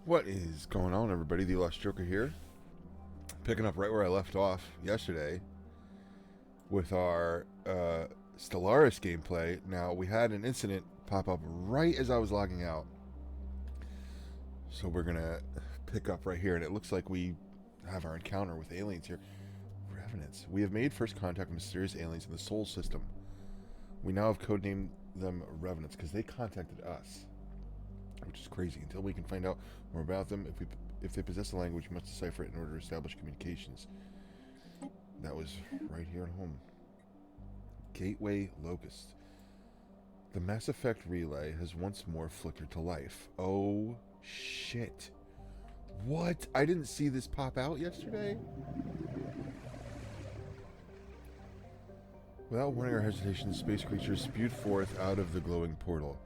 What is going on, everybody? The Lost Joker here, picking up right where I left off yesterday with our Stellaris gameplay. Now, we had an incident pop up right as I was logging out, so we're gonna pick up right here, and it looks like we have our encounter with aliens here. Revenants. We have made first contact with mysterious aliens in the Sol system. We now have codenamed them Revenants because they contacted us, which is crazy. Until we can find out more about them, if they possess a language, we must decipher it in order to establish communications. That was right here at home. Gateway Locust. The Mass Effect relay has once more flickered to life. Oh, shit. What? I didn't see this pop out yesterday? Without warning or hesitation, space creatures spewed forth out of the glowing portal.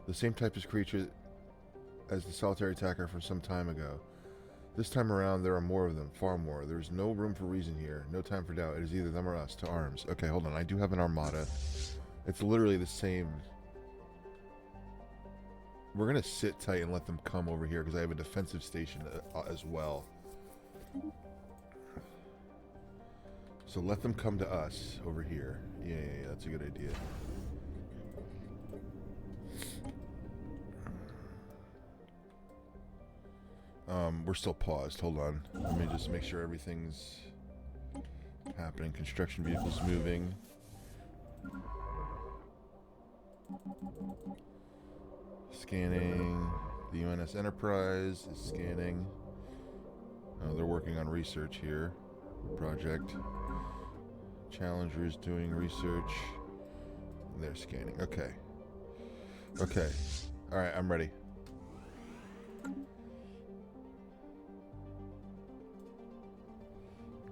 The same type of creature as the solitary attacker from some time ago. This time around, there are more of them, far more. There is no room for reason here, no time for doubt. It is either them or us. To arms. Okay, hold on. I do have an armada. It's literally the same. We're going to sit tight and let them come over here because I have a defensive station as well. So let them come to us over here. Yeah, that's a good idea. We're still paused. Hold on. Let me just make sure everything's happening. Construction vehicles moving. Scanning. The UNS Enterprise is scanning. Oh, they're working on research here. Project. Challenger is doing research. They're scanning. Okay. Okay. Alright, I'm ready.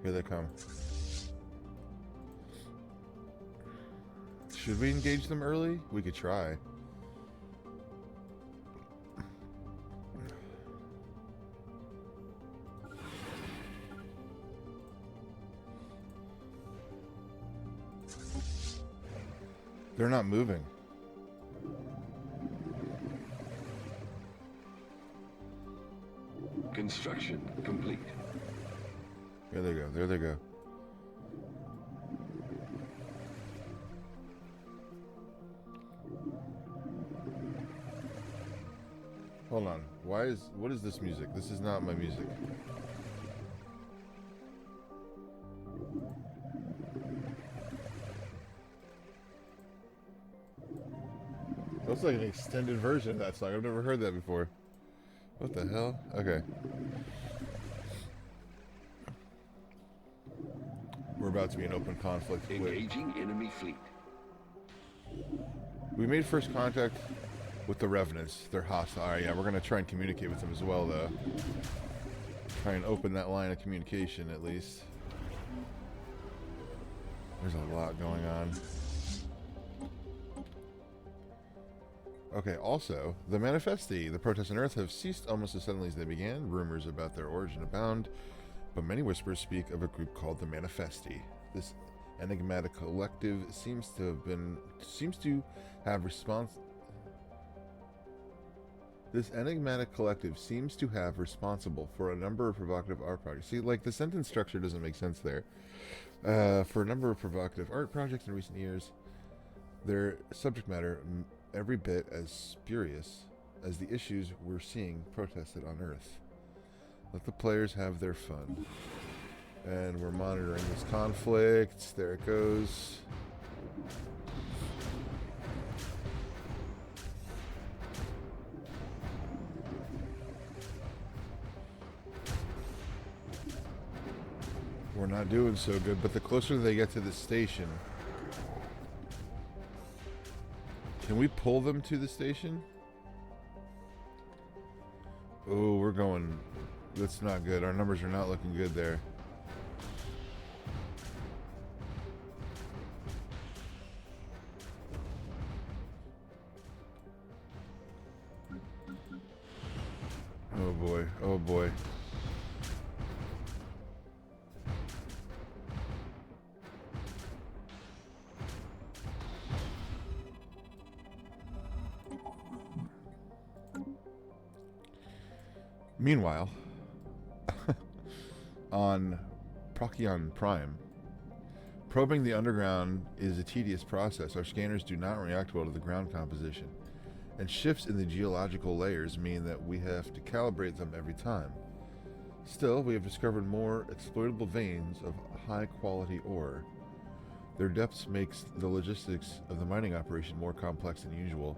Here they come. Should we engage them early? We could try. They're not moving. Construction complete. There they go. There they go. Hold on. What is this music? This is not my music. Looks like an extended version of that song. I've never heard that before. What the hell? Okay. We're about to be in open conflict. Engaging enemy fleet. We made first contact with the Revenants. They're hostile. Alright, yeah, we're going to try and communicate with them as well, though. Try and open that line of communication, at least. There's a lot going on. Okay, also, the Manifesti. The protests on Earth have ceased almost as suddenly as they began. Rumors about their origin abound, but many whispers speak of a group called the Manifesti. This enigmatic collective seems to have responsible for a number of provocative art projects. See, like, the sentence structure doesn't make sense there. For a number of provocative art projects in recent years, their subject matter every bit as spurious as the issues we're seeing protested on Earth. Let the players have their fun. And we're monitoring this conflict. There it goes. We're not doing so good, but the closer they get to the station... Can we pull them to the station? Oh, we're going... That's not good. Our numbers are not looking good there. Oh boy. Oh boy. Meanwhile, on Procyon Prime, probing the underground is a tedious process. Our scanners do not react well to the ground composition, and shifts in the geological layers mean that we have to calibrate them every time. Still, we have discovered more exploitable veins of high-quality ore. Their depths makes the logistics of the mining operation more complex than usual,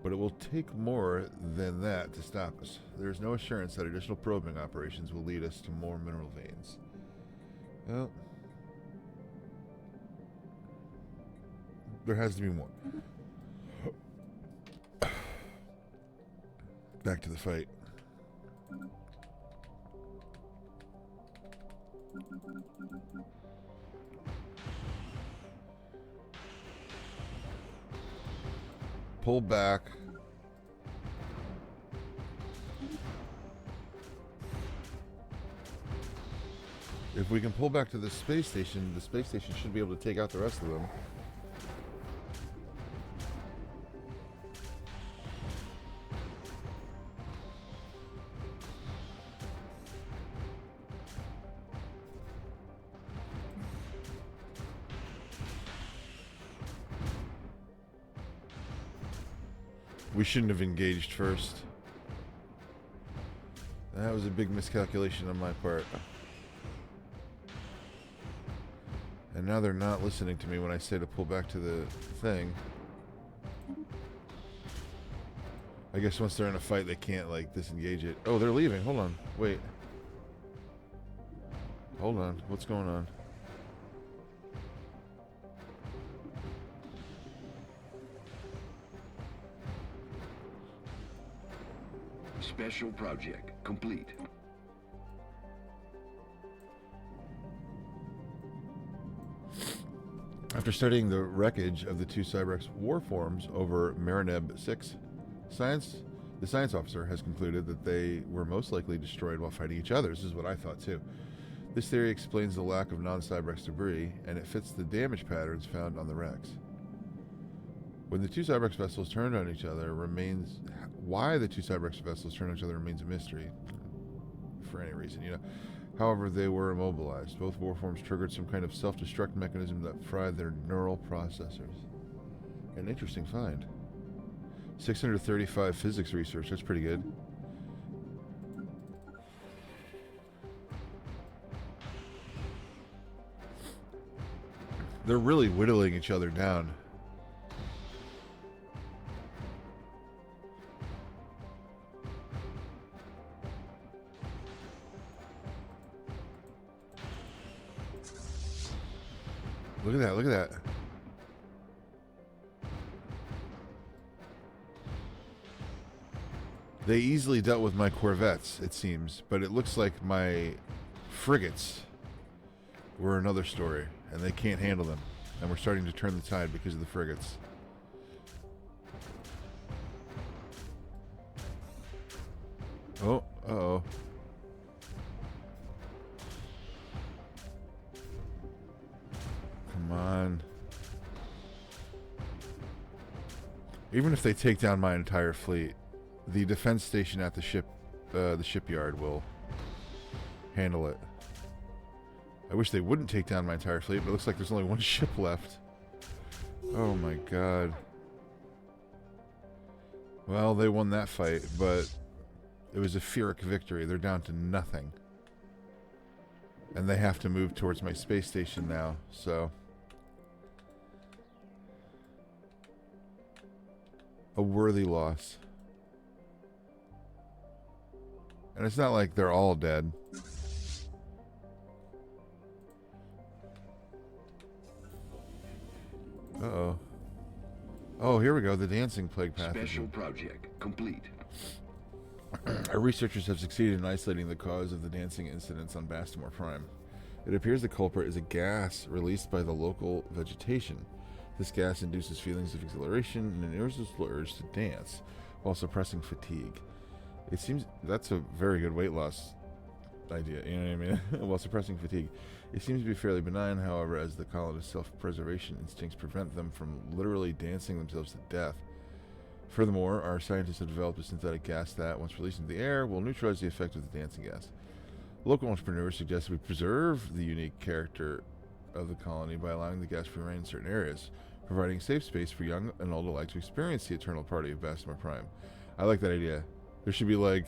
but it will take more than that to stop us. There is no assurance that additional probing operations will lead us to more mineral veins. Well, there has to be more. Back to the fight. Pull back. If we can pull back to the space station should be able to take out the rest of them. We shouldn't have engaged first. That was a big miscalculation on my part. And now they're not listening to me when I say to pull back to the thing. I guess once they're in a fight, they can't, like, disengage it. Oh, they're leaving. Hold on. Wait. Hold on. What's going on? Special project complete. After studying the wreckage of the two Cybrex warforms over Marineb 6, the science officer has concluded that they were most likely destroyed while fighting each other. This is what I thought too. This theory explains the lack of non-Cybrex debris, and it fits the damage patterns found on the wrecks. When the two Cybrex vessels turned on each other remains... Why the two Cybrex vessels turned on each other remains a mystery. For any reason, you know. However, they were immobilized. Both warforms triggered some kind of self-destruct mechanism that fried their neural processors. An interesting find. 635 physics research, that's pretty good. They're really whittling each other down. Look at that, look at that. They easily dealt with my corvettes, it seems, but it looks like my frigates were another story, and they can't handle them. And we're starting to turn the tide because of the frigates. Oh, uh-oh. Come on. Even if they take down my entire fleet, the defense station at the shipyard will handle it. I wish they wouldn't take down my entire fleet, but it looks like there's only one ship left. Oh my god. Well, they won that fight, but it was a Pyrrhic victory. They're down to nothing. And they have to move towards my space station now, so... a worthy loss. And it's not like they're all dead. Uh-oh. Oh, here we go. The dancing plague pathogen. Special project complete. Our researchers have succeeded in isolating the cause of the dancing incidents on Bastimore Prime. It appears the culprit is a gas released by the local vegetation. This gas induces feelings of exhilaration and an irresistible urge to dance while suppressing fatigue. It seems that's a very good weight loss idea, you know what I mean? While suppressing fatigue. It seems to be fairly benign, however, as the colonists' self-preservation instincts prevent them from literally dancing themselves to death. Furthermore, our scientists have developed a synthetic gas that, once released into the air, will neutralize the effect of the dancing gas. Local entrepreneurs suggest we preserve the unique character of the colony by allowing the gas to remain in certain areas, providing safe space for young and old alike to experience the eternal party of Bessemer Prime. I like that idea. There should be like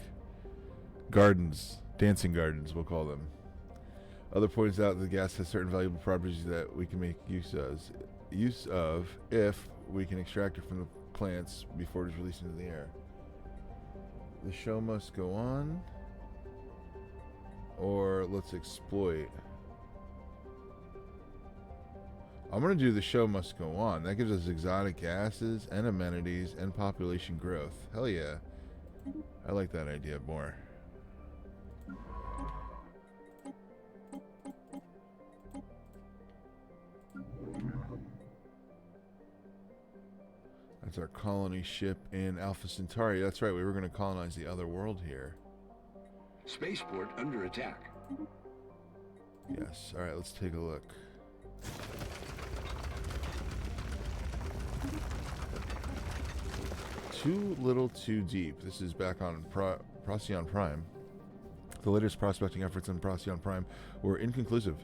gardens, dancing gardens, we'll call them. Other points out that the gas has certain valuable properties that we can make use of if we can extract it from the plants before it is released into the air. The show must go on, or let's exploit. I'm going to do the show must go on. That gives us exotic gases and amenities and population growth. Hell yeah. I like that idea more. That's our colony ship in Alpha Centauri. That's right, we were going to colonize the other world here. Spaceport under attack. Yes. Alright, let's take a look. Too little, too deep. This is back on Procyon Prime. The latest prospecting efforts on Procyon Prime were inconclusive.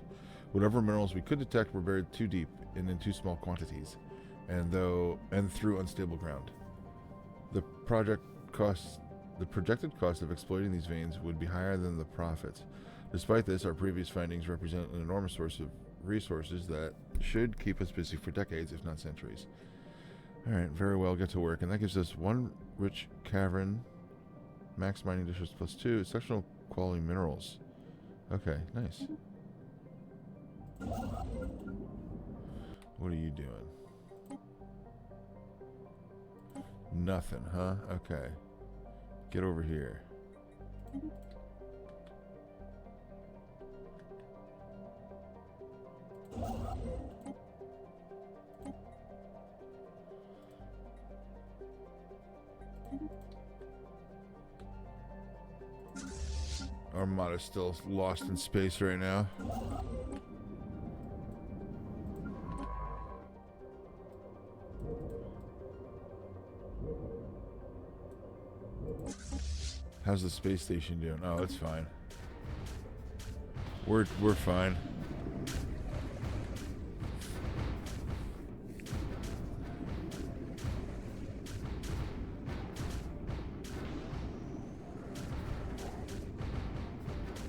Whatever minerals we could detect were buried too deep and in too small quantities, and through unstable ground. The projected cost of exploiting these veins would be higher than the profits. Despite this, our previous findings represent an enormous source of resources that should keep us busy for decades, if not centuries. Alright, very well, get to work. And that gives us one rich cavern, max mining districts +2, exceptional quality minerals. Okay, nice. What are you doing? Nothing, huh? Okay. Get over here. Armada's still lost in space right now. How's the space station doing? Oh, it's fine. We're fine.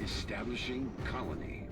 Establishing colony.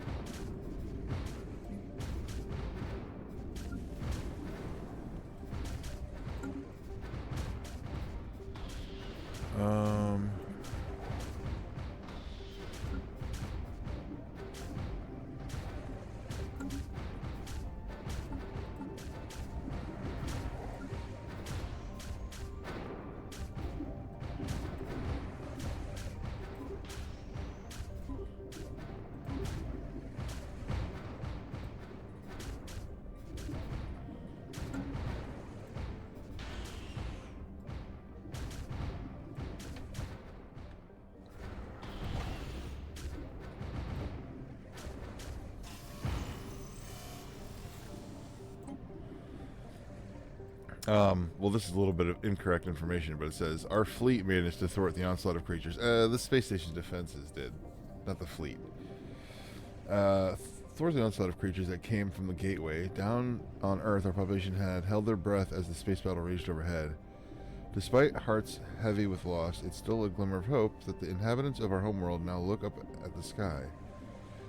Well, this is a little bit of incorrect information, but it says, our fleet managed to thwart the onslaught of creatures. The space station's defenses did, not the fleet. Thwart the onslaught of creatures that came from the gateway. Down on Earth, our population had held their breath as the space battle raged overhead. Despite hearts heavy with loss, it's still a glimmer of hope that the inhabitants of our homeworld now look up at the sky.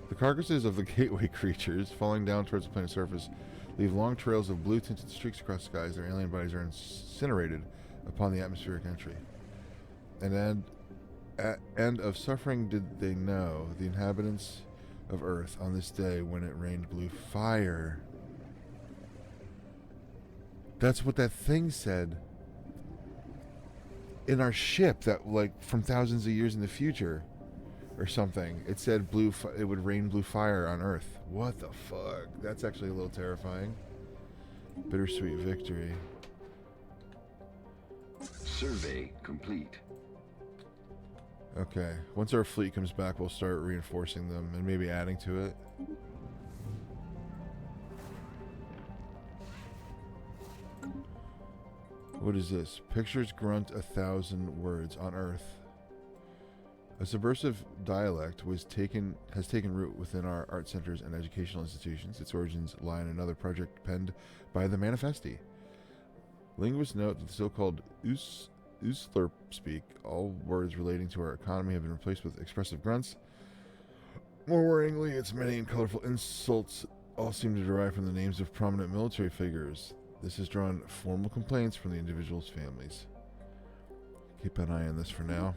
The carcasses of the gateway creatures, falling down towards the planet's surface, leave long trails of blue-tinted streaks across skies. Their alien bodies are incinerated upon the atmospheric entry. And of suffering did they know, the inhabitants of Earth, on this day when it rained blue fire. That's what that thing said in our ship, that, like, from thousands of years in the future or something. It said it would rain blue fire on Earth. What the fuck? That's actually a little terrifying. Bittersweet victory. Survey complete. Okay. Once our fleet comes back, we'll start reinforcing them and maybe adding to it. What is this? Pictures grunt 1,000 words on Earth. A subversive dialect has taken root within our art centers and educational institutions. Its origins lie in another project penned by the Manifesti. Linguists note that the so-called Usler speak, all words relating to our economy have been replaced with expressive grunts. More worryingly, its many and colorful insults all seem to derive from the names of prominent military figures. This has drawn formal complaints from the individuals' families. Keep an eye on this for now.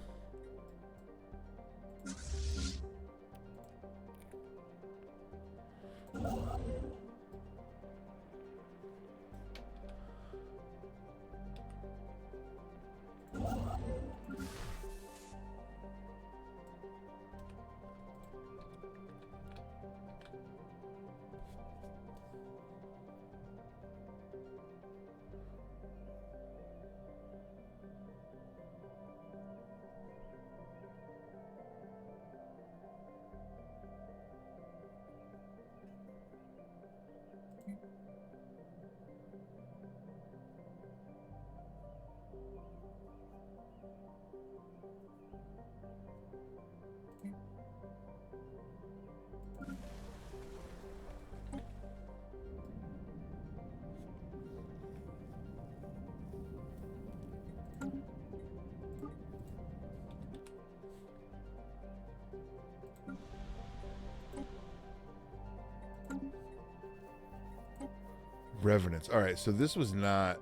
Revenants. Alright, so this was not...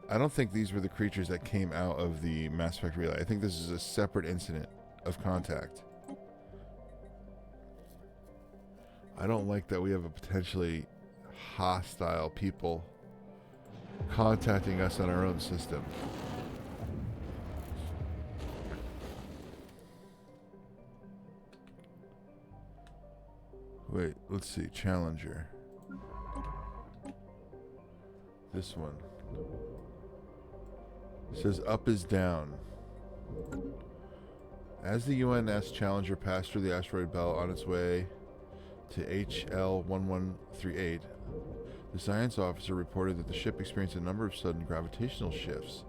I don't think these were the creatures that came out of the Mass Effect relay. I think this is a separate incident of contact. I don't like that we have a potentially hostile people contacting us on our own system. Wait, let's see. Challenger. This one. It says up is down. As the UNS Challenger passed through the asteroid belt on its way to HL1138, the science officer reported that the ship experienced a number of sudden gravitational shifts.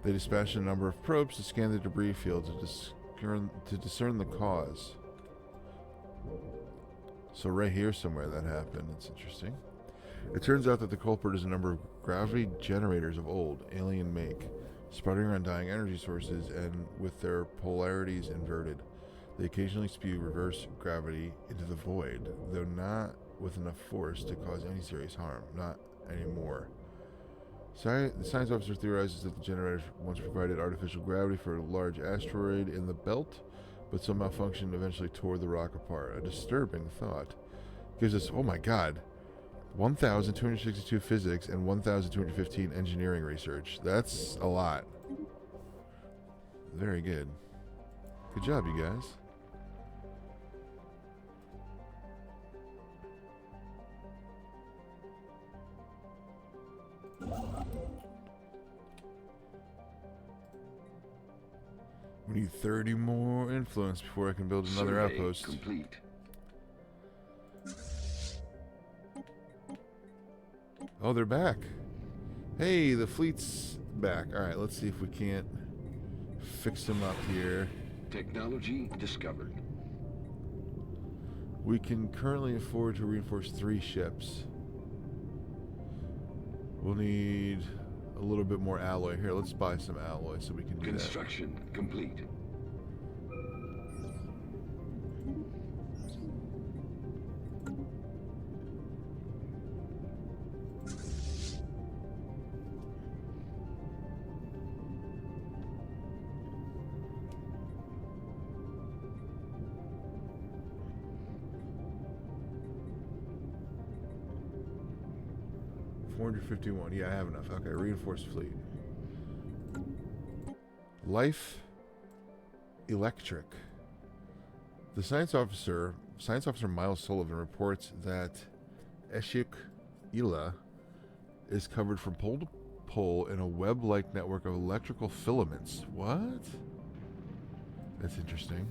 They dispatched a number of probes to scan the debris field to discern the cause. So right here somewhere that happened. It's interesting. It turns out that the culprit is a number of gravity generators of old, alien make, sprouting around dying energy sources and with their polarities inverted. They occasionally spew reverse gravity into the void, though not with enough force to cause any serious harm. Not anymore. The science officer theorizes that the generators once provided artificial gravity for a large asteroid in the belt, but some malfunction eventually tore the rock apart. A disturbing thought. Gives us, oh my god, 1,262 physics and 1,215 engineering research. That's a lot. Very good. Good job, you guys. We need 30 more influence before I can build another outpost. Complete. Oh, they're back. Hey, the fleet's back. Alright, let's see if we can't fix them up here. Technology discovered. We can currently afford to reinforce 3 ships. We'll need a little bit more alloy. Here, let's buy some alloy so we can do Construction complete. that. 451. Yeah, I have enough. Okay, reinforced fleet. Life Electric. The science officer Miles Sullivan, reports that Eshik Ila is covered from pole to pole in a web-like network of electrical filaments. What? That's interesting.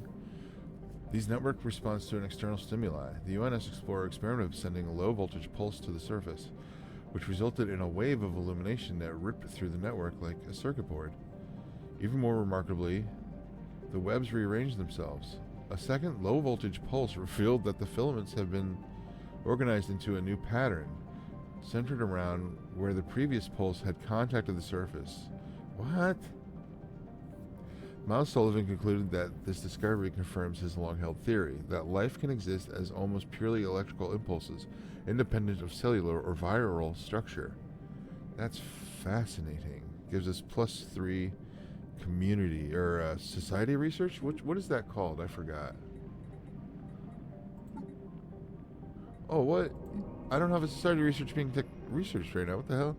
These network responds to an external stimuli. The UNS Explorer experimented with sending a low-voltage pulse to the surface. which resulted in a wave of illumination that ripped through the network like a circuit board. Even more remarkably, the webs rearranged themselves. A second low-voltage pulse revealed that the filaments have been organized into a new pattern, centered around where the previous pulse had contacted the surface. What? Miles Sullivan concluded that this discovery confirms his long-held theory that life can exist as almost purely electrical impulses, independent of cellular or viral structure. That's fascinating. Gives us +3 community or society research. What is that called? I forgot. Oh, what? I don't have a society research being researched right now. What the hell?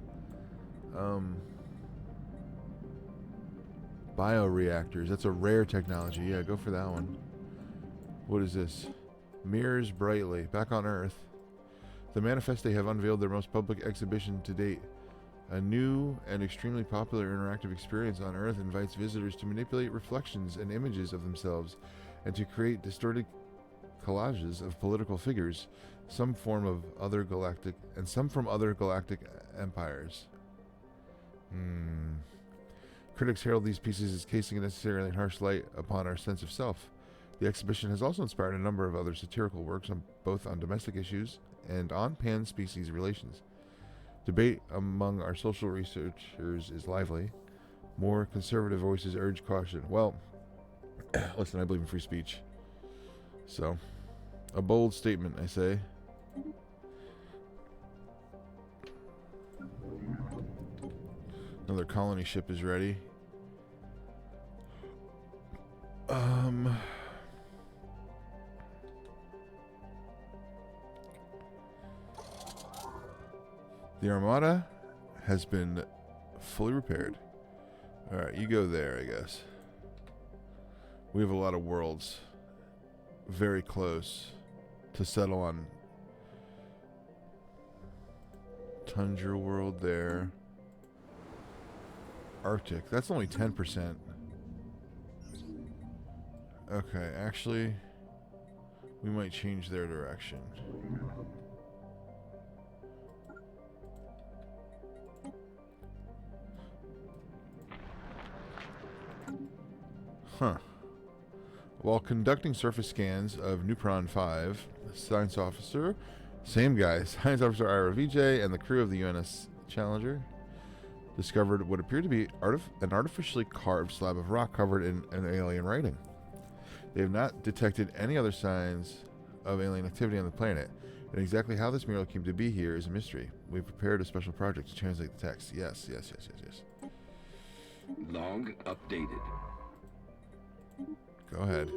Bioreactors. That's a rare technology. Yeah, go for that one. What is this? Mirrors brightly. Back on Earth. The Manifeste have unveiled their most public exhibition to date. A new and extremely popular interactive experience on Earth invites visitors to manipulate reflections and images of themselves and to create distorted collages of political figures, some from other galactic empires. Critics herald these pieces as casting a necessarily harsh light upon our sense of self. The exhibition has also inspired a number of other satirical works both on domestic issues and on pan-species relations. Debate among our social researchers is lively. More conservative voices urge caution. Well, listen, I believe in free speech. So, a bold statement, I say. Another colony ship is ready. The Armada has been fully repaired. Alright, you go there, I guess. We have a lot of worlds very close to settle on. Tundra world there. Arctic. That's only 10%. Okay, actually, we might change their direction. Huh. While conducting surface scans of Nupron 5, science officer, same guy, science officer Ira VJ, and the crew of the UNS Challenger discovered what appeared to be an artificially carved slab of rock covered in an alien writing. They have not detected any other signs of alien activity on the planet, and exactly how this mural came to be here is a mystery. We've prepared a special project to translate the text. Yes. Log updated. Go ahead.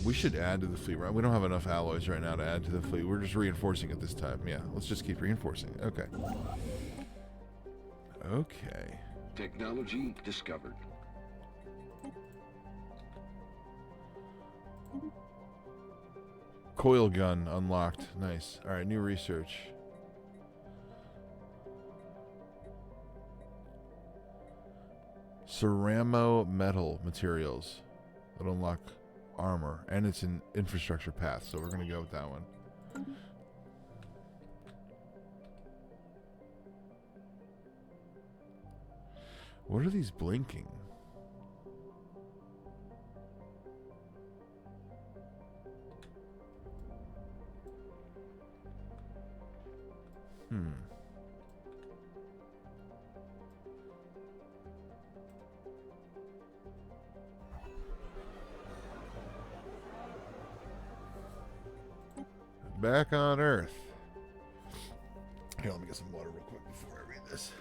We should add to the fleet, right? We don't have enough alloys right now to add to the fleet. We're just reinforcing it this time. Yeah, let's just keep reinforcing. Okay. Technology discovered. Coil gun unlocked. Nice. Alright, new research. Ceramo metal materials. It'll unlock armor, and it's an infrastructure path, so we're going to go with that one. What are these blinking? Back on Earth. Here, let me get some water real quick before I read this.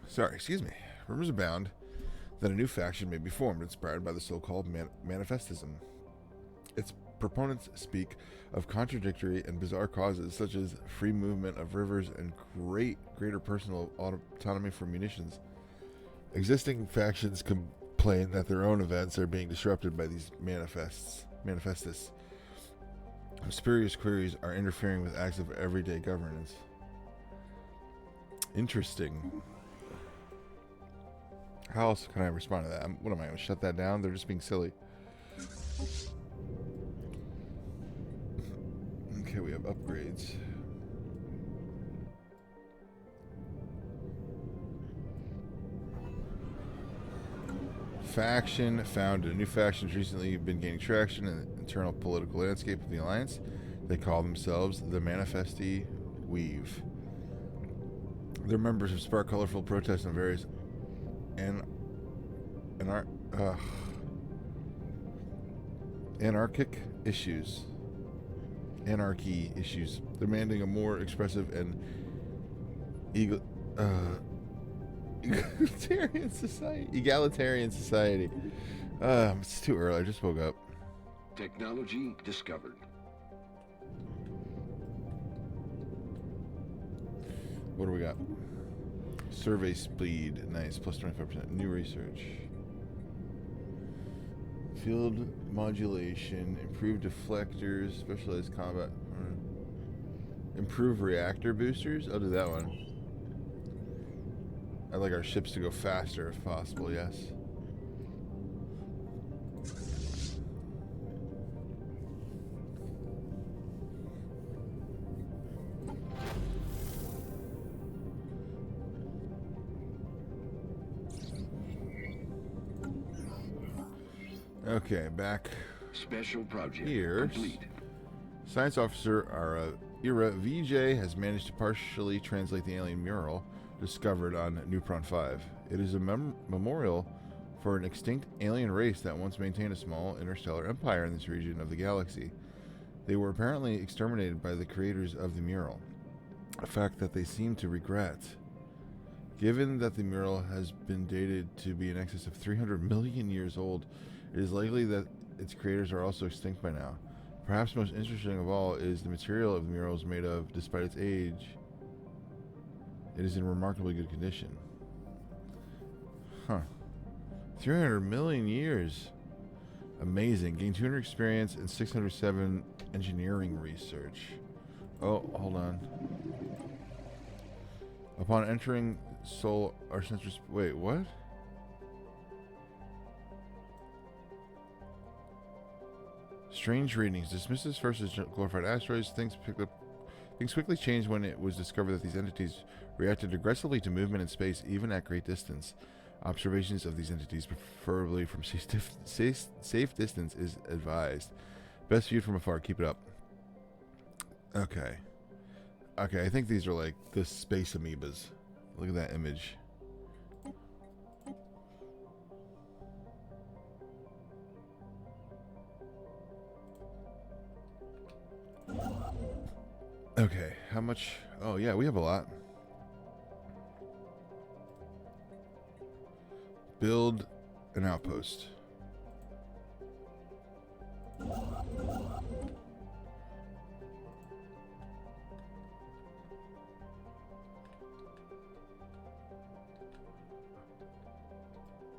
Sorry, excuse me. Rumors abound Then a new faction may be formed, inspired by the so-called manifestism. Its proponents speak of contradictory and bizarre causes, such as free movement of rivers and greater personal autonomy for munitions. Existing factions complain that their own events are being disrupted by these manifestists. Spurious queries are interfering with acts of everyday governance. Interesting. How else can I respond to that? What am I going to shut that down? They're just being silly. Okay, we have upgrades. Faction founded. A new faction has recently been gaining traction in the internal political landscape of the Alliance. They call themselves the Manifesti Weave. Their members have sparked colorful protests on various anarchy issues, demanding a more expressive and egalitarian society. It's too early. I just woke up. Technology discovered. What do we got? Survey speed, nice, plus 25%. New research. Field modulation, improved deflectors, specialized combat. Improve reactor boosters? I'll do that one. I'd like our ships to go faster if possible, yes. Okay, back Special project here. complete. Science officer Ira VJ has managed to partially translate the alien mural discovered on Nupron 5. It is a memorial for an extinct alien race that once maintained a small interstellar empire in this region of the galaxy. They were apparently exterminated by the creators of the mural, a fact that they seem to regret. Given that the mural has been dated to be in excess of 300 million years old, it is likely that its creators are also extinct by now. Perhaps most interesting of all is the material of the mural is made of. Despite its age, it is in remarkably good condition. Huh. 300 million years. Amazing. Gain 200 experience and 607 engineering research. Oh, hold on. Upon entering Soul, our sensors... Wait, what? Strange readings. Dismisses first as glorified asteroids. Things quickly changed when it was discovered that these entities reacted aggressively to movement in space, even at great distance. Observations of these entities, preferably from safe distance, is advised. Best viewed from afar. Keep it up. Okay. Okay, I think these are like the space amoebas. Look at that image. Okay, how much? Oh yeah, we have a lot. Build an outpost.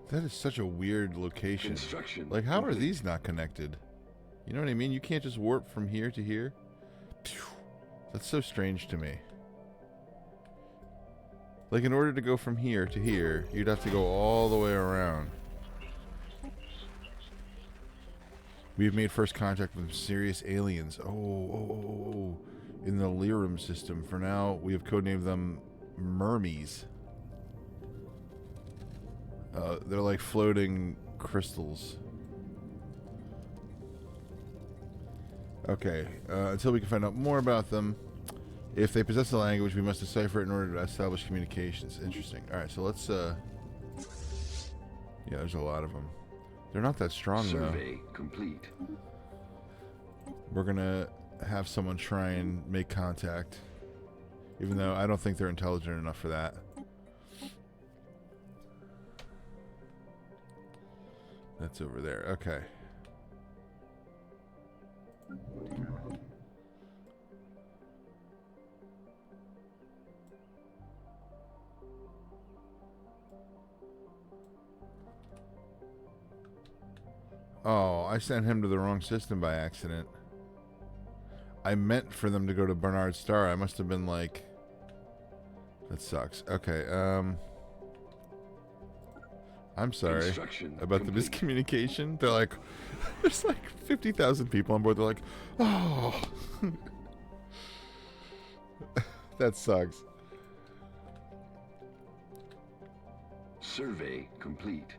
That is such a weird location. Construction Like, how are complete. these not connected? You know what I mean? You can't just warp from here to here. Phew. That's so strange to me. Like, in order to go from here to here, you'd have to go all the way around. We've made first contact with mysterious aliens. Oh. In the Lyrum system. For now, we have codenamed them Mermies. They're like floating crystals. Okay, until we can find out more about them. If they possess a language, we must decipher it in order to establish communications. Interesting. Alright, so let's, yeah, there's a lot of them. They're not that strong, Survey complete. We're gonna have someone try and make contact. Even though I don't think they're intelligent enough for that. That's over there. Okay. Oh, I sent him to the wrong system by accident. I meant for them to go to Bernard Star. I must have been like... That sucks. Okay, I'm sorry about the miscommunication. They're like... There's like 50,000 people on board. They're like, oh... That sucks. Survey complete.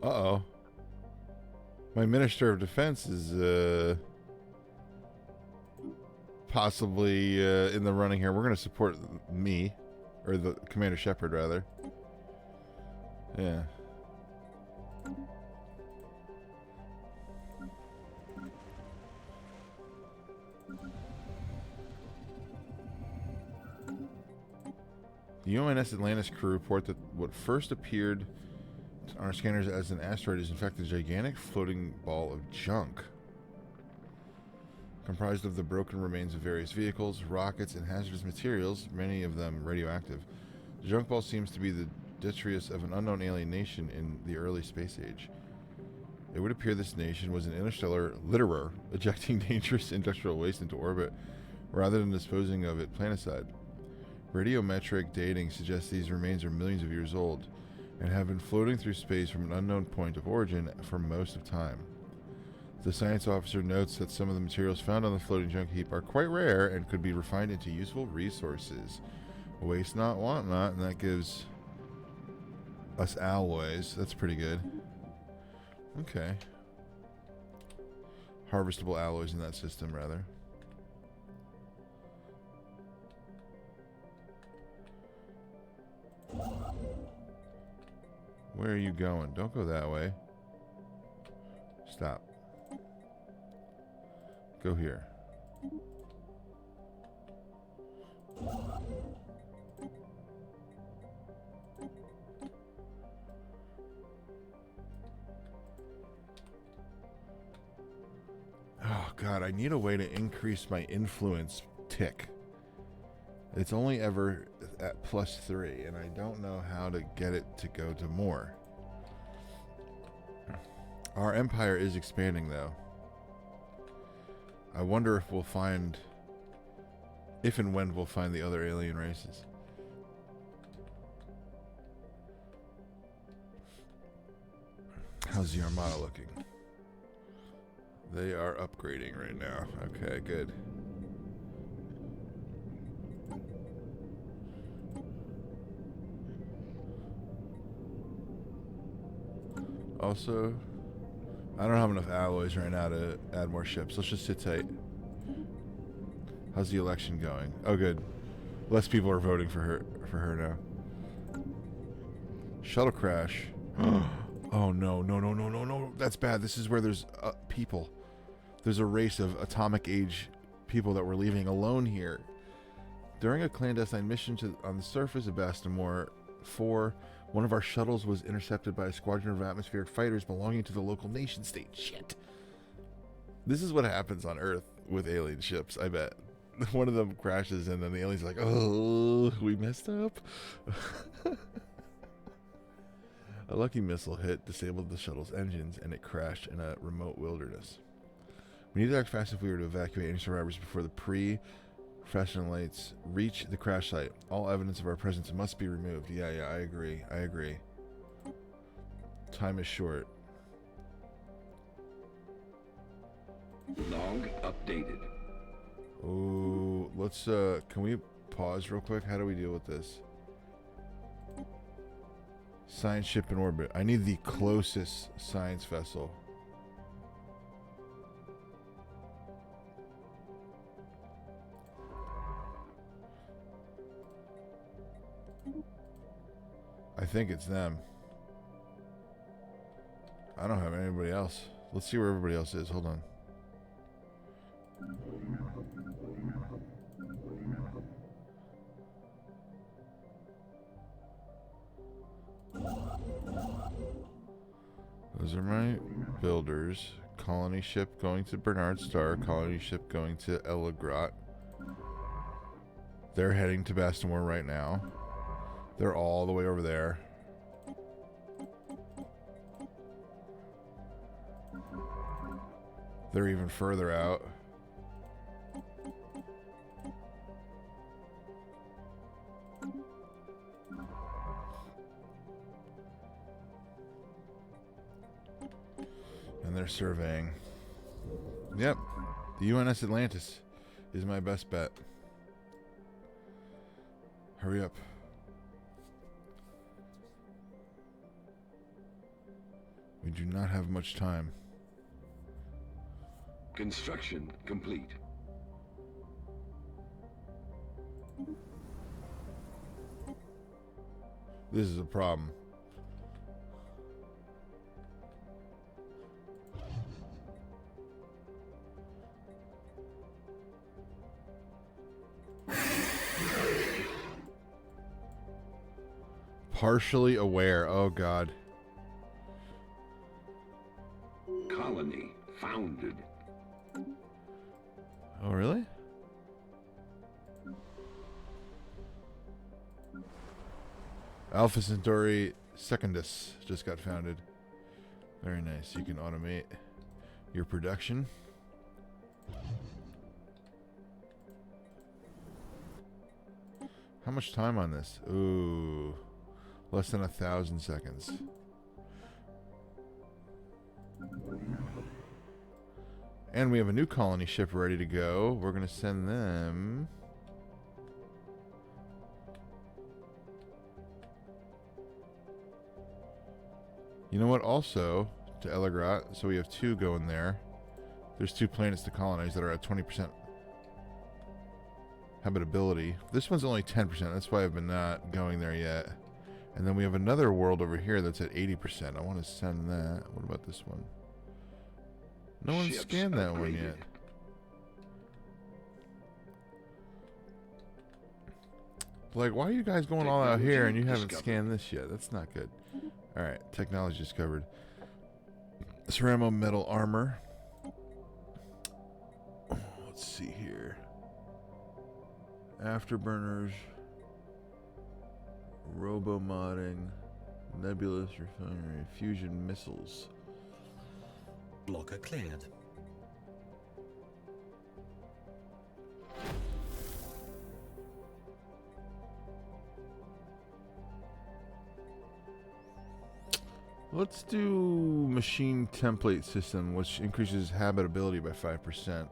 Uh-oh. My Minister of Defense is possibly in the running here. We're going to support me, or the Commander Shepard, rather. Yeah. The UNS Atlantis crew report that what first appeared on our scanners as an asteroid is in fact a gigantic floating ball of junk, comprised of the broken remains of various vehicles, rockets, and hazardous materials, many of them radioactive. The junk ball seems to be the detritus of an unknown alien nation in the early space age. It would appear this nation was an interstellar litterer, ejecting dangerous industrial waste into orbit rather than disposing of it planetside. Radiometric dating suggests these remains are millions of years old and have been floating through space from an unknown point of origin for most of time. The science officer notes that some of the materials found on the floating junk heap are quite rare and could be refined into useful resources. Waste not, want not, and that gives us alloys. That's pretty good. Okay. Harvestable alloys in that system, rather. Where are you going? Don't go that way. Stop. Go here. Oh God, I need a way to increase my influence tick. It's only ever at +3, and I don't know how to get it to go to more. Our empire is expanding, though. I wonder if we'll find... If and when we'll find the other alien races. How's the Armada looking? They are upgrading right now. Okay, good. Also, I don't have enough alloys right now to add more ships. Let's just sit tight. How's the election going? Oh, good. Less people are voting for her now. Shuttle crash. Oh no, no, no, no, no, no. That's bad. This is where there's people. There's a race of atomic age people that were leaving alone here. During a clandestine mission on the surface of Bastamore 4, one of our shuttles was intercepted by a squadron of atmospheric fighters belonging to the local nation state. Shit. This is what happens on Earth with alien ships, I bet. One of them crashes and then the aliens are like, oh, we messed up. A lucky missile hit, disabled the shuttle's engines, and it crashed in a remote wilderness. We need to act fast if we were to evacuate any survivors before the professional lights reach the crash site. All evidence of our presence must be removed. Yeah, I agree. I agree. Time is short. Log updated. Ooh, let's, can we pause real quick? How do we deal with this? Science ship in orbit. I need the closest science vessel. think it's them. I don't have anybody else. Let's see where everybody else is. Hold on. Those are my builders. Colony ship going to Bernard Star. Colony ship going to Elagrot. They're heading to Bastamore right now. They're all the way over there. They're even further out. And they're surveying. Yep. The UNS Atlantis is my best bet. Hurry up. We do not have much time. Construction complete. This is a problem. Partially aware. Oh, God. Colony founded. Oh, really? Alpha Centauri Secundus just got founded. Very nice. You can automate your production. How much time on this? Ooh, less than 1,000 seconds. And we have a new colony ship ready to go. We're going to send them... You know what? Also, to Elagrot. So we have 2 going there. There's 2 planets to colonize that are at 20% habitability. This one's only 10%. That's why I've been not going there yet. And then we have another world over here that's at 80%. I want to send that. What about this one? No one's Ships scanned that one upgraded. yet. Like, why are you guys going all out here and you haven't Discovered. scanned this yet? That's not good. Alright, technology discovered. Ceramo metal armor. Let's see here. Afterburners. Robo-modding. Nebulous refinery. Fusion missiles. Blocker cleared. Let's do machine template system, which increases habitability by 5%.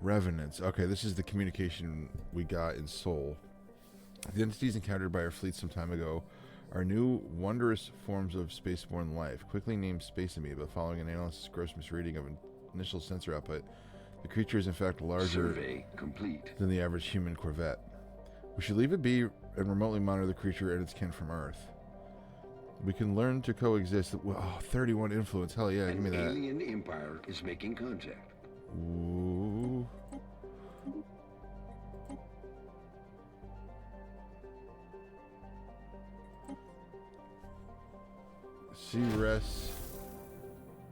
Revenants. Okay, this is the communication we got in Sol. The entities encountered by our fleet some time ago are new, wondrous forms of spaceborne life, quickly named space amoeba, following an analyst's gross misreading of initial sensor output. The creature is in fact larger Survey complete. than the average human corvette. We should leave it be and remotely monitor the creature and its kin from Earth. We can learn to coexist. Oh, 31 influence. Hell yeah, give me An that. alien empire is making contact. Ooh. C-Res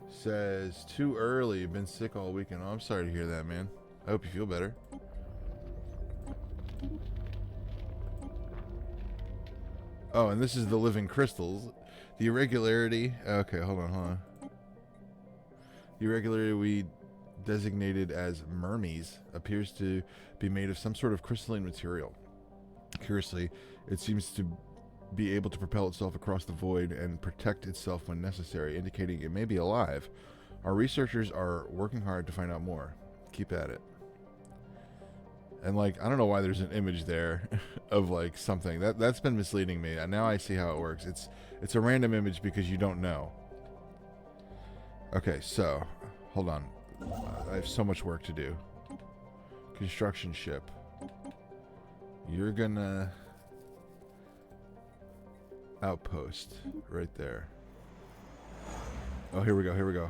says, too early, been sick all weekend. Oh, I'm sorry to hear that, man. I hope you feel better. Oh, and this is the living crystals. The irregularity... Okay, hold on. The irregularity we designated as Mermes appears to be made of some sort of crystalline material. Curiously, it seems to be able to propel itself across the void and protect itself when necessary, indicating it may be alive. Our researchers are working hard to find out more. Keep at it. And like, I don't know why there's an image there of like something. That's been misleading me. And now I see how it works. It's a random image because you don't know. Okay, so Hold on. I have so much work to do. Construction ship. You're gonna... Outpost. Right there. Oh, here we go, here we go.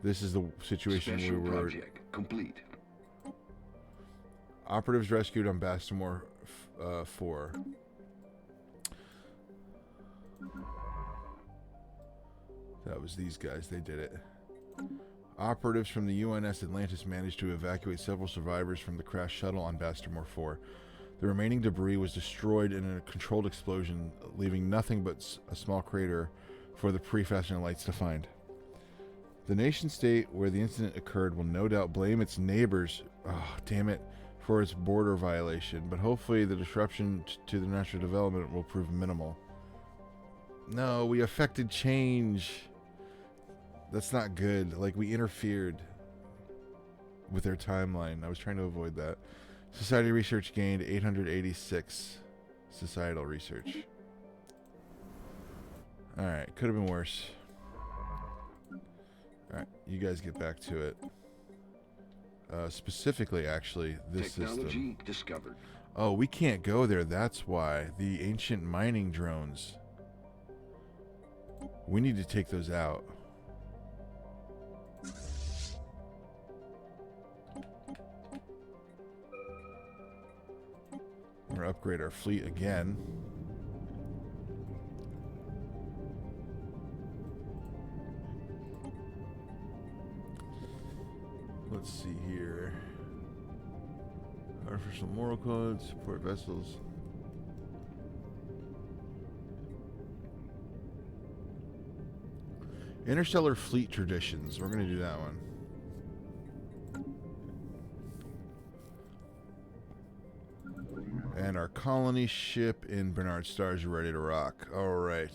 This is the situation Special we were... project complete. Operatives rescued on Bastamore 4. That was these guys. They did it. Operatives from the UNS Atlantis managed to evacuate several survivors from the crashed shuttle on Bastamore 4. The remaining debris was destroyed in a controlled explosion, leaving nothing but a small crater for the pre-fastener lights to find. The nation-state where the incident occurred will no doubt blame its neighbors, oh, damn it, for its border violation, but hopefully the disruption to the natural development will prove minimal. No, we affected change. That's not good. Like, we interfered with their timeline. I was trying to avoid that. Society research gained 886 societal research. Alright, could have been worse. Alright, you guys get back to it. Specifically, actually, this Technology system. discovered. Oh, we can't go there. That's why. The ancient mining drones. We need to take those out. We're going to upgrade our fleet again. Let's see here. Artificial moral codes, support vessels. Interstellar fleet traditions. We're going to do that one. And our colony ship in Bernard Star is ready to rock. All right.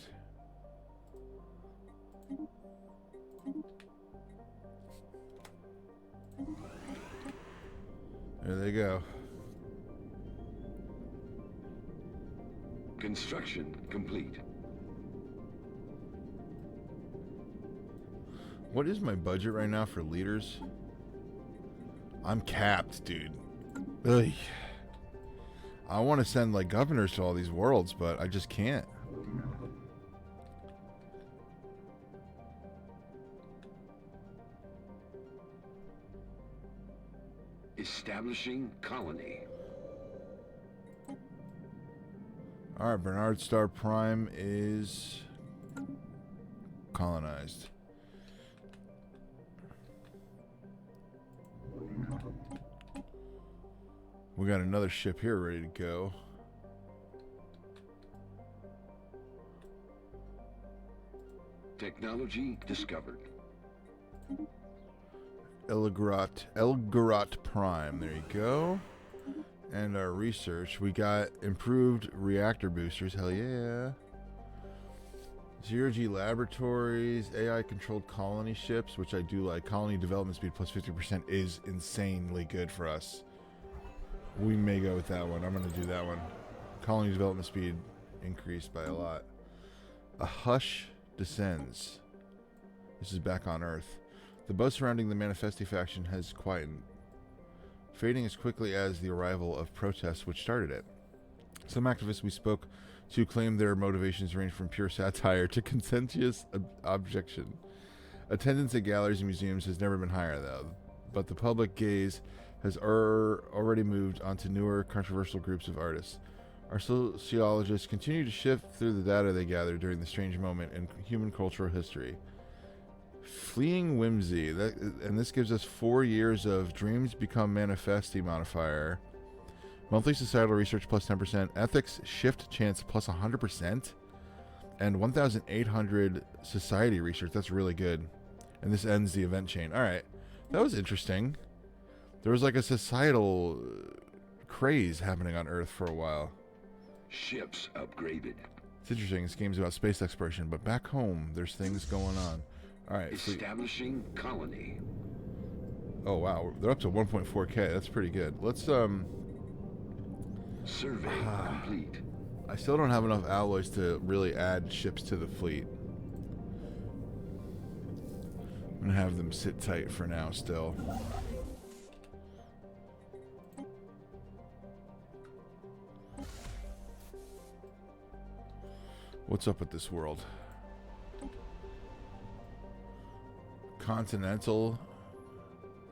There they go. Construction complete. What is my budget right now for leaders? I'm capped, dude. Ugh. I want to send like governors to all these worlds, but I just can't. Establishing colony. All right, Bernard Star Prime is colonized. We got another ship here ready to go. Technology discovered. Elgarat Prime. There you go. And our research. We got improved reactor boosters. Hell yeah. Zero-G laboratories. AI-controlled colony ships, which I do like. Colony development speed plus 50% is insanely good for us. We may go with that one. I'm going to do that one. Colony development speed increased by a lot. A hush descends. This is back on Earth. The buzz surrounding the Manifesti faction has quietened, fading as quickly as the arrival of protests which started it. Some activists we spoke to claimed their motivations range from pure satire to contentious objection. Attendance at galleries and museums has never been higher, though, but the public gaze has already moved onto newer, controversial groups of artists. Our sociologists continue to shift through the data they gather during the strange moment in human cultural history. Fleeing whimsy, and this gives us 4 years of dreams become manifesti modifier. Monthly societal research plus 10%, ethics shift chance plus 100%, and 1,800 society research. That's really good. And this ends the event chain. All right, that was interesting. There was like a societal craze happening on Earth for a while. Ships upgraded. It's interesting. This game's about space exploration, but back home, there's things going on. All right. Establishing colony. Oh wow, they're up to 1.4K. That's pretty good. Let's Survey complete. I still don't have enough alloys to really add ships to the fleet. I'm gonna have them sit tight for now still. What's up with this world? Continental,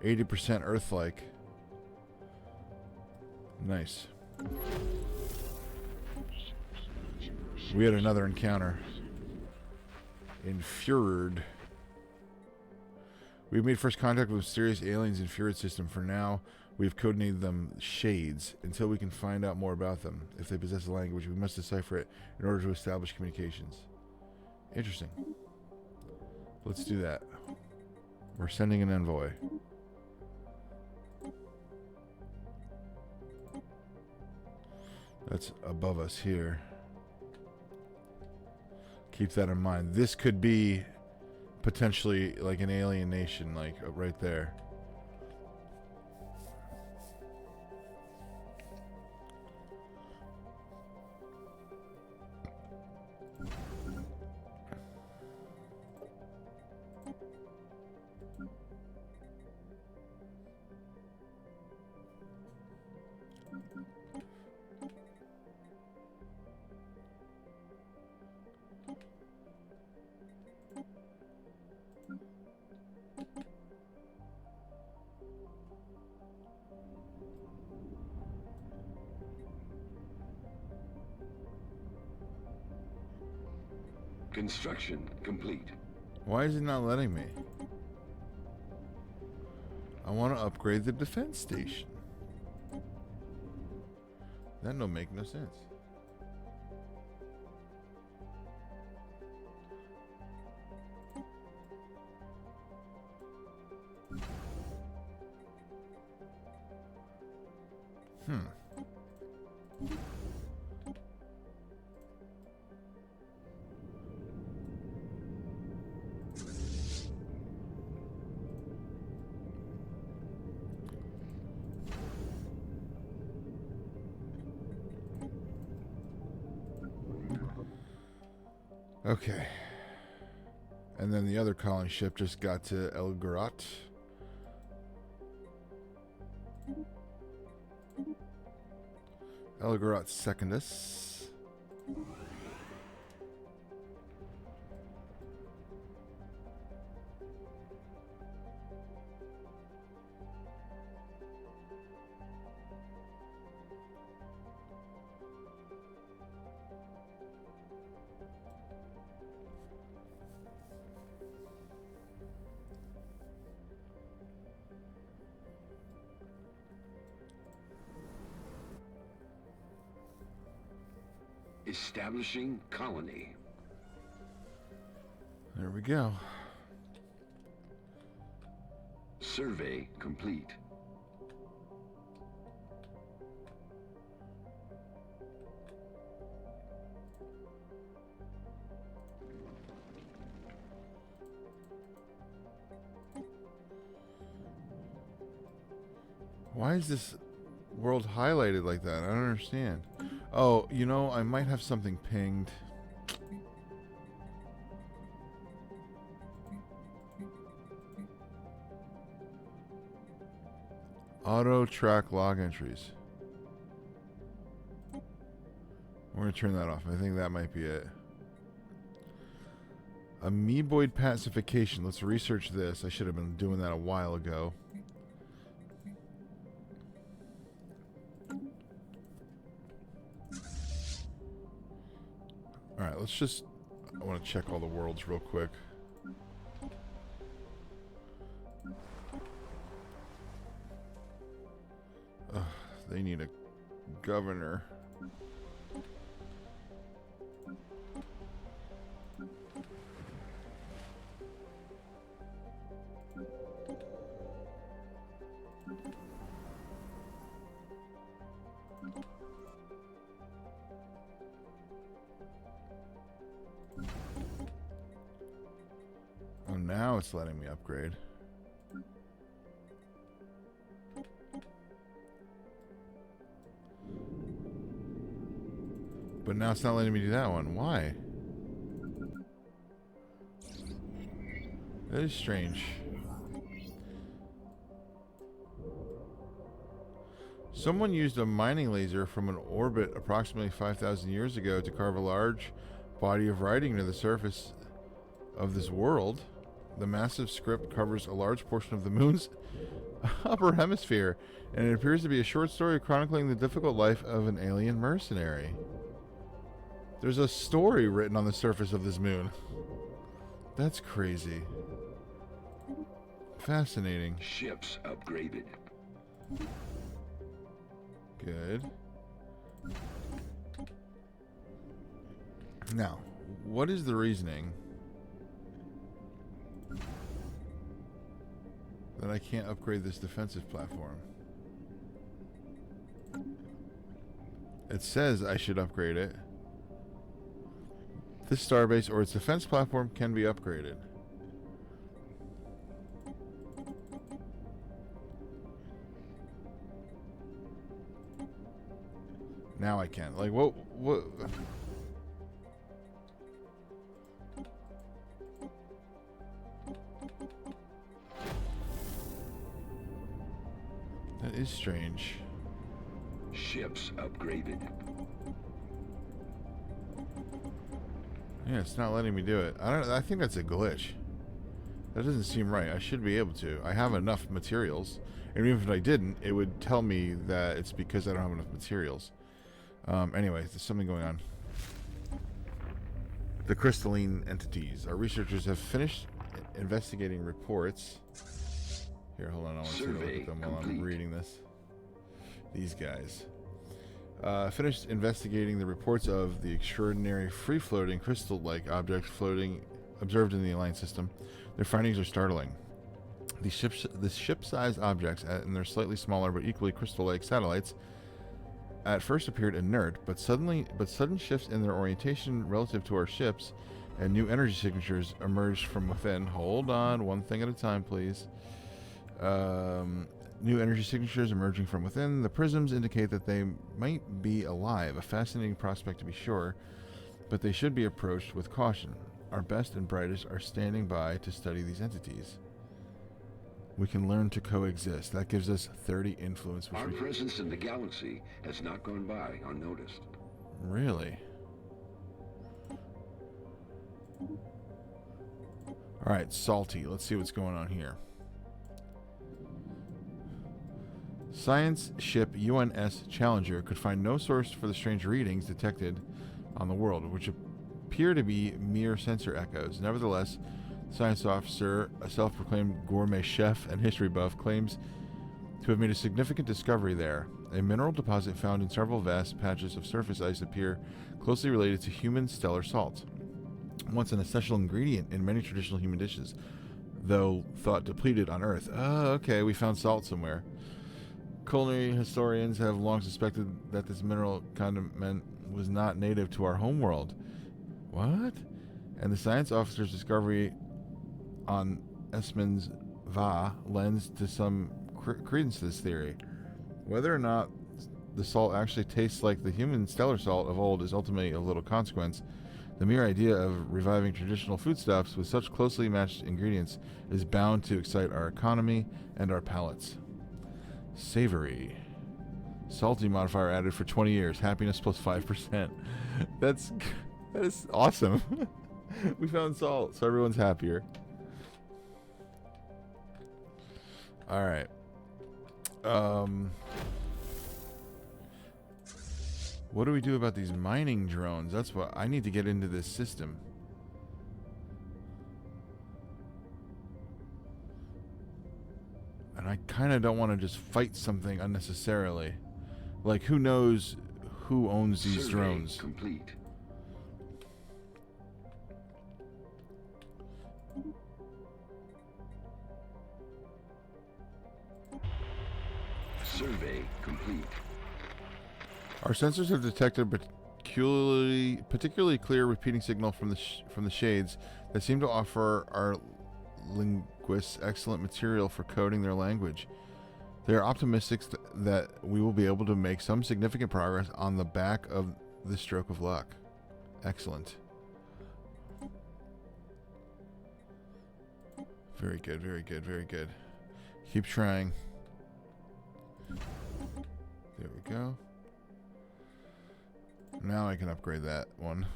80% Earth-like. Nice. We had another encounter. Infurired. We've made first contact with mysterious aliens in Infurired system. For now, we've codenamed them Shades until we can find out more about them. If they possess a language, we must decipher it in order to establish communications. Interesting. Let's do that. We're sending an envoy. That's above us here. Keep that in mind. This could be potentially like an alien nation, like right there. Construction complete. Why is it not letting me? I want to upgrade the defense station. That don't make no sense. Okay. And then the other calling ship just got to Elgarat. Elgarat Secondus. Establishing colony. There we go. Survey complete. Why is this world highlighted like that? I don't understand. Oh, you know, I might have something pinged. Auto track log entries. We're going to turn that off. I think that might be it. Amoeboid pacification. Let's research this. I should have been doing that a while ago. Alright, let's just... I want to check all the worlds real quick. They need a governor. Oh, now it's letting me upgrade. But now it's not letting me do that one. Why? That is strange. Someone used a mining laser from an orbit approximately 5,000 years ago to carve a large body of writing near the surface of this world. The massive script covers a large portion of the moon's upper hemisphere, and it appears to be a short story chronicling the difficult life of an alien mercenary. There's a story written on the surface of this moon. That's crazy. Fascinating. Ships upgraded. Good. Now, what is the reasoning that I can't upgrade this defensive platform? It says I should upgrade it. This starbase or its defense platform can be upgraded. Now I can. Like, what? That is strange. Ships upgraded. Yeah, it's not letting me do it. I think that's a glitch. That doesn't seem right. I should be able to. I have enough materials. And even if I didn't, it would tell me that it's because I don't have enough materials. Anyway, there's something going on. The crystalline entities. Our researchers have finished investigating reports. Here, hold on. I want to take a look at them while I'm reading this. These guys. Finished investigating the reports of the extraordinary free-floating crystal-like objects observed in the Alliance system. Their findings are startling. The ship-sized objects, and their slightly smaller but equally crystal-like satellites, at first appeared inert, but sudden shifts in their orientation relative to our ships, and new energy signatures emerged from within. Hold on, one thing at a time, please. New energy signatures emerging from within. The prisms indicate that they might be alive, a fascinating prospect to be sure, but they should be approached with caution. Our best and brightest are standing by to study these entities. We can learn to coexist. That gives us 30 influence. Our presence in the galaxy has not gone by unnoticed. Really? Alright, Salty. Let's see what's going on here. Science ship UNS Challenger could find no source for the strange readings detected on the world, which appear to be mere sensor echoes. Nevertheless, science officer, a self-proclaimed gourmet chef and history buff, claims to have made a significant discovery there. A mineral deposit found in several vast patches of surface ice appear closely related to human stellar salt, once an essential ingredient in many traditional human dishes, though thought depleted on Earth. Oh, okay, we found salt somewhere. Culinary historians have long suspected that this mineral condiment was not native to our homeworld. What? And the science officer's discovery on Esmond's Va lends to some credence to this theory. Whether or not the salt actually tastes like the human stellar salt of old is ultimately of little consequence. The mere idea of reviving traditional foodstuffs with such closely matched ingredients is bound to excite our economy and our palates. Savory. Salty modifier added for 20 years. Happiness plus 5%. That is awesome. We found salt, so everyone's happier. Alright. What do we do about these mining drones? That's what I need to get into this system. And I kind of don't want to just fight something unnecessarily. Like, who knows who owns these drones? Complete. Survey complete. Our sensors have detected a particularly clear repeating signal from the shades that seem to offer our linguists excellent material for coding their language. They are optimistic that we will be able to make some significant progress on the back of this stroke of luck. Excellent. Very good, very good, very good. Keep trying. There we go. Now I can upgrade that one.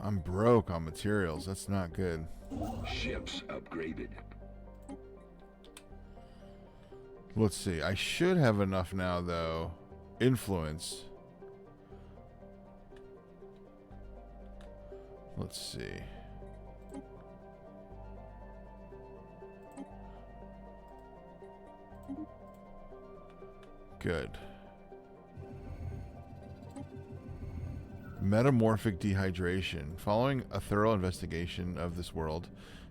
I'm broke on materials. That's not good. Ships upgraded. Let's see. I should have enough now, though. Influence. Let's see. Good. Metamorphic dehydration. Following a thorough investigation of this world,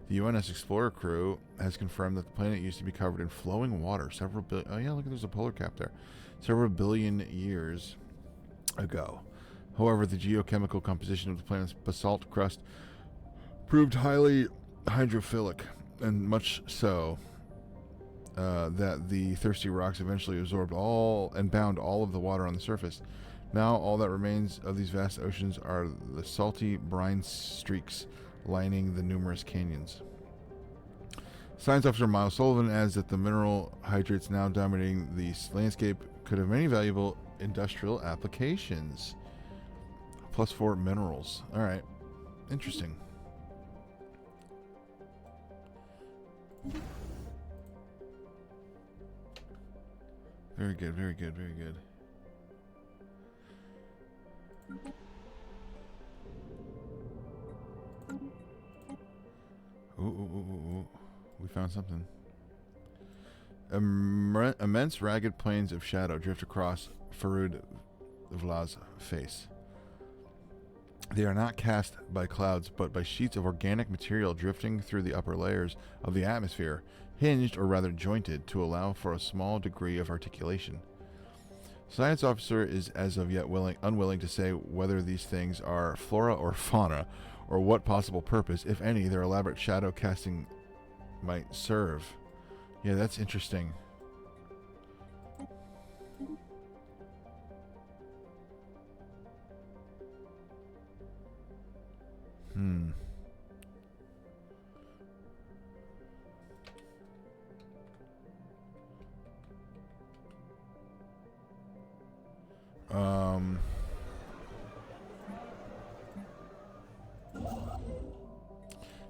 the UNS Explorer crew has confirmed that the planet used to be covered in flowing water several billion... Oh, yeah, look, there's a polar cap there. Several billion years ago. However, the geochemical composition of the planet's basalt crust proved highly hydrophilic, and much so that the thirsty rocks eventually absorbed all and bound all of the water on the surface. Now, all that remains of these vast oceans are the salty brine streaks lining the numerous canyons. Science officer Miles Sullivan adds that the mineral hydrates now dominating the landscape could have many valuable industrial applications. +4 minerals. All right. Interesting. Very good, very good, very good. Ooh. We found something. Immense ragged plains of shadow drift across Faroud Vla's face. They are not cast by clouds, but by sheets of organic material drifting through the upper layers of the atmosphere, hinged or rather jointed to allow for a small degree of articulation. Science officer is as of yet unwilling to say whether these things are flora or fauna, or what possible purpose, if any, their elaborate shadow casting might serve. Yeah, that's interesting.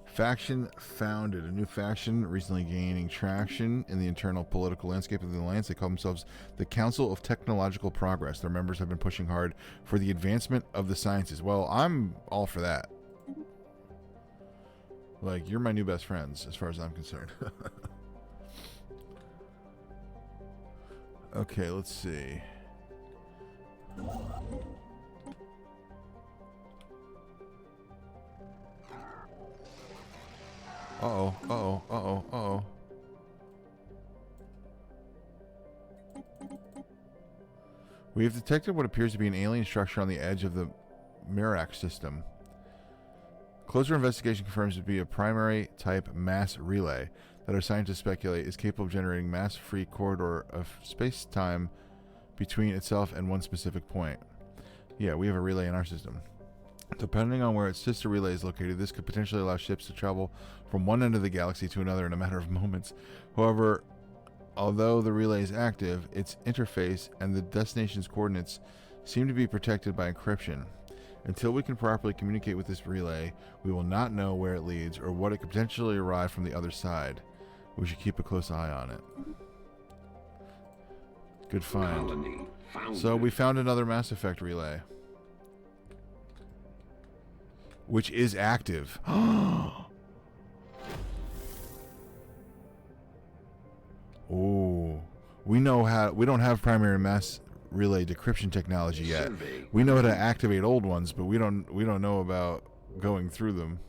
Faction founded. A new faction recently gaining traction in the internal political landscape of the Alliance. They call themselves the Council of Technological Progress. Their members have been pushing hard for the advancement of the sciences. Well, I'm all for that. Like, you're my new best friends, as far as I'm concerned. Okay, let's see. Uh-oh. We have detected what appears to be an alien structure on the edge of the Mirac system. Closer investigation confirms it to be a primary type mass relay that our scientists speculate is capable of generating mass-free corridor of space-time between itself and one specific point. Yeah, we have a relay in our system. Depending on where its sister relay is located, this could potentially allow ships to travel from one end of the galaxy to another in a matter of moments. However, although the relay is active, its interface and the destination's coordinates seem to be protected by encryption. Until we can properly communicate with this relay, we will not know where it leads or what it could potentially arrive from the other side. We should keep a close eye on it. Good find. So we found another Mass Effect relay, which is active. Oh, we don't have primary mass relay decryption technology yet. We know how to activate old ones, but we don't know about going through them.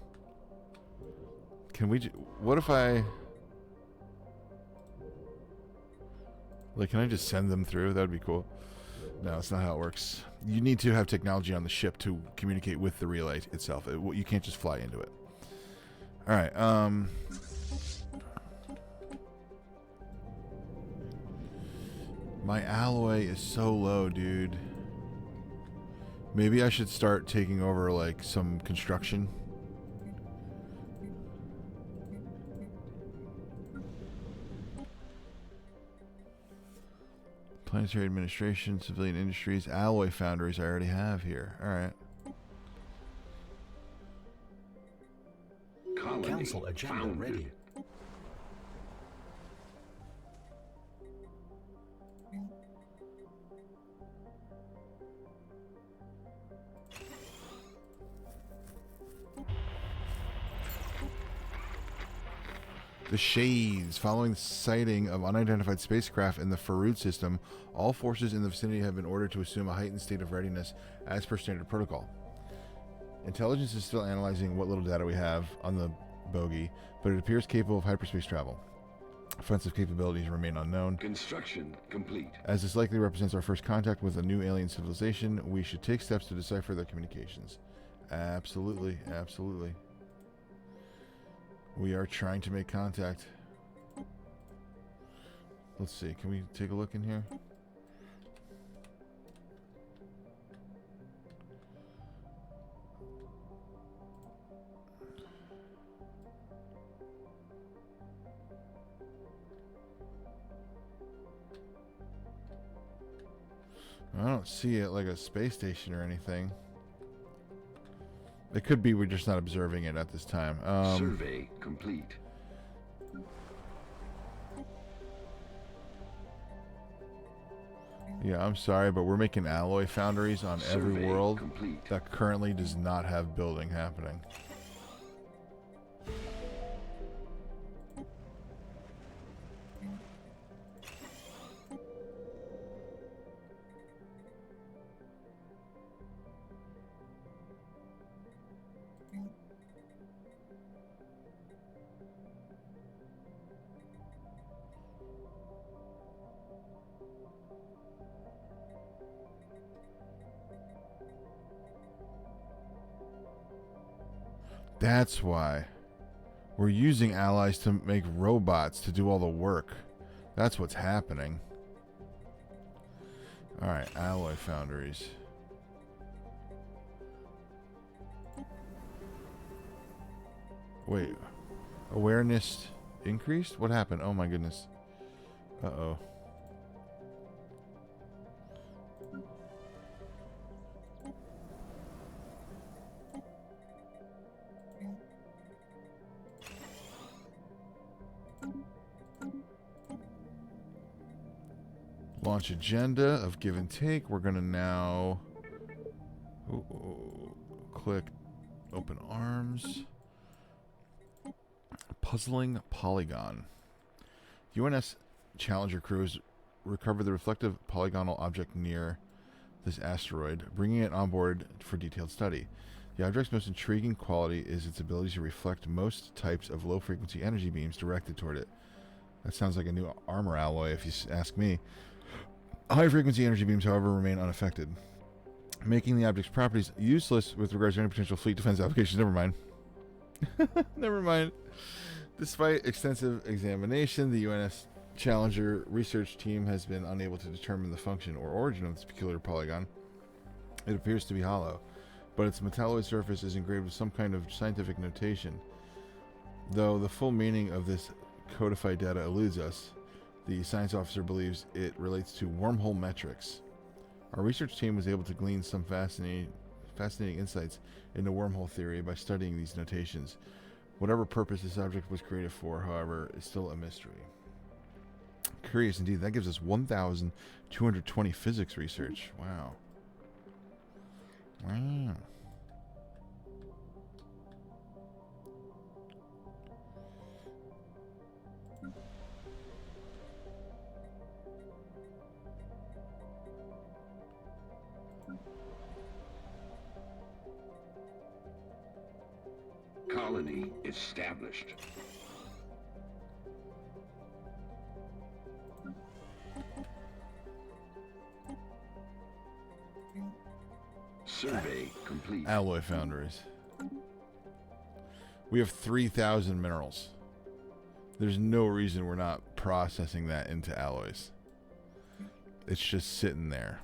Can we? What if I? Like, can I just send them through? That would be cool. No, that's not how it works. You need to have technology on the ship to communicate with the relay itself. You can't just fly into it. All right. My alloy is so low, dude. Maybe I should start taking over, like, some construction. Planetary administration, civilian industries, alloy foundries I already have here. Alright. Colony Council agenda founded. ready. The Shades. Following the sighting of unidentified spacecraft in the Farood system, all forces in the vicinity have been ordered to assume a heightened state of readiness as per standard protocol. Intelligence is still analyzing what little data we have on the bogey, but it appears capable of hyperspace travel. Offensive capabilities remain unknown. Construction complete. As this likely represents our first contact with a new alien civilization, we should take steps to decipher their communications. Absolutely, absolutely. We are trying to make contact. Let's see, can we take a look in here? I don't see it like a space station or anything. It could be we're just not observing it at this time. Survey complete. Yeah, I'm sorry, but we're making alloy foundries on every Survey world complete. that currently does not have building happening. That's why. We're using allies to make robots to do all the work. That's what's happening. Alright, alloy foundries. Wait. Awareness increased? What happened? Oh my goodness. Uh-oh. Launch agenda of give and take. We're gonna now click open arms. Puzzling polygon. UNS Challenger crew has recovered the reflective polygonal object near this asteroid, bringing it on board for detailed study. The object's most intriguing quality is its ability to reflect most types of low-frequency energy beams directed toward it. That sounds like a new armor alloy, if you ask me. High-frequency energy beams, however, remain unaffected, making the object's properties useless with regards to any potential fleet defense applications. Never mind. Never mind. Despite extensive examination, the UNS Challenger research team has been unable to determine the function or origin of this peculiar polygon. It appears to be hollow, but its metalloid surface is engraved with some kind of scientific notation. Though the full meaning of this codified data eludes us, the science officer believes it relates to wormhole metrics. Our research team was able to glean some fascinating insights into wormhole theory by studying these notations. Whatever purpose this object was created for, however, is still a mystery. Curious indeed. That gives us 1,220 physics research. Wow. Wow. Colony established. Survey complete. Alloy foundries. We have 3,000 minerals. There's no reason we're not processing that into alloys. It's just sitting there.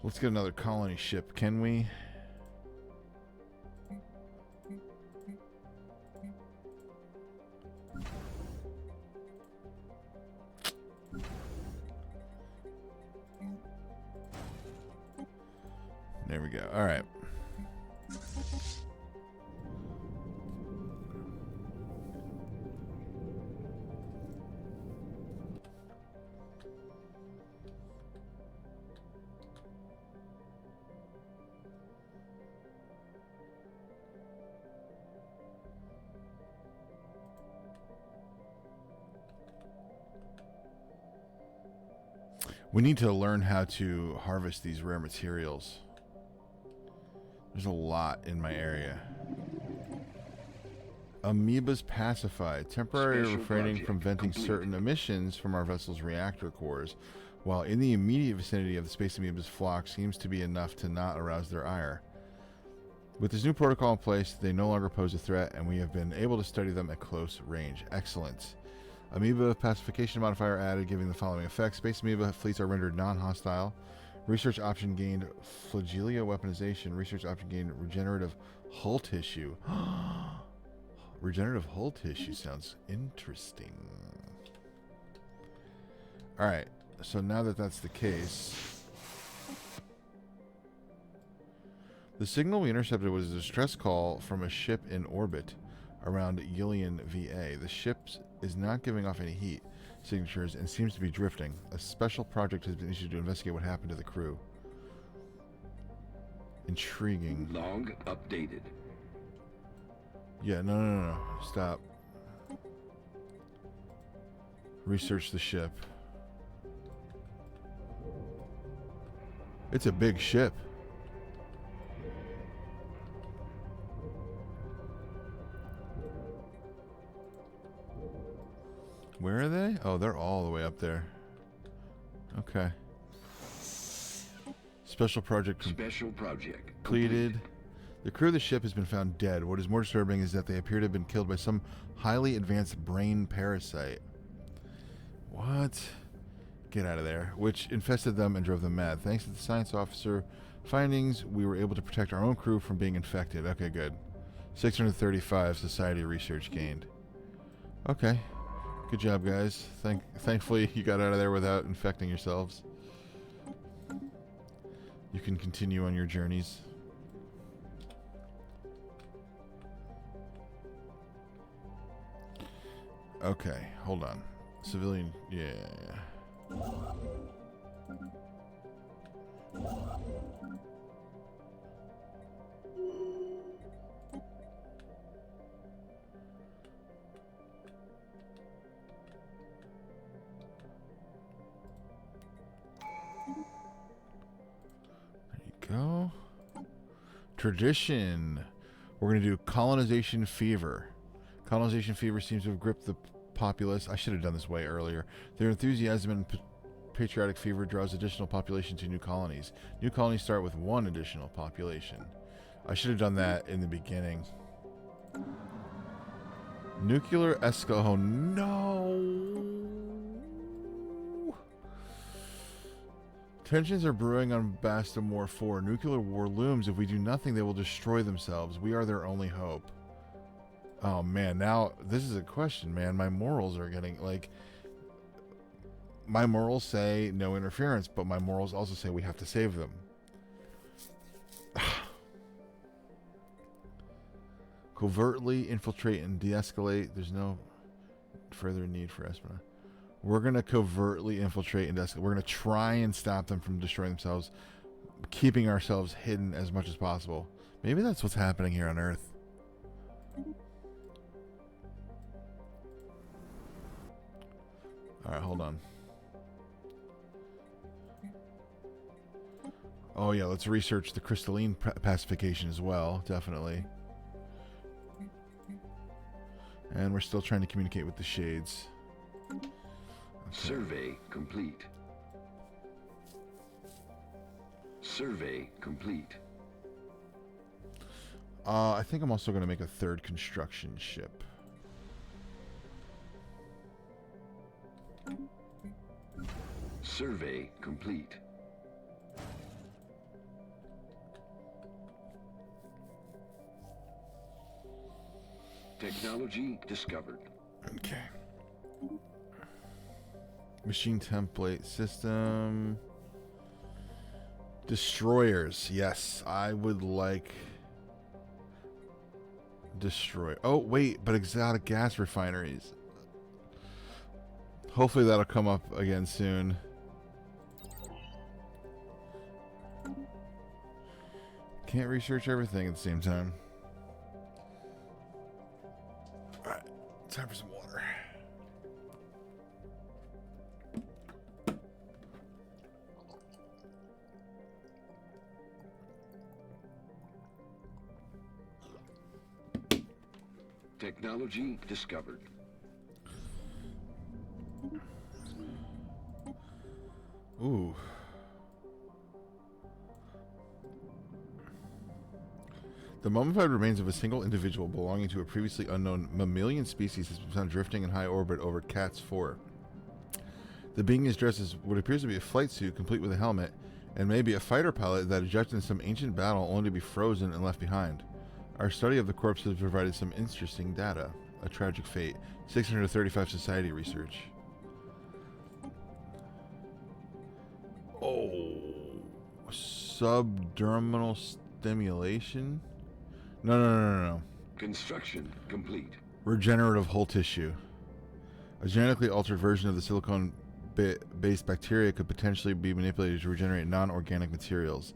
Let's get another colony ship, can we? There we go. All right. We need to learn how to harvest these rare materials. There's a lot in my area. Amoebas pacified. Temporary Special refraining project from venting complete. certain emissions from our vessel's reactor cores, while in the immediate vicinity of the space amoebas flock seems to be enough to not arouse their ire. With this new protocol in place, they no longer pose a threat, and we have been able to study them at close range. Excellent. Amoeba pacification modifier added, giving the following effects. Space amoeba fleets are rendered non-hostile. Research option gained flagellia weaponization. Research option gained regenerative hull tissue. Regenerative hull tissue sounds interesting. Alright, so now that that's the case, the signal we intercepted was a distress call from a ship in orbit around Yillian, VA. The ship is not giving off any heat signatures and seems to be drifting. A special project has been issued to investigate what happened to the crew. Intriguing. Log updated. Yeah, no. Stop. Research the ship. It's a big ship. Where are they? Oh, they're all the way up there. Okay. Special project Special project completed. The crew of the ship has been found dead. What is more disturbing is that they appear to have been killed by some highly advanced brain parasite. What? Get out of there. Which infested them and drove them mad. Thanks to the science officer findings, we were able to protect our own crew from being infected. Okay, good. 635 society research gained. Okay. Good job, guys. Thankfully, you got out of there without infecting yourselves. You can continue on your journeys. Okay, hold on. Civilian, yeah. Go. Tradition. We're going to do colonization fever. Colonization fever seems to have gripped the populace. I should have done this way earlier. Their enthusiasm and patriotic fever draws additional population to new colonies. New colonies start with one additional population. I should have done that in the beginning. Nuclear escalation. Oh, no. Tensions are brewing on Bastamore 4. Nuclear war looms. If we do nothing, they will destroy themselves. We are their only hope. Oh, man. Now, this is a question, man. My morals are getting, like... My morals say no interference, but my morals also say we have to save them. Covertly infiltrate and de-escalate. There's no further need for espionage. We're going to covertly infiltrate and escalate. We're going to try and stop them from destroying themselves, keeping ourselves hidden as much as possible. Maybe that's what's happening here on Earth. Alright, hold on. Oh yeah, let's research the crystalline pacification as well, definitely. And we're still trying to communicate with the shades. Okay. Survey complete. Survey complete. I think I'm also going to make a third construction ship. Survey complete. Technology discovered. Okay. Machine template system. Destroyers. Yes, I would like destroy. Oh, wait, but exotic gas refineries. Hopefully that'll come up again soon. Can't research everything at the same time. Alright, time for some water. Technology discovered. Ooh. The mummified remains of a single individual belonging to a previously unknown mammalian species has been found drifting in high orbit over CATS 4. The being is dressed as what appears to be a flight suit, complete with a helmet, and maybe a fighter pilot that ejected in some ancient battle only to be frozen and left behind. Our study of the corpse has provided some interesting data. A tragic fate. 635 society research. Oh. Subdermal stimulation? No. Construction complete. Regenerative whole tissue. A genetically altered version of the silicone-based bacteria could potentially be manipulated to regenerate non-organic materials.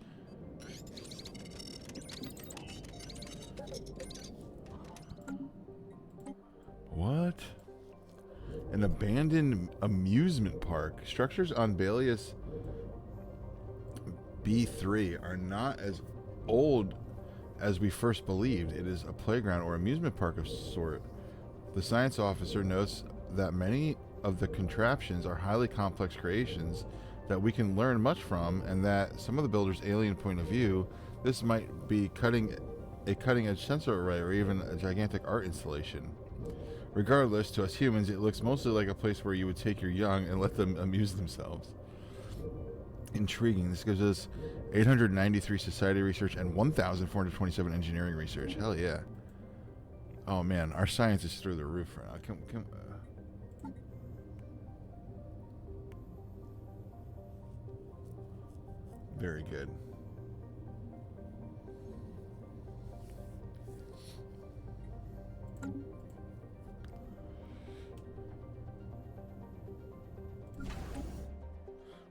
What? An abandoned amusement park. Structures on Balius B3 are not as old as we first believed. It is a playground or amusement park of sort. The science officer notes that many of the contraptions are highly complex creations that we can learn much from, and that some of the builders' alien point of view, this might be a cutting-edge sensor array or even a gigantic art installation. Regardless, to us humans, it looks mostly like a place where you would take your young and let them amuse themselves. Intriguing. This gives us 893 society research and 1,427 engineering research. Hell yeah. Oh man, our science is through the roof right now. Very good.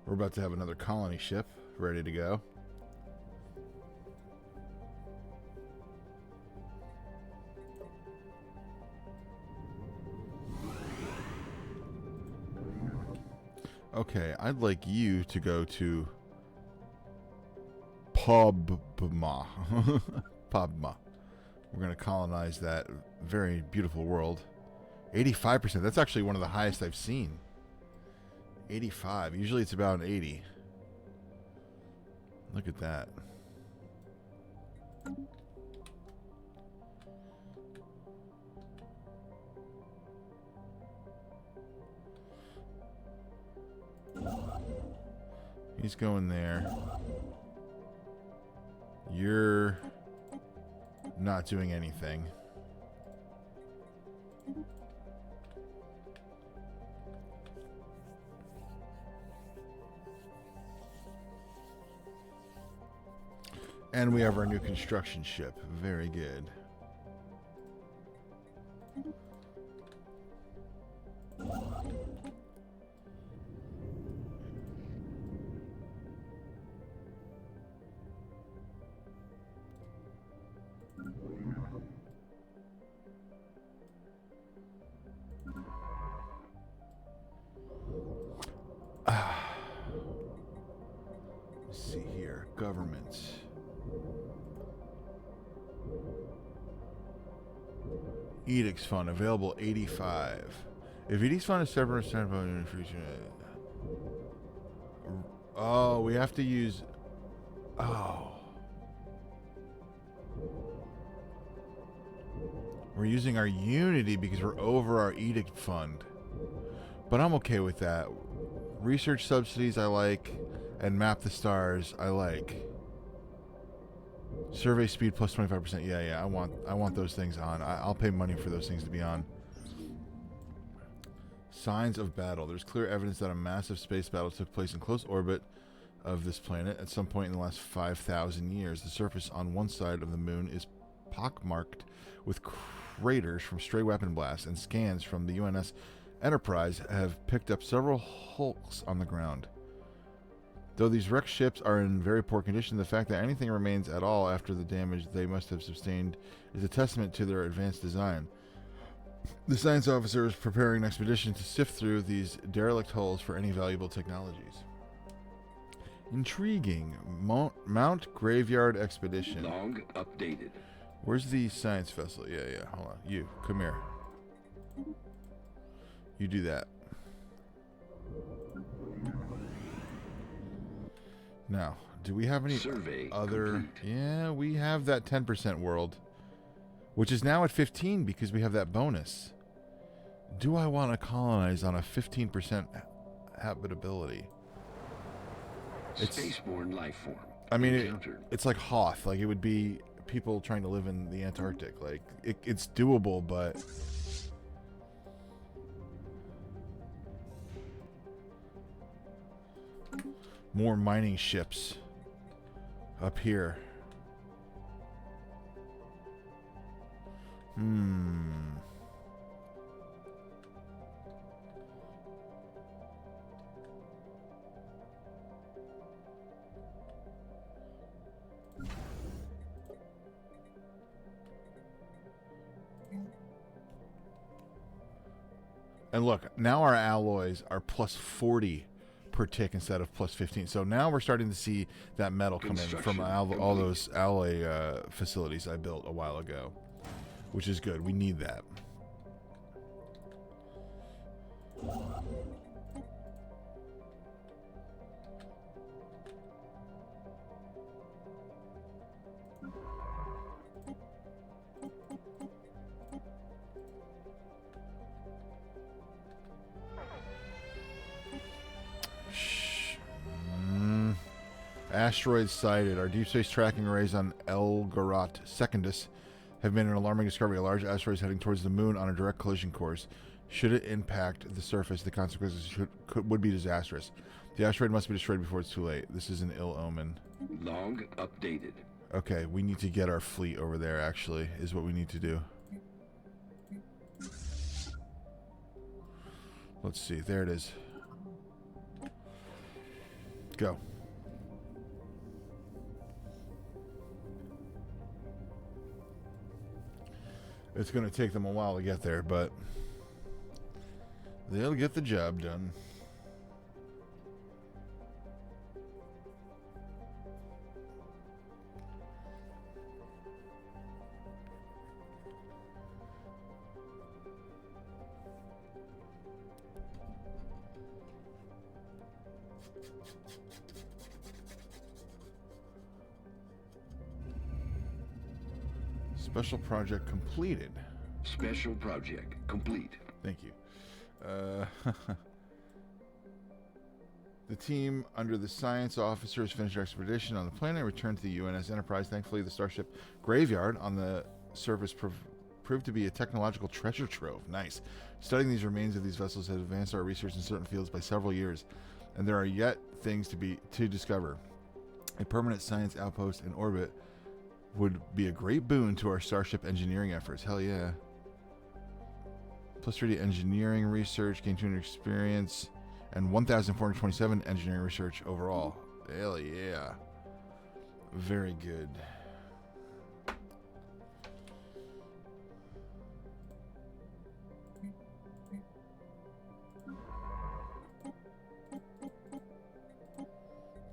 We're about to have another colony ship ready to go. Okay, I'd like you to go to Pobma. Pobma. We're going to colonize that very beautiful world. 85%. That's actually one of the highest I've seen. 85. Usually it's about an 80. Look at that. He's going there. You're not doing anything. And we have our new construction ship. Very good. Let's see here. Government. Edicts Fund, available 85. If Edicts Fund is 7% oh, we have to use... Oh. We're using our Unity because we're over our Edict Fund. But I'm okay with that. Research subsidies I like, and Map the Stars I like. Survey speed plus 25%. Yeah, I want those things on. I'll pay money for those things to be on. Signs of battle. There's clear evidence that a massive space battle took place in close orbit of this planet at some point in the last 5,000 years. The surface on one side of the moon is pockmarked with craters from stray weapon blasts, and scans from the UNS Enterprise have picked up several hulks on the ground. Though these wrecked ships are in very poor condition, the fact that anything remains at all after the damage they must have sustained is a testament to their advanced design. The science officer is preparing an expedition to sift through these derelict hulls for any valuable technologies. Intriguing. Mount Graveyard Expedition. Log updated. Where's the science vessel? Yeah. Hold on. You, come here. You do that. Now, do we have any Survey other... complete. Yeah, we have that 10% world, which is now at 15 because we have that bonus. Do I want to colonize on a 15% habitability? Spaceborne life form. I mean, Encountered. it's like Hoth. Like, it would be people trying to live in the Antarctic. Like, it's doable, but... More mining ships up here. And look, now our alloys are plus 40 per tick instead of plus 15. So now we're starting to see that metal come in from all those alloy facilities I built a while ago, which is good. We need that. Asteroids sighted. Our deep space tracking arrays on Elgarat Secundus have made an alarming discovery. A large asteroid is heading towards the moon on a direct collision course. Should it impact the surface, the consequences would be disastrous. The asteroid must be destroyed before it's too late. This is an ill omen. Log updated. Okay, we need to get our fleet over there, actually, is what we need to do. Let's see. There it is. Go. It's going to take them a while to get there, but they'll get the job done. Special project completed. Special project complete. Thank you. The team under the science officers finished their expedition on the planet and returned to the UNS Enterprise. Thankfully, the starship graveyard on the surface proved to be a technological treasure trove. Nice. Studying these remains of these vessels has advanced our research in certain fields by several years, and there are yet things to discover. A permanent science outpost in orbit would be a great boon to our starship engineering efforts. Hell yeah. Plus 30 engineering research, gain 200 experience, and 1,427 engineering research overall. Hell yeah. Very good.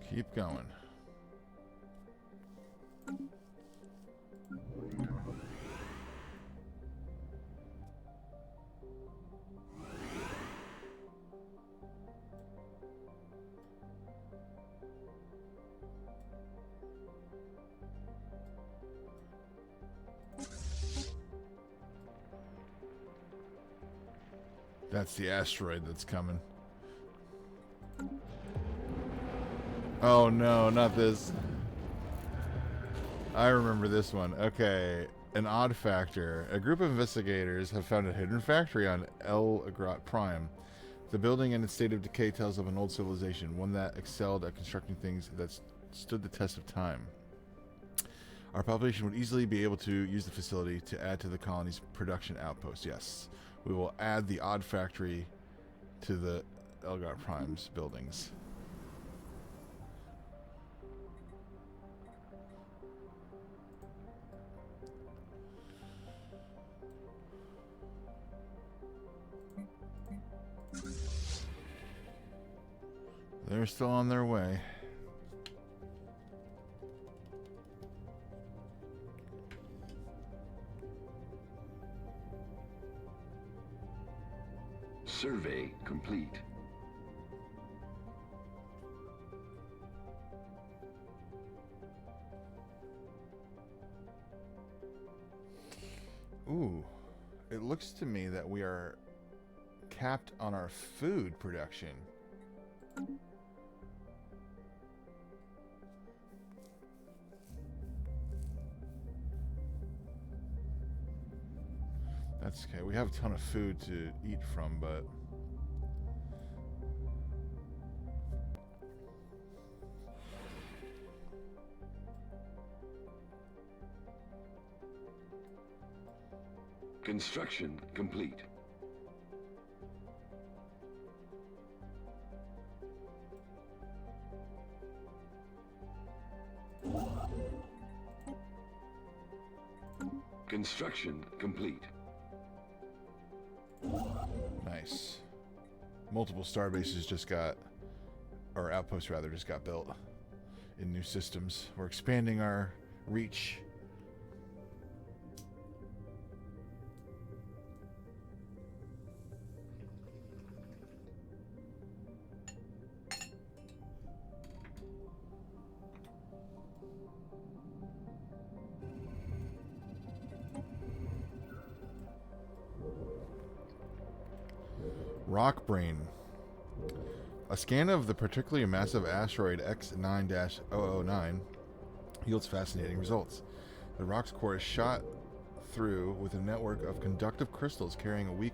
Keep going. That's the asteroid that's coming. Oh no, not this. I remember this one. Okay, an odd factor. A group of investigators have found a hidden factory on El Agrat Prime. The building in its state of decay tells of an old civilization, one that excelled at constructing things that stood the test of time. Our population would easily be able to use the facility to add to the colony's production outpost. Yes, we will add the odd factory to the El Agrat Prime's buildings. They're still on their way. Survey complete. Ooh, it looks to me that we are capped on our food production. That's okay. We have a ton of food to eat from, but Construction complete. Construction complete. nice. Multiple star bases just got, or outposts rather, just got built in new systems. We're expanding our reach. Rock Brain. A scan of the particularly massive asteroid X9-009 yields fascinating results. The rock's core is shot through with a network of conductive crystals carrying a weak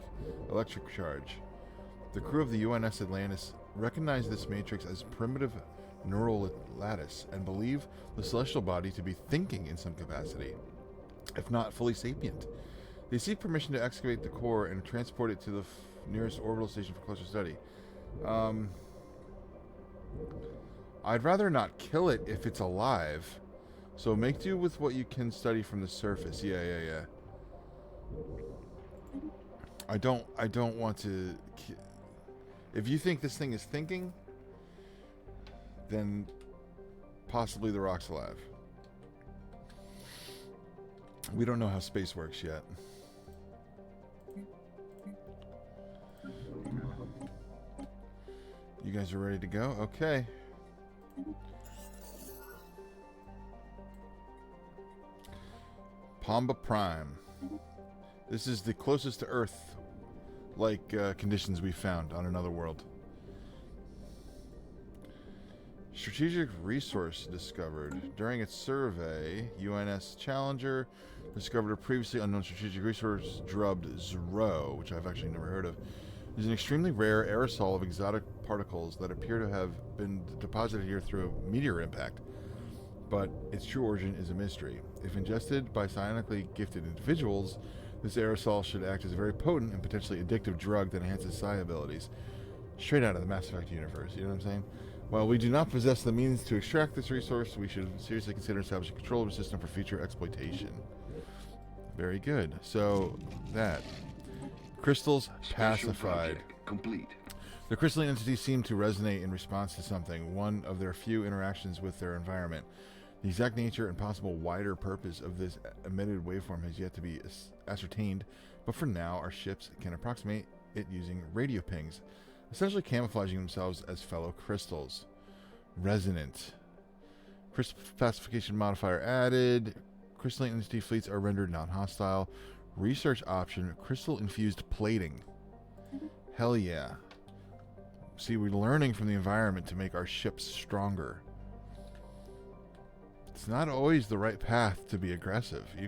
electric charge. The crew of the UNS Atlantis recognize this matrix as primitive neural lattice and believe the celestial body to be thinking in some capacity, if not fully sapient. They seek permission to excavate the core and transport it to the nearest orbital station for closer study. I'd rather not kill it if it's alive. So make do with what you can study from the surface. Yeah. I don't want to... If you think this thing is thinking, then possibly the rock's alive. We don't know how space works yet. You guys are ready to go? Okay. Pamba Prime. This is the closest to Earth like conditions we found on another world. Strategic resource discovered. During its survey, UNS Challenger discovered a previously unknown strategic resource dubbed Zero, which I've actually never heard of. It is an extremely rare aerosol of exotic particles that appear to have been deposited here through a meteor impact, but its true origin is a mystery. If ingested by psionically gifted individuals, this aerosol should act as a very potent and potentially addictive drug that enhances psi abilities. Straight out of the Mass Effect universe, you know what I'm saying? While we do not possess the means to extract this resource, we should seriously consider establishing a control of the system for future exploitation. Very good. So, that. Crystals pacified. Complete. The crystalline entities seem to resonate in response to something, one of their few interactions with their environment. The exact nature and possible wider purpose of this emitted waveform has yet to be ascertained, but for now our ships can approximate it using radio pings, essentially camouflaging themselves as fellow crystals. Resonant. Crystal pacification modifier added. Crystalline entity fleets are rendered non-hostile. Research option, crystal-infused plating. Hell yeah. See, we're learning from the environment to make our ships stronger. It's not always the right path to be aggressive. You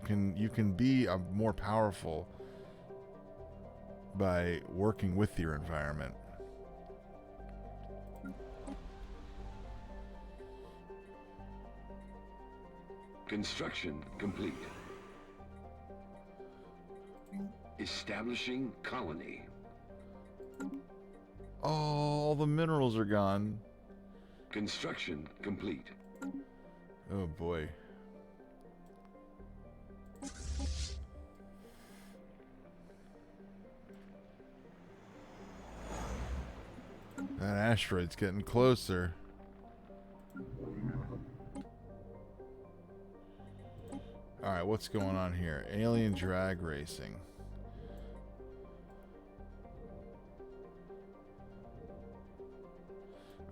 can be more powerful by working with your environment. Construction complete. Establishing colony. All the minerals are gone. Construction complete. Oh boy. That asteroid's getting closer. Alright, what's going on here? Alien drag racing.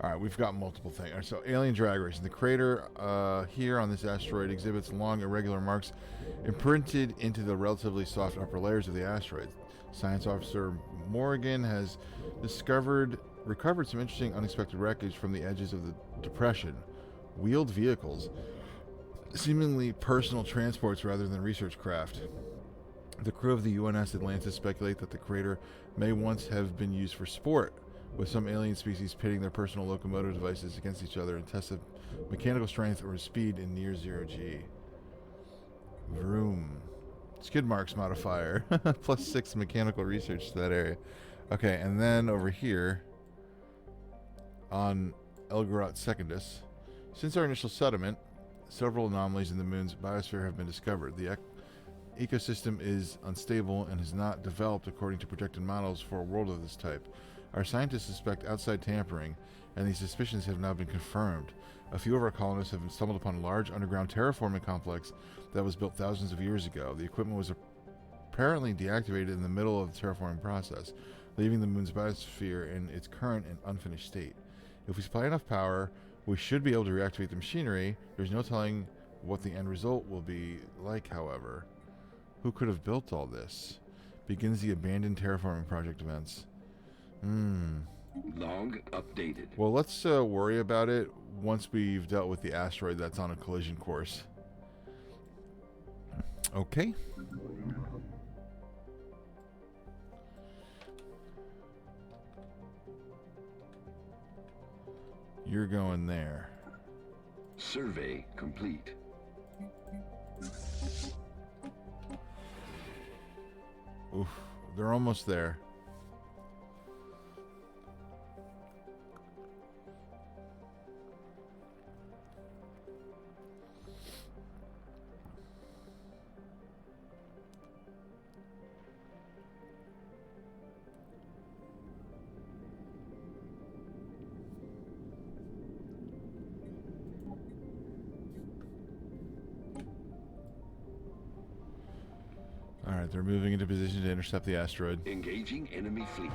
Alright, we've got multiple things. Right, so, alien drag racing. The crater here on this asteroid exhibits long, irregular marks imprinted into the relatively soft upper layers of the asteroid. Science officer Morgan has recovered some interesting, unexpected wreckage from the edges of the depression. Wheeled vehicles, seemingly personal transports rather than research craft. The crew of the UNS Atlantis speculate that the crater may once have been used for sport, with some alien species pitting their personal locomotive devices against each other in tests of mechanical strength or speed in near zero G. Vroom. Skid marks modifier. +6 mechanical research to that area. Okay, and then over here on Elgarat Secundus, since our initial settlement, several anomalies in the moon's biosphere have been discovered. The ecosystem is unstable and has not developed according to projected models for a world of this type. Our scientists suspect outside tampering, and these suspicions have now been confirmed. A few of our colonists have stumbled upon a large underground terraforming complex that was built thousands of years ago. The equipment was apparently deactivated in the middle of the terraforming process, leaving the moon's biosphere in its current and unfinished state. If we supply enough power, we should be able to reactivate the machinery. There's no telling what the end result will be like, however. Who could have built all this? Begins the abandoned terraforming project events. Log updated. Well, let's worry about it once we've dealt with the asteroid that's on a collision course. Okay. You're going there. Survey complete. Oof, they're almost there. Alright, they're moving into position to intercept the asteroid. Engaging enemy fleet.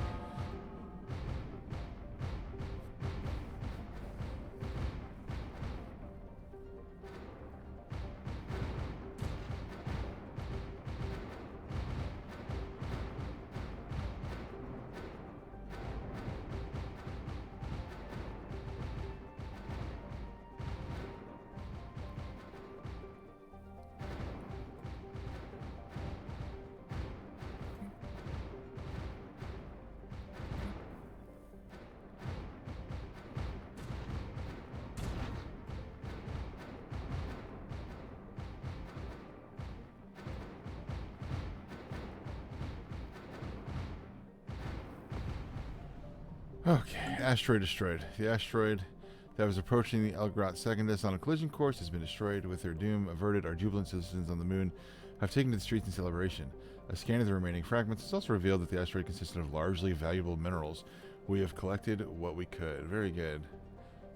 Okay, asteroid destroyed. The asteroid that was approaching the Elgarat Secundus on a collision course has been destroyed. With their doom averted, our jubilant citizens on the moon have taken to the streets in celebration. A scan of the remaining fragments has also revealed that the asteroid consisted of largely valuable minerals. We have collected what we could. Very good.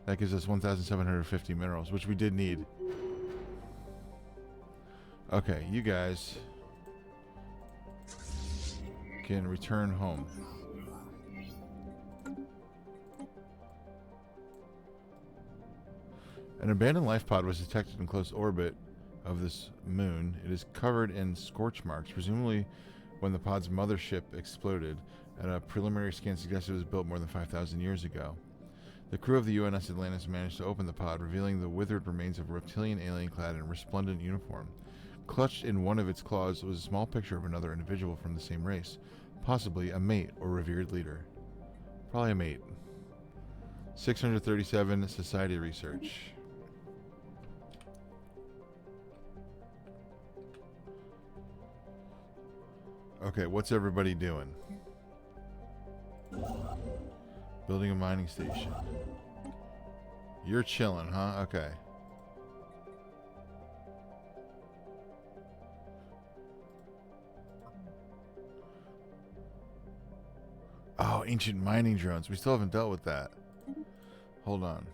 That gives us 1,750 minerals, which we did need. Okay, you guys can return home. An abandoned life pod was detected in close orbit of this moon. It is covered in scorch marks, presumably when the pod's mothership exploded, and a preliminary scan suggested it was built more than 5,000 years ago. The crew of the UNS Atlantis managed to open the pod, revealing the withered remains of a reptilian alien clad in a resplendent uniform. Clutched in one of its claws was a small picture of another individual from the same race, possibly a mate or revered leader. Probably a mate. 637 Society Research. Okay, what's everybody doing? Building a mining station. You're chilling, huh? Okay. Oh, ancient mining drones. We still haven't dealt with that. Hold on.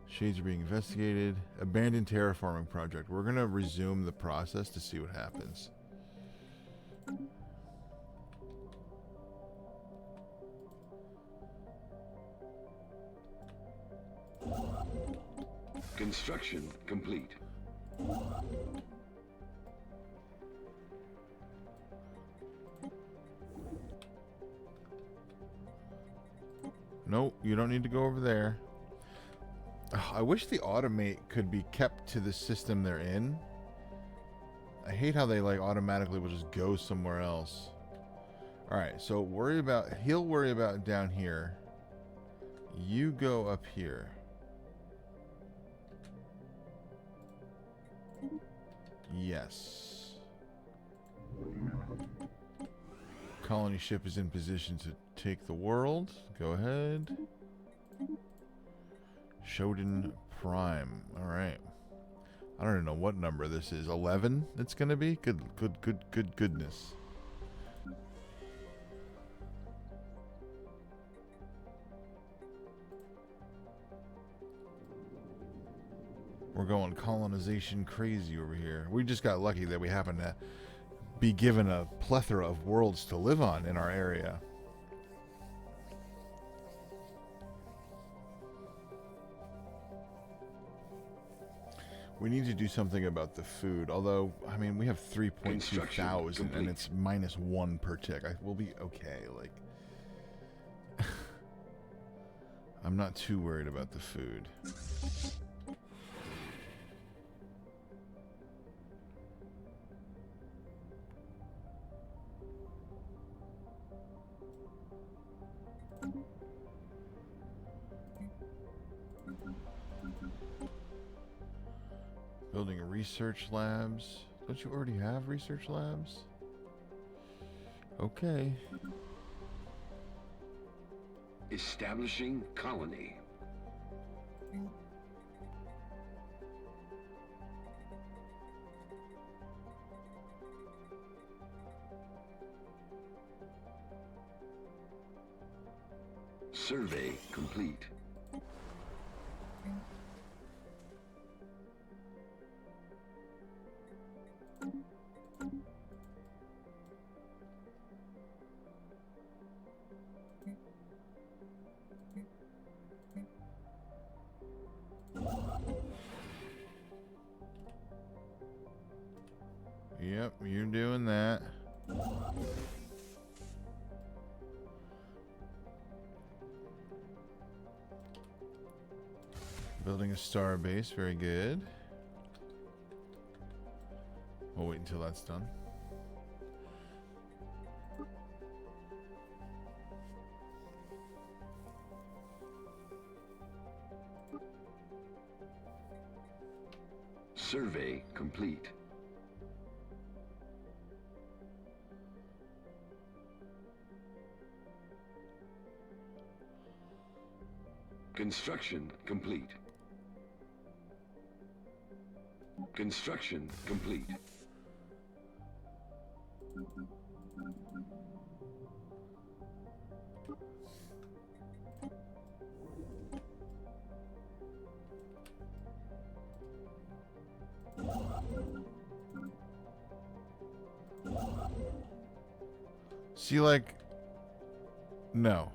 Shades are being investigated. Abandoned terraforming project. We're going to resume the process to see what happens. Construction complete. Nope, you don't need to go over there. Ugh, I wish the automate could be kept to the system they're in. I hate how they like automatically will just go somewhere else. Alright, so he'll worry about down here. You go up here. Yes. Colony ship is in position to take the world. Go ahead. Shodan Prime. Alright. I don't even know what number this is. 11 it's gonna be? Goodness. We're going colonization crazy over here. We just got lucky that we happen to be given a plethora of worlds to live on in our area. We need to do something about the food. Although, I mean, we have 3.2 thousand and it's -1 per tick. We'll be okay. Like, I'm not too worried about the food. Building research labs. Don't you already have research labs? Okay. Establishing colony. Survey complete. Yep, you're doing that. Building a star base, very good. We'll wait until that's done. Survey complete. Construction complete. Construction complete. See, like, no.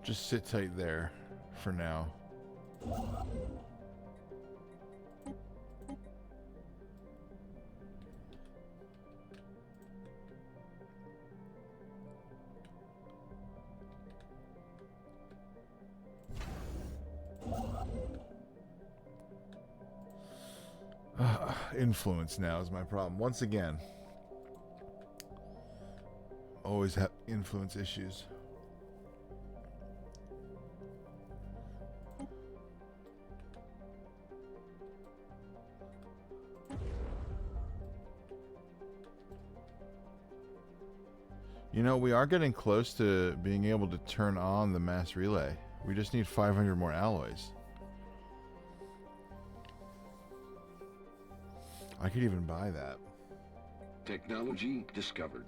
Just sit tight there for now. Influence now is my problem. Once again, always have influence issues. You know, we are getting close to being able to turn on the mass relay. We just need 500 more alloys. I could even buy that. Technology discovered.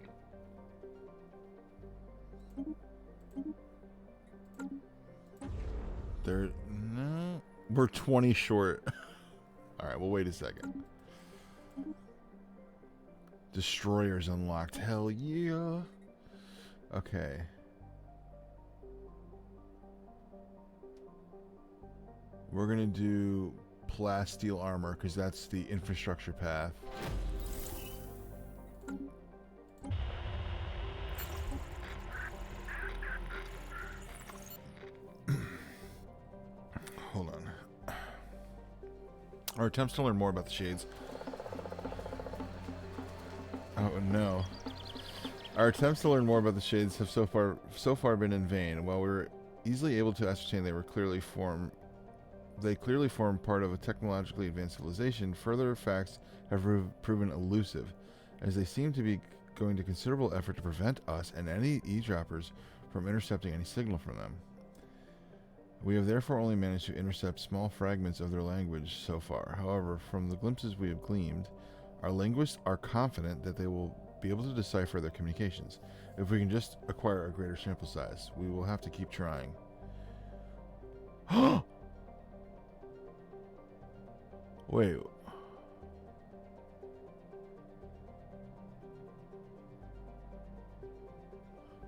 No, we're 20 short. All right, well, wait a second. Destroyers unlocked. Hell yeah. Okay. We're gonna do plasteel armor because that's the infrastructure path. Hold on. Our attempts to learn more about the shades. Oh no. Our attempts to learn more about the shades have so far been in vain. While we were easily able to ascertain they clearly form part of a technologically advanced civilization, further facts have proven elusive, as they seem to be going to considerable effort to prevent us and any eavesdroppers from intercepting any signal from them. We have therefore only managed to intercept small fragments of their language so far. However, from the glimpses we have gleaned, our linguists are confident that they will be able to decipher their communications. If we can just acquire a greater sample size, we will have to keep trying. Wait.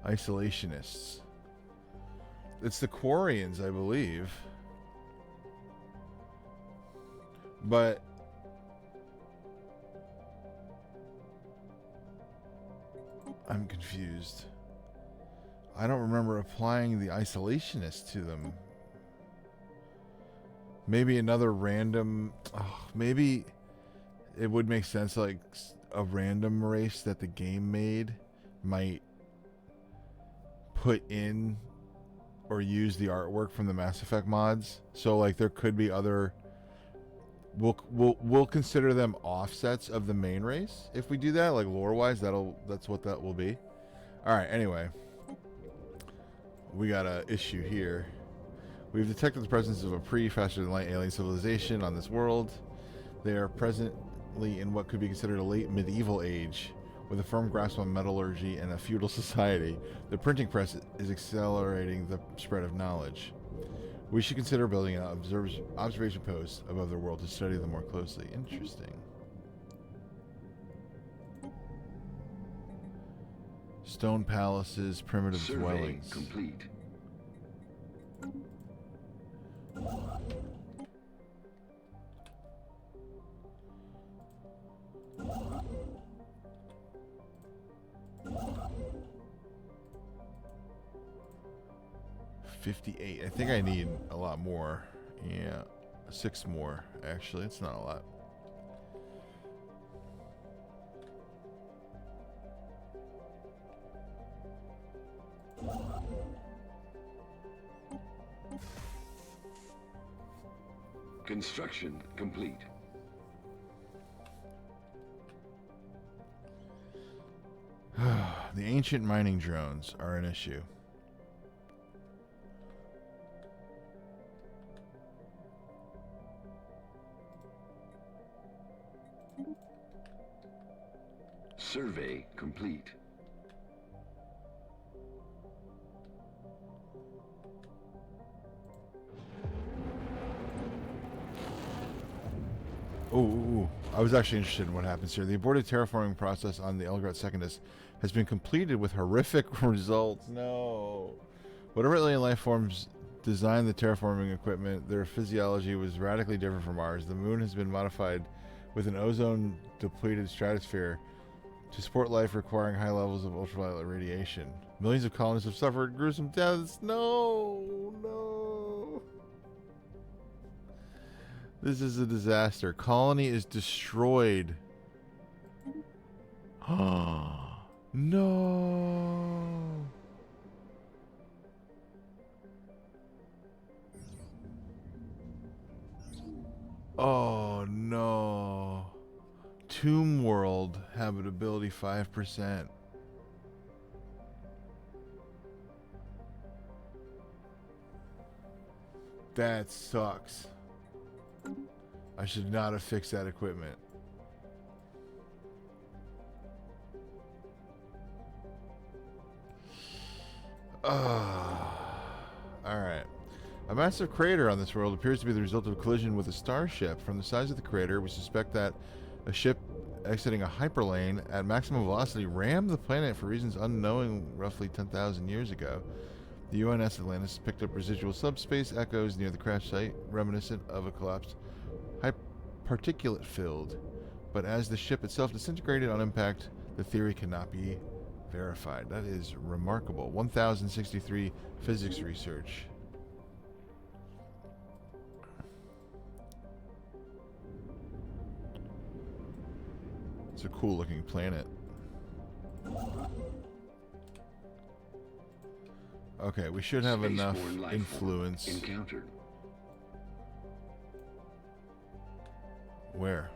Isolationists. It's the Quarians, I believe. But I'm confused. I don't remember applying the isolationists to them. Maybe another random... maybe it would make sense, like a random race that the game made might put in or use the artwork from the Mass Effect mods. So like there could be other... We'll consider them offsets of the main race. If we do that, like lore-wise, that's what that will be. Alright, anyway. We got an issue here. We've detected the presence of a pre-faster-than-light alien civilization on this world. They are presently in what could be considered a late medieval age, with a firm grasp on metallurgy and a feudal society. The printing press is accelerating the spread of knowledge. We should consider building an observation post above their world to study them more closely. Interesting. Stone palaces, primitive Survey dwellings. complete. $58. I think I need a lot more. Yeah, 6 more. Actually, it's not a lot. Construction complete. The ancient mining drones are an issue. Survey complete. Ooh, I was actually interested in what happens here. The aborted terraforming process on the Elgrat Secondus has been completed with horrific results. No. Whatever alien life forms designed the terraforming equipment, their physiology was radically different from ours. The moon has been modified with an ozone-depleted stratosphere to support life requiring high levels of ultraviolet radiation. Millions of colonists have suffered gruesome deaths. No. This is a disaster. Colony is destroyed. No. Oh no. Tomb World habitability 5%. That sucks. I should not have fixed that equipment. Alright. A massive crater on this world appears to be the result of a collision with a starship. From the size of the crater, we suspect that a ship exiting a hyperlane at maximum velocity rammed the planet for reasons unknown roughly 10,000 years ago. The UNS Atlantis picked up residual subspace echoes near the crash site, reminiscent of a collapsed particulate field. But as the ship itself disintegrated on impact, the theory cannot be verified. That is remarkable. 1063 physics research. It's a cool looking planet. Okay, we should have enough influence. Encountered. Where?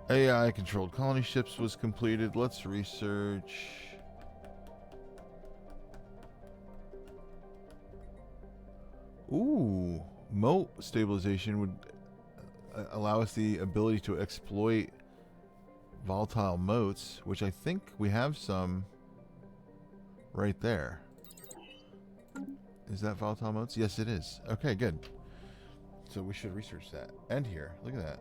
AI controlled colony ships was completed. Let's research. Ooh, moat stabilization would allow us the ability to exploit volatile moats, which I think we have some right there. Is that volatile moats? Yes, it is. Okay, good. So we should research that. And here, look at that.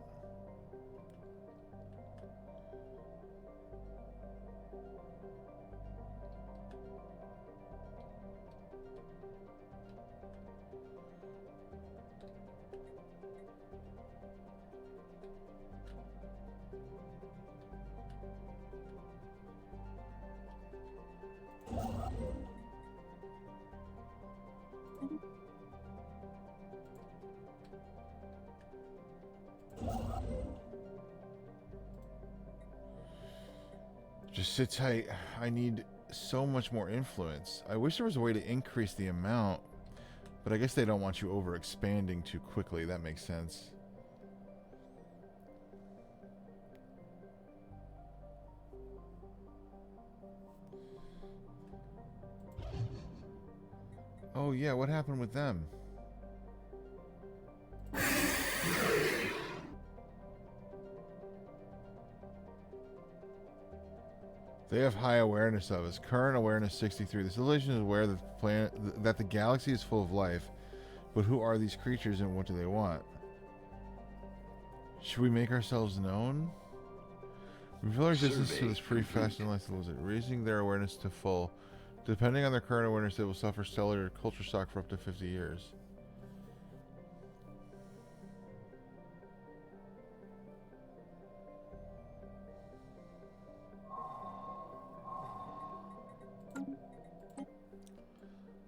Just sit tight. I need so much more influence. I wish there was a way to increase the amount, but I guess they don't want you over expanding too quickly. That makes sense. Oh yeah, what happened with them? They have high awareness of us. Current awareness 63. The civilization is aware that the galaxy is full of life, but who are these creatures and what do they want? Should we make ourselves known? Reveal our existence to this pretty fast and raising their awareness to full. Depending on their current awareness, they will suffer stellar culture shock for up to 50 years.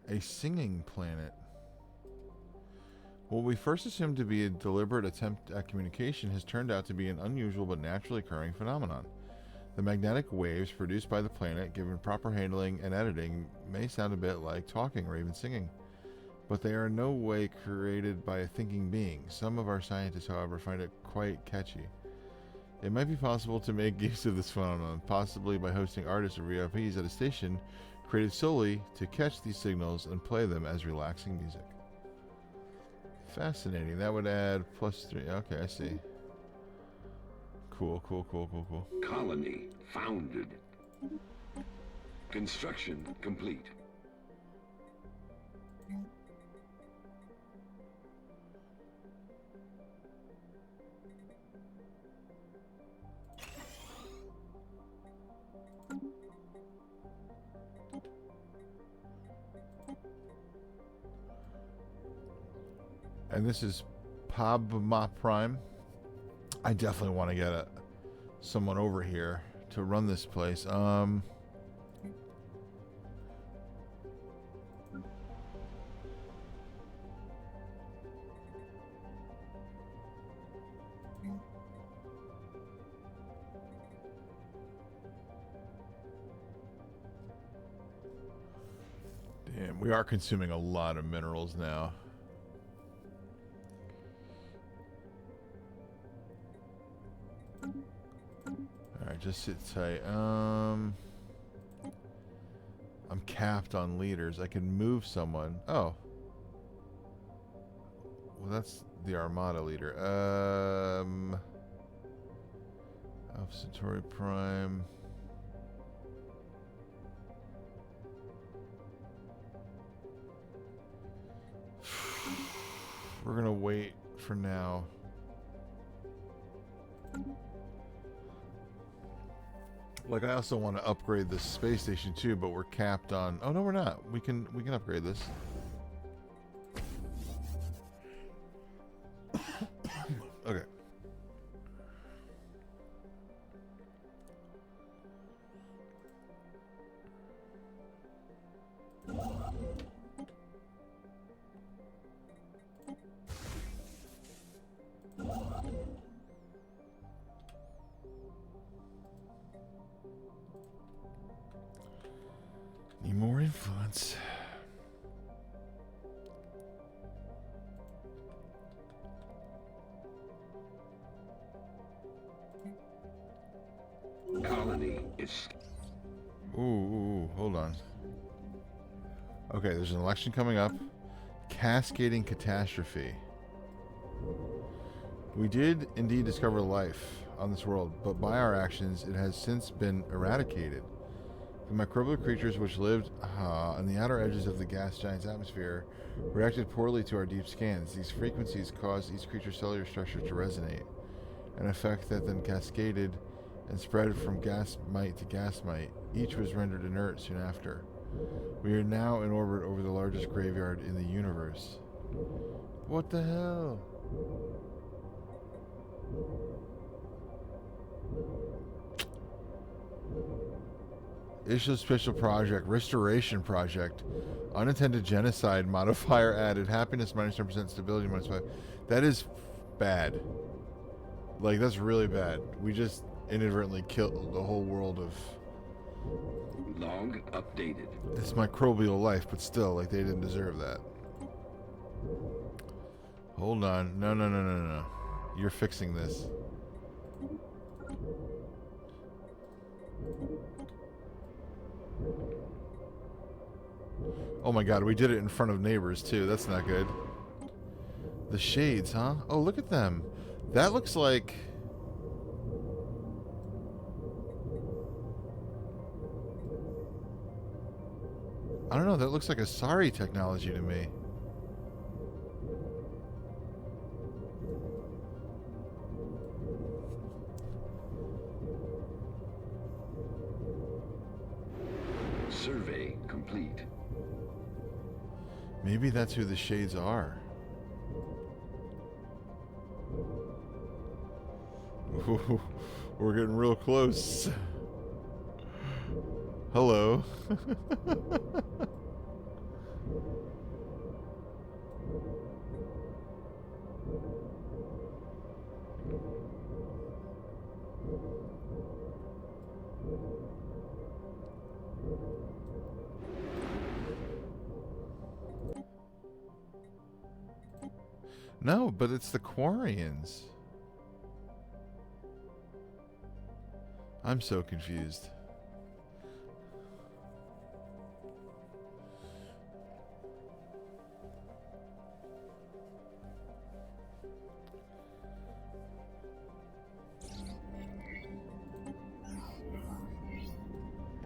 A singing planet. What we first assumed to be a deliberate attempt at communication has turned out to be an unusual but naturally occurring phenomenon. The magnetic waves produced by the planet, given proper handling and editing, may sound a bit like talking or even singing, but they are in no way created by a thinking being. Some of our scientists, however, find it quite catchy. It might be possible to make use of this phenomenon, possibly by hosting artists or VIPs at a station created solely to catch these signals and play them as relaxing music. Fascinating. That would add +3. Okay, I see. Cool. Colony founded. Construction complete. And this is Pabma Prime. I definitely want to get someone over here to run this place. And we are consuming a lot of minerals now. Alright, just sit tight. I'm capped on leaders. I can move someone. Oh. Well, that's the Armada leader. Alpha Centauri Prime. We're gonna wait for now. Like, I also want to upgrade the space station too, but we're capped on. Oh no, we're not. We can upgrade this. Okay. Need more influence. Colony is... Ooh, hold on. Okay, there's an election coming up. Cascading catastrophe. We did indeed discover life on this world, but by our actions, it has since been eradicated. The microbial creatures which lived on the outer edges of the gas giant's atmosphere reacted poorly to our deep scans. These frequencies caused each creature's cellular structure to resonate, an effect that then cascaded and spread from gas mite to gas mite. Each was rendered inert soon after. We are now in orbit over the largest graveyard in the universe. What the hell? Issue special project, restoration project, unintended genocide modifier added, happiness minus 10%, stability minus 5. That is bad. Like, that's really bad. We just inadvertently killed the whole world of log updated. this microbial life, but still, like, they didn't deserve that. Hold on. No. You're fixing this. Oh my god, we did it in front of neighbors too. That's not good. The shades, huh? Oh, look at them. That looks like... I don't know, that looks like a sorry technology to me. Survey complete. Maybe that's who the shades are. Ooh, we're getting real close. Hello. No, but it's the Quarians. I'm so confused.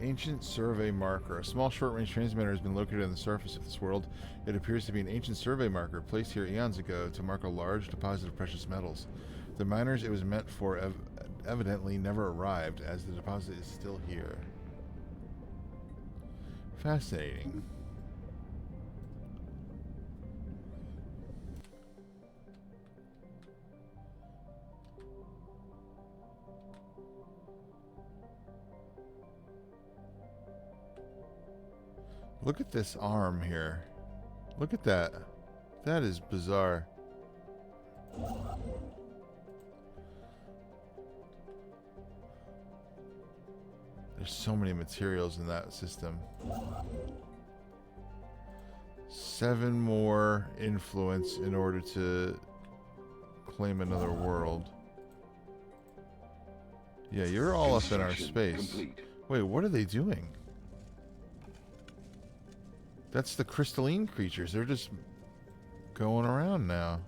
Ancient survey marker. A small short-range transmitter has been located on the surface of this world. It appears to be an ancient survey marker placed here eons ago to mark a large deposit of precious metals. The miners it was meant for evidently never arrived, as the deposit is still here. Fascinating. Look at this arm here. Look at that. That is bizarre. There's so many materials in that system. 7 more influence in order to claim another world. Yeah, you're all up in our space. Complete. Wait, what are they doing? That's the crystalline creatures. They're just going around now.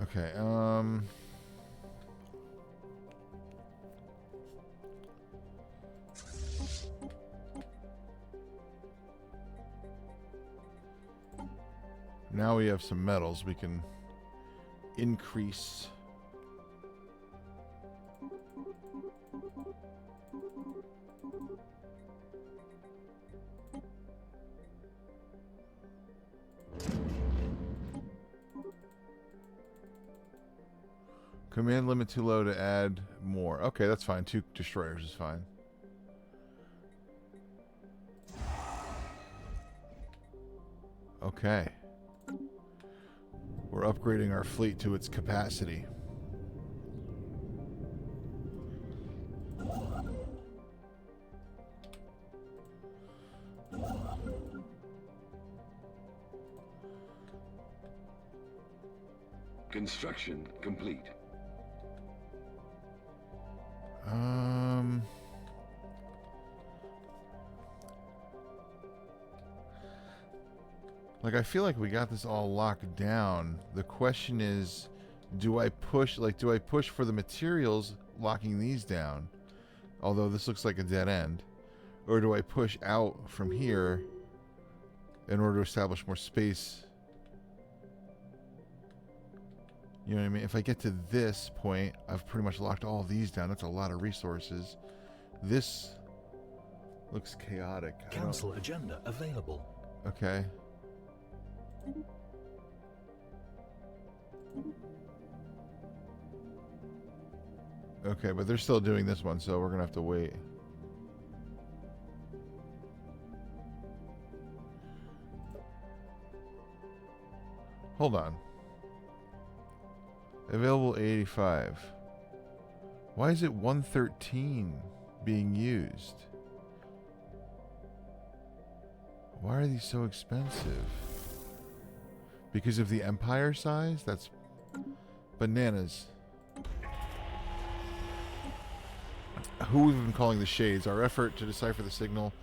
Okay, now we have some metals. We can increase. Command limit too low to add more. Okay, that's fine. 2 destroyers is fine. Okay. We're upgrading our fleet to its capacity. Construction complete. Like, I feel like we got this all locked down. The question is, do I push for the materials, locking these down? Although this looks like a dead end. Or do I push out from here in order to establish more space? You know what I mean? If I get to this point, I've pretty much locked all these down. That's a lot of resources. This looks chaotic. Council agenda available. Okay. Okay, but they're still doing this one, so we're gonna have to wait. Hold on. Available 85. Why is it 113 being used? Why are these so expensive? Because of the empire size? That's bananas. Who we've been calling the Shades. Our effort to decipher the signal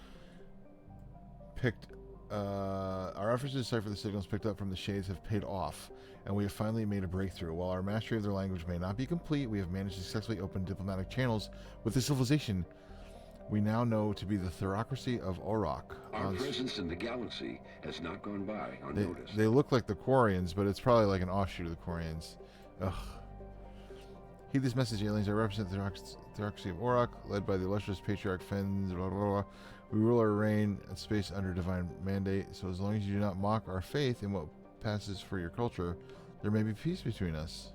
our efforts to decipher the signals picked up from the Shades have paid off, and we have finally made a breakthrough. While our mastery of their language may not be complete, we have managed to successfully open diplomatic channels with the civilization we now know to be the Theocracy of Auroch. Our presence in the galaxy has not gone by unnoticed. They look like the Quarians, but it's probably like an offshoot of the Quarians. Ugh. Heed this message, aliens. I represent the Theocracy of Auroch, led by the illustrious patriarch Fens. Blah, blah, blah. We rule our reign and space under divine mandate, so as long as you do not mock our faith in what passes for your culture, there may be peace between us.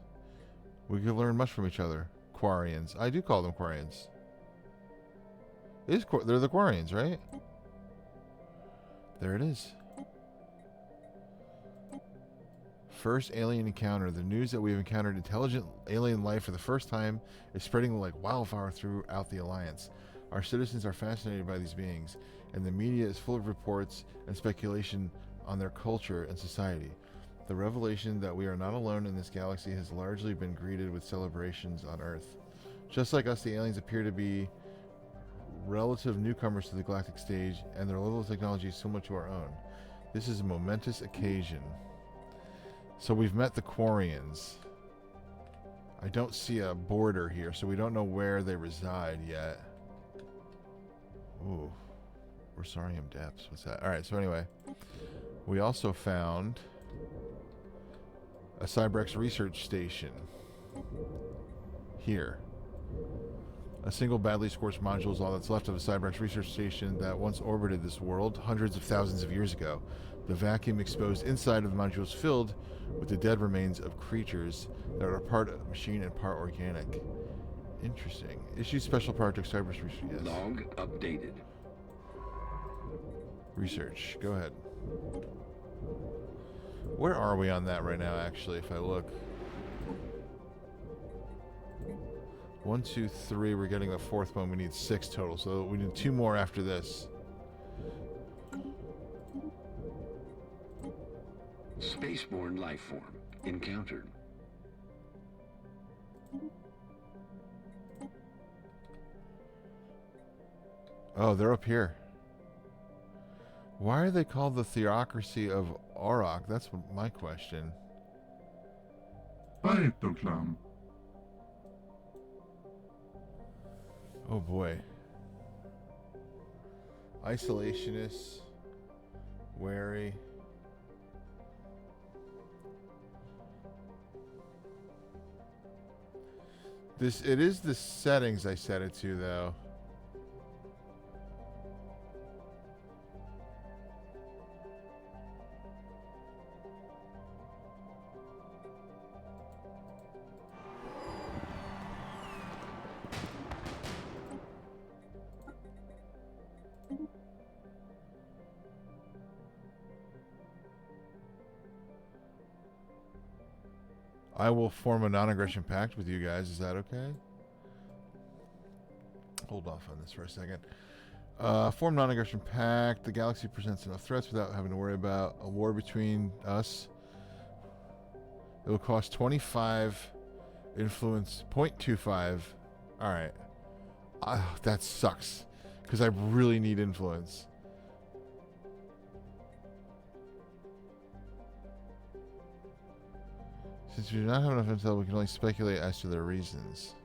We could learn much from each other. Quarians. I do call them Quarians. They're the Quarians, right? There it is. First alien encounter. The news that we have encountered intelligent alien life for the first time is spreading like wildfire throughout the Alliance. Our citizens are fascinated by these beings, and the media is full of reports and speculation on their culture and society. The revelation that we are not alone in this galaxy has largely been greeted with celebrations on Earth. Just like us, the aliens appear to be relative newcomers to the galactic stage, and their level of technology is similar to our own. This is a momentous occasion. So we've met the Quarians. I don't see a border here, so we don't know where they reside yet. Ooh. Rosaurium Depths. What's that? Alright, so anyway. We also found a Cybrex research station. Here. A single badly scorched module is all that's left of a Cybrex research station that once orbited this world hundreds of thousands of years ago. The vacuum exposed inside of the module is filled with the dead remains of creatures that are part machine and part organic. Interesting. Issue special project Cyber research. Yes. Log updated. Research. Go ahead. Where are we on that right now, actually, if I look? 1, 2, 3. We're getting the 4th one. We need 6 total. So we need 2 more after this. Spaceborne life form encountered. Oh, they're up here. Why are they called the Theocracy of Auroch? That's my question. Cytoclam. Oh boy. Isolationists. Wary. It is the settings I set it to, though. I will form a non-aggression pact with you guys. Is that okay? Hold off on this for a second. Form non-aggression pact. The galaxy presents enough threats without having to worry about a war between us. It will cost 25 influence, 0.25. Alright. That sucks. Because I really need influence. Since we do not have enough intel, we can only speculate as to their reasons.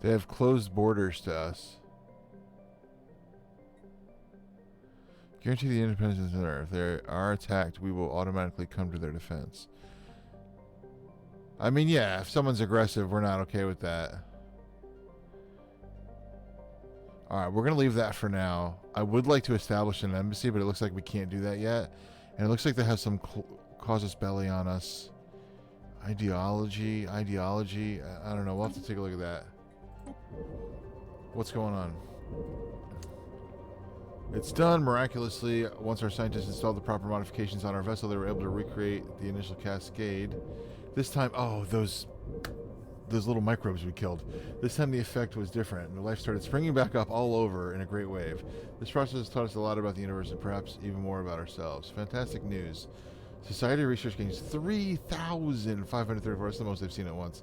They have closed borders to us. Guarantee the independence of the Earth. If they are attacked, we will automatically come to their defense. I mean, yeah, if someone's aggressive, we're not okay with that. Alright, we're going to leave that for now. I would like to establish an embassy, but it looks like we can't do that yet. And it looks like they have some casus belli on us. Ideology. I don't know. We'll have to take a look at that. What's going on? It's done miraculously. Once our scientists installed the proper modifications on our vessel, they were able to recreate the initial cascade. This time, oh, those little microbes we killed. This time the effect was different, and the life started springing back up all over in a great wave. This process has taught us a lot about the universe and perhaps even more about ourselves. Fantastic news. Society research gains 3,534. That's the most they've seen at once.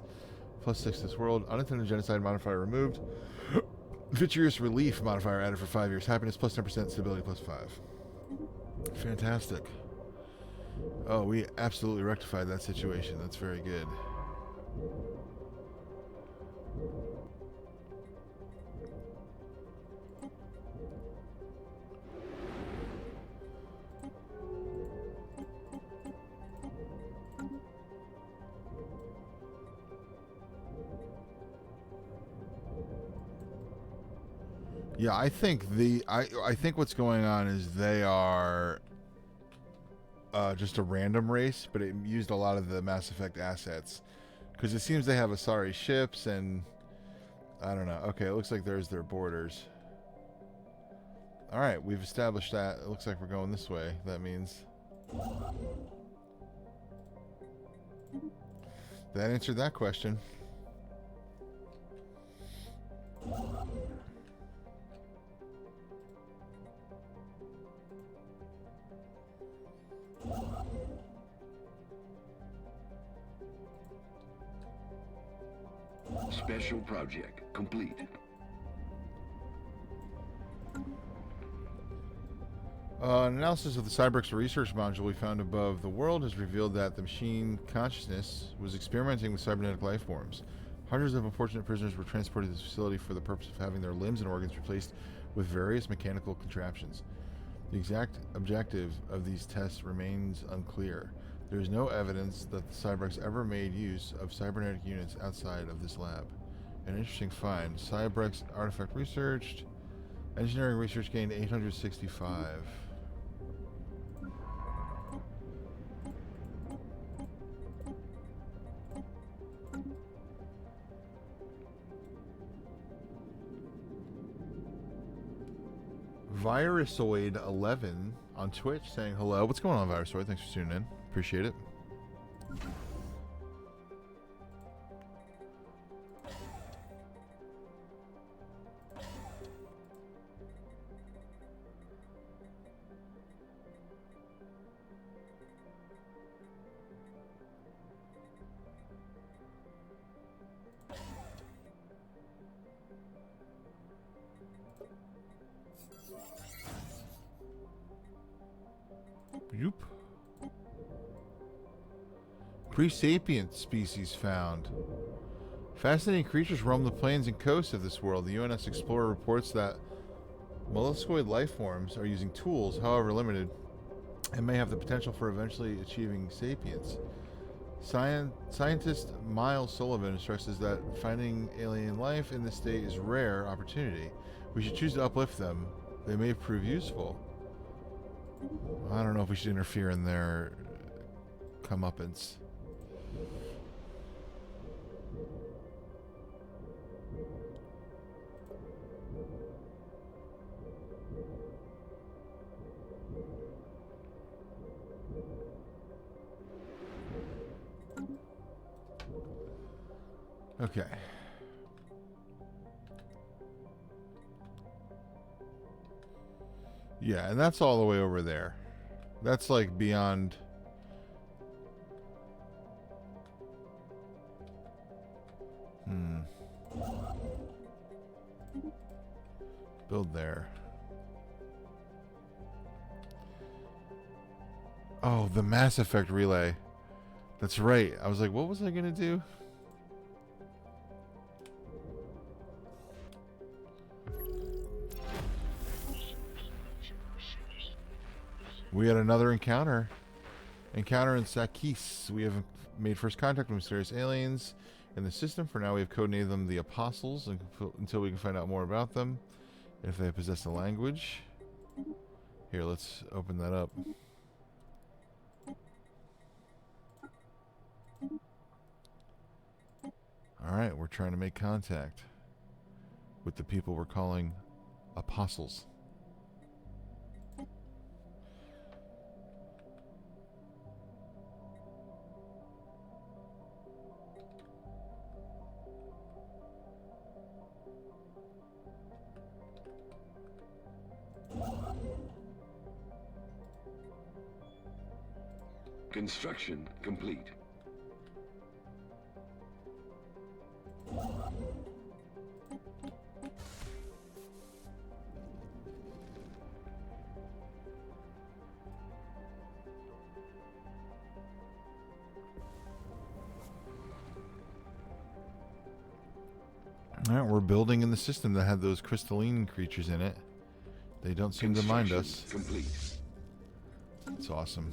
+6 this world. Unintended genocide modifier removed. Vitreous relief modifier added for 5 years. Happiness plus 10%. Stability plus 5. Fantastic. Oh, we absolutely rectified that situation. That's very good. Yeah, I think I think what's going on is they are just a random race, but it used a lot of the Mass Effect assets. Because it seems they have Asari ships and... I don't know. Okay, it looks like there's their borders. Alright, we've established that. It looks like we're going this way. That means... that answered that question. Special project complete. An analysis of the Cyberx research module we found above the world has revealed that the machine consciousness was experimenting with cybernetic life forms. Hundreds of unfortunate prisoners were transported to this facility for the purpose of having their limbs and organs replaced with various mechanical contraptions. The exact objective of these tests remains unclear. There is no evidence that the Cybrex ever made use of cybernetic units outside of this lab. An interesting find. Cybrex artifact researched. Engineering research gained 865. Virusoid11 on Twitch saying hello. What's going on, Virusoid? Thanks for tuning in. Appreciate it. Yoop. Pre-sapient species found. Fascinating creatures roam the plains and coasts of this world. The UNS Explorer reports that molluscoid life forms are using tools, however limited, and may have the potential for eventually achieving sapience. Scientist Miles Sullivan stresses that finding alien life in this state is a rare opportunity. We should choose to uplift them. They may prove useful. I don't know if we should interfere in their comeuppance. Okay. Yeah, and that's all the way over there. That's like beyond. Build there. Oh, the Mass Effect relay. That's right. I was like, what was I gonna do? We had another encounter. Encounter in Sakis. We have made first contact with mysterious aliens in the system. For now, we have codenamed them the Apostles until we can find out more about them. If they possess a language. Here, let's open that up. Alright, we're trying to make contact with the people we're calling Apostles. Construction complete. Alright, we're building in the system that had those crystalline creatures in it. They don't seem to mind us. Complete. It's awesome.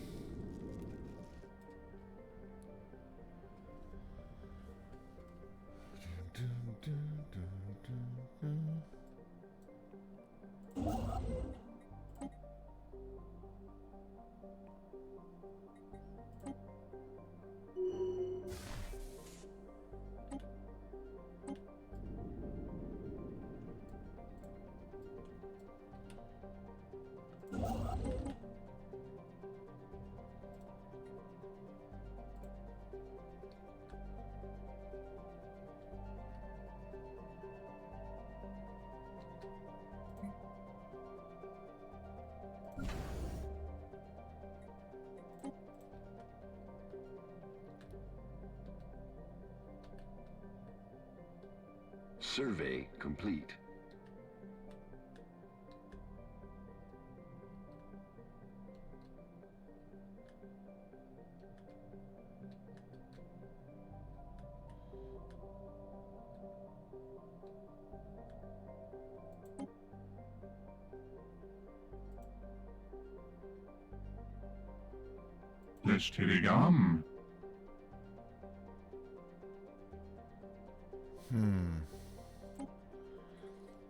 Survey complete.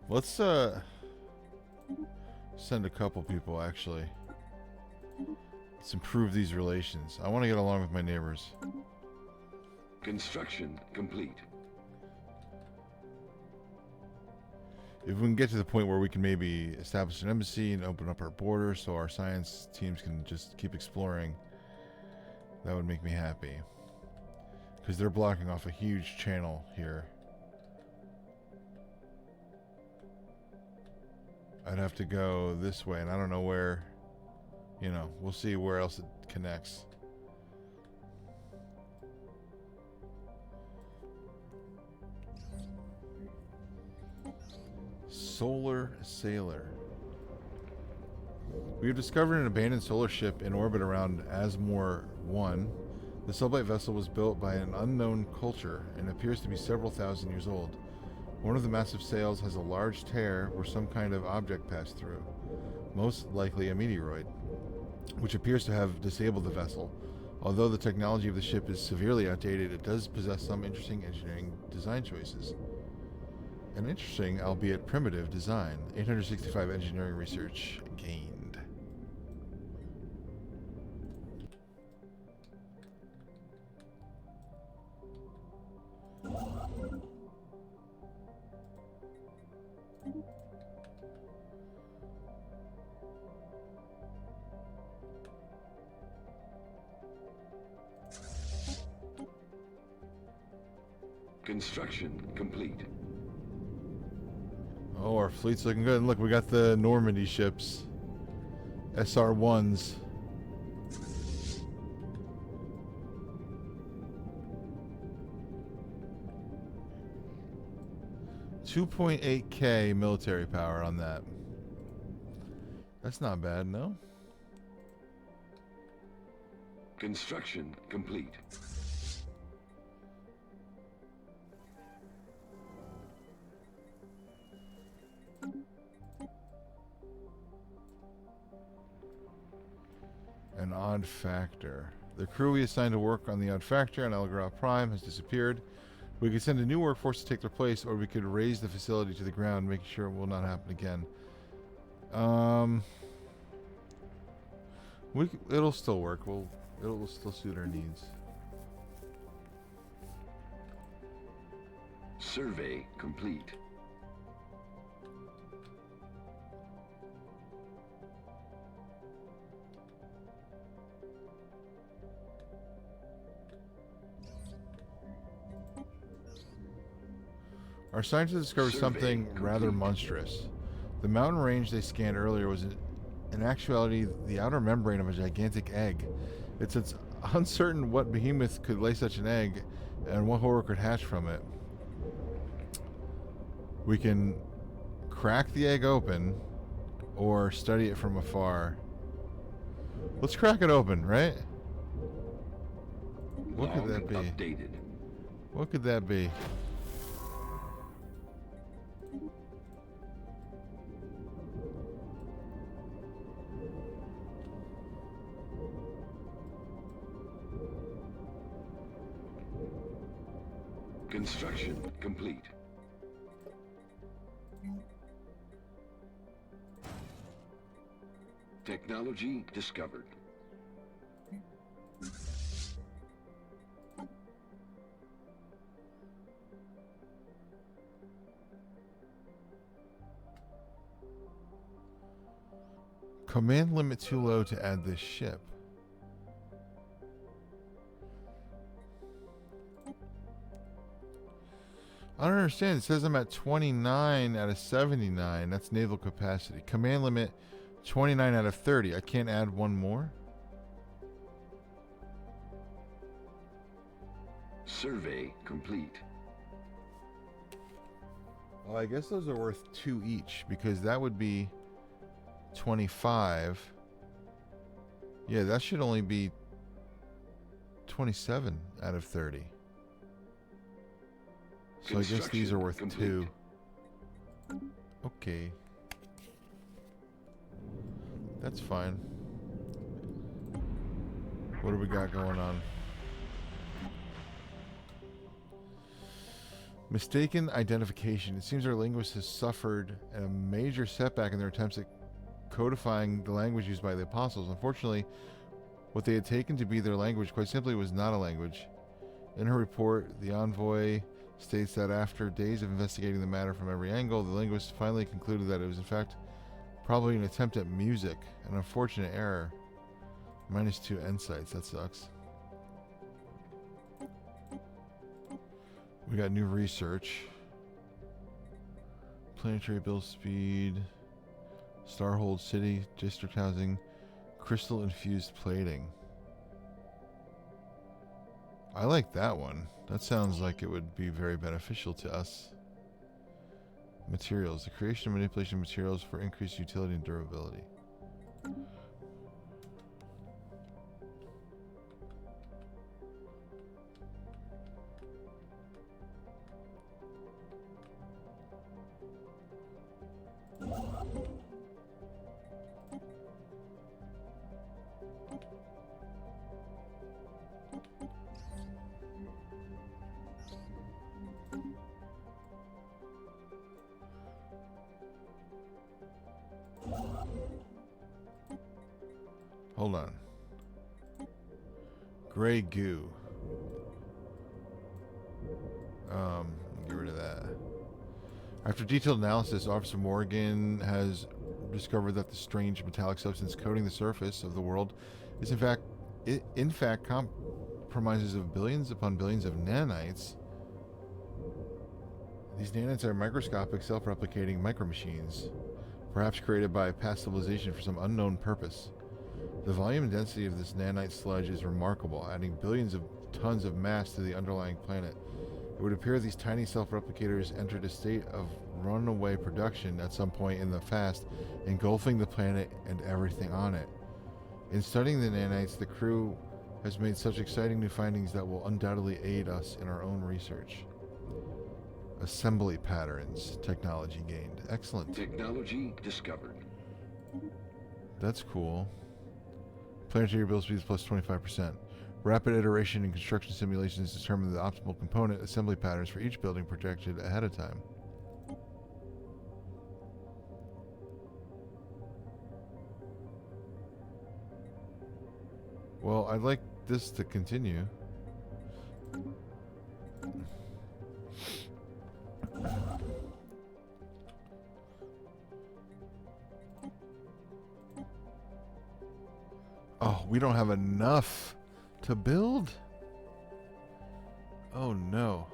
Let's send a couple people actually. Let's improve these relations. I want to get along with my neighbors. Construction complete. If we can get to the point where we can maybe establish an embassy and open up our border so our science teams can just keep exploring, that would make me happy. Because they're blocking off a huge channel here. I'd have to go this way, and I don't know where, you know, we'll see where else it connects. Solar Sailor. We have discovered an abandoned solar ship in orbit around Asmore 1. The sublight vessel was built by an unknown culture and appears to be several thousand years old. One of the massive sails has a large tear where some kind of object passed through, most likely a meteoroid, which appears to have disabled the vessel. Although the technology of the ship is severely outdated, it does possess some interesting engineering design choices. An interesting, albeit primitive, design. 865 engineering research gained. Construction complete. Oh, our fleet's looking good. And look, we got the Normandy ships. SR-1s. $2.8K military power on that. That's not bad, no? Construction complete. An odd factor. The crew we assigned to work on the odd factor on Elgra Prime has disappeared. We could send a new workforce to take their place, or we could raise the facility to the ground, making sure it will not happen again. It'll still work. It'll still suit our needs. Survey complete. Our scientists discovered Survey something complete. rather monstrous. The mountain range they scanned earlier was in actuality the outer membrane of a gigantic egg. It's uncertain what behemoth could lay such an egg and what horror could hatch from it. We can crack the egg open or study it from afar. Let's crack it open, right? What could that be? Updated. What could that be? Construction complete. Technology discovered. Command limit too low to add this ship. I don't understand. It says I'm at 29 out of 79. That's naval capacity. Command limit 29 out of 30. I can't add one more? Survey complete. Well, I guess those are worth 2 each because that would be 25. Yeah, that should only be 27 out of 30. So I guess these are worth Construction 2. Okay. That's fine. What do we got going on? Mistaken identification. It seems our linguist has suffered a major setback in their attempts at codifying the language used by the apostles. Unfortunately, what they had taken to be their language quite simply was not a language. In her report, the envoy states that after days of investigating the matter from every angle, the linguist finally concluded that it was in fact probably an attempt at music, an unfortunate error. -2 insights, that sucks. We got new research. Planetary build speed, Starhold City, district housing, crystal infused plating. I like that one. That sounds like it would be very beneficial to us. Materials, the creation and manipulation of materials for increased utility and durability. Hold on. Gray goo. Get rid of that. After detailed analysis, Officer Morgan has discovered that the strange metallic substance coating the surface of the world is in fact compromises of billions upon billions of nanites. These nanites are microscopic, self-replicating micromachines, perhaps created by past civilization for some unknown purpose. The volume and density of this nanite sludge is remarkable, adding billions of tons of mass to the underlying planet. It would appear these tiny self-replicators entered a state of runaway production at some point in the past, engulfing the planet and everything on it. In studying the nanites, the crew has made such exciting new findings that will undoubtedly aid us in our own research. Assembly patterns, technology gained. Excellent. Technology discovered. That's cool. Planetary build speed is plus 25%. Rapid iteration and construction simulations determine the optimal component assembly patterns for each building projected ahead of time. Well, I'd like this to continue. Oh, we don't have enough to build? Oh no.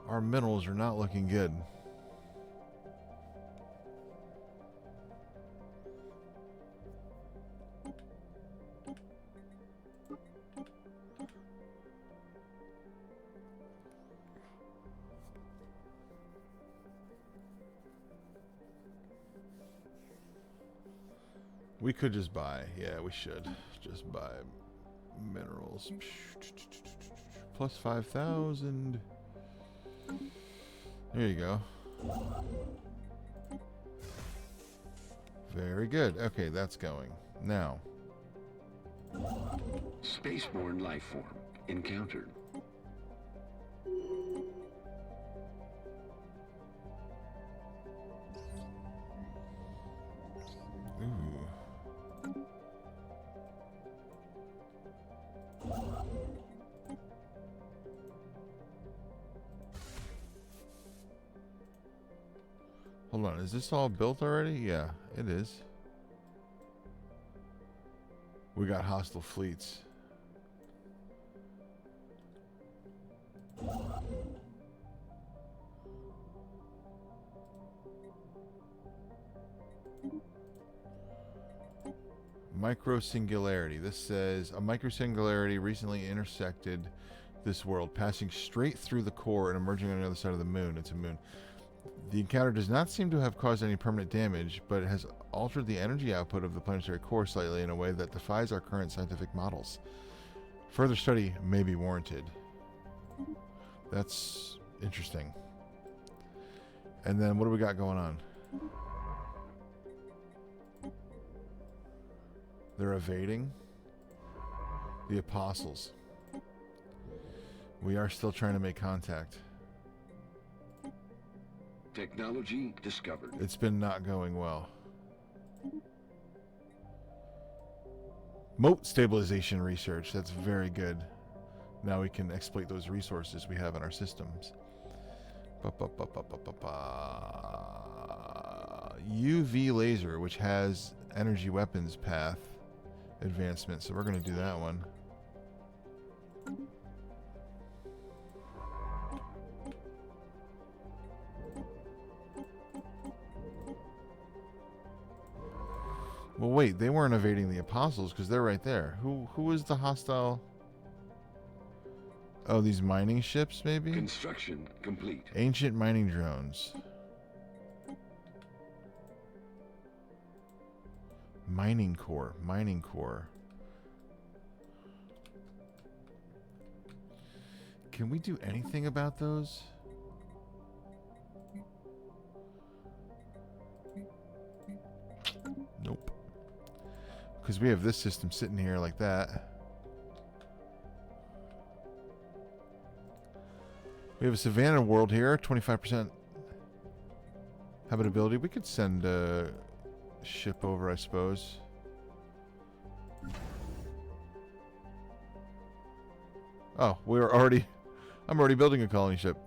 Our minerals are not looking good. We could just buy. Yeah, we should just buy minerals. Plus 5,000. There you go. Very good. Okay, that's going. Now. Spaceborne life form encountered. Ooh. Hold on, is this all built already? Yeah, it is. We got hostile fleets. Microsingularity. This says a microsingularity recently intersected this world, passing straight through the core and emerging on the other side of the moon. It's a moon. The encounter does not seem to have caused any permanent damage, but it has altered the energy output of the planetary core slightly in a way that defies our current scientific models. Further study may be warranted. That's interesting. And then what do we got going on? They're evading. The Apostles. We are still trying to make contact. Technology discovered. It's been not going well. Moat stabilization research. That's very good. Now we can exploit those resources we have in our systems. UV laser, which has energy weapons path advancement. So we're going to do that one. Well, wait, they weren't evading the Apostles because they're right there. Who is the hostile? Oh, these mining ships, maybe? Construction complete. Ancient mining drones. Mining core. Mining core. Can we do anything about those? Nope. Because we have this system sitting here like that. We have a Savannah world here, 25% habitability. We could send a ship over, I suppose. Oh, I'm already building a colony ship.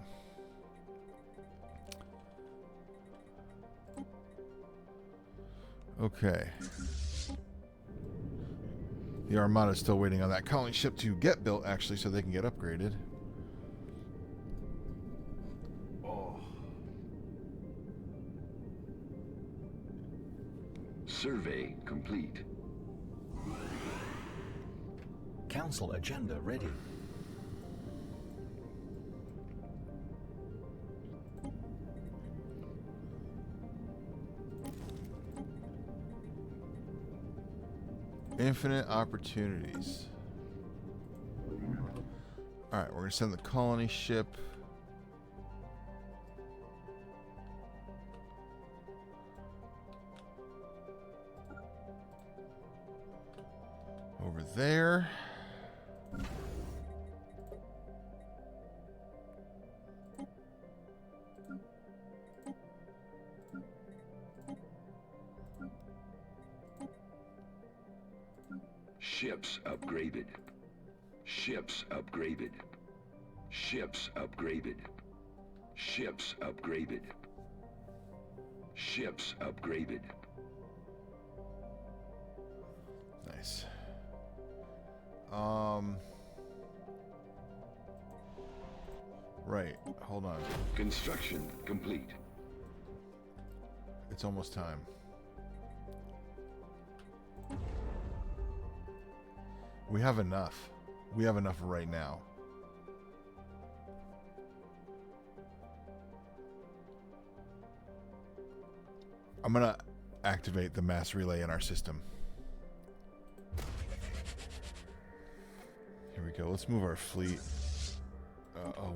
Okay. The Armada's still waiting on that colony ship to get built, actually, so they can get upgraded. Survey complete. Council agenda ready. Infinite opportunities. Alright, we're going to send the colony ship. Over there. Ships upgraded. Ships upgraded. Ships upgraded. Ships upgraded. Ships upgraded. Nice. Right. Hold on. Construction complete. It's almost time. We have enough. We have enough right now. I'm gonna activate the mass relay in our system. Here we go. Let's move our fleet.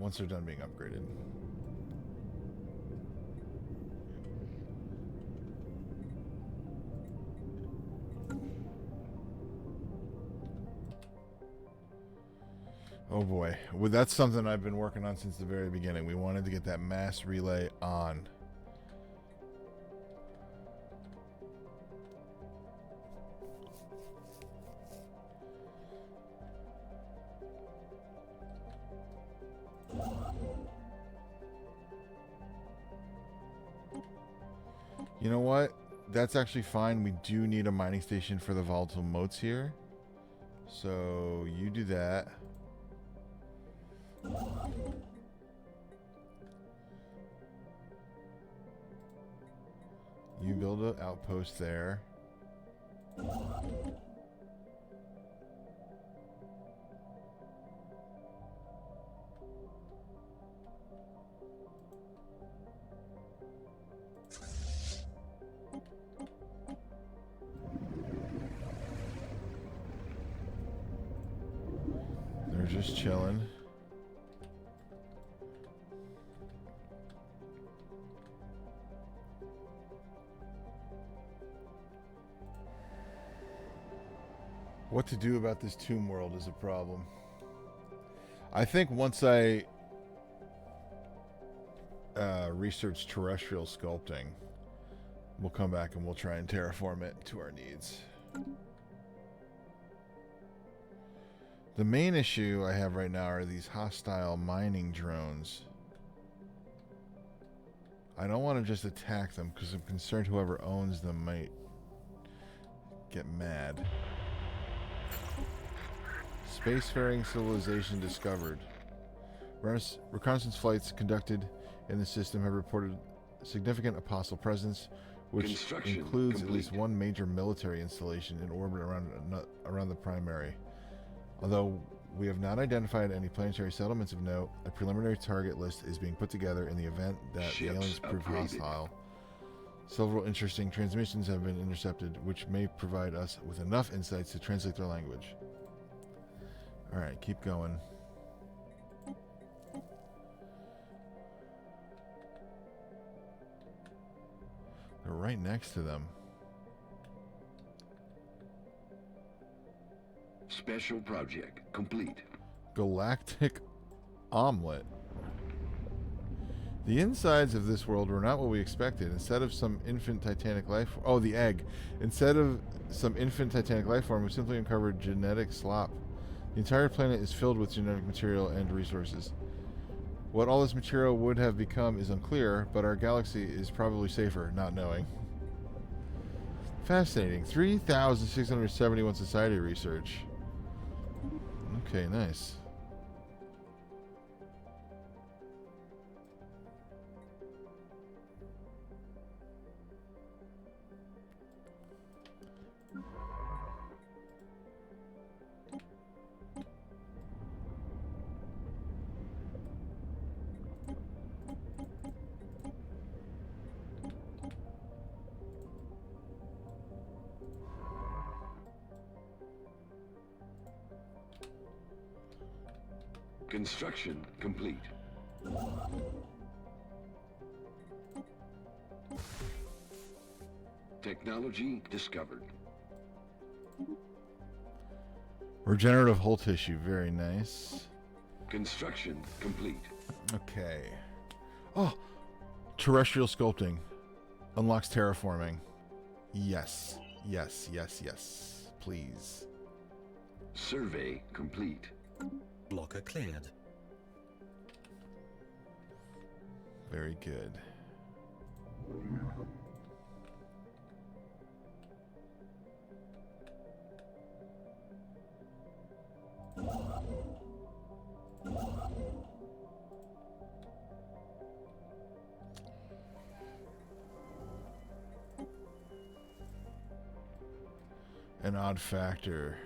Once they're done being upgraded. Oh boy. Well, that's something I've been working on since the very beginning. We wanted to get that mass relay on. You know what? That's actually fine. We do need a mining station for the volatile motes here. So you do that. You build an outpost there. They're just chilling. What to do about this tomb world is a problem. I think once I research terrestrial sculpting, we'll come back and we'll try and terraform it to our needs. The main issue I have right now are these hostile mining drones. I don't want to just attack them because I'm concerned whoever owns them might get mad. Spacefaring civilization discovered. Reconnaissance flights conducted in the system have reported significant apostle presence, which includes at least one major military installation in orbit around the primary. Although we have not identified any planetary settlements of note, a preliminary target list is being put together in the event that the aliens prove hostile. Several interesting transmissions have been intercepted, which may provide us with enough insights to translate their language. Alright, keep going. They're right next to them. Special project complete. Galactic omelet. The insides of this world were not what we expected. Instead of some infant titanic life... Oh, the egg. Instead of some infant titanic life form, we simply uncovered genetic slop. The entire planet is filled with genetic material and resources. What all this material would have become is unclear, but our galaxy is probably safer, not knowing. Fascinating. 3,671 society research. Okay, nice. Construction complete. Technology discovered. Regenerative hull tissue, very nice. Construction complete. Okay. Oh! Terrestrial sculpting. Unlocks terraforming. Yes. Yes, yes, yes. Please. Survey complete. Blocker cleared. Very good. An odd factor.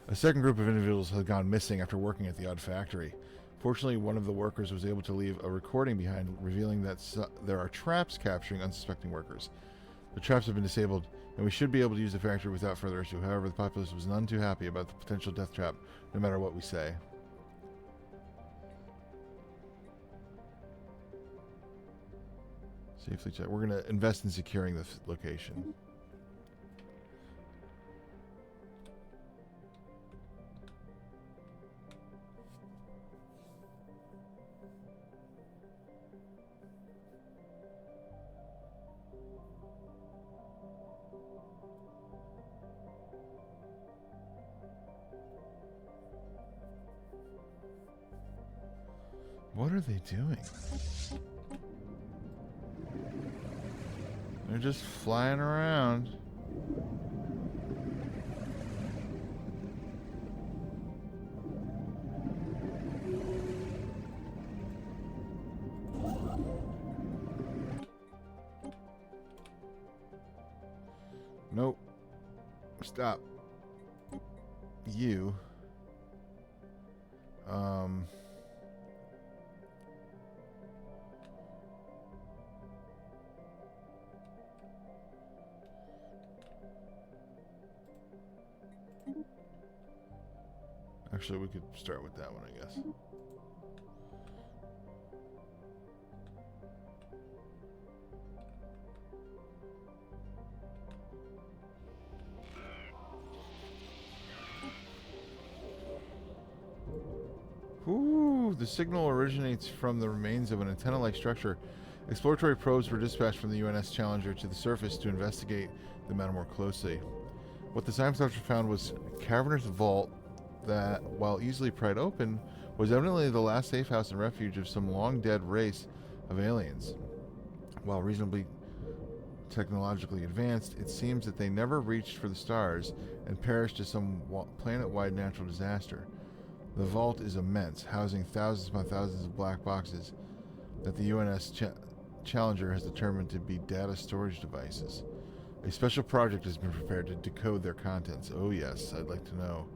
A second group of individuals had gone missing after working at the odd factory. Fortunately, one of the workers was able to leave a recording behind, revealing that there are traps capturing unsuspecting workers. The traps have been disabled, and we should be able to use the factory without further issue. However, the populace was none too happy about the potential death trap, no matter what we say. Safely check. We're going to invest in securing this location. What are they doing? They're just flying around. Nope. Stop. You. Actually, we could start with that one, I guess. Ooh, the signal originates from the remains of an antenna-like structure. Exploratory probes were dispatched from the UNS Challenger to the surface to investigate the matter more closely. What the science officer found was a cavernous vault that, while easily pried open, was evidently the last safe house and refuge of some long-dead race of aliens. While reasonably technologically advanced, it seems that they never reached for the stars and perished to some planet-wide natural disaster. The vault is immense, housing thousands upon thousands of black boxes that the UNS Challenger has determined to be data storage devices. A special project has been prepared to decode their contents. Oh yes, I'd like to know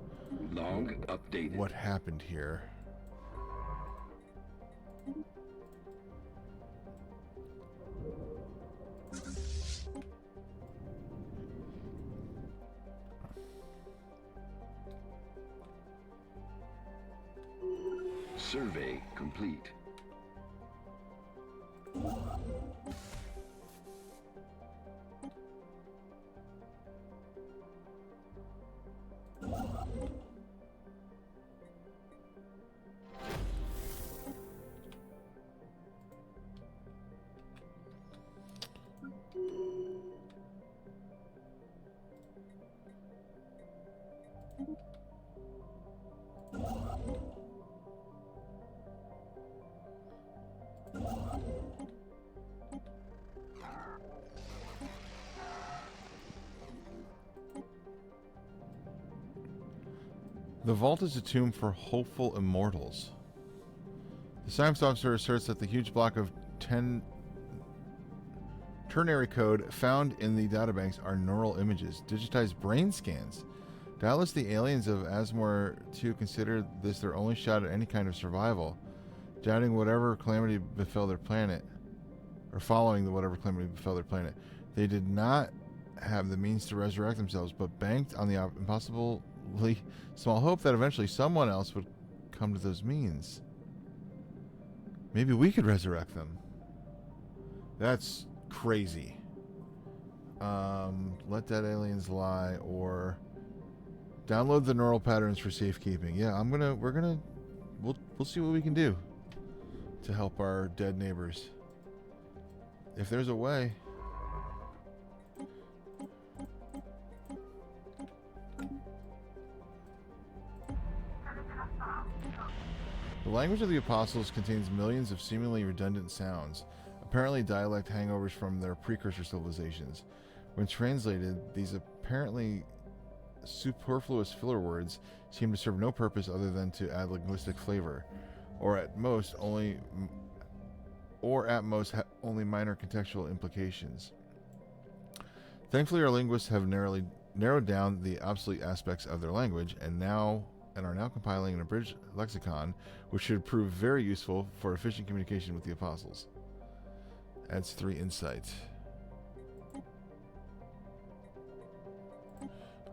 Log updated. what happened here. Survey complete. The vault is a tomb for hopeful immortals. The science officer asserts that the huge block of ternary code found in the databanks are neural images, digitized brain scans. Doubtless the aliens of Asmore 2 considered this their only shot at any kind of survival, doubting whatever calamity befell their planet, or following whatever calamity befell their planet. They did not have the means to resurrect themselves, but banked on the impossibly small hope that eventually someone else would come to those means. Maybe we could resurrect them. That's crazy. Let dead aliens lie, or download the neural patterns for safekeeping. Yeah, we'll see what we can do to help our dead neighbors. If there's a way. The language of the apostles contains millions of seemingly redundant sounds, apparently dialect hangovers from their precursor civilizations. When translated, these apparently superfluous filler words seem to serve no purpose other than to add linguistic flavor, or at most only minor contextual implications. Thankfully, our linguists have narrowed down the obsolete aspects of their language and are now compiling an abridged lexicon, which should prove very useful for efficient communication with the apostles. Adds 3 insight.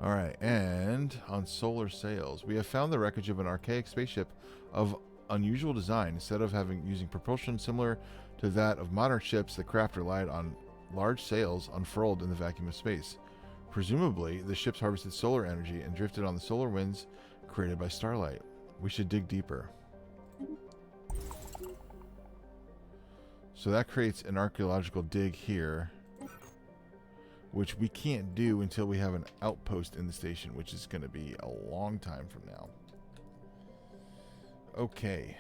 Alright, and on solar sails, we have found the wreckage of an archaic spaceship of unusual design. Instead of using propulsion similar to that of modern ships, the craft relied on large sails unfurled in the vacuum of space. Presumably, the ships harvested solar energy and drifted on the solar winds created by starlight. We should dig deeper. So that creates an archaeological dig here, which we can't do until we have an outpost in the station, which is going to be a long time from now. Okay.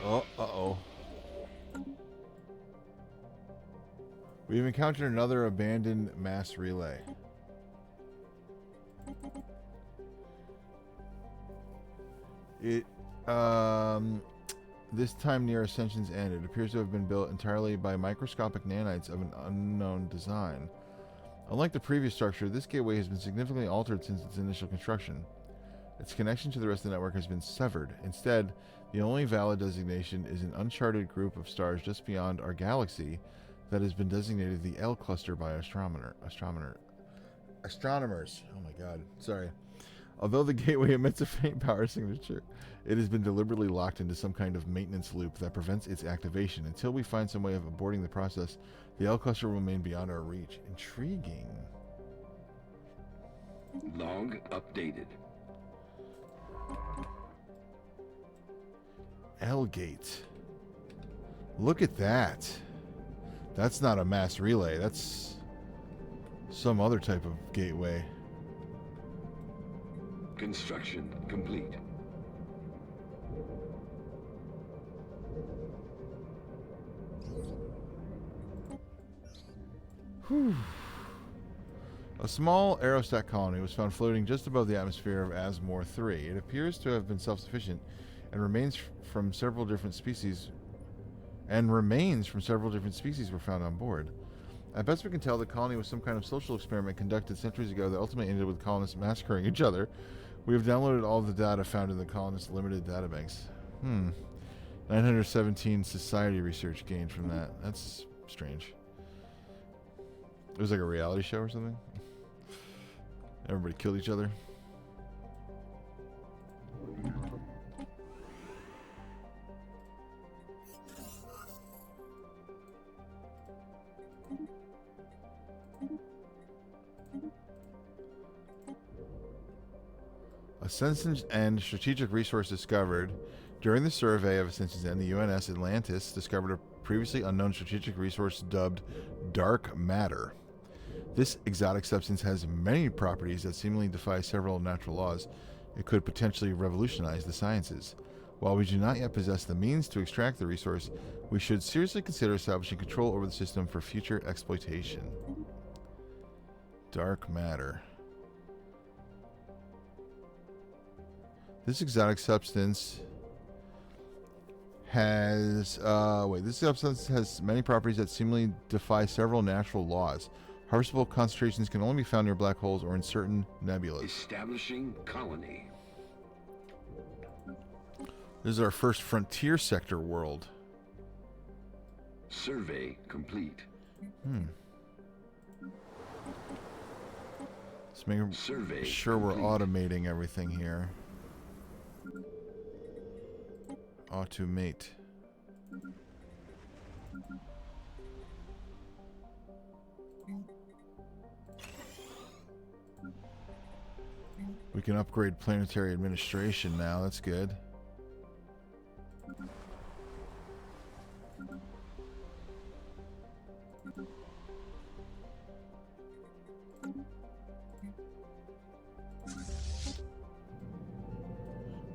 Oh, uh-oh. We've encountered another abandoned mass relay. This time near Ascension's end, it appears to have been built entirely by microscopic nanites of an unknown design. Unlike the previous structure, this gateway has been significantly altered since its initial construction. Its connection to the rest of the network has been severed. Instead, the only valid designation is an uncharted group of stars just beyond our galaxy that has been designated the L cluster by astronomers. Oh my god, sorry. Although the gateway emits a faint power signature, it has been deliberately locked into some kind of maintenance loop that prevents its activation. Until we find some way of aborting the process, the L cluster will remain beyond our reach. Intriguing. Log updated. L gate. Look at that. That's not a mass relay. That's some other type of gateway. Construction complete. Whew. A small aerostat colony was found floating just above the atmosphere of Asmore 3. It appears to have been self-sufficient and remains from several different species were found on board. At best we can tell, the colony was some kind of social experiment conducted centuries ago that ultimately ended with colonists massacring each other. We have downloaded all the data found in the colonists' limited databanks. 917 society research gained from that. That's strange. It was like a reality show or something. Everybody killed each other. Ascension's End strategic resource discovered. During the survey of Ascension's End, the UNS Atlantis discovered a previously unknown strategic resource dubbed Dark Matter. This exotic substance has many properties that seemingly defy several natural laws. It could potentially revolutionize the sciences. While we do not yet possess the means to extract the resource, we should seriously consider establishing control over the system for future exploitation. Dark Matter. This exotic substance has many properties that seemingly defy several natural laws. Harvestable concentrations can only be found near black holes or in certain nebulas. Establishing colony. This is our first frontier sector world. Survey complete. Let's make sure we're automating everything here. Automate. We can upgrade planetary administration now. That's good.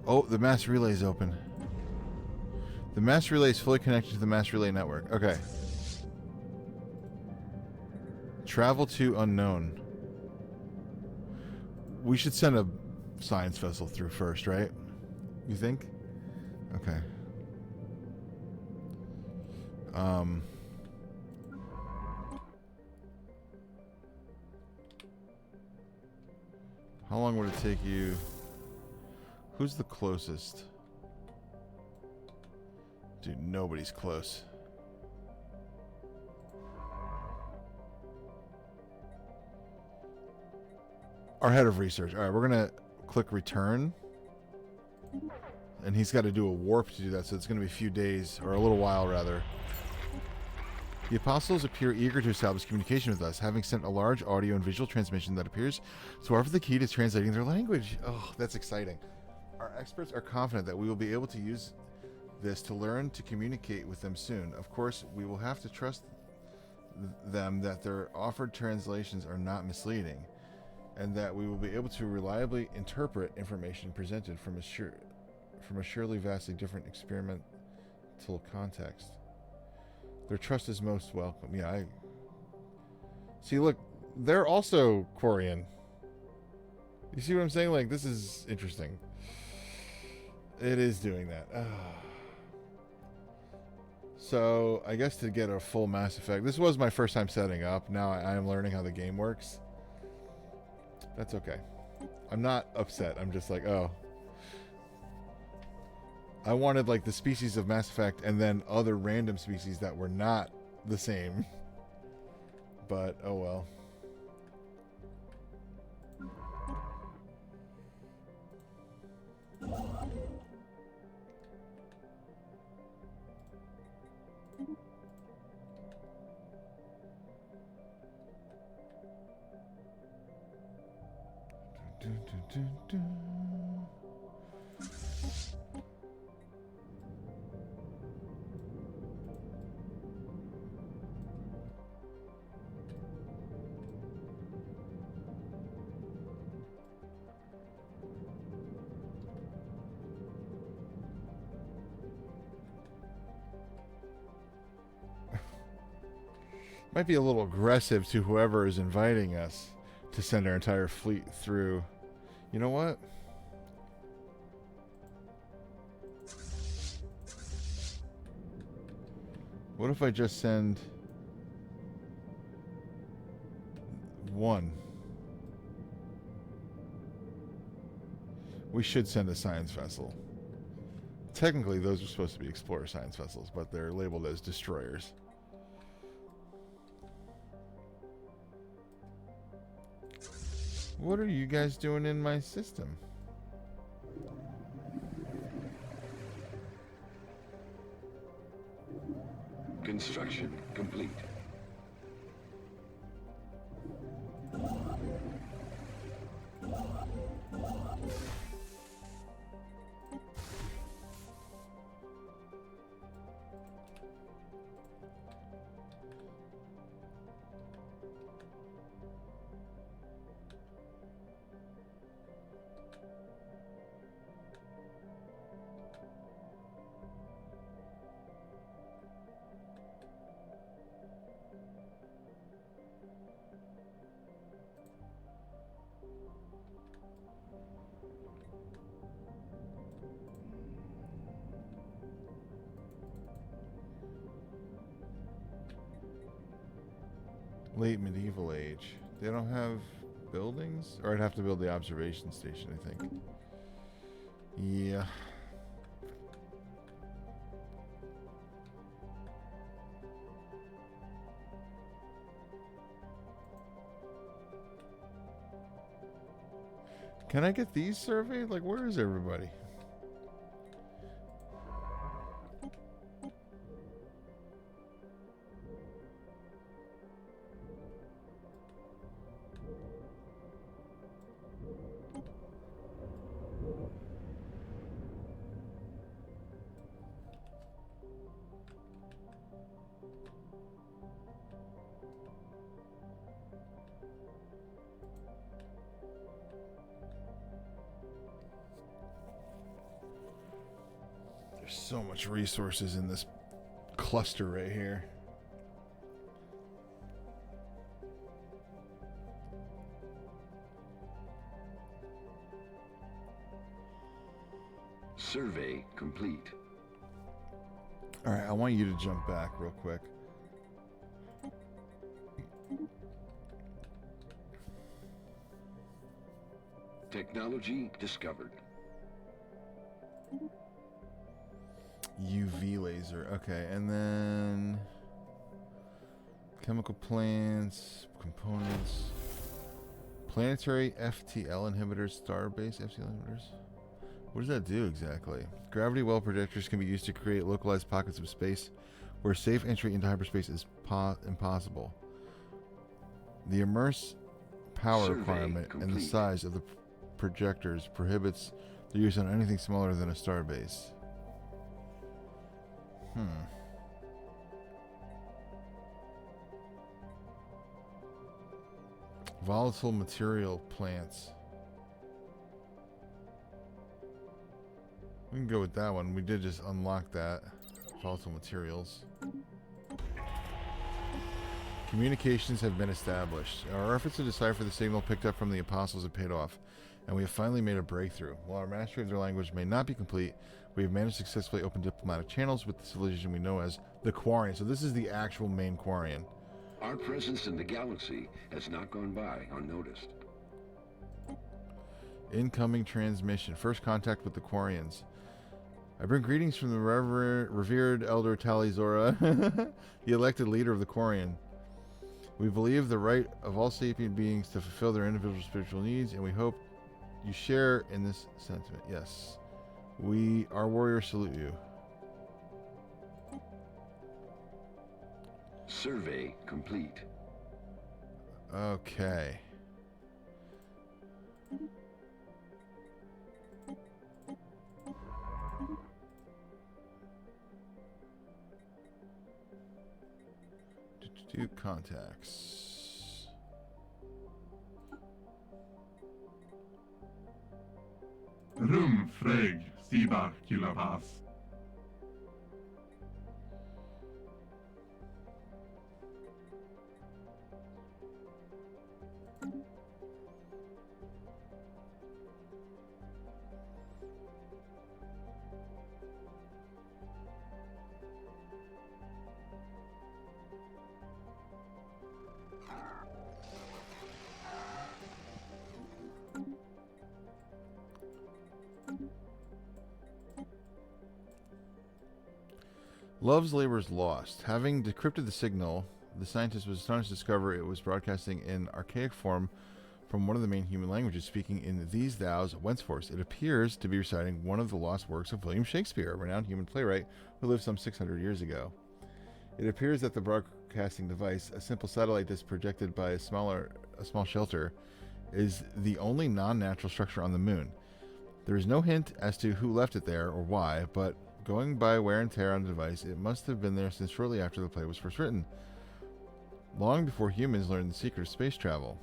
Oh, the mass relay is open. The mass relay is fully connected to the mass relay network. Okay. Travel to unknown. We should send a science vessel through first, right? You think? Okay. How long would it take you? Who's the closest? Dude, nobody's close. Our head of research. All right, we're going to click return. And he's got to do a warp to do that, so it's going to be a few days, or a little while, rather. The apostles appear eager to establish communication with us, having sent a large audio and visual transmission that appears to offer the key to translating their language. Oh, that's exciting. Our experts are confident that we will be able to use this to learn to communicate with them soon. Of course, we will have to trust them that their offered translations are not misleading, and that we will be able to reliably interpret information presented from a surely vastly different experimental context. Their trust is most welcome. Yeah, I see. Look, they're also Quarian. You see what I'm saying? Like, this is interesting. It is doing that. So, I guess to get a full Mass Effect, this was my first time setting up. Now I am learning how the game works. That's okay. I'm not upset. I'm just like, oh. I wanted like the species of Mass Effect and then other random species that were not the same. But, oh well. Dun, dun, dun, dun. Might be a little aggressive to whoever is inviting us to send our entire fleet through. You know what? What if I just send one? We should send a science vessel. Technically, those are supposed to be explorer science vessels, but they're labeled as destroyers. What are you guys doing in my system? Construction complete. Late medieval age. They don't have buildings? Or I'd have to build the observation station, I think. Yeah. Can I get these surveyed? Like, where is everybody? There's so much resources in this cluster right here. Survey complete. All right, I want you to jump back real quick. Technology discovered. UV laser. Okay, and then chemical plants, components, planetary FTL inhibitors, star-based FTL inhibitors. What does that do exactly? Gravity well projectors can be used to create localized pockets of space where safe entry into hyperspace is impossible. The immerse power Survey requirement and the complete. size of the projectors prohibits their use on anything smaller than a starbase. Volatile material plants. We can go with that one. We did just unlock that. Volatile materials. Communications have been established. Our efforts to decipher the signal picked up from the apostles have paid off, and we have finally made a breakthrough. While our mastery of their language may not be complete, we have managed to successfully open diplomatic channels with the civilization we know as the Quarian. So this is the actual main Quarian. Our presence in the galaxy has not gone by unnoticed. Incoming transmission. First contact with the Quarians. I bring greetings from the revered Elder Talizora, the elected leader of the Quarian. We believe the right of all sapient beings to fulfill their individual spiritual needs, and we hope you share in this sentiment. Yes. Our warriors salute you. Survey complete. Okay. to contacts. Rumfreg, Sibar Kilabas. Love's labors lost. Having decrypted the signal, the scientist was astonished to discover it was broadcasting in archaic form from one of the main human languages, speaking in these thous, whenceforth. It appears to be reciting one of the lost works of William Shakespeare, a renowned human playwright who lived some 600 years ago. It appears that the broadcasting device, a simple satellite disc projected by a small shelter, is the only non-natural structure on the moon. There is no hint as to who left it there or why, but going by wear and tear on the device, it must have been there since shortly after the play was first written, long before humans learned the secret of space travel.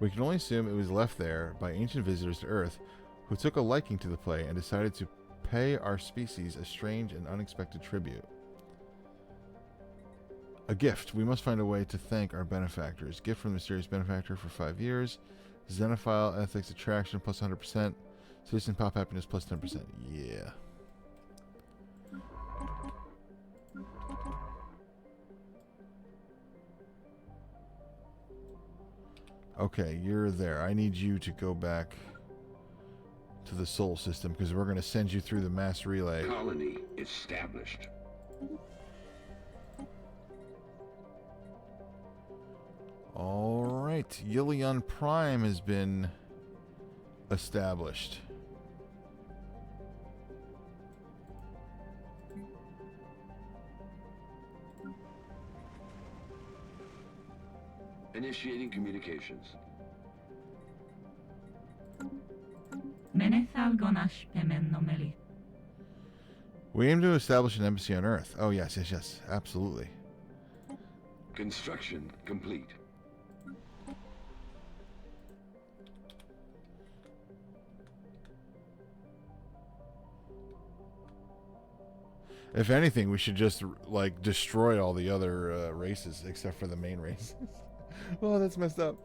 We can only assume it was left there by ancient visitors to Earth who took a liking to the play and decided to pay our species a strange and unexpected tribute. A gift. We must find a way to thank our benefactors. Gift from the mysterious benefactor for 5 years. Xenophile ethics attraction plus 100%. Citizen pop happiness plus 10%. Yeah. Okay, you're there. I need you to go back to the Sol system because we're going to send you through the mass relay. Colony established. Alright, Yilion Prime has been established. Initiating communications. We aim to establish an embassy on Earth. Oh, yes, yes, yes. Absolutely. Construction complete. If anything, we should just, like, destroy all the other races except for the main races. Oh, that's messed up.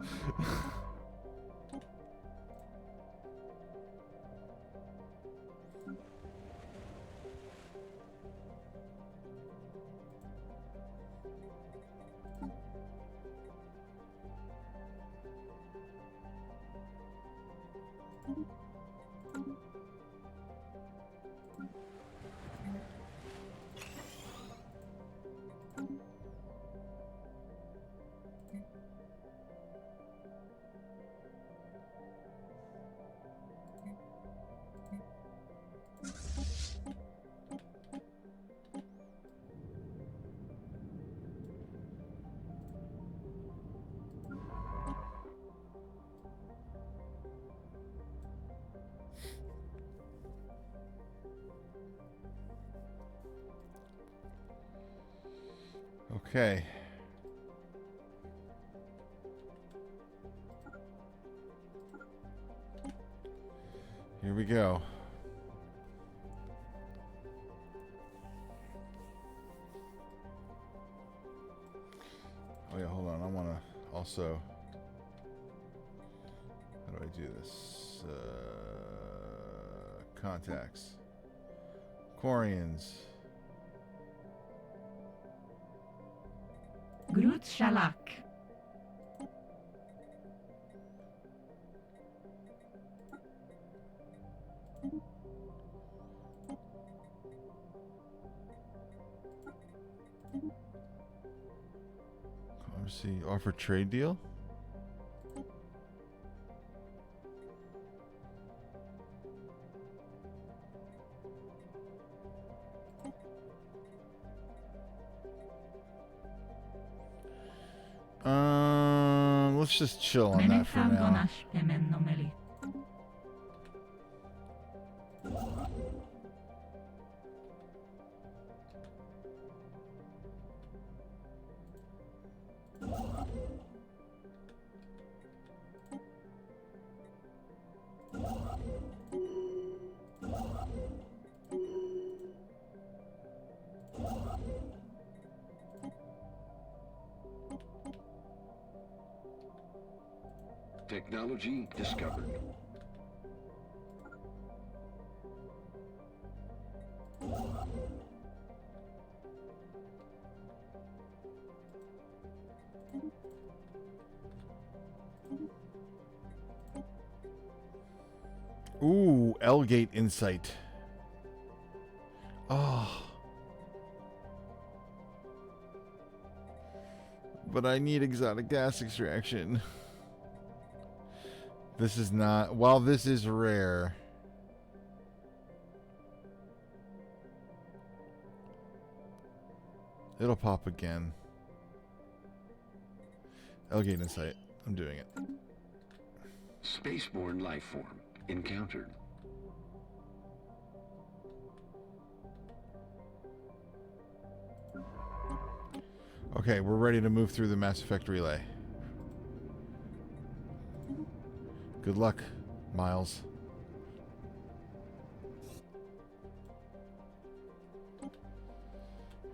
Okay. Here we go. Oh yeah, hold on. I want to also... How do I do this? Contacts. Quarians. Groot Shalak. Let's see. Offer trade deal? Let's just chill on that for now. Technology discovered. Ooh, L-Gate Insight. Oh. But I need exotic gas extraction. This is not... While this is rare... It'll pop again. L-Gate Insight. I'm doing it. Spaceborne life form encountered. Okay, we're ready to move through the Mass Effect relay. Good luck, Miles.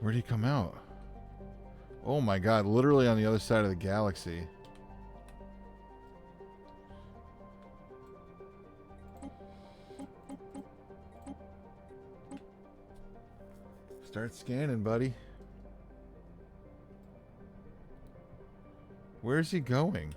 Where'd he come out? Oh my god, literally on the other side of the galaxy. Start scanning, buddy. Where's he going?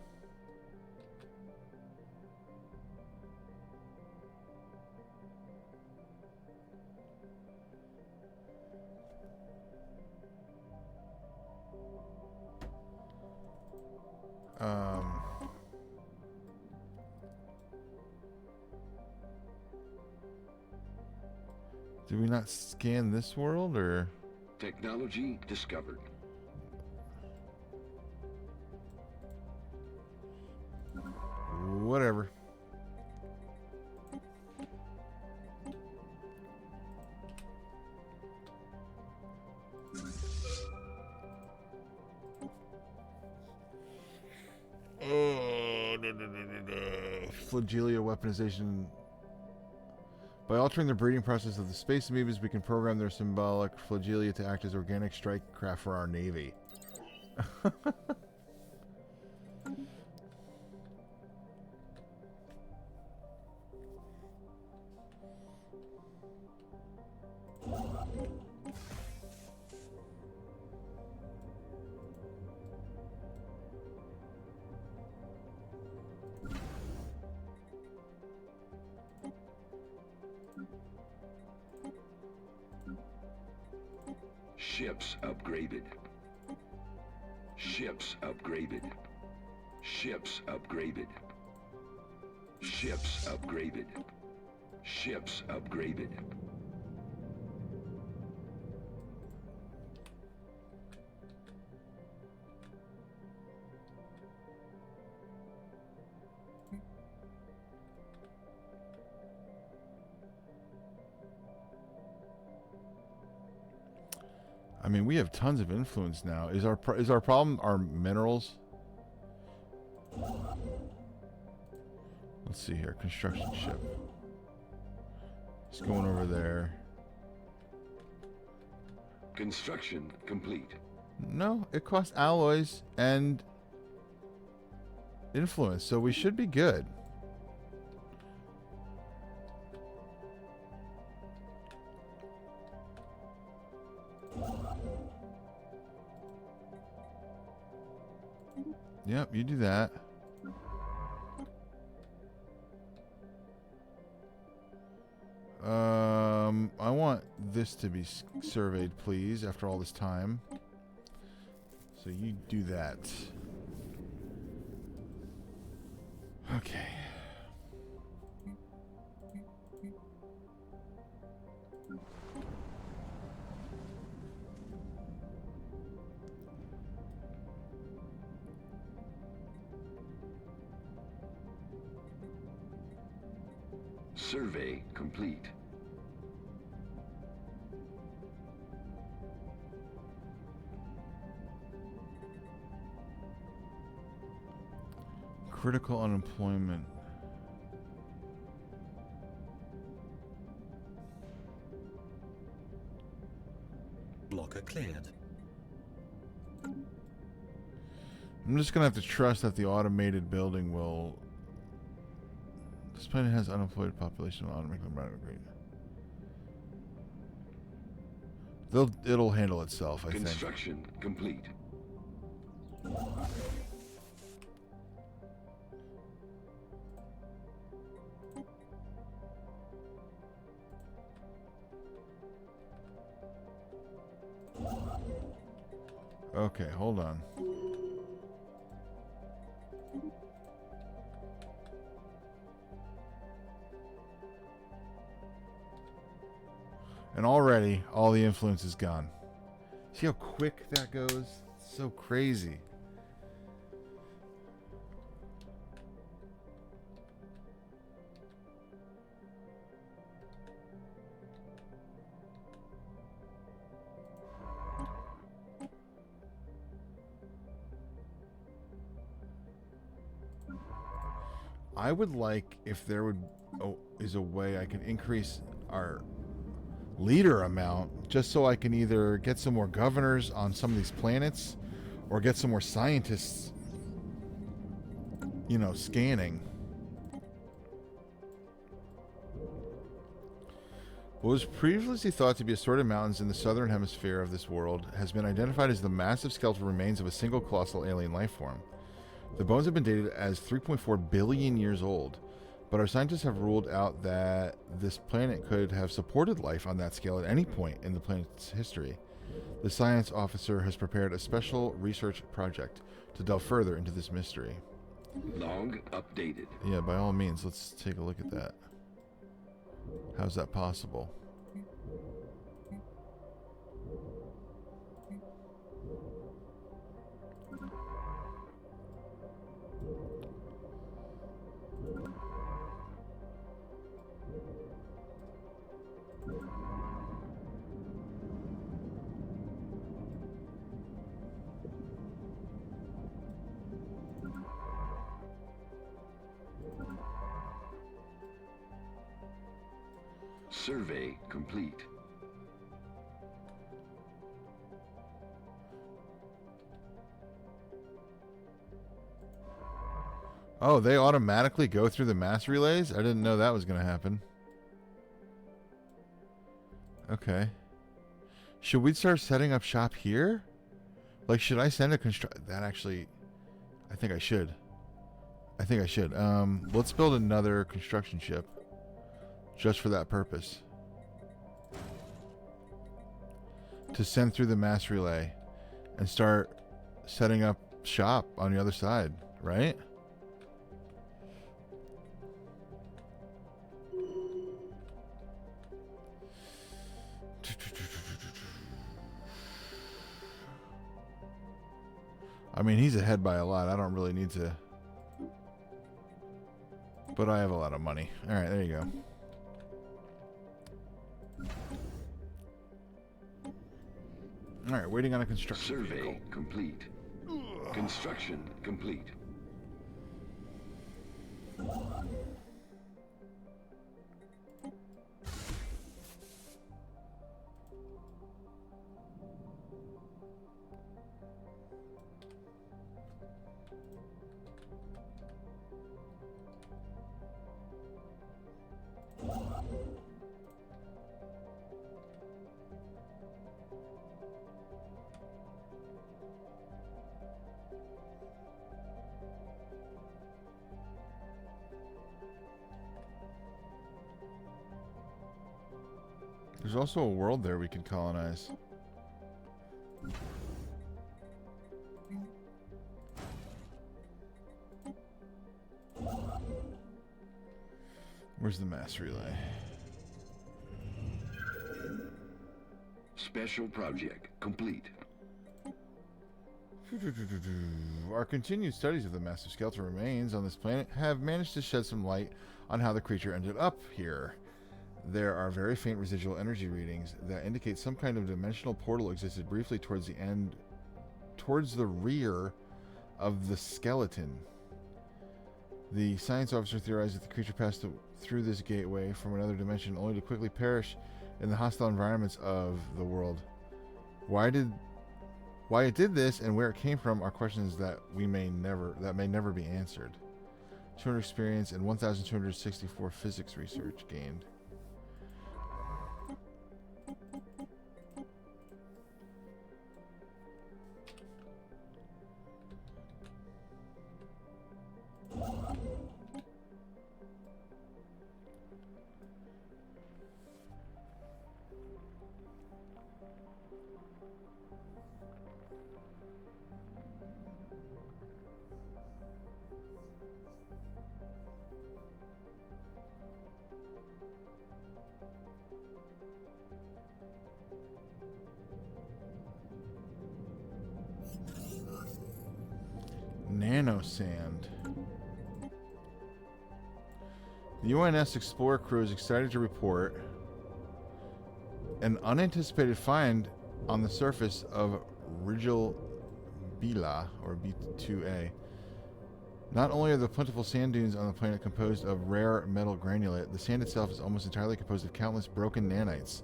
Did we not scan this world, or? Technology discovered. Whatever. Flagellia weaponization. By altering the breeding process of the space amoebas, we can program their symbolic flagellia to act as organic strike craft for our navy. Ships upgraded. Ships upgraded. Ships upgraded. Ships upgraded. Ships upgraded. I mean, we have tons of influence now. Is our problem our minerals? Let's see here. Construction ship. It's going over there. Construction complete. No, it costs alloys and influence, so we should be good. Yep, you do that. I want this to be surveyed, please, after all this time. So you do that. Okay. Survey complete. Critical unemployment. Blocker cleared. I'm just gonna have to trust that the automated building will This planet has unemployed population of automatically migrate. It'll handle itself, I think. Construction complete. Okay, hold on. And already, all the influence is gone. See how quick that goes? It's so crazy. I would like if there is a way I can increase our leader amount just so I can either get some more governors on some of these planets or get some more scientists, you know, scanning. What was previously thought to be assorted mountains in the southern hemisphere of this world has been identified as the massive skeletal remains of a single colossal alien life form. The bones have been dated as 3.4 billion years old, but our scientists have ruled out that this planet could have supported life on that scale at any point in the planet's history. The science officer has prepared a special research project to delve further into this mystery. Log updated. Yeah, by all means, let's take a look at that. How's that possible? Survey complete. Oh, they automatically go through the mass relays? I didn't know that was going to happen. Okay. Should we start setting up shop here? Like, should I send a that actually... I think I should. Let's build another construction ship. Just for that purpose. To send through the mass relay. And start setting up shop on the other side. Right? I mean, he's ahead by a lot. I don't really need to. But I have a lot of money. Alright, there you go. Alright, waiting on a construction Survey vehicle. complete. Construction complete. There's also a world there we can colonize. Where's the mass relay? Special project complete. Our continued studies of the massive skeletal remains on this planet have managed to shed some light on how the creature ended up here. There are very faint residual energy readings that indicate some kind of dimensional portal existed briefly towards the rear of the skeleton. The science officer theorized that the creature passed through this gateway from another dimension only to quickly perish in the hostile environments of the world. Why it did this and where it came from are questions that may never be answered. 200 experience, and 1,264 physics research gained. Nano sand. The UNS Explorer crew is excited to report an unanticipated find on the surface of Rigel Bila, or B2A. Not only are the plentiful sand dunes on the planet composed of rare metal granulate, the sand itself is almost entirely composed of countless broken nanites.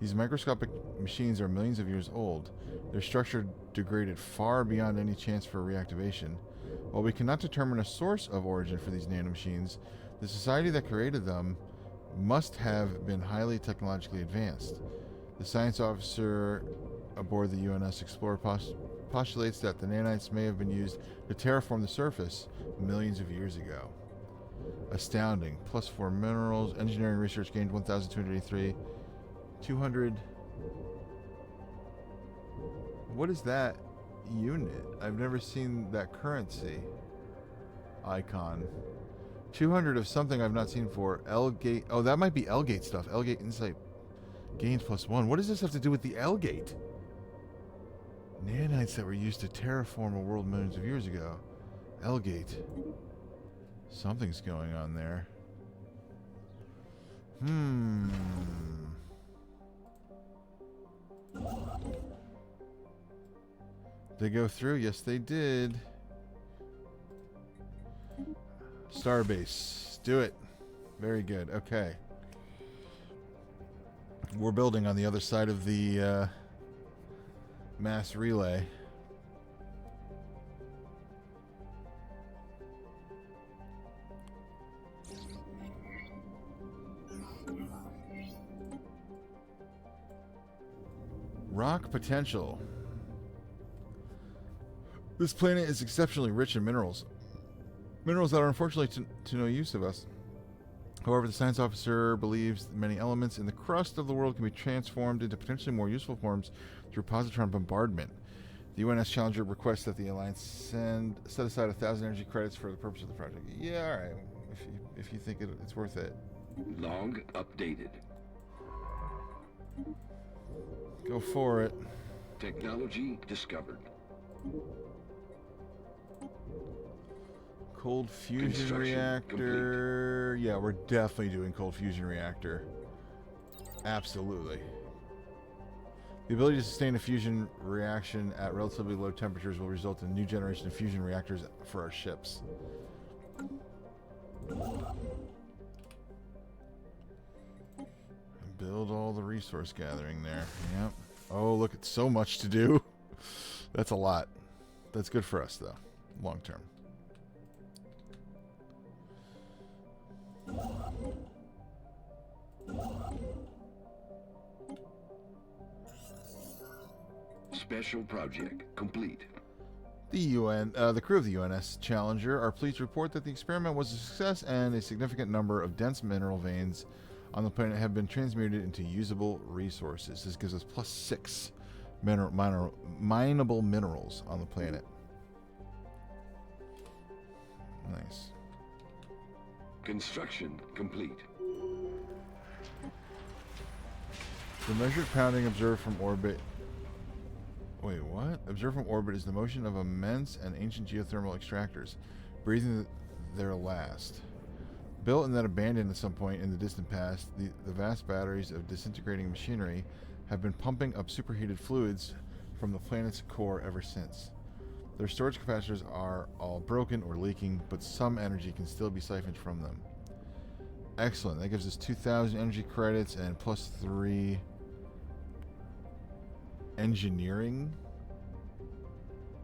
These microscopic machines are millions of years old. Their structure degraded far beyond any chance for reactivation. While we cannot determine a source of origin for these nanomachines, the society that created them must have been highly technologically advanced. The science officer aboard the UNS Explorer postulates that the nanites may have been used to terraform the surface millions of years ago. Astounding. +4 minerals. Engineering research gained 1,283. 200. What is that unit? I've never seen that currency icon. 200 of something I've not seen for. L-Gate. Oh, that might be L-Gate stuff. L-Gate insight gains +1. What does this have to do with the L-Gate? Nanites that were used to terraform a world millions of years ago. L-Gate. Something's going on there. They go through? Yes, they did. Starbase. Do it. Very good. Okay. We're building on the other side of the mass relay. Rock potential. This planet is exceptionally rich in minerals. Minerals that are unfortunately to no use of us. However, the science officer believes that many elements in the crust of the world can be transformed into potentially more useful forms through positron bombardment. The UNS Challenger requests that the Alliance set aside 1,000 energy credits for the purpose of the project. Yeah, all right. If you think it's worth it. Log updated. Go for it. Technology discovered. Cold fusion reactor. Yeah, we're definitely doing cold fusion reactor. Absolutely. The ability to sustain a fusion reaction at relatively low temperatures will result in a new generation of fusion reactors for our ships. Build all the resource gathering there. Yep. Oh, look, it's so much to do. That's a lot. That's good for us, though, long term. Special project complete. The crew of the UNS Challenger are pleased to report that the experiment was a success and a significant number of dense mineral veins on the planet have been transmuted into usable resources. This gives us +6 mineable minerals on the planet. Nice. Construction complete. The measured pounding observed from orbit. Wait, what? Observed from orbit is the motion of immense and ancient geothermal extractors, breathing their last. Built and then abandoned at some point in the distant past, the vast batteries of disintegrating machinery have been pumping up superheated fluids from the planet's core ever since. Their storage capacitors are all broken or leaking, but some energy can still be siphoned from them. Excellent. That gives us 2,000 energy credits and +3 engineering,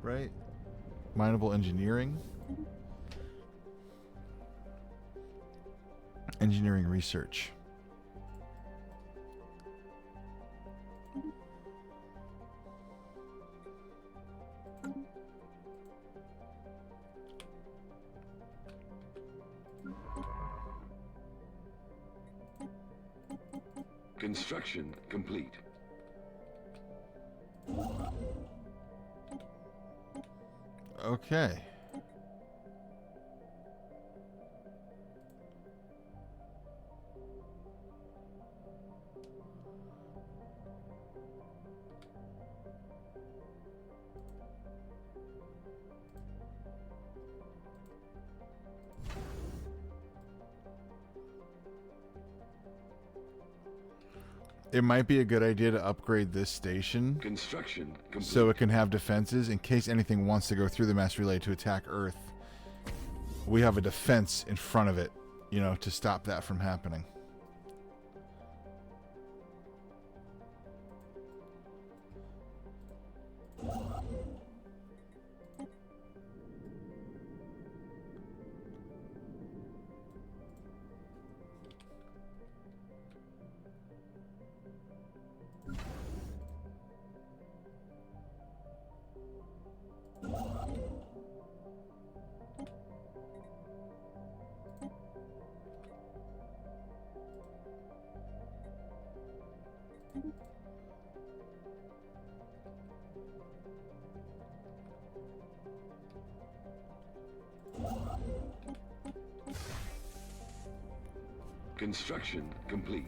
right? Mineable engineering. engineering research. Construction complete. Okay. It might be a good idea to upgrade this station Construction complete. so it can have defenses in case anything wants to go through the mass relay to attack Earth. We have a defense in front of it, you know, to stop that from happening. Construction complete.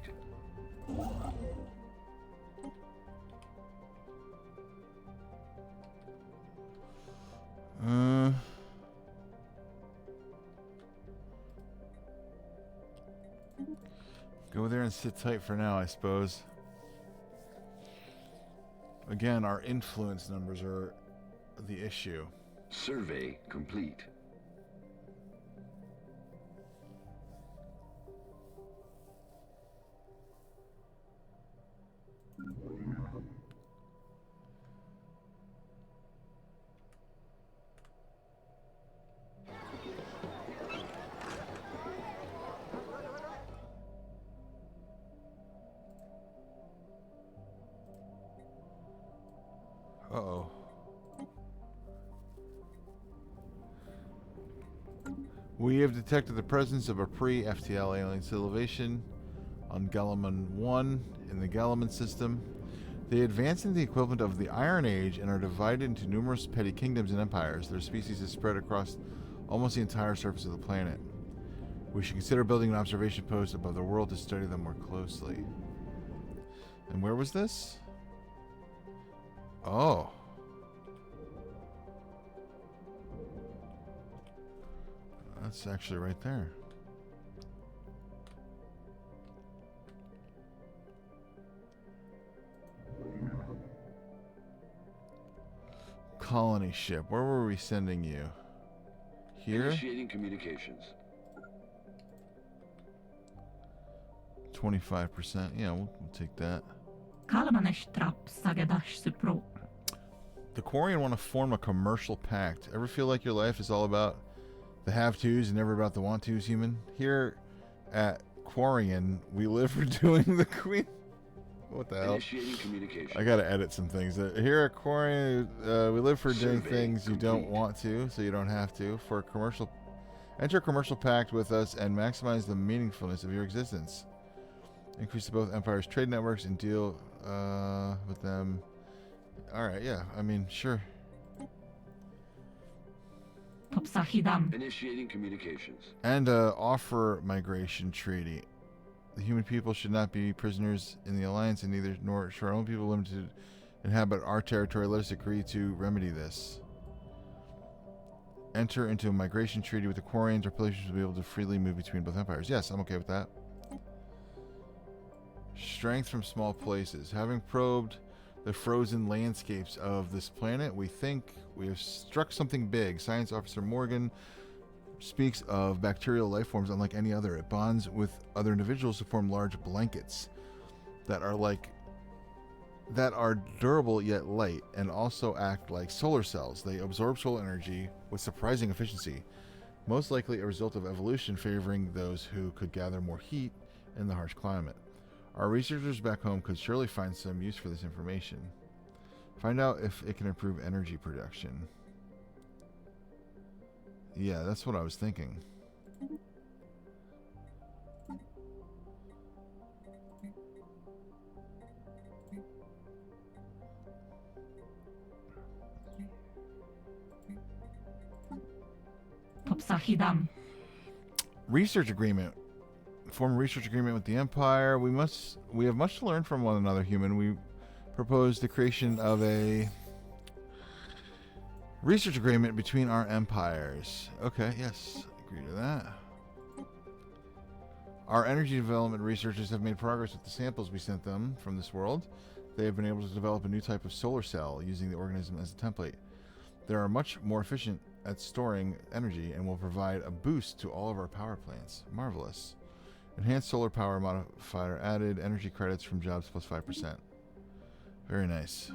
Go there and sit tight for now, I suppose. Again, our influence numbers are the issue. Survey complete. Uh-oh. We have detected the presence of a pre-FTL alien civilization on Galaman 1 in the Galaman system. They advance in the equivalent of the Iron Age and are divided into numerous petty kingdoms and empires. Their species is spread across almost the entire surface of the planet. We should consider building an observation post above the world to study them more closely. And where was this? Oh. That's actually right there. Colony ship. Where were we sending you? Here? Initiating communications. 25%. Yeah, we'll take that. The Quarian want to form a commercial pact. Ever feel like your life is all about the have-tos and never about the want-tos, human? Here at Quarian, we live for doing the Queen. What the hell? Initiating communications. I gotta edit some things. Here at Quarian, we live for doing Survey things you don't complete. want to, so you don't have to. For a commercial, enter a commercial pact with us and maximize the meaningfulness of your existence. Increase both empires' trade networks and deal with them. All right, yeah. I mean, sure. Initiating communications. And offer migration treaty. The human people should not be prisoners in the alliance, and neither nor should our own people limited inhabit our territory. Let us agree to remedy this. Enter into a migration treaty with the Quarians. Our populations will be able to freely move between both empires. Yes, I'm okay with that. Strength from small places. Having probed the frozen landscapes of this planet, we think we have struck something big. Science Officer Morgan speaks of bacterial life forms unlike any other. It bonds with other individuals to form large blankets that are durable yet light and also act like solar cells. They absorb solar energy with surprising efficiency. most likely a result of evolution favoring those who could gather more heat in the harsh climate. Our researchers back home could surely find some use for this information. Find out if it can improve energy production. Yeah, that's what I was thinking. 법사희담. Research agreement. Form a research agreement with the Empire. We have much to learn from one another, human. We propose the creation of a research agreement between our empires. Okay, yes, agree to that. Our energy development researchers have made progress with the samples we sent them from this world. They have been able to develop a new type of solar cell using the organism as a template. They are much more efficient at storing energy and will provide a boost to all of our power plants. Marvelous. Enhanced solar power modifier added. Energy credits from jobs plus 5%. Very nice.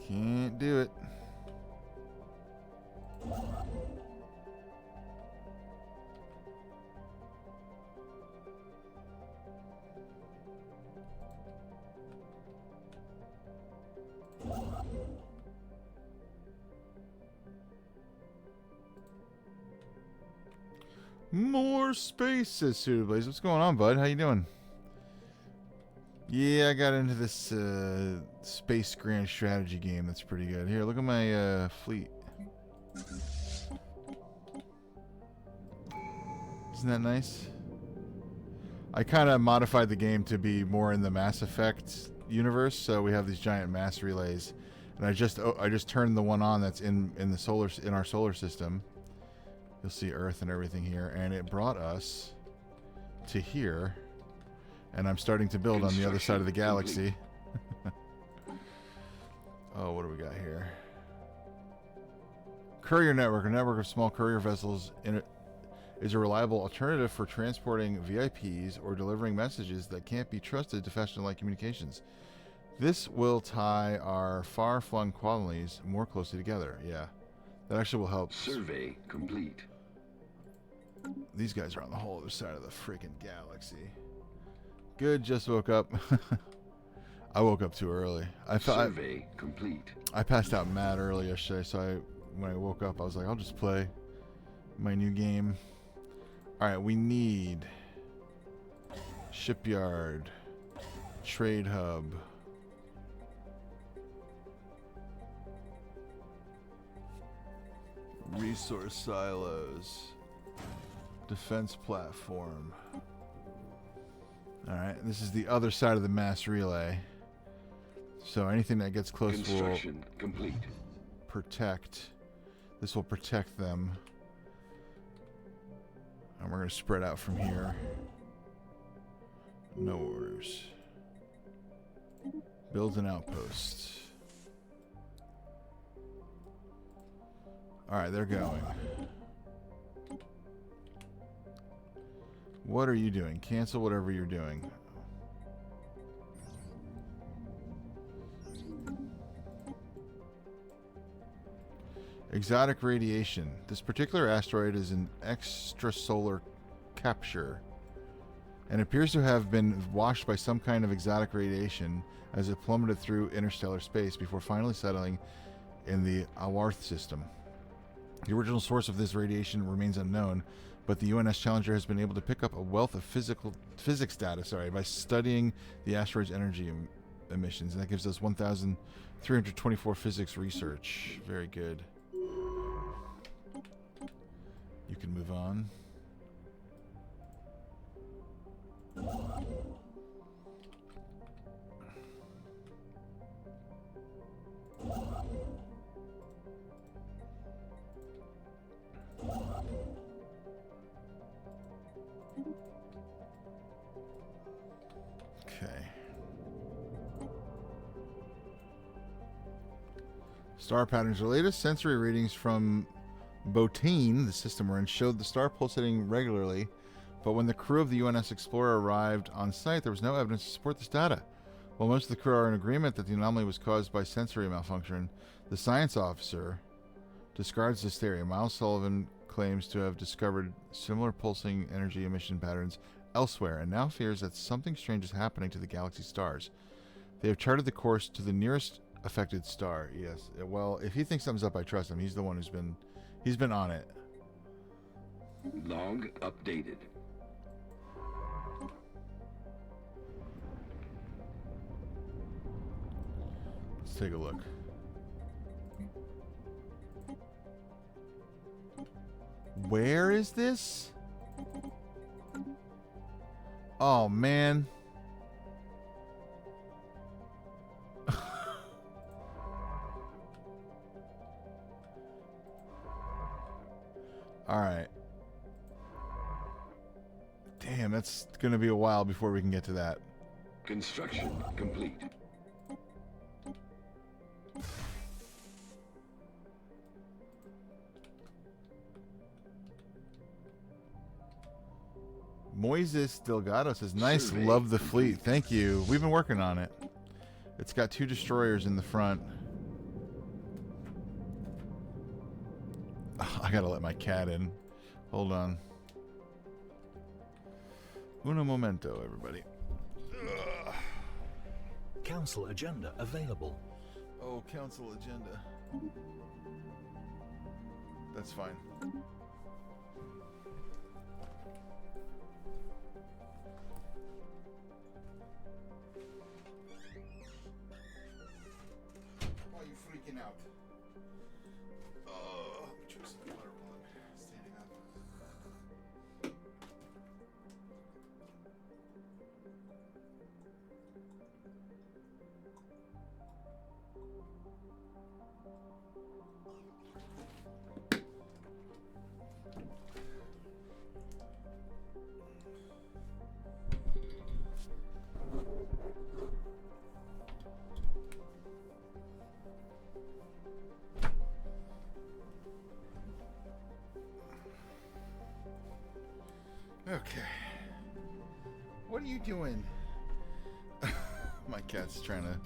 Can't do it. More spaces, Pseudoblaze. What's going on, bud? How you doing? Yeah, I got into this space grand strategy game. That's pretty good. Here, look at my fleet. Isn't that nice? I kind of modified the game to be more in the Mass Effect universe, so we have these giant mass relays, and I just turned the one on that's in our solar system. You'll see Earth and everything here, and it brought us to here, and I'm starting to build on the other side of the galaxy. Oh, what do we got here? Courier network. A network of small courier vessels is a reliable alternative for transporting VIPs or delivering messages that can't be trusted to fashion-like communications. This will tie our far-flung colonies more closely together. Yeah, that actually will help. Survey complete. These guys are on the whole other side of the freaking galaxy. Good, just woke up. I woke up too early. Survey complete. I passed out mad early yesterday, so when I woke up, I was like, I'll just play my new game. Alright, we need shipyard, trade hub, resource silos, defense platform. Alright, this is the other side of the mass relay. So anything that gets close will complete. Protect. This will protect them. And we're going to spread out from here. No orders. Build an outpost. Alright, they're going. What are you doing? Cancel whatever you're doing. Exotic radiation. This particular asteroid is an extrasolar capture and appears to have been washed by some kind of exotic radiation as it plummeted through interstellar space before finally settling in the Awarth system. The original source of this radiation remains unknown, but the UNS Challenger has been able to pick up a wealth of physics data by studying the asteroid's energy emissions, and that gives us 1,324 physics research. Very good. You can move on. Okay. Star patterns. The latest sensory readings from Botane, the system we're in, showed the star pulsating regularly, but when the crew of the UNS Explorer arrived on site, there was no evidence to support this data. While most of the crew are in agreement that the anomaly was caused by sensory malfunction, the science officer discards this theory. Miles Sullivan claims to have discovered similar pulsing energy emission patterns elsewhere and now fears that something strange is happening to the galaxy's stars. They have charted the course to the nearest affected star. Yes. Well, if he thinks something's up, I trust him. He's the one he's been on it. Log updated. Let's take a look. Where is this? Oh, man. All right. Damn, that's going to be a while before we can get to that. Construction complete. Moises Delgado says, nice, Survey love the fleet. Thank you. We've been working on it. It's got 2 destroyers in the front. Oh, I gotta let my cat in. Hold on. Uno momento, everybody. Ugh. Council agenda available. Oh, council agenda. That's fine. Why are you freaking out? Oh, let me drink some water while I'm standing up. Okay. What are you doing? My cat's trying to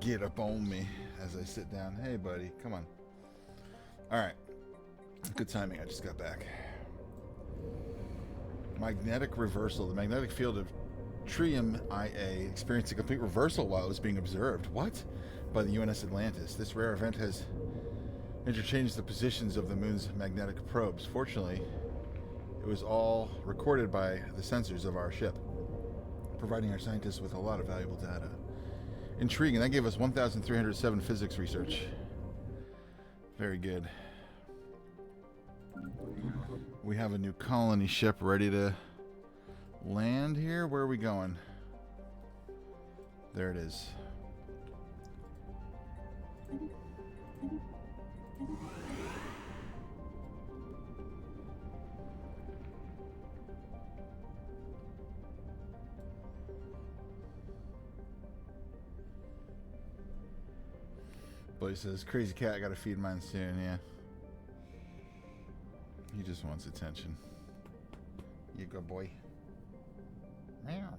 get up on me as I sit down. Hey, buddy, come on. All right. Good timing. I just got back. Magnetic reversal. The magnetic field of Trium IA experienced a complete reversal while it was being observed. What? By the UNS Atlantis. This rare event has interchanged the positions of the moon's magnetic probes. Fortunately, it was all recorded by the sensors of our ship, providing our scientists with a lot of valuable data. Intriguing. That gave us 1,307 physics research. Very good. We have a new colony ship ready to land here. Where are we going? There it is. He says, crazy cat, I gotta feed mine soon. Yeah. He just wants attention. You good boy. Meow.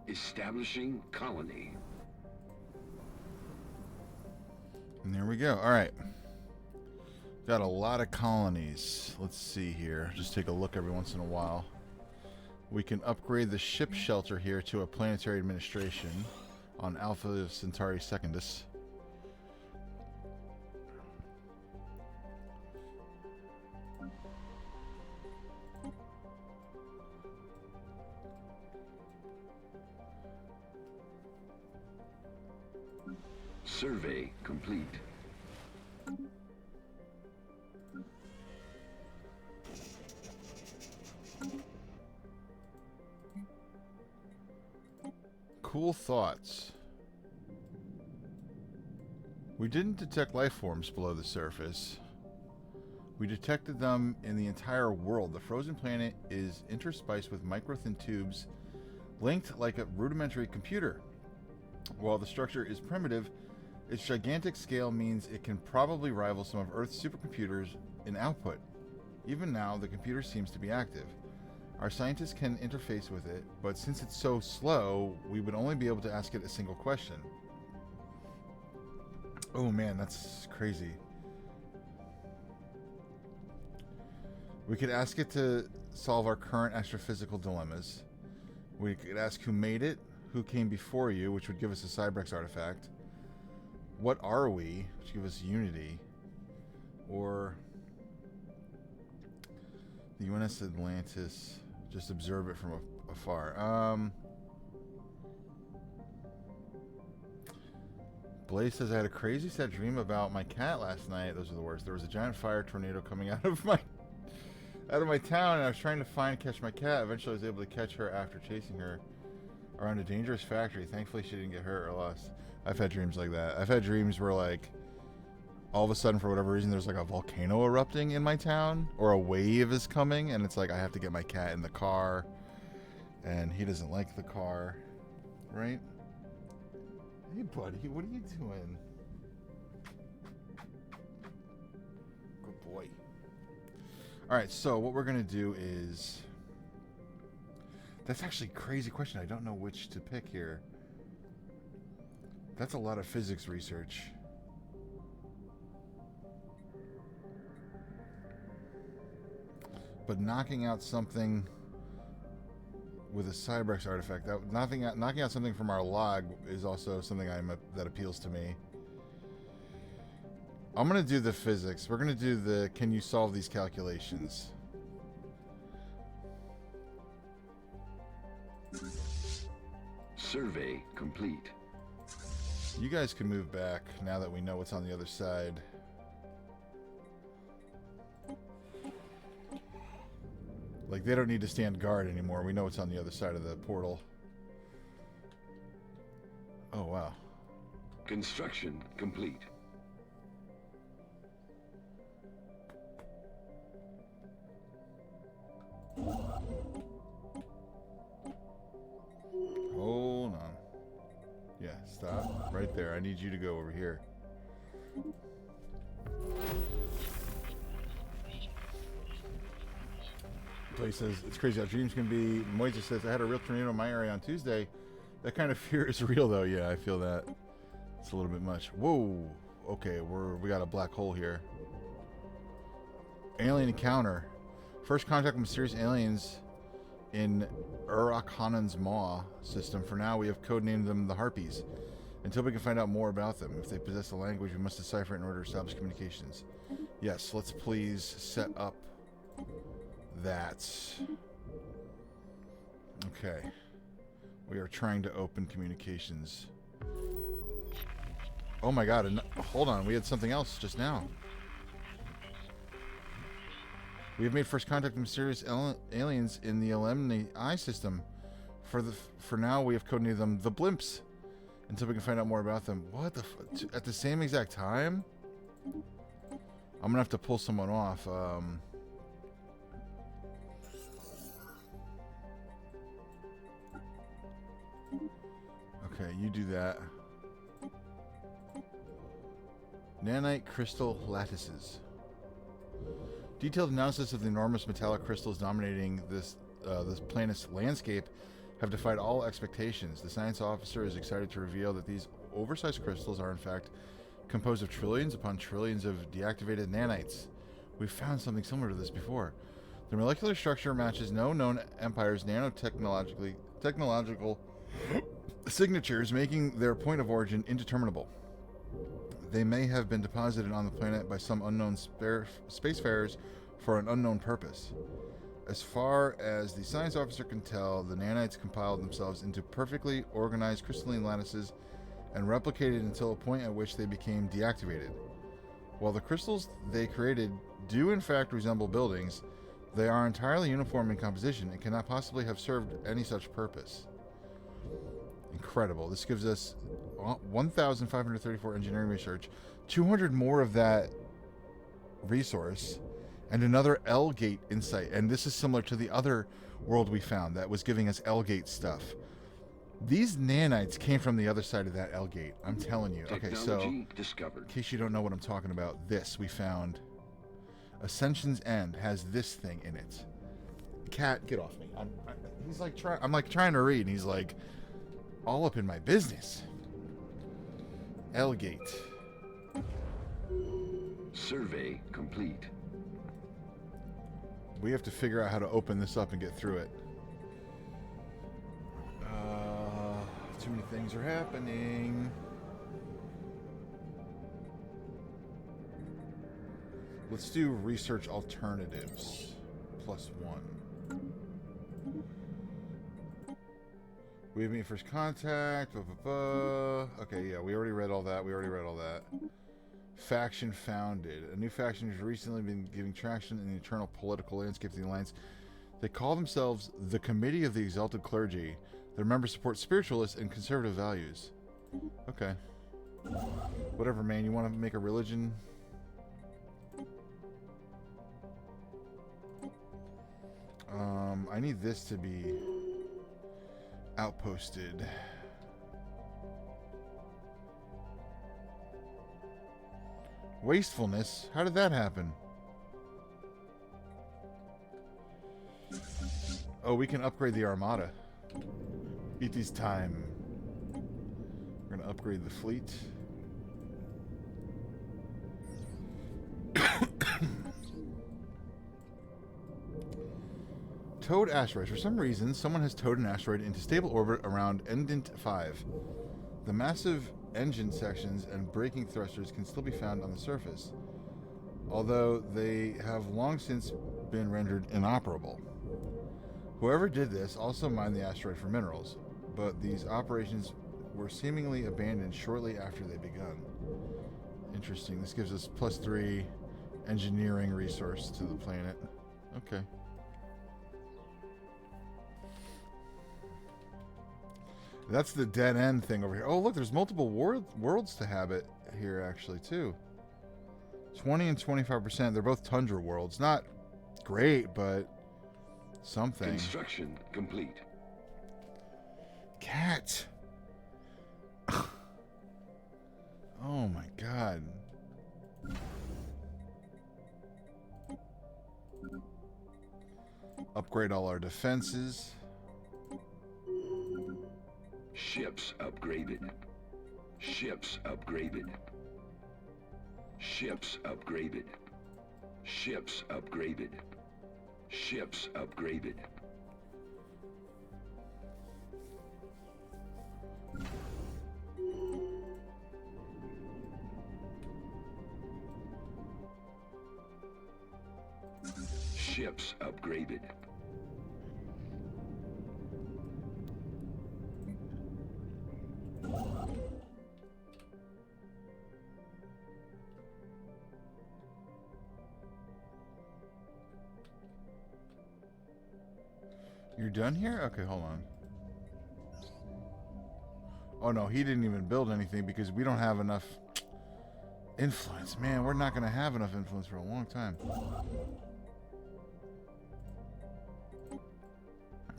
Establishing colony. And there we go. All right. Got a lot of colonies. Let's see here. Just take a look every once in a while. We can upgrade the ship shelter here to a planetary administration on Alpha Centauri Secundus. Survey complete. Cool thoughts. We didn't detect life forms below the surface. We detected them in the entire world. The frozen planet is interspiced with microthin tubes linked like a rudimentary computer. While the structure is primitive, its gigantic scale means it can probably rival some of Earth's supercomputers in output. Even now, the computer seems to be active. Our scientists can interface with it, but since it's so slow, we would only be able to ask it a single question. Oh man, that's crazy. We could ask it to solve our current astrophysical dilemmas. We could ask who made it, who came before you, which would give us a Cybrex artifact. What are we, which give us unity. Or the UNS Atlantis, just observe it from afar. Blaze says, I had a crazy sad dream about my cat last night. Those are the worst. There was a giant fire tornado coming out of my town, and I was trying to catch my cat. Eventually I was able to catch her after chasing her around a dangerous factory. Thankfully she didn't get hurt or lost. I've had dreams like that. I've had dreams where, like, all of a sudden, for whatever reason, there's like a volcano erupting in my town, or a wave is coming, and it's like I have to get my cat in the car, and he doesn't like the car, right? Hey buddy, what are you doing? Good boy. Alright, so what we're gonna do is... That's actually a crazy question. I don't know which to pick here. That's a lot of physics research. But knocking out something with a Cybrex artifact, knocking out something from our log is also something that appeals to me. I'm going to do the physics. We're going to do the, can you solve these calculations? Survey complete. You guys can move back now that we know what's on the other side. Like, they don't need to stand guard anymore. We know what's on the other side of the portal. Oh, wow. Construction complete. Hold on. Yeah, stop. Right there. I need you to go over here. Play says, it's crazy how dreams can be. Moisa says, I had a real tornado in my area on Tuesday. That kind of fear is real, though. Yeah, I feel that. It's a little bit much. Whoa. Okay, we got a black hole here. Alien encounter. First contact with mysterious aliens in Uruk-Hanan's Maw system. For now, we have codenamed them the Harpies, until we can find out more about them. If they possess a language, we must decipher it in order to establish communications. Yes, let's please set up that. Okay. We are trying to open communications. Oh my god, hold on, we had something else just now. We have made first contact with mysterious aliens in the Elemni I system. For now, we have codenamed them the Blimps, until we can find out more about them. What the at the same exact time? I'm gonna have to pull someone off. Okay, you do that. Nanite crystal lattices. Detailed analysis of the enormous metallic crystals dominating this planet's landscape have defied all expectations. The science officer is excited to reveal that these oversized crystals are in fact composed of trillions upon trillions of deactivated nanites. We've found something similar to this before. The molecular structure matches no known empire's technological signatures, making their point of origin indeterminable. They may have been deposited on the planet by some unknown spacefarers for an unknown purpose. As far as the science officer can tell, the nanites compiled themselves into perfectly organized crystalline lattices and replicated until a point at which they became deactivated. While the crystals they created do in fact resemble buildings, they are entirely uniform in composition and cannot possibly have served any such purpose. Incredible. This gives us 1,534 engineering research, 200 more of that resource, and another L-Gate insight. And this is similar to the other world we found that was giving us L-Gate stuff. These nanites came from the other side of that L gate. I'm telling you. Okay, so Technology discovered. in case you don't know what I'm talking about, this we found. Ascension's End has this thing in it. Cat, get off me. He's like I'm like trying to read, and he's like all up in my business. L gate. Survey complete. We have to figure out how to open this up and get through it. Too many things are happening. Let's do research alternatives. +1. We have made first contact. Okay, yeah, we already read all that. Faction founded. A new faction has recently been giving traction in the eternal political landscape of the Alliance. They call themselves the Committee of the Exalted Clergy. Their members support spiritualist and conservative values. Okay. Whatever, man. You want to make a religion? I need this to be outposted. Wastefulness? How did that happen? Oh, we can upgrade the armada. It is time. We're going to upgrade the fleet. Towed asteroids. For some reason, someone has towed an asteroid into stable orbit around Endant 5. The massive engine sections and braking thrusters can still be found on the surface, although they have long since been rendered inoperable. Whoever did this also mined the asteroid for minerals, but these operations were seemingly abandoned shortly after they begun. Interesting. This gives us +3 engineering resource to the planet. Okay. That's the dead end thing over here. Oh, look, there's multiple worlds to habit here, actually, too. 20 and 25%. They're both tundra worlds. Not great, but something. Construction complete. Cat. Oh, my God. Upgrade all our defenses. Ships upgraded. Ships upgraded. Ships upgraded. Ships upgraded. Ships upgraded. Ships upgraded. You're done here? Okay, hold on. Oh no, he didn't even build anything because we don't have enough influence. Man, we're not going to have enough influence for a long time.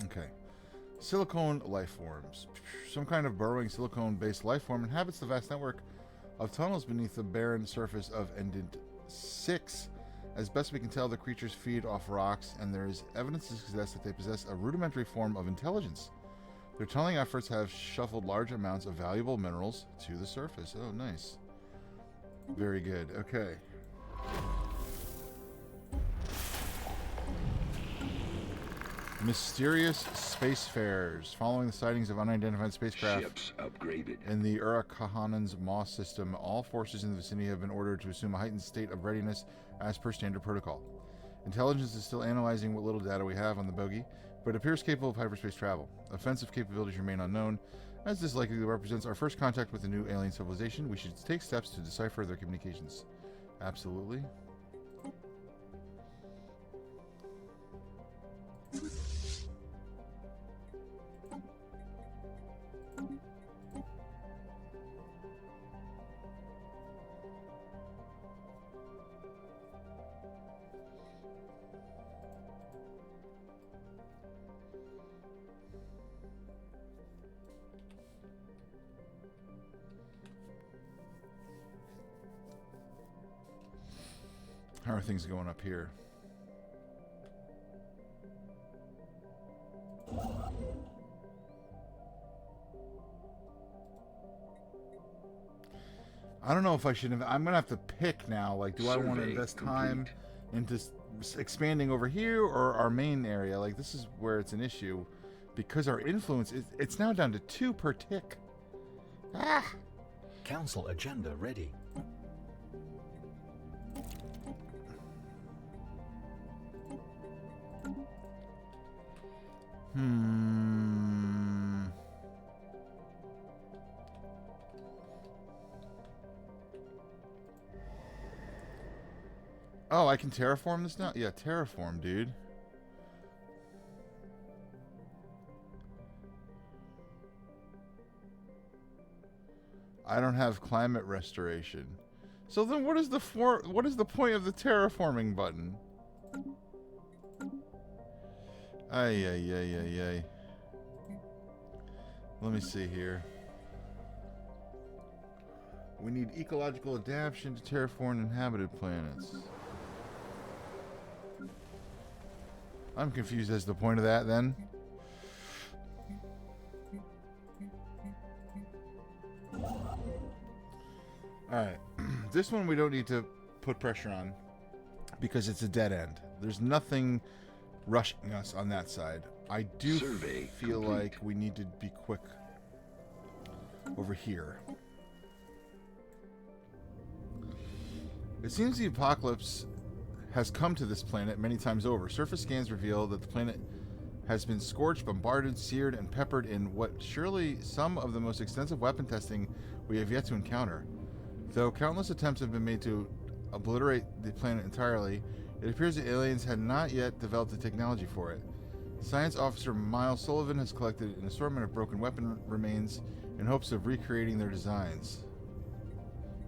Okay. Silicone life forms. Some kind of burrowing silicone-based life form inhabits the vast network of tunnels beneath the barren surface of Endant 6. As best we can tell, the creatures feed off rocks, and there is evidence to suggest that they possess a rudimentary form of intelligence. Their tunneling efforts have shuffled large amounts of valuable minerals to the surface. Oh, nice. Very good. Okay. Mysterious spacefarers. Following the sightings of unidentified spacecraft Ships upgraded. in the Urakahanen's Moss system, all forces in the vicinity have been ordered to assume a heightened state of readiness as per standard protocol. Intelligence is still analyzing what little data we have on the bogey, but appears capable of hyperspace travel. Offensive capabilities remain unknown. As this likely represents our first contact with a new alien civilization, we should take steps to decipher their communications. Absolutely. How are things going up here? I don't know if I should have... I'm going to have to pick now. Like, do I want to invest time into expanding over here or our main area? Like, this is where it's an issue. Because our influence, it's now down to 2 per tick. Ah! Council agenda ready. Oh, I can terraform this now? Yeah, terraform, dude. I don't have climate restoration. So then what is the point of the terraforming button? Ay, ay, ay, ay, ay. Let me see here. We need ecological adaptation to terraform inhabited planets. I'm confused as to the point of that then. Alright. This one we don't need to put pressure on because it's a dead end. There's nothing rushing us on that side. I do feel like we need to be quick over here. It seems the apocalypse has come to this planet many times over. Surface scans reveal that the planet has been scorched, bombarded, seared, and peppered in what surely some of the most extensive weapon testing we have yet to encounter. Though countless attempts have been made to obliterate the planet entirely, it appears the aliens had not yet developed the technology for it. Science Officer Miles Sullivan has collected an assortment of broken weapon remains in hopes of recreating their designs.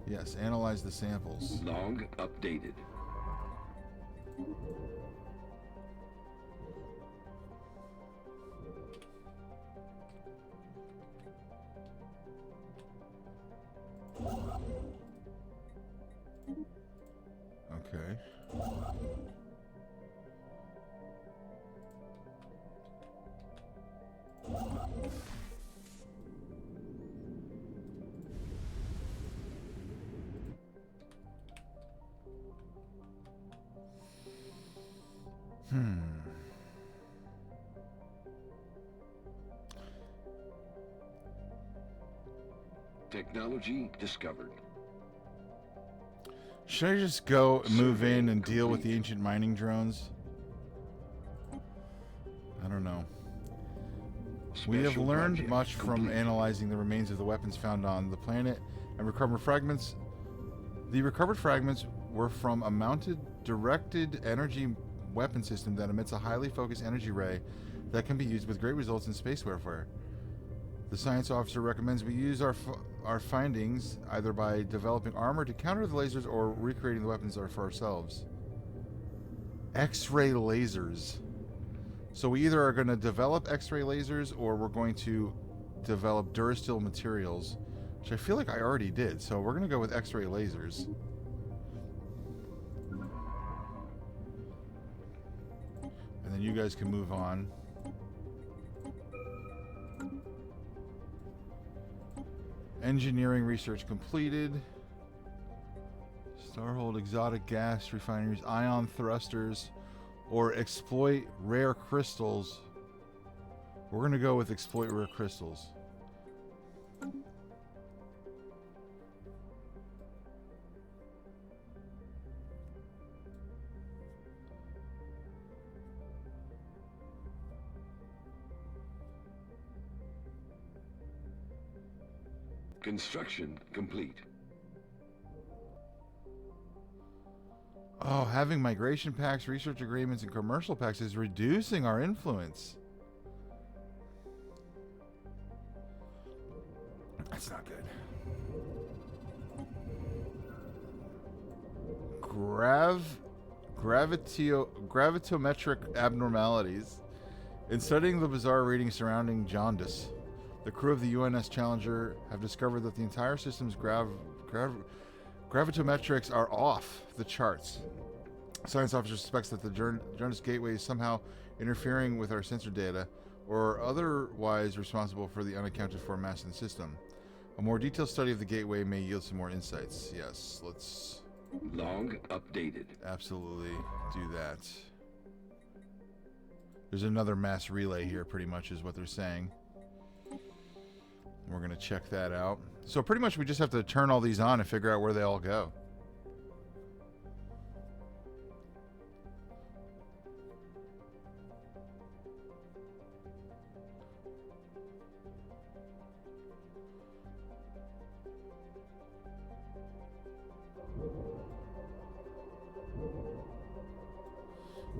Yes, analyze the samples. Log updated. Okay. Technology discovered. Should I just go move in and deal with the ancient mining drones? I don't know. We have learned much from analyzing the remains of the weapons found on the planet and recovered fragments. The recovered fragments were from a mounted directed energy weapon system that emits a highly focused energy ray that can be used with great results in space warfare. The science officer recommends we use our findings either by developing armor to counter the lasers or recreating the weapons for ourselves. X-ray lasers. So we either are going to develop X-ray lasers or we're going to develop Durasteel materials, which I feel like I already did. So we're going to go with X-ray lasers. And then you guys can move on. Engineering research completed. Starhold exotic gas refineries, ion thrusters, or exploit rare crystals. We're going to go with exploit rare crystals. Construction complete. Oh, having migration pacts, research agreements, and commercial pacts is reducing our influence. That's not good. Gravitometric abnormalities. In studying the bizarre readings surrounding jaundice, the crew of the UNS Challenger have discovered that the entire system's gravitometrics are off the charts. Science officer suspects that the Jonas Gateway is somehow interfering with our sensor data or otherwise responsible for the unaccounted for mass in the system. A more detailed study of the gateway may yield some more insights. Yes, let's Log updated. absolutely do that. There's another mass relay here, pretty much, is what they're saying. We're going to check that out. So pretty much we just have to turn all these on and figure out where they all go.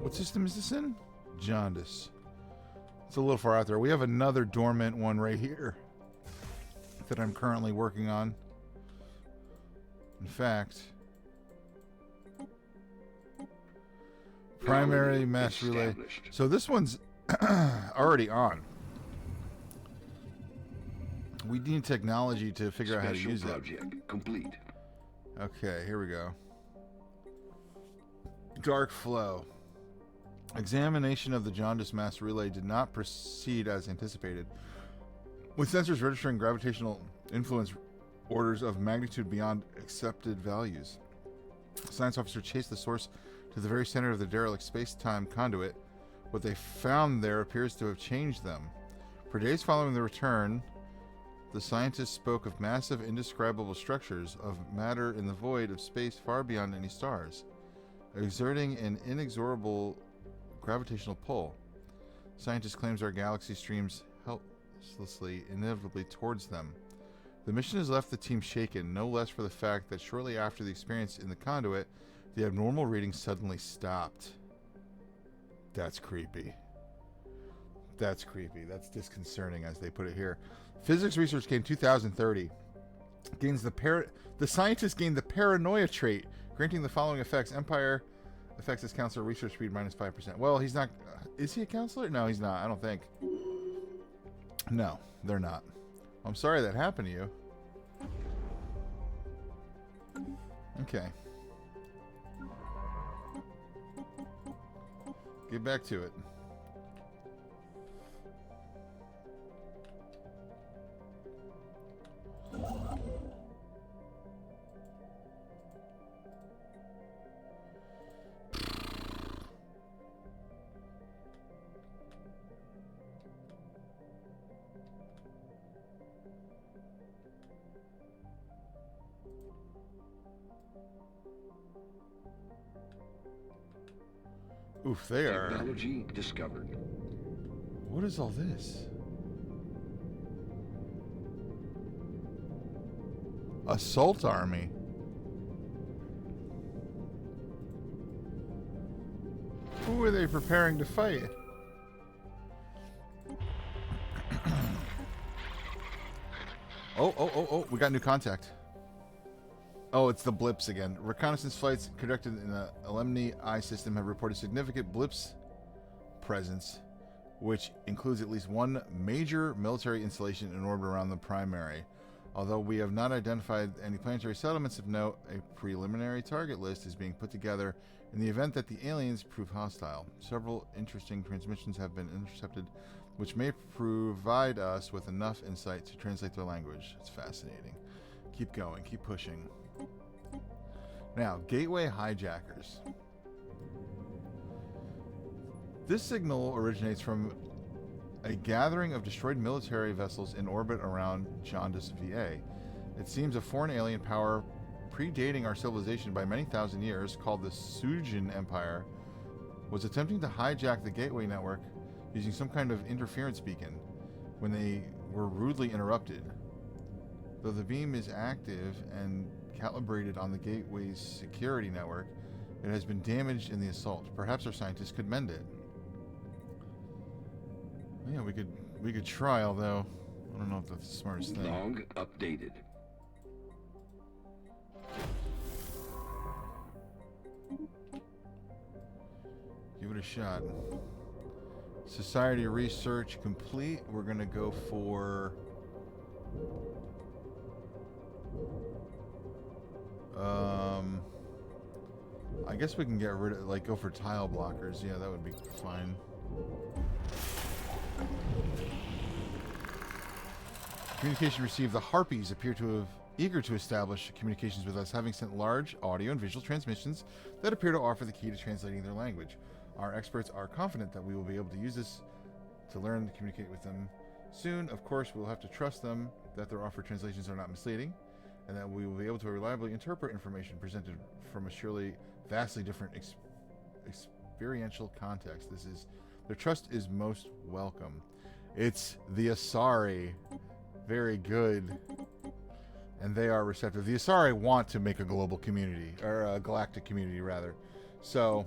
What system is this in? Jaundice. It's a little far out there. We have another dormant one right here that I'm currently working on. In fact, primary mass relay. Established. So this one's already on. We need technology to figure out how to Special use it. project complete. Okay, here we go. Dark flow. Examination of the jaundice mass relay did not proceed as anticipated, with sensors registering gravitational influence orders of magnitude beyond accepted values. Science officer chased the source to the very center of the derelict space-time conduit. What they found there appears to have changed them. For days following the return, the scientists spoke of massive, indescribable structures of matter in the void of space far beyond any stars, exerting an inexorable gravitational pull. Scientists claims our galaxy streams helplessly, inevitably towards them. The mission has left the team shaken, no less for the fact that shortly after the experience in the conduit, the abnormal readings suddenly stopped. That's creepy. That's creepy. That's disconcerting, as they put it here. Physics research gained 2030. The scientists gained the paranoia trait, granting the following effects. Empire affects his counselor research speed minus 5%. Well, he's not... Is he a counselor? No, he's not. I don't think. No, they're not. I'm sorry that happened to you. Okay. Get back to it. Oof, they are... Technology discovered. What is all this? Assault army. Who are they preparing to fight? Oh, we got new contact. Oh, it's the blips again. Reconnaissance flights conducted in the Alemni I system have reported significant blips presence, which includes at least one major military installation in orbit around the primary. Although we have not identified any planetary settlements of note, a preliminary target list is being put together in the event that the aliens prove hostile. Several interesting transmissions have been intercepted, which may provide us with enough insight to translate their language. It's fascinating. Keep going, keep pushing. Now, gateway hijackers. This signal originates from a gathering of destroyed military vessels in orbit around Jaundice VA. It seems a foreign alien power predating our civilization by many thousand years, called the Sujin Empire, was attempting to hijack the gateway network using some kind of interference beacon when they were rudely interrupted. Though the beam is active and calibrated on the gateway's security network, it has been damaged in the assault. Perhaps our scientists could mend it. Yeah, we could try, although I don't know if that's the smartest thing. Log updated. Give it a shot. Society research complete. We're gonna go for I guess we can get rid of, like, go for tile blockers. Yeah, that would be fine. Communication received. The Harpies appear to have eager to establish communications with us, having sent large audio and visual transmissions that appear to offer the key to translating their language. Our experts are confident that we will be able to use this to learn to communicate with them soon. Of course, we'll have to trust them that their offered translations are not misleading, and that we will be able to reliably interpret information presented from a surely vastly different experiential context. Their trust is most welcome. It's the Asari. Very good. And they are receptive. The Asari want to make a global community, or a galactic community, rather. So,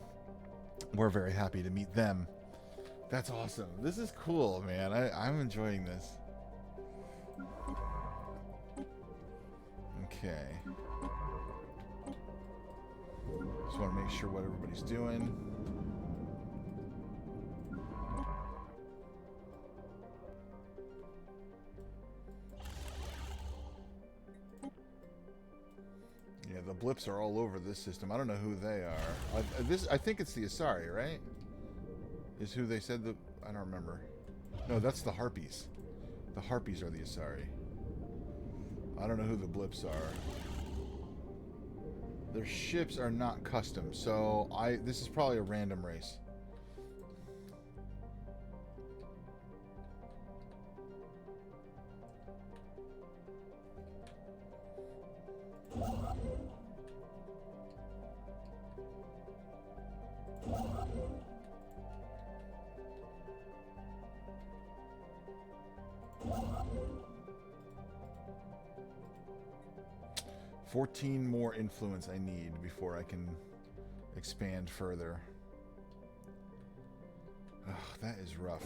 we're very happy to meet them. That's awesome. This is cool, man. I'm enjoying this. Okay. Just want to make sure what everybody's doing. Yeah, the blips are all over this system. I don't know who they are. I think it's the Asari, right? Is who they said that... I don't remember. No, that's the Harpies. The Harpies are the Asari. I don't know who the blips are. Their ships are not custom, so this is probably a random race. $14 more influence I need before I can expand further. Ugh, that is rough.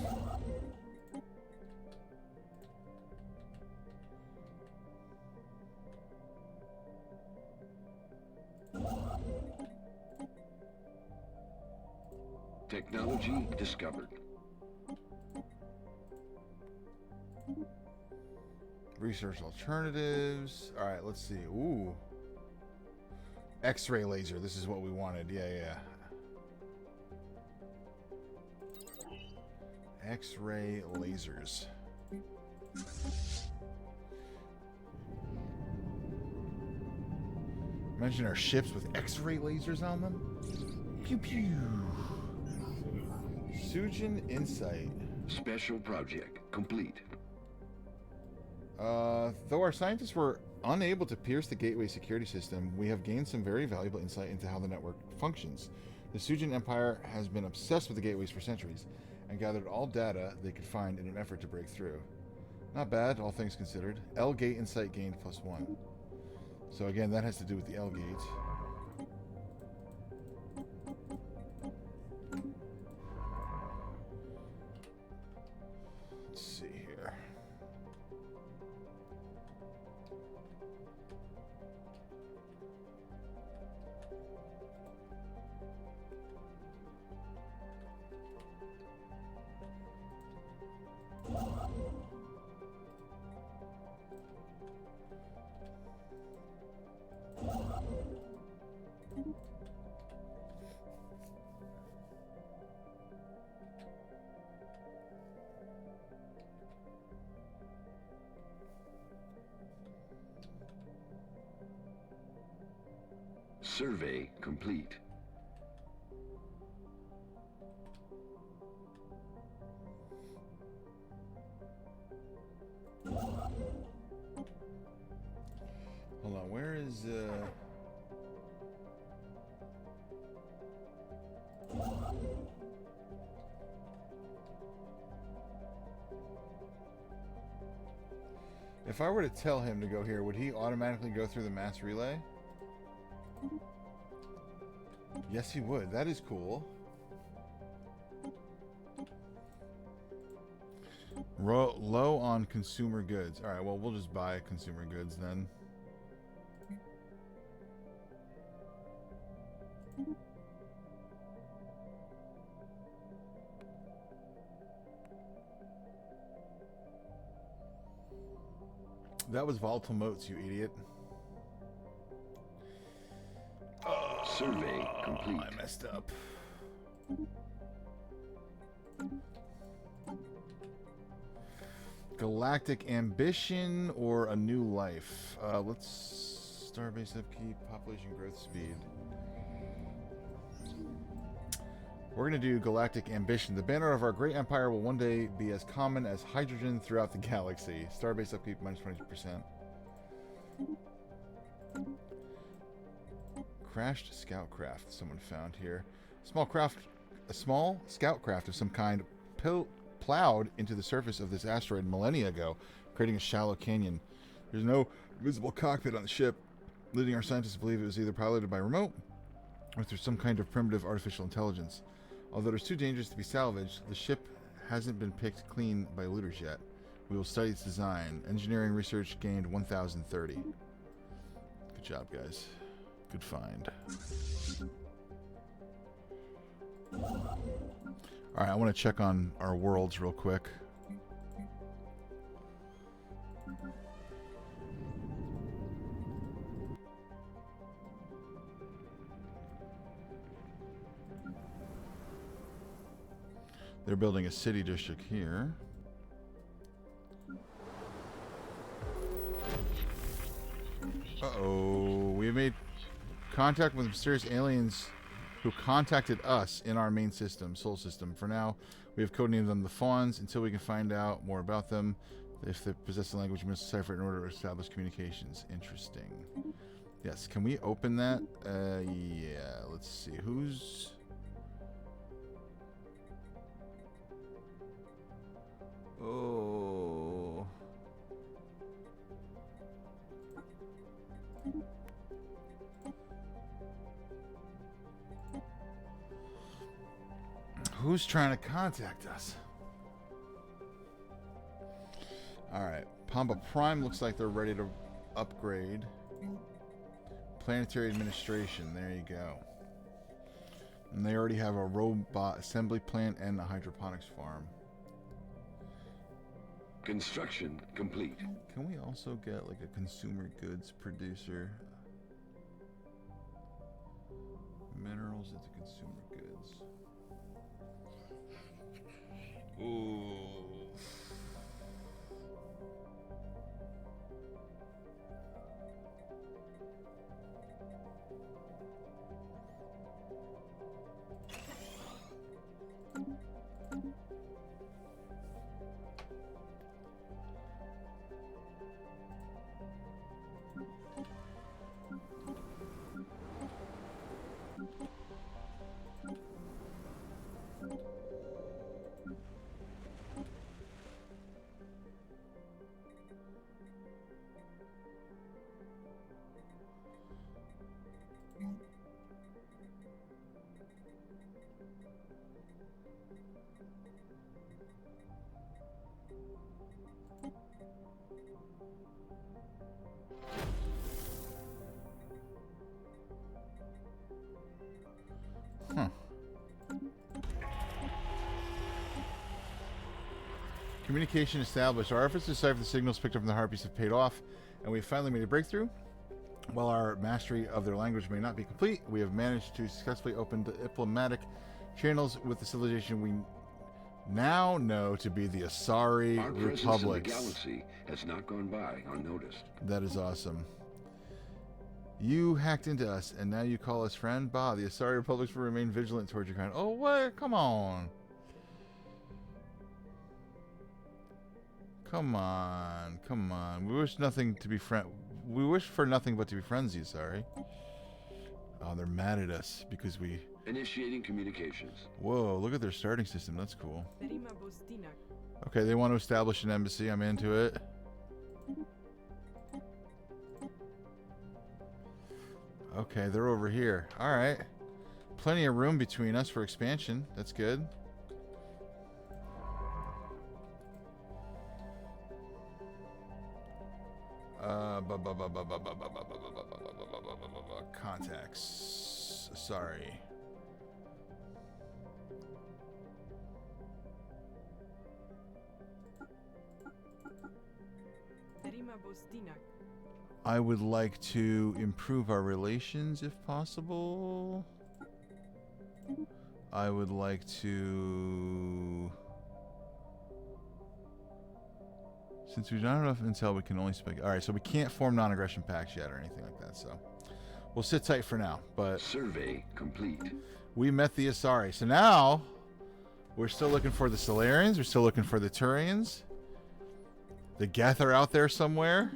Technology discovered. Research alternatives. All right, let's see. Ooh. X-ray laser. This is what we wanted. Yeah. X-ray lasers. Imagine our ships with X-ray lasers on them. Pew pew. Sujin Insight. Special project complete. Though our scientists were unable to pierce the gateway security system, we have gained some very valuable insight into how the network functions. The Sujin Empire has been obsessed with the gateways for centuries, and gathered all data they could find in an effort to break through. Not bad, all things considered. L-Gate insight gained +1. So again, that has to do with the L-Gate. Let's see here. Survey complete. Hold on, where is If I were to tell him to go here, would he automatically go through the mass relay? Yes, he would. That is cool. Low on consumer goods. All right, well, we'll just buy consumer goods then. That was volatile motes, you idiot. Survey complete. I messed up. Galactic ambition or a new life? Let's starbase upkeep, population growth speed. We're going to do galactic ambition. The banner of our great empire will one day be as common as hydrogen throughout the galaxy. Starbase upkeep minus 20%. Crashed scout craft someone found here. A small scout craft of some kind plowed into the surface of this asteroid millennia ago, creating a shallow canyon. There's no visible cockpit on the ship, leading our scientists to believe it was either piloted by remote or through some kind of primitive artificial intelligence. Although it's too dangerous to be salvaged, the ship hasn't been picked clean by looters yet. We will study its design. Engineering research gained 1,030. Good job, guys. Good find. Alright, I want to check on our worlds real quick. They're building a city district here. Uh-oh. We have made contact with mysterious aliens who contacted us in our main system, Sol system. For now, we have codenamed them the Fawns until we can find out more about them. If they possess the language, we must decipher it in order to establish communications. Interesting. Yes, can we open that? Yeah, let's see. Who's... Oh... Who's trying to contact us? Alright. Pamba Prime looks like they're ready to upgrade. Planetary Administration. There you go. And they already have a robot assembly plant and a hydroponics farm. Construction complete. Can we also get like a consumer goods producer? Minerals into consumer goods. Ooh. Huh. Communication established. Our efforts to decipher the signals picked up from the Harpies have paid off, and we've finally made a breakthrough. While our mastery of their language may not be complete, we have managed to successfully open diplomatic channels with the civilization we now know to be the Asari Our presence in the Republic. galaxy has not gone by unnoticed. That is awesome. You hacked into us, and now you call us friend? Bah, the Asari Republics will remain vigilant towards your kind. Oh, what? Come on. Come on. Come on. We wish nothing to be We wish for nothing but to be friends, you Asari. Oh, they're mad at us because we... Initiating communications. Whoa, look at their starting system. That's cool. Okay, they want to establish an embassy. I'm into it. Okay, they're over here. Alright. Plenty of room between us for expansion. That's good. Contacts. Sorry. I would like to improve our relations if possible. I would like to... Since we don't have enough intel, we can only speak... Alright, so we can't form non-aggression pacts yet or anything like that, so... We'll sit tight for now, but... Survey complete. We met the Asari. So now, we're still looking for the Stellarians. We're still looking for the Turians. The Geth are out there somewhere.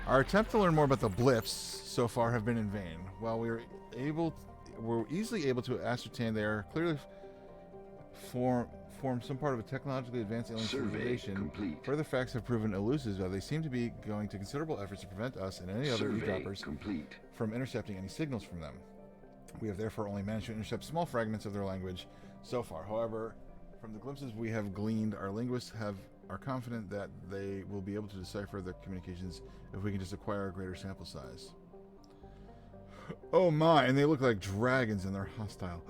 Our attempt to learn more about the blips so far have been in vain. While we're easily able to ascertain they are clearly form some part of a technologically advanced alien civilization, complete. further facts have proven elusive, though they seem to be going to considerable efforts to prevent us and any other eavesdroppers from intercepting any signals from them. We have therefore only managed to intercept small fragments of their language so far. However, from the glimpses we have gleaned, our linguists are confident that they will be able to decipher their communications if we can just acquire a greater sample size. Oh my, and they look like dragons and they're hostile.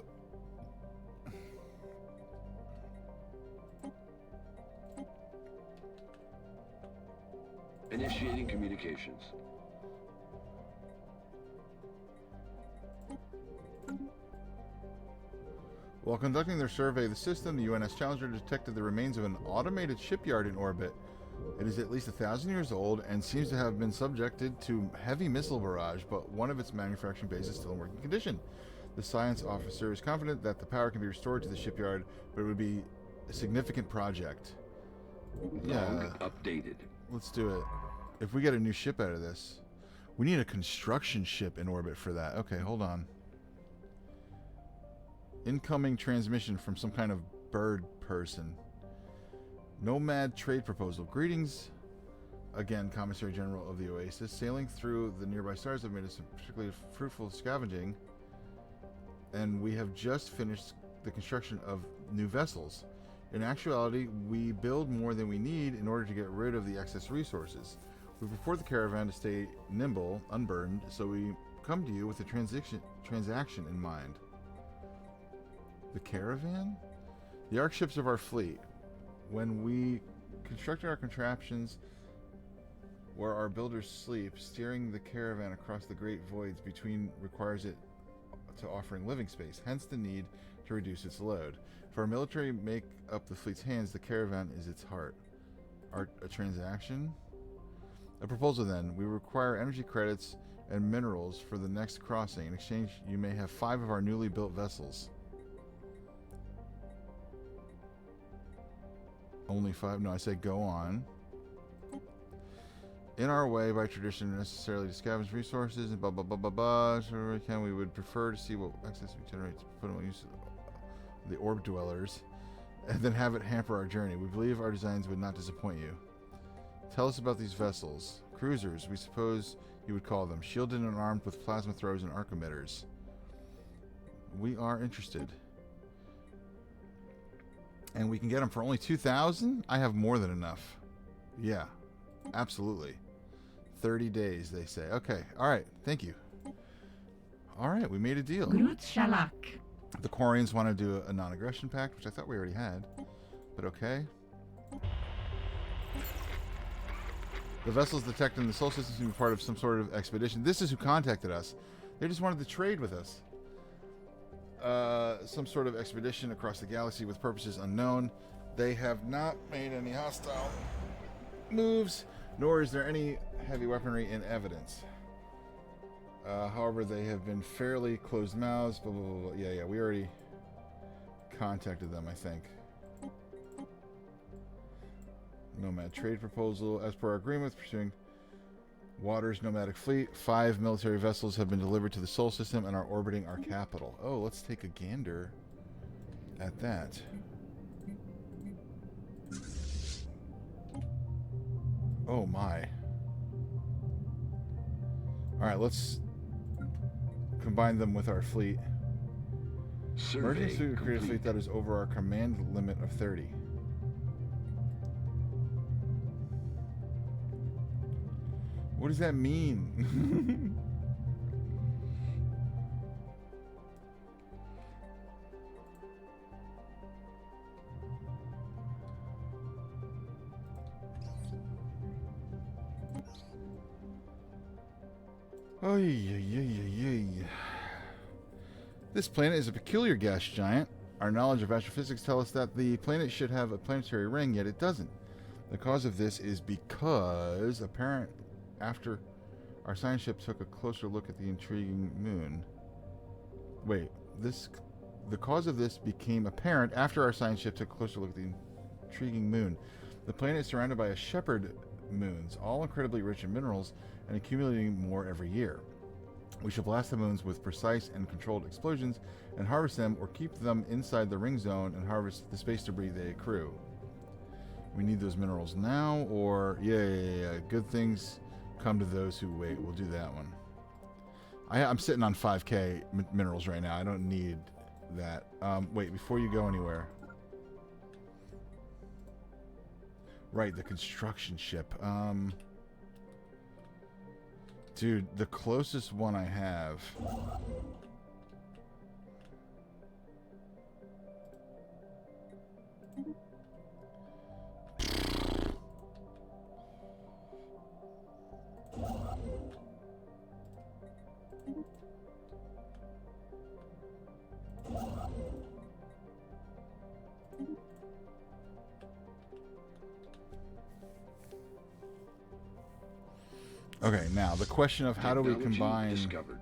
Initiating communications. While conducting their survey of the system, the UNS Challenger detected the remains of an automated shipyard in orbit. It is at least 1,000 years old and seems to have been subjected to heavy missile barrage, but one of its manufacturing bases is still in working condition. The science officer is confident that the power can be restored to the shipyard, but it would be a significant project. Yeah, Updated. let's do it. If we get a new ship out of this, we need a construction ship in orbit for that. Okay, hold on. Incoming transmission from some kind of bird person. Nomad trade proposal. Greetings again, Commissary General of the Oasis. Sailing through the nearby stars have made us particularly fruitful scavenging, and we have just finished the construction of new vessels. In actuality, we build more than we need in order to get rid of the excess resources. We purport the caravan to stay nimble, unburdened, so we come to you with a transaction in mind. The caravan? The arc ships of our fleet. When we constructed our contraptions where our builders sleep, steering the caravan across the great voids between requires it to offering living space, hence the need to reduce its load. If our military make up the fleet's hands, the caravan is its heart. A transaction? A proposal then. We require energy credits and minerals for the next crossing. In exchange, you may have 5 of our newly built vessels. Only 5? No, I say go on. In our way, by tradition, necessarily to scavenge resources and blah blah blah blah blah. So we would prefer to see what excess we generate to put in use of the orb dwellers, and then have it hamper our journey. We believe our designs would not disappoint you. Tell us about these vessels. Cruisers, we suppose you would call them, shielded and armed with plasma throwers and arc emitters. We are interested. And we can get them for only 2,000? I have more than enough. Yeah, absolutely. 30 days, they say. Okay, all right, thank you. All right, we made a deal. Groot Shalak. The Quarians want to do a non-aggression pact, which I thought we already had, but okay. The vessels detected in the Sol system seem to be part of some sort of expedition. This is who contacted us. They just wanted to trade with us. Some sort of expedition across the galaxy with purposes unknown. They have not made any hostile moves, nor is there any heavy weaponry in evidence. However, they have been fairly closed mouths. Blah, blah, blah, blah. Yeah, we already contacted them, I think. Nomad trade proposal. As per our agreement, pursuing Waters nomadic fleet, 5 military vessels have been delivered to the Sol system and are orbiting our capital. Oh, let's take a gander at that. Oh my. Alright, let's combine them with our fleet. Emergency create a fleet that is over our command limit of 30. What does that mean? Oh, yeah. This planet is a peculiar gas giant. Our knowledge of astrophysics tells us that the planet should have a planetary ring, yet it doesn't. The cause of this is because after our science ship took a closer look at the intriguing moon. The cause of this became apparent after our science ship took a closer look at the intriguing moon. The planet is surrounded by a shepherd moons, all incredibly rich in minerals and accumulating more every year. We shall blast the moons with precise and controlled explosions and harvest them, or keep them inside the ring zone and harvest the space debris they accrue. We need those minerals now, or yeah. Good things come to those who wait. We'll do that one. I'm sitting on 5k minerals right now. I don't need that. Wait, before you go anywhere. Right, the construction ship. Dude, the closest one I have... Okay, now the question of how do we combine... Discovered.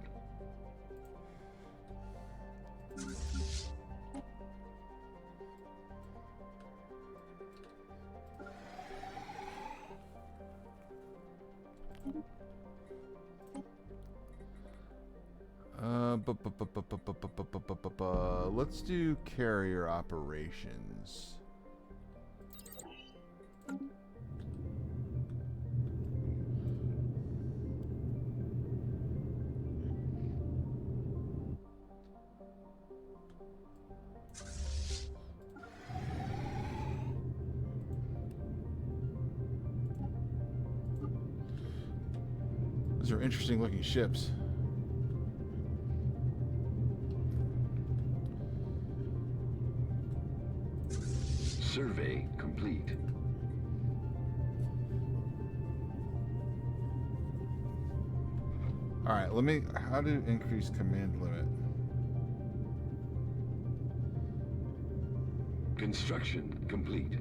Let's do carrier operations. Those are interesting looking ships. Survey complete. All right, how to increase command limit? Construction complete.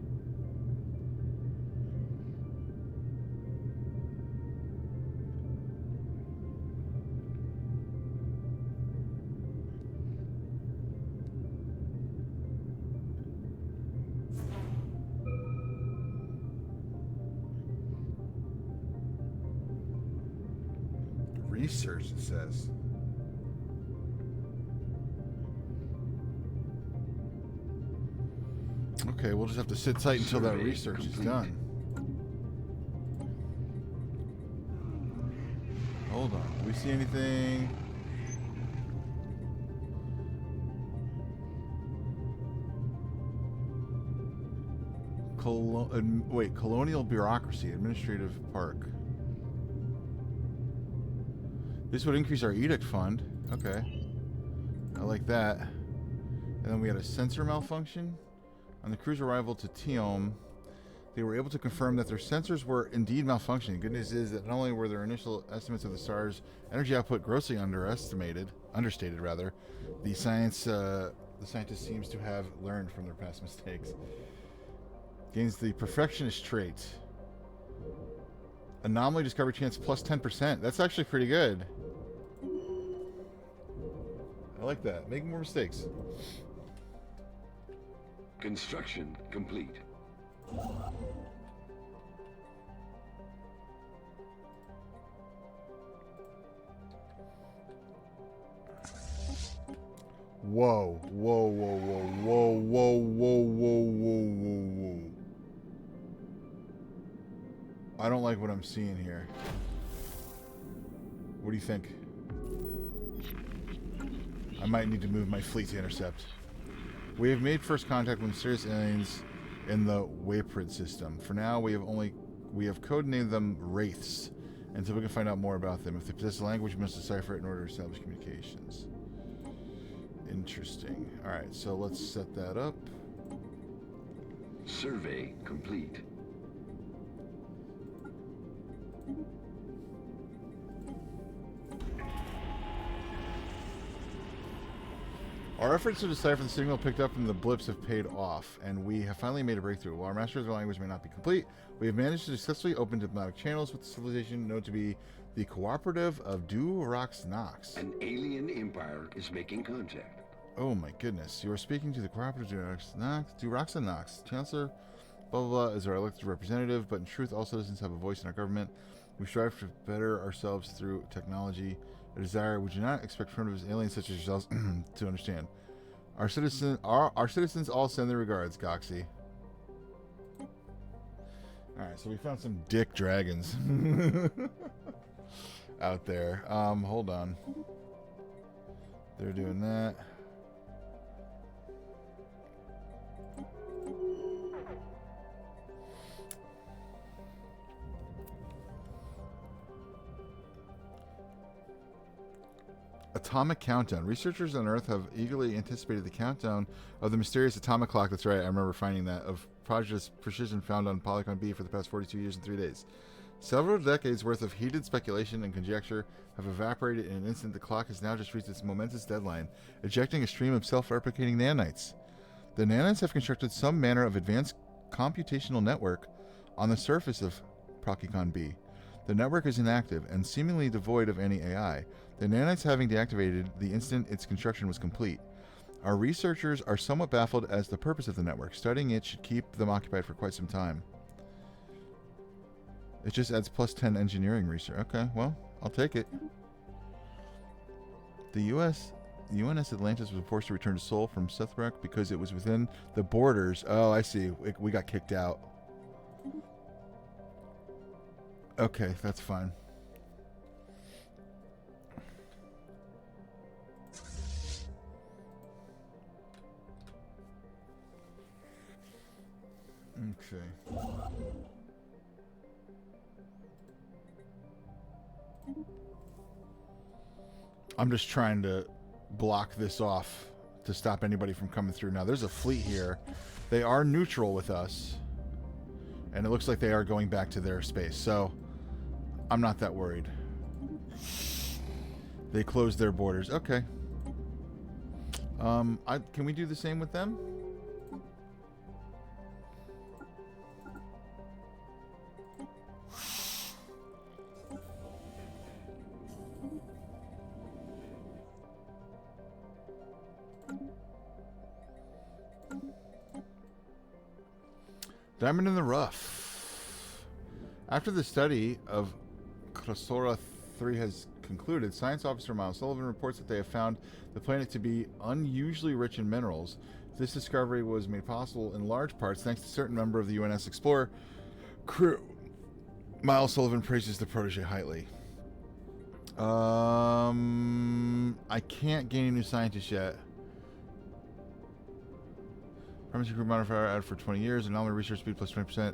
Research, it says. Okay, we'll just have to sit tight until that research is done. Hold on. Do we see anything? Colonial Bureaucracy, Administrative Park. This would increase our edict fund. Okay. I like that. And then we had a sensor malfunction. On the crew's arrival to Tiom, they were able to confirm that their sensors were indeed malfunctioning. Good news is that not only were their initial estimates of the star's energy output grossly understated, the scientist seems to have learned from their past mistakes. Gains the perfectionist trait. Anomaly discovery chance plus 10%. That's actually pretty good. I like that. Make more mistakes. Construction complete. Whoa. I don't like what I'm seeing here. What do you think? I might need to move my fleet to intercept. We have made first contact with mysterious aliens in the Wayprid system. For now, we have codenamed them Wraiths until we can find out more about them. If they possess a language, we must decipher it in order to establish communications. Interesting. Alright, so let's set that up. Survey complete. Our efforts to decipher the signal picked up from the blips have paid off, and we have finally made a breakthrough. While our masters of the language may not be complete, we have managed to successfully open diplomatic channels with the civilization known to be the Cooperative of Durax-Nox. An alien empire is making contact. Oh my goodness. You are speaking to the Cooperative Durax-Nox. Chancellor, blah, blah, blah, is our elected representative, but in truth, all citizens have a voice in our government. We strive to better ourselves through technology. A desire we do not expect primitive aliens such as yourselves to understand. Our citizens all send their regards, Goxie. Alright, so we found some dick dragons out there. Hold on. They're doing that. Atomic countdown. Researchers on Earth have eagerly anticipated the countdown of the mysterious atomic clock. That's right, I remember finding that. Of precision found on Polygon B for the past 42 years and 3 days. Several decades worth of heated speculation and conjecture have evaporated in an instant. The clock has now just reached its momentous deadline, ejecting a stream of self-replicating nanites. The nanites have constructed some manner of advanced computational network on the surface of Polygon B. The network is inactive and seemingly devoid of any AI. The nanites having deactivated the instant its construction was complete. Our researchers are somewhat baffled as the purpose of the network. Studying it should keep them occupied for quite some time. It just adds plus 10 engineering research. Okay, well, I'll take it. The UNS Atlantis was forced to return to Sol from Sethrak because it was within the borders. Oh, I see. We got kicked out. Okay, that's fine. Okay. I'm just trying to block this off to stop anybody from coming through. Now, there's a fleet here. They are neutral with us. And it looks like they are going back to their space. So, I'm not that worried. They closed their borders. Okay. Can we do the same with them? Diamond in the rough. After the study of Krasora 3 has concluded, Science Officer Miles Sullivan reports that they have found the planet to be unusually rich in minerals. This discovery was made possible in large parts thanks to a certain member of the UNS Explorer crew. Miles Sullivan praises the protege highly. I can't gain a new scientist yet. Permanency group modifier add for 20 years. Anomaly research speed plus 20%.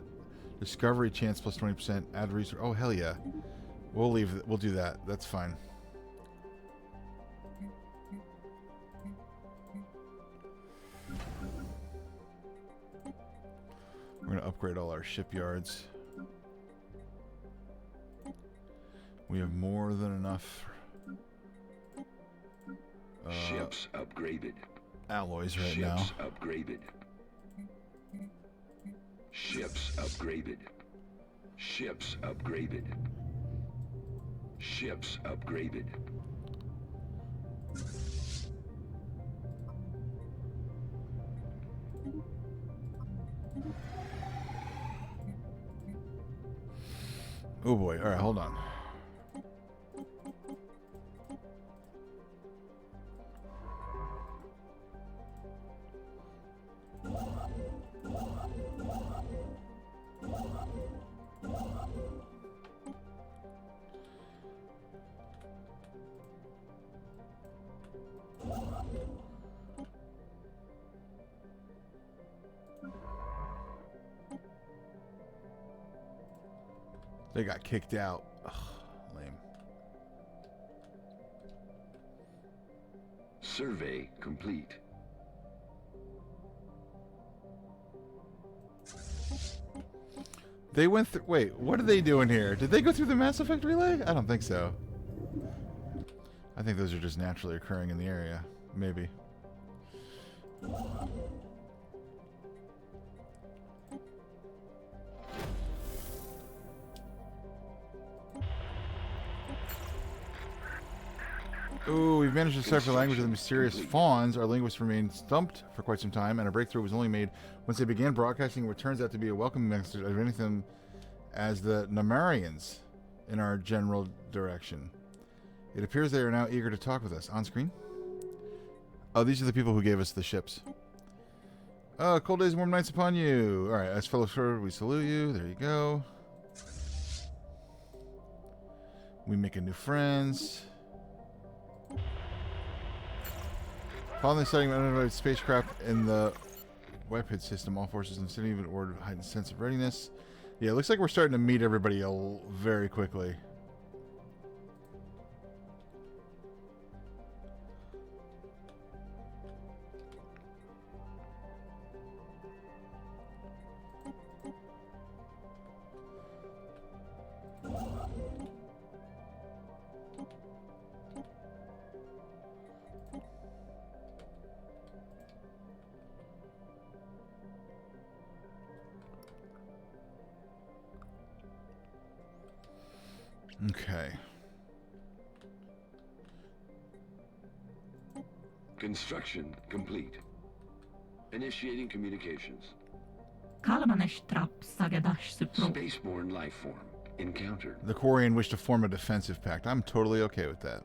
Discovery chance plus 20%. Add research. Oh, hell yeah. We'll leave. We'll do that. That's fine. We're going to upgrade all our shipyards. We have more than enough. Ships upgraded. Alloys right Ships now. upgraded. Ships upgraded. Ships upgraded. Ships upgraded. Oh boy. All right, hold on. They got kicked out. Ugh, lame. Survey complete. They went through. Wait, what are they doing here? Did they go through the Mass Effect relay? I don't think so. I think those are just naturally occurring in the area. Maybe. Ooh, we've managed to decipher the language of the mysterious fawns. Our linguists remained stumped for quite some time, and a breakthrough was only made once they began broadcasting what turns out to be a welcome message of anything as the Namarians in our general direction. It appears they are now eager to talk with us. On screen? Oh, these are the people who gave us the ships. Cold days, warm nights upon you. All right, as fellow servant, we salute you. There you go. We make new friends. Following the sighting of unidentified spacecraft in the weapon system, all forces in the city have ordered a heightened sense of readiness. Yeah, it looks like we're starting to meet everybody very quickly. Okay. Construction complete. Initiating communications. Spaceborne life form encountered. The Quarian wish to form a defensive pact. I'm totally okay with that.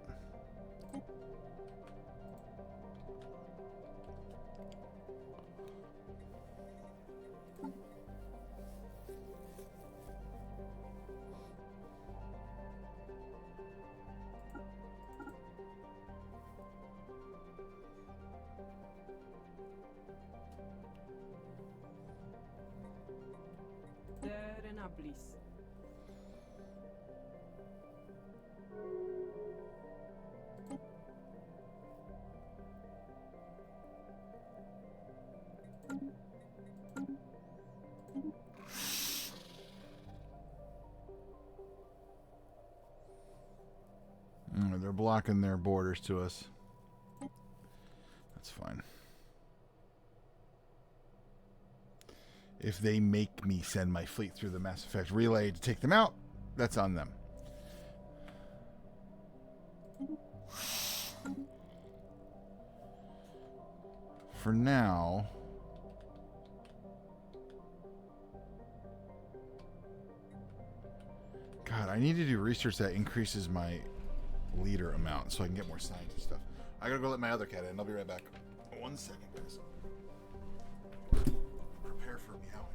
They're blocking their borders to us. That's fine. If they make me send my fleet through the Mass Effect relay to take them out, that's on them. For now... God, I need to do research that increases my leader amount so I can get more science and stuff. I gotta go let my other cat in. I'll be right back. 1 second, guys. Prepare for meowing.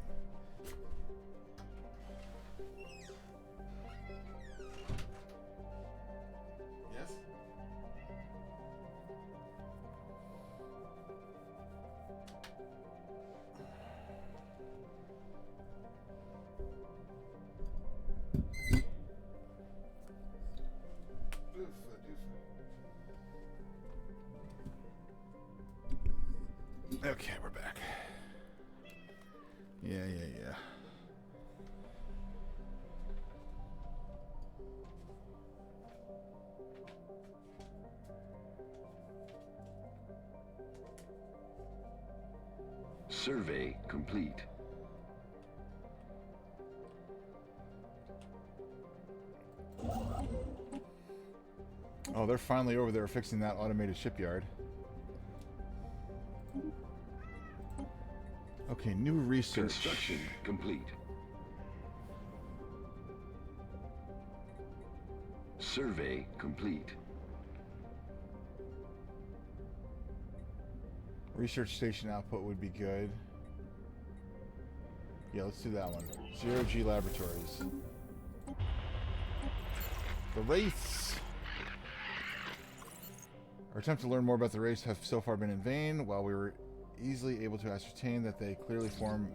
Yes? Okay, we're back. Yeah. Survey complete. Oh, they're finally over there fixing that automated shipyard. Okay, new research. Construction complete. Survey complete. Research station output would be good. Yeah, let's do that one. 0G Laboratories. The race! Our attempts to learn more about the race have so far been in vain. While we were easily able to ascertain that they clearly form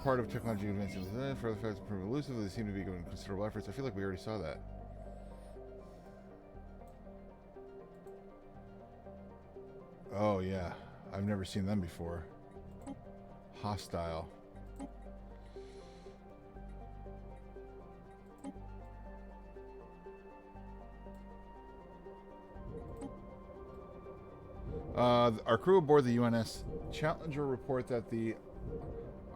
part of technology advances. For the fact to prove elusive, they seem to be going considerable efforts. I feel like we already saw that. Oh yeah, I've never seen them before. Hostile. Our crew aboard the UNS Challenger report that the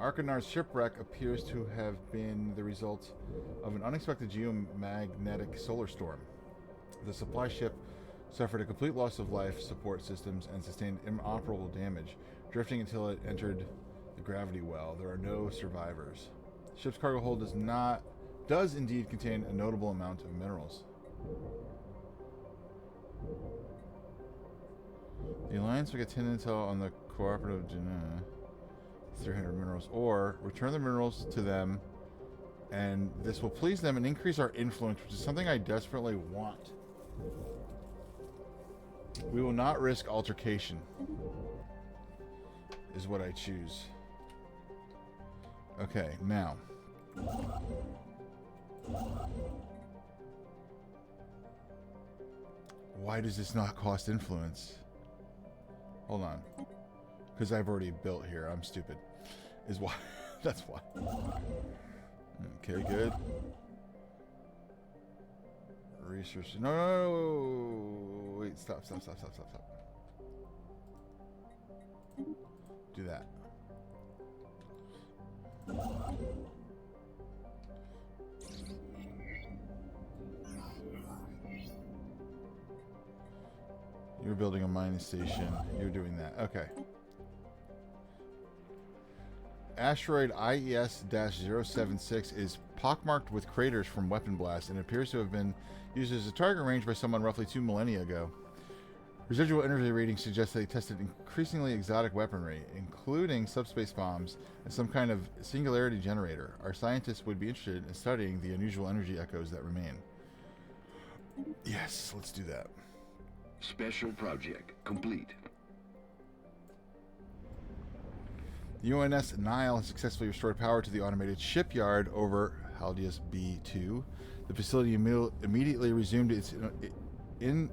Arcanar's shipwreck appears to have been the result of an unexpected geomagnetic solar storm. The supply ship suffered a complete loss of life support systems and sustained inoperable damage, drifting until it entered the gravity well. There are no survivors. Ship's cargo hold does indeed contain a notable amount of minerals. The Alliance will get 10 intel on the cooperative 300 minerals, or return the minerals to them, and this will please them and increase our influence, which is something I desperately want. We will not risk altercation, is what I choose. Okay, now. Why does this not cost influence? Hold on. Because I've already built here. I'm stupid. Is why. That's why. Okay, good. Research. No. Wait, stop. Do that. You're building a mining station. You're doing that. Okay. Asteroid IES-076 is pockmarked with craters from weapon blasts and appears to have been used as a target range by someone roughly 2 millennia ago. Residual energy readings suggest they tested increasingly exotic weaponry, including subspace bombs and some kind of singularity generator. Our scientists would be interested in studying the unusual energy echoes that remain. Yes, let's do that. Special project complete. The UNS Nile has successfully restored power to the automated shipyard over Haldias B2. The facility immediately resumed its interrupted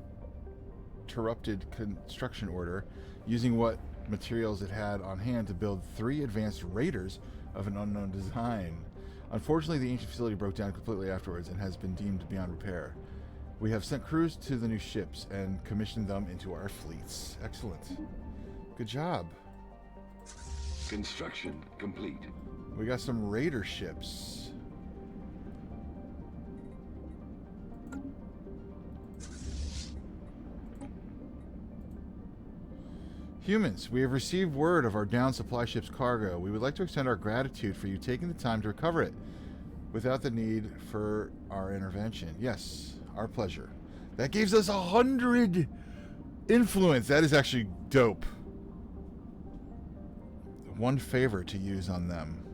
construction order, using what materials it had on hand to build 3 advanced raiders of an unknown design. Unfortunately, the ancient facility broke down completely afterwards and has been deemed beyond repair. We have sent crews to the new ships and commissioned them into our fleets. Excellent. Good job. Construction complete. We got some raider ships. Humans, we have received word of our downed supply ship's cargo. We would like to extend our gratitude for you taking the time to recover it without the need for our intervention. Yes, our pleasure. That gives us 100 influence. That is actually dope. 1 favor to use on them.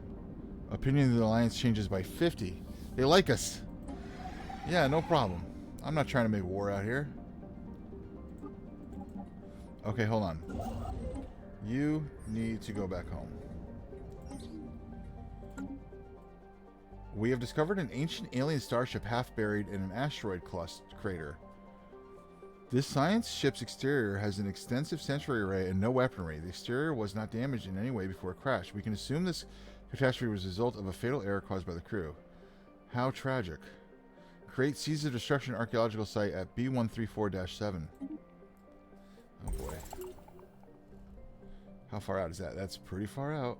Opinion of the Alliance changes by 50. They like us. Yeah, no problem. I'm not trying to make war out here. Okay, hold on. You need to go back home. We have discovered an ancient alien starship half buried in an asteroid crater. This science ship's exterior has an extensive sensory array and no weaponry. The exterior was not damaged in any way before it crashed. We can assume this catastrophe was a result of a fatal error caused by the crew. How tragic. Create Seeds of Destruction archaeological site at B134-7. Oh boy. How far out is that? That's pretty far out.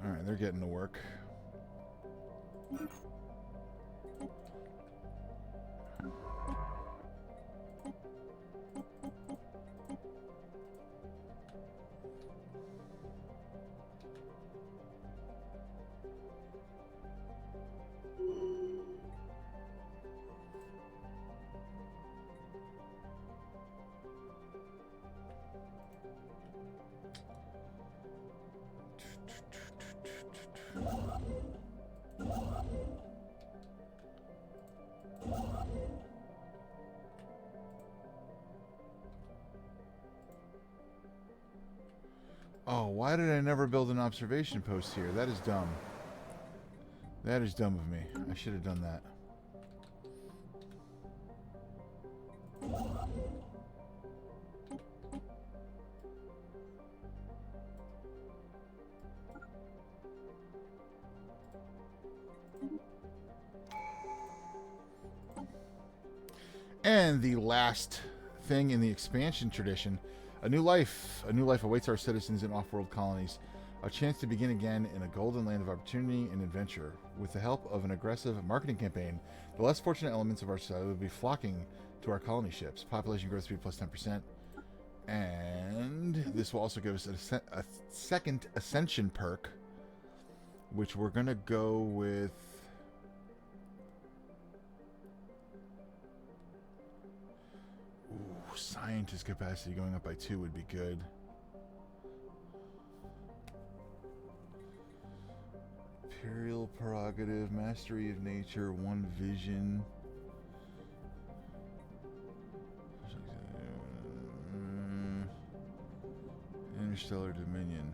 Alright, they're getting to work. Oh, why did I never build an observation post here? That is dumb. That is dumb of me. I should have done that. And the last thing in the expansion tradition, a new life awaits our citizens in off-world colonies. A chance to begin again in a golden land of opportunity and adventure. With the help of an aggressive marketing campaign, the less fortunate elements of our society will be flocking to our colony ships. Population growth speed plus 10%. And this will also give us a second ascension perk, which we're going to go with... Ooh, scientist capacity going up by 2 would be good. Imperial prerogative, mastery of nature, 1 vision. Interstellar dominion.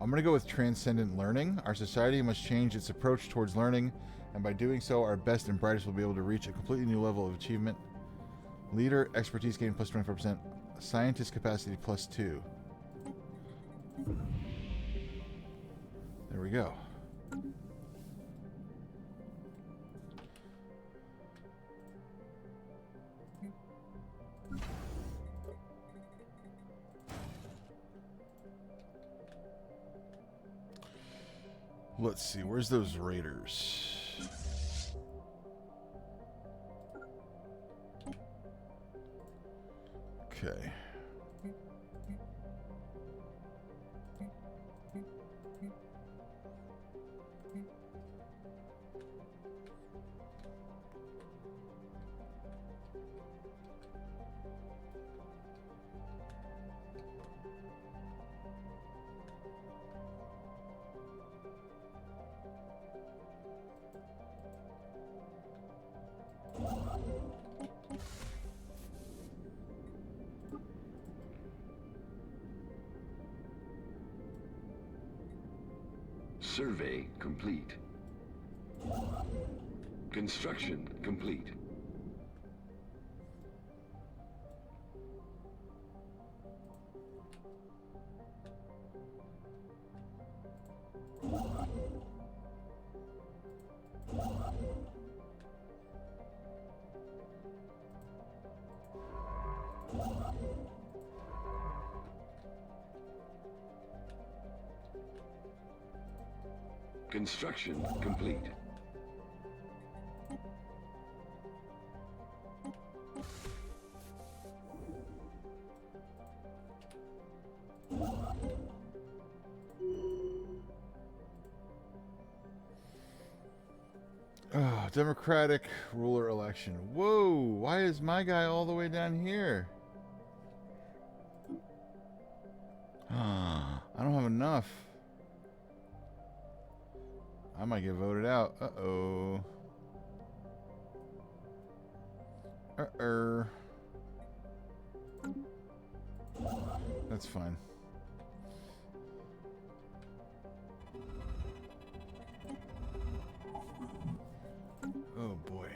I'm going to go with transcendent learning. Our society must change its approach towards learning, and by doing so, our best and brightest will be able to reach a completely new level of achievement. Leader expertise gain plus 24%. Scientist capacity plus 2. There we go. Let's see, where's those raiders? Okay. Survey complete. Construction complete. Construction complete. Oh, Democratic ruler election. Whoa, why is my guy all the way down here? I don't have enough. I might get voted out. Uh-oh. That's fine. Oh boy.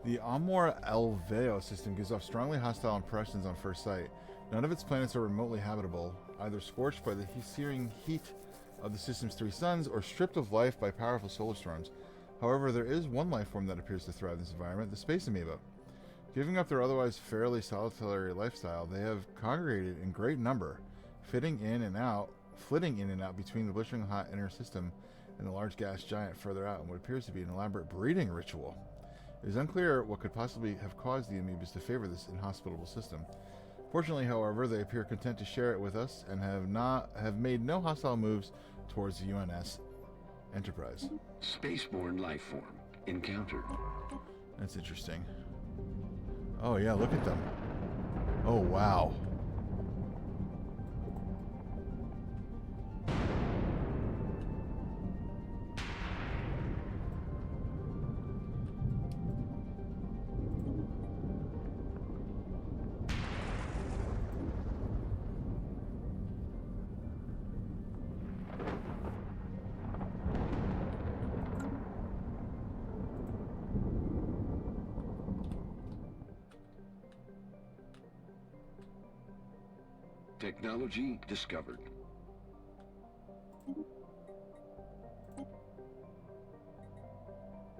The Amor Alveo system gives off strongly hostile impressions on first sight. None of its planets are remotely habitable, either scorched by the searing heat of the system's 3 suns or stripped of life by powerful solar storms. However, there is one life form that appears to thrive in this environment, the space amoeba. Giving up their otherwise fairly solitary lifestyle, they have congregated in great number, flitting in and out between the blistering hot inner system and the large gas giant further out in what appears to be an elaborate breeding ritual. It is unclear what could possibly have caused the amoebas to favor this inhospitable system. Fortunately, however, they appear content to share it with us and have made no hostile moves towards the UNS Enterprise. Spaceborne life form encountered. That's interesting. Oh yeah, look at them. Oh wow. Technology discovered.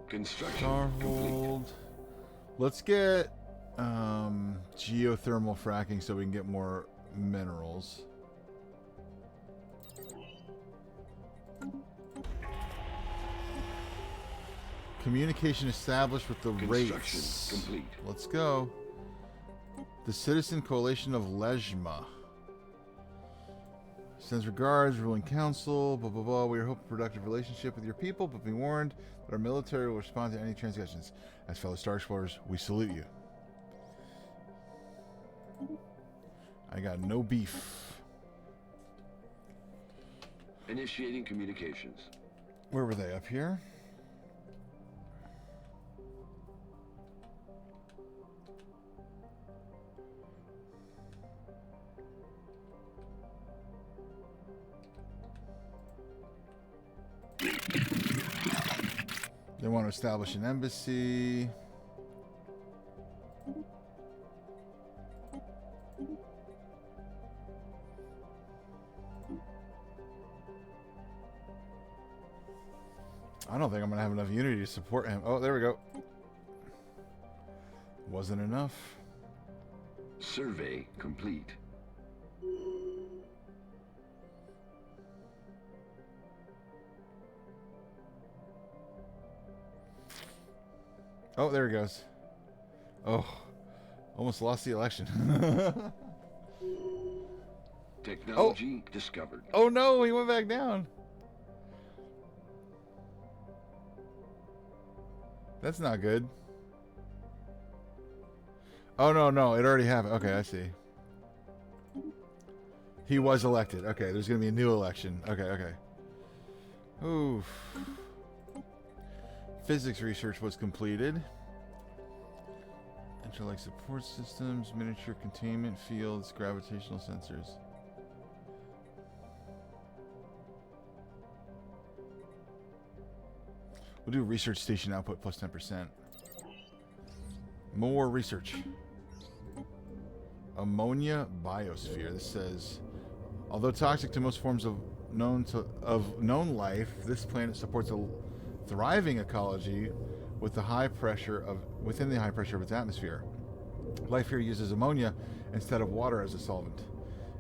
Construction complete. Starhold. Let's get geothermal fracking so we can get more minerals. Communication established with the Construction race. complete. Let's go. The Citizen Coalition of Lejma. Sends regards, ruling council, blah, blah, blah. We hope a productive relationship with your people, but be warned that our military will respond to any transgressions. As fellow Star Explorers, we salute you. I got no beef. Initiating communications. Where were they? Up here? They want to establish an embassy. I don't think I'm going to have enough unity to support him. Oh, there we go. Wasn't enough. Survey complete. Oh, there he goes. Oh, almost lost the election. Technology discovered. Oh no, he went back down. That's not good. Oh no, no, it already happened. Okay, I see. He was elected. Okay, there's going to be a new election. Okay, okay. Oof. Physics research was completed. Interlike support systems, miniature containment fields, gravitational sensors. We'll do research station output plus 10%. More research. Ammonia biosphere. This says, although toxic to most forms of known life, this planet supports a thriving ecology with the high pressure of within the high pressure of its atmosphere. Life here uses ammonia instead of water as a solvent,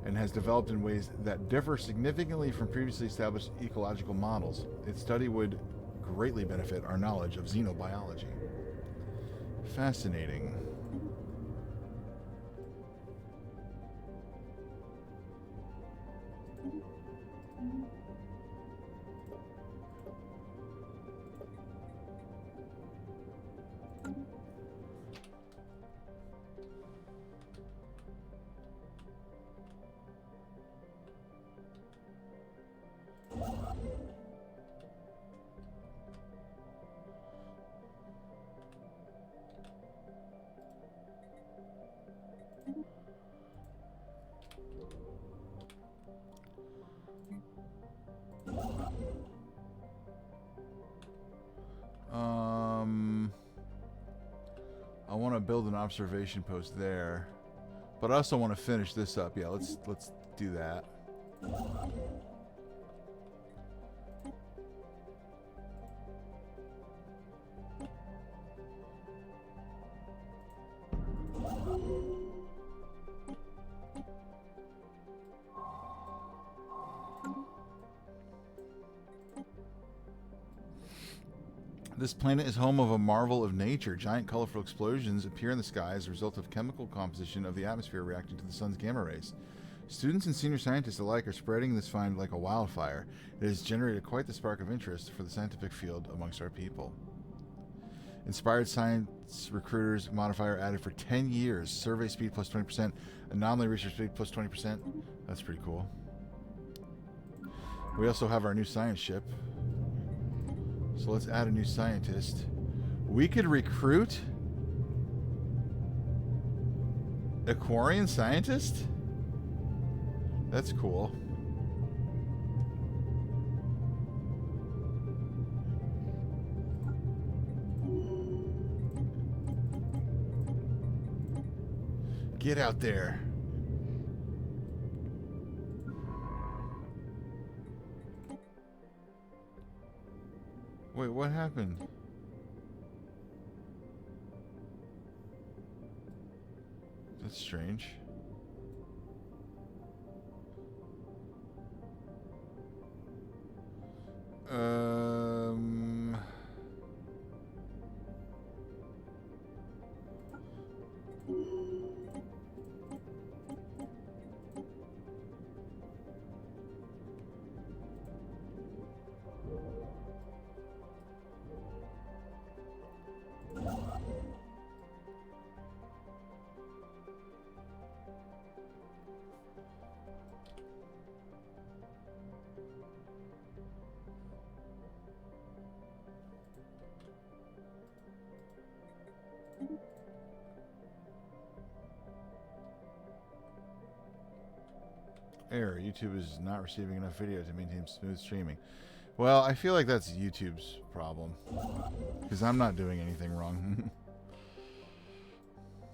and has developed in ways that differ significantly from previously established ecological models. Its study would greatly benefit our knowledge of xenobiology. Fascinating. I want to build an observation post there, but I also want to finish this up. Yeah, let's do that. This planet is home of a marvel of nature. Giant colorful explosions appear in the sky as a result of chemical composition of the atmosphere reacting to the sun's gamma rays. Students and senior scientists alike are spreading this find like a wildfire. It has generated quite the spark of interest for the scientific field amongst our people. Inspired science recruiters modifier added for 10 years. Survey speed plus 20%. Anomaly research speed plus 20%. That's pretty cool. We also have our new science ship. So let's add a new scientist. We could recruit a Quarian scientist? That's cool. Get out there. Wait, what happened? strange. Error. YouTube is not receiving enough video to maintain smooth streaming. Well, I feel like that's YouTube's problem. Because I'm not doing anything wrong.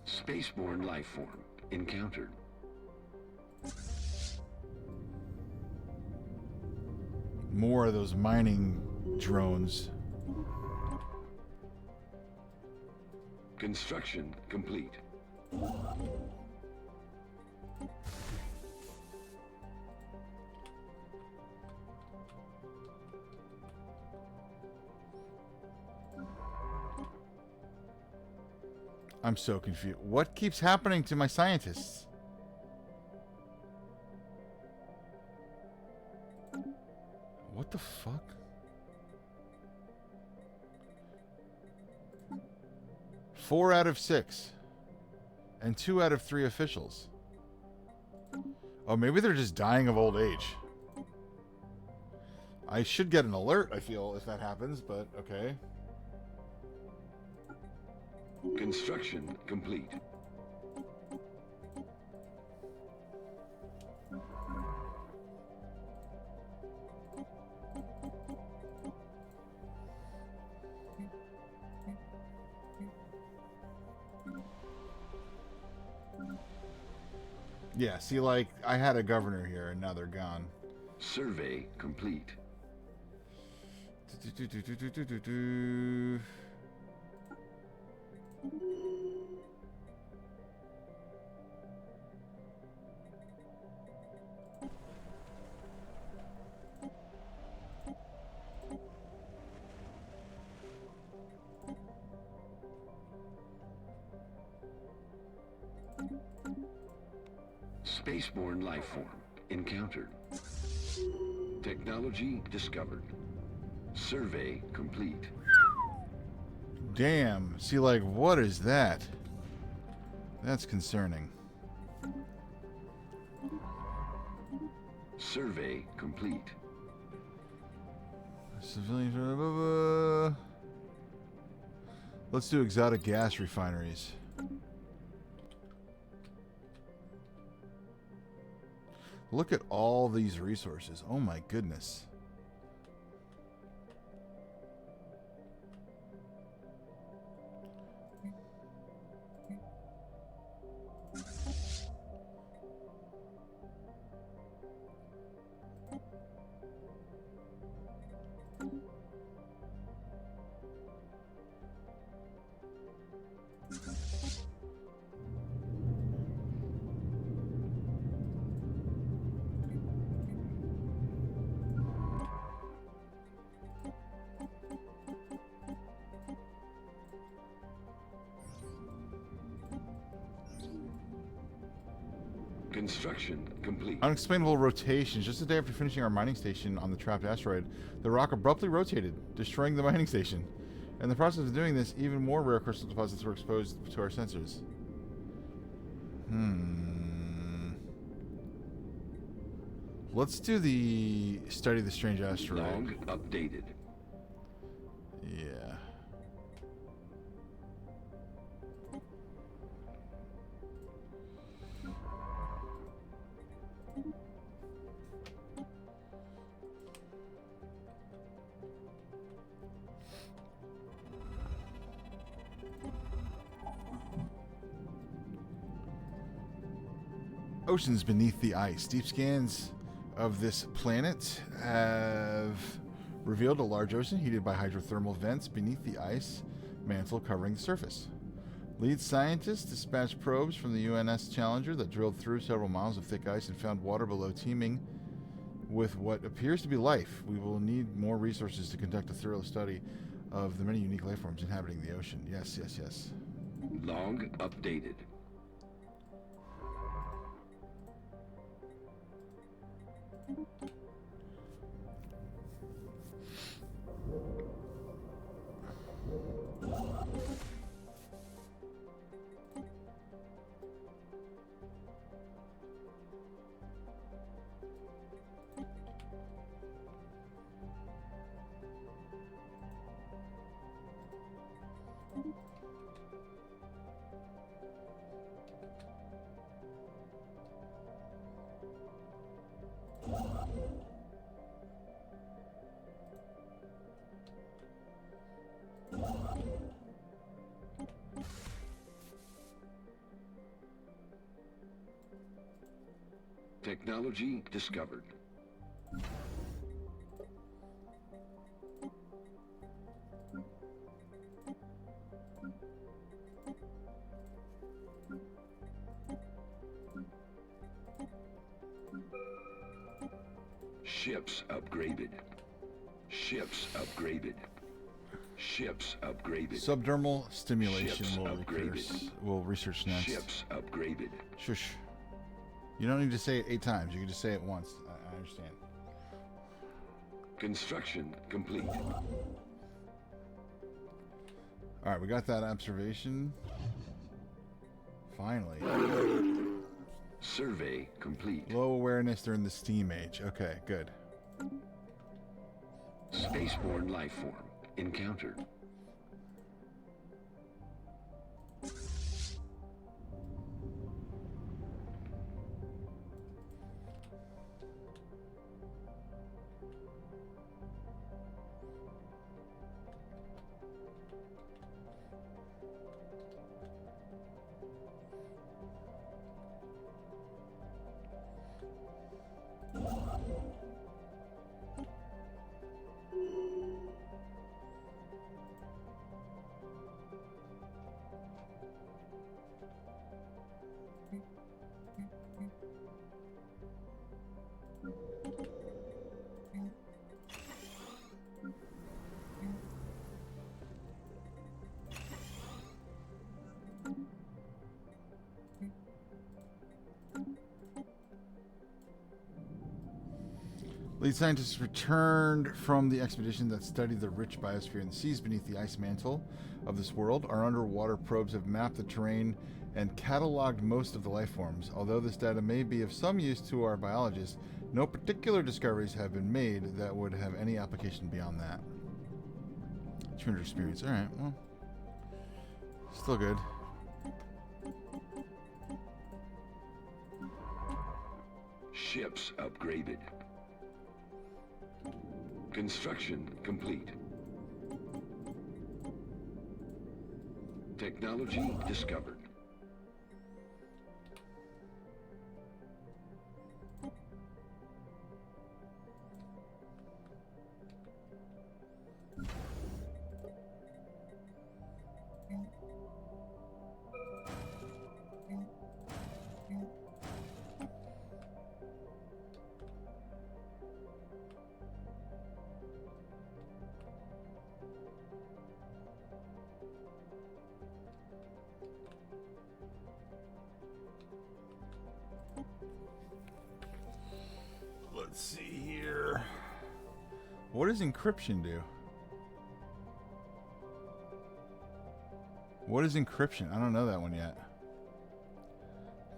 Spaceborne life form encountered. More of those mining drones. Construction complete. I'm so confused. What keeps happening to my scientists? What the fuck? Four out of 6. And 2 out of 3 officials. Oh, maybe they're just dying of old age. I should get an alert, I feel, if that happens, but okay. Construction complete. Yeah, see, like, I had a governor here, and now they're gone. Survey complete. Spaceborne life form encountered. Technology discovered. Survey complete. Damn. See, like, what is that? That's concerning. Survey complete. Civilian. Let's do exotic gas refineries. Look at all these resources. Oh my goodness. Construction complete. Unexplainable rotations. Just a day after finishing our mining station on the trapped asteroid, the rock abruptly rotated, destroying the mining station. In the process of doing this, even more rare crystal deposits were exposed to our sensors. Let's do the study the strange asteroid. Log updated. Yeah. Oceans beneath the ice. Deep scans of this planet have revealed a large ocean heated by hydrothermal vents beneath the ice mantle covering the surface. Lead scientists dispatched probes from the UNS Challenger that drilled through several miles of thick ice and found water below teeming with what appears to be life. We will need more resources to conduct a thorough study of the many unique life forms inhabiting the ocean. Yes, yes, yes. Log updated. Technology discovered. Ships upgraded. Ships upgraded. Ships upgraded. Subdermal stimulation Ships will upgraded. we'll research next. Ships upgraded. Shush. You don't need to say it 8 times. You can just say it once. I understand. Construction complete. Alright, we got that observation. Finally. Survey complete. Low awareness during the steam age. Okay, good. Spaceborne life form encountered. Lead scientists returned from the expedition that studied the rich biosphere and the seas beneath the ice mantle of this world. Our underwater probes have mapped the terrain and cataloged most of the life forms. Although this data may be of some use to our biologists, no particular discoveries have been made that would have any application beyond that. 200 experience. Alright, well. Still good. Ships upgraded. Construction complete. Technology discovered. Let's see here. What does encryption do? What is encryption? I don't know that one yet.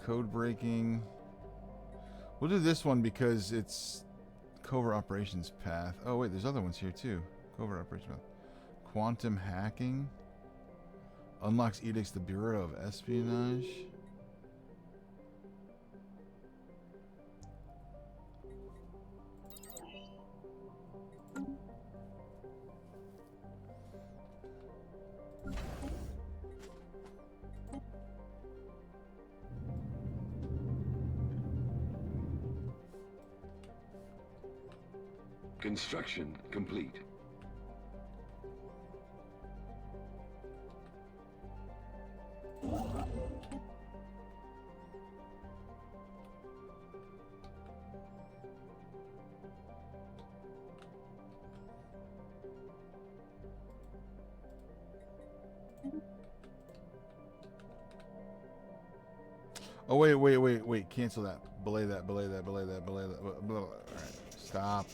Code breaking. We'll do this one because it's covert operations path. Oh wait, there's other ones here too. Covert operations path. Quantum hacking. Unlocks edicts the Bureau of Espionage. Construction complete. Oh, wait. Cancel that. Belay that. Belay that. All right.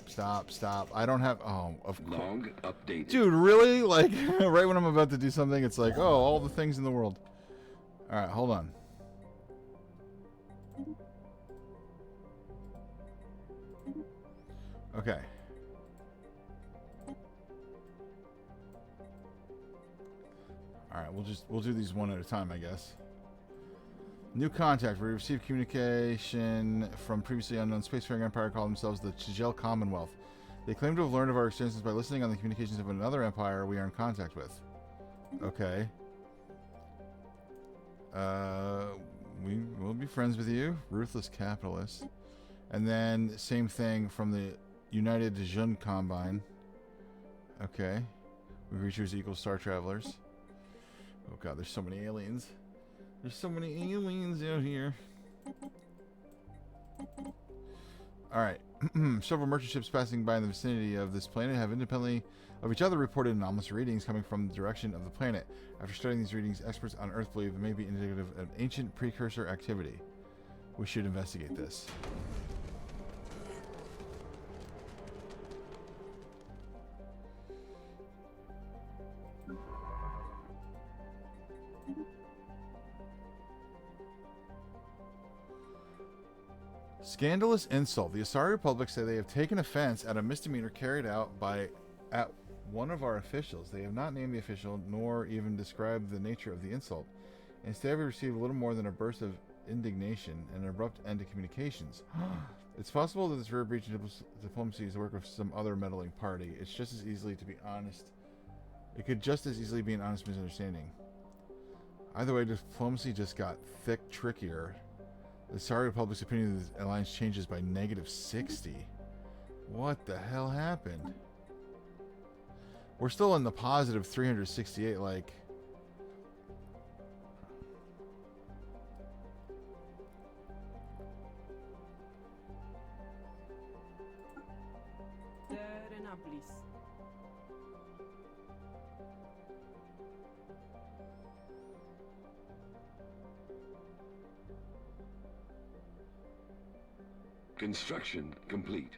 Stop. I don't have... Oh, of course. Log updated. Dude, really? Like, right when I'm about to do something, it's like, oh, all the things in the world. All right, hold on. Okay. All right, we'll do these one at a time, I guess. New contact. We received communication from previously unknown spacefaring empire called themselves the Chigel Commonwealth. They claim to have learned of our existence by listening on the communications of another empire we are in contact with. Okay. We will be friends with you. Ruthless capitalists. And then same thing from the United Jun Combine. Okay. We reach you as equal star travelers. Oh god, there's so many aliens. There's so many aliens out here. Alright. Several merchant ships passing by in the vicinity of this planet have independently of each other reported anomalous readings coming from the direction of the planet. After studying these readings, experts on Earth believe it may be indicative of ancient precursor activity. We should investigate this. Scandalous insult. The Asari Republic say they have taken offense at a misdemeanor carried out at one of our officials. They have not named the official nor even described the nature of the insult. Instead, we received little more than a burst of indignation and an abrupt end to communications. It's possible that this rare breach in diplomacy is the work of some other meddling party. It's just as easily to be honest. It could just as easily be an honest misunderstanding. Either way, diplomacy just got thick trickier. The Asari Republic's opinion of the alliance changes by -60. What the hell happened? We're still in the positive 368, like... Construction complete.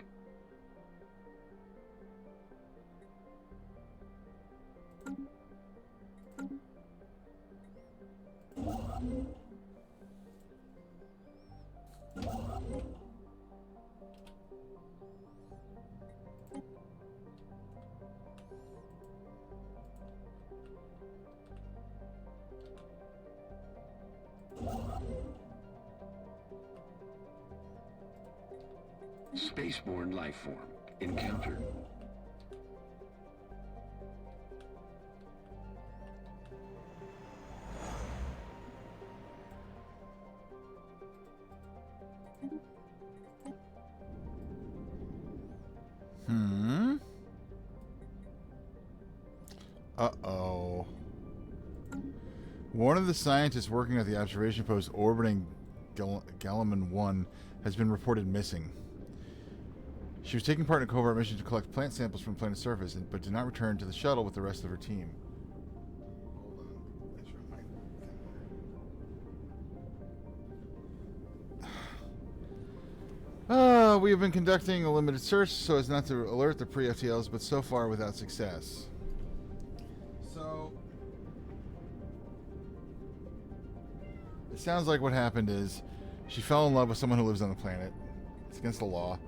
Spaceborne life form encountered. Uh-oh. One of the scientists working at the observation post orbiting Galaman 1 has been reported missing. She was taking part in a covert mission to collect plant samples from the planet's surface, but did not return to the shuttle with the rest of her team. We have been conducting a limited search so as not to alert the pre-FTLs, but so far without success. So, it sounds like what happened is she fell in love with someone who lives on the planet. It's against the law.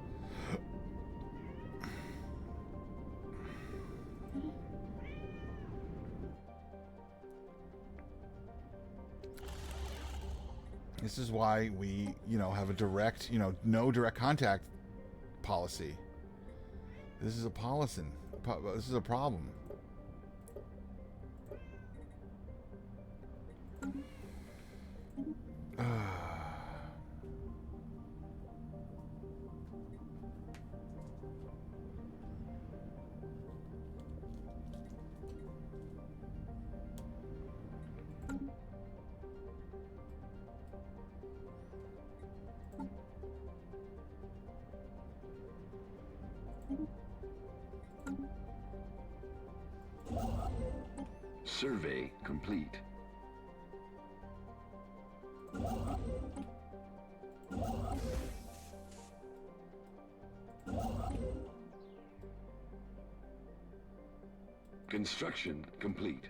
This is why we, have a direct, no direct contact policy. This is a policy. This is a problem. Survey complete. Construction complete.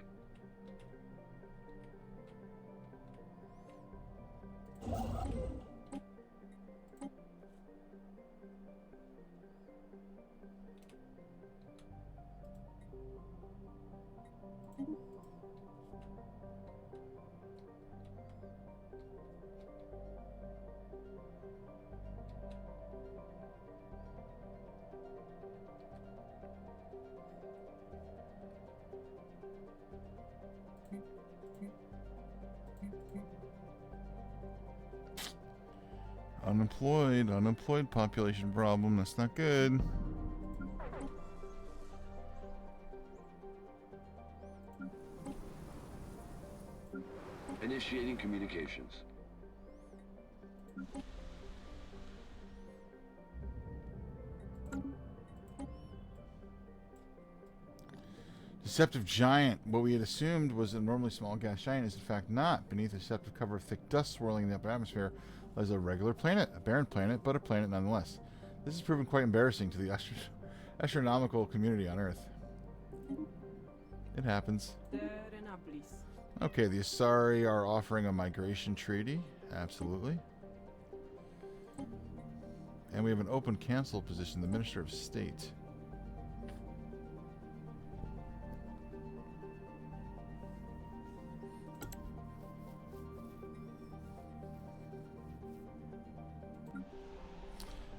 Unemployed population problem. That's not good. Initiating communications. Deceptive giant. What we had assumed was a normally small gas giant is in fact not. Beneath a deceptive cover of thick dust swirling in the upper atmosphere lies a regular planet, a barren planet, but a planet nonetheless. This has proven quite embarrassing to the astronomical community on Earth. It happens. Okay, the Asari are offering a migration treaty. Absolutely. And we have an open cancel position, the Minister of State.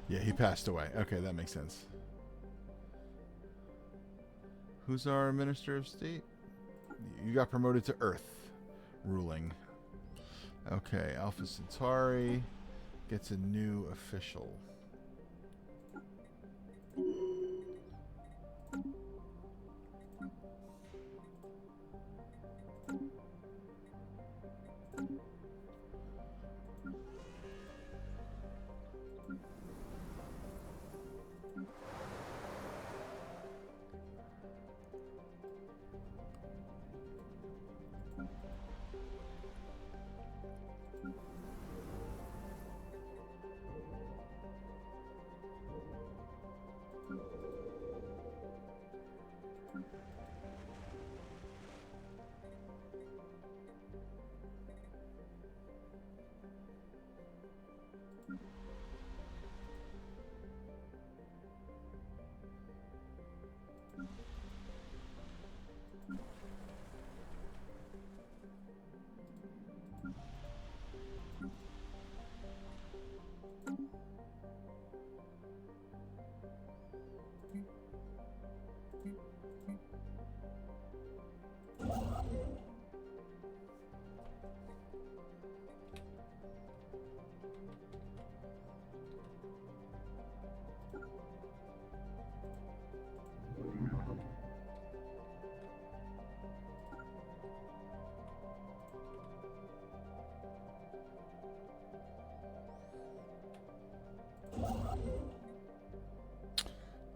Yeah, he passed away. Okay, that makes sense. Who's our Minister of State? You got promoted to Earth ruling. Okay, Alpha Centauri gets a new official.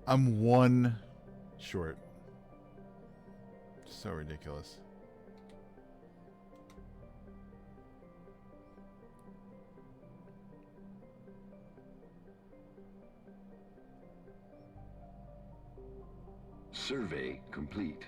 I'm one short. So ridiculous. Survey complete.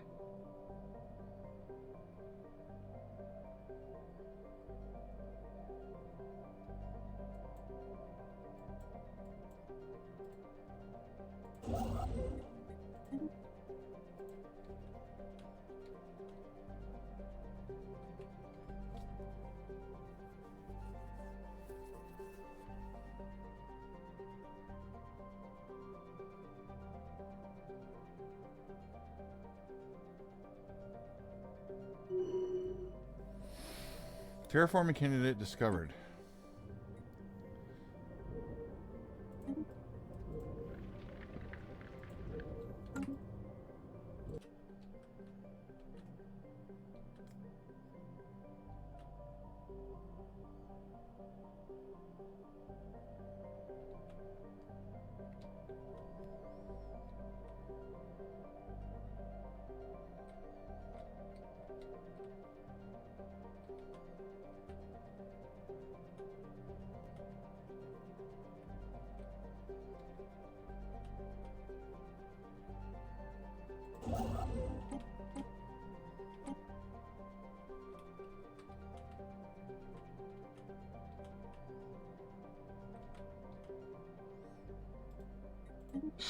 Terraforming candidate discovered.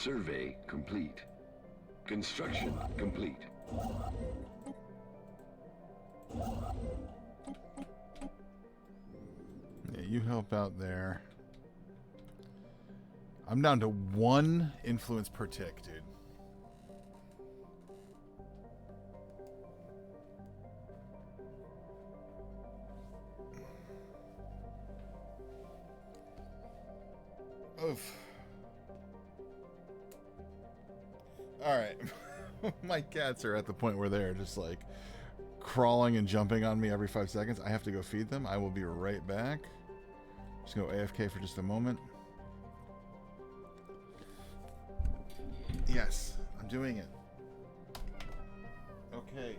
Survey complete. Construction complete. Yeah, you help out there. I'm down to 1 influence per tick, dude. Oof. Alright. My cats are at the point where they're just like crawling and jumping on me every 5 seconds. I have to go feed them. I will be right back. Just go AFK for just a moment. Yes, I'm doing it. Okay.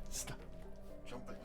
Stop jumping.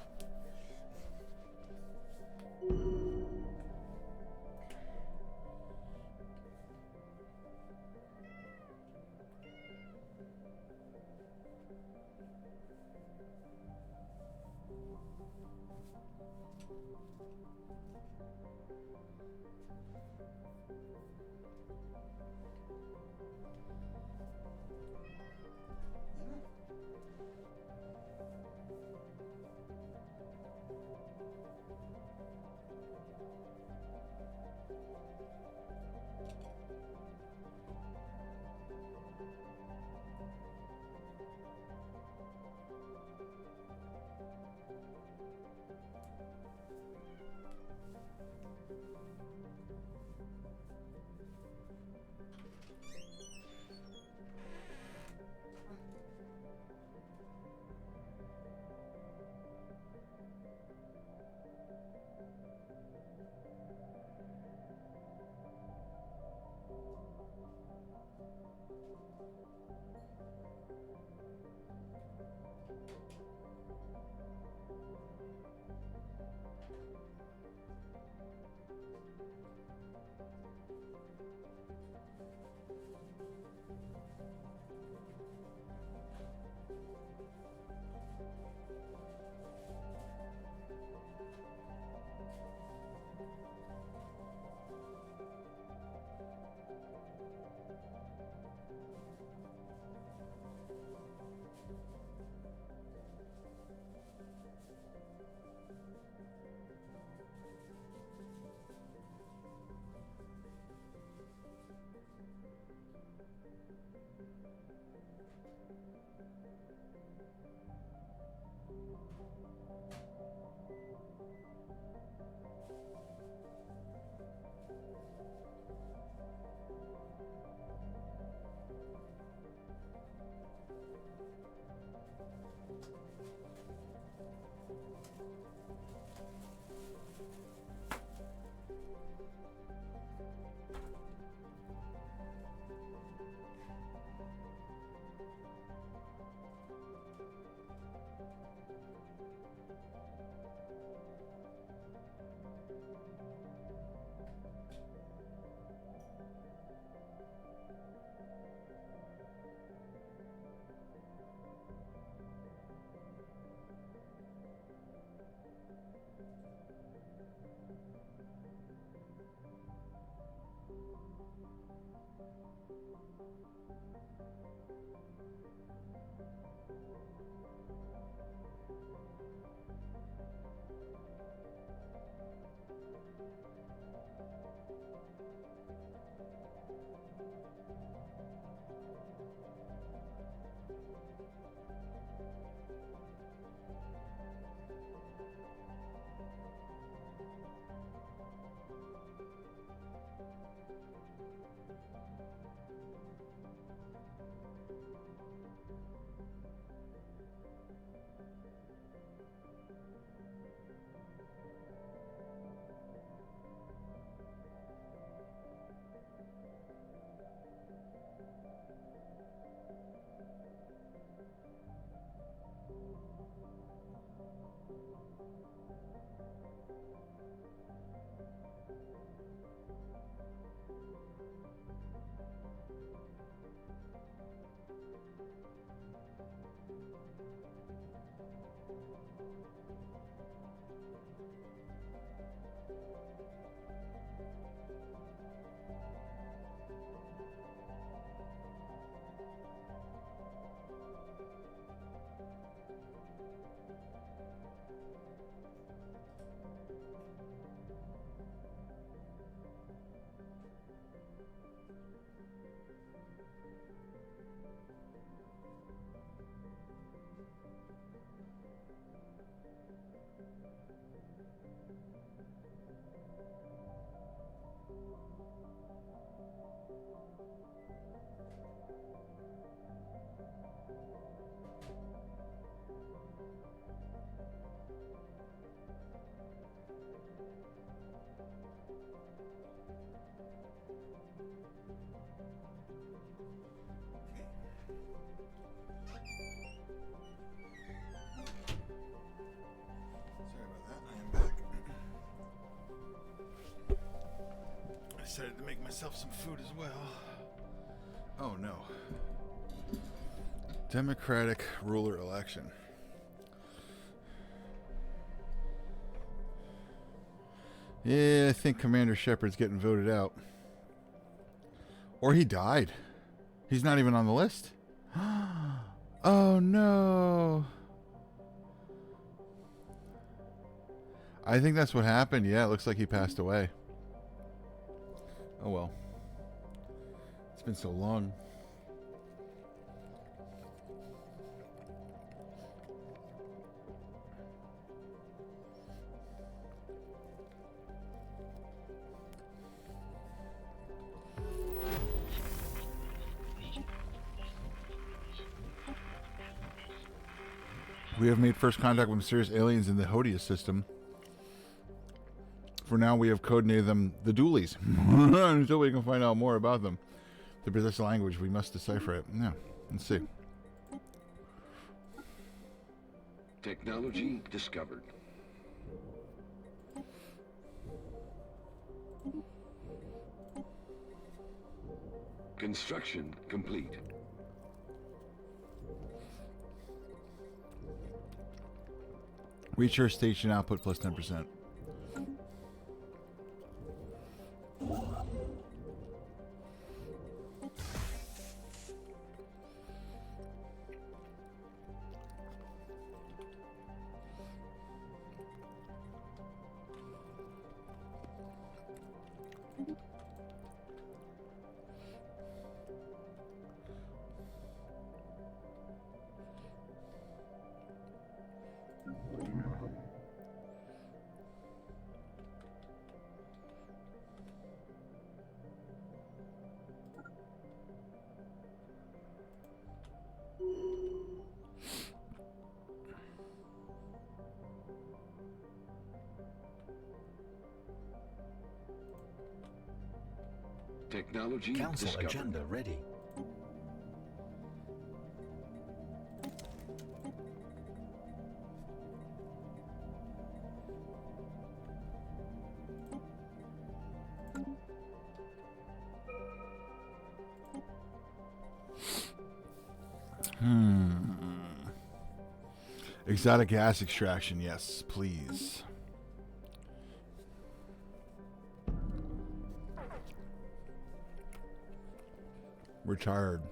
I decided to make myself some food as well. Oh no. Democratic ruler election. Yeah, I think Commander Shepard's getting voted out. Or he died. He's not even on the list. Oh no. I think that's what happened. Yeah, it looks like he passed away. Oh well. It's been so long. We have made first contact with mysterious aliens in the Hodius system. For now, we have codenamed them the Doolies. Until we can find out more about them. They possess a language. We must decipher it. Yeah, let's see. Technology discovered. Construction complete. Reach your station output plus 10%. Technology Council discovered. agenda ready. Exotic gas extraction, yes, please. Retired.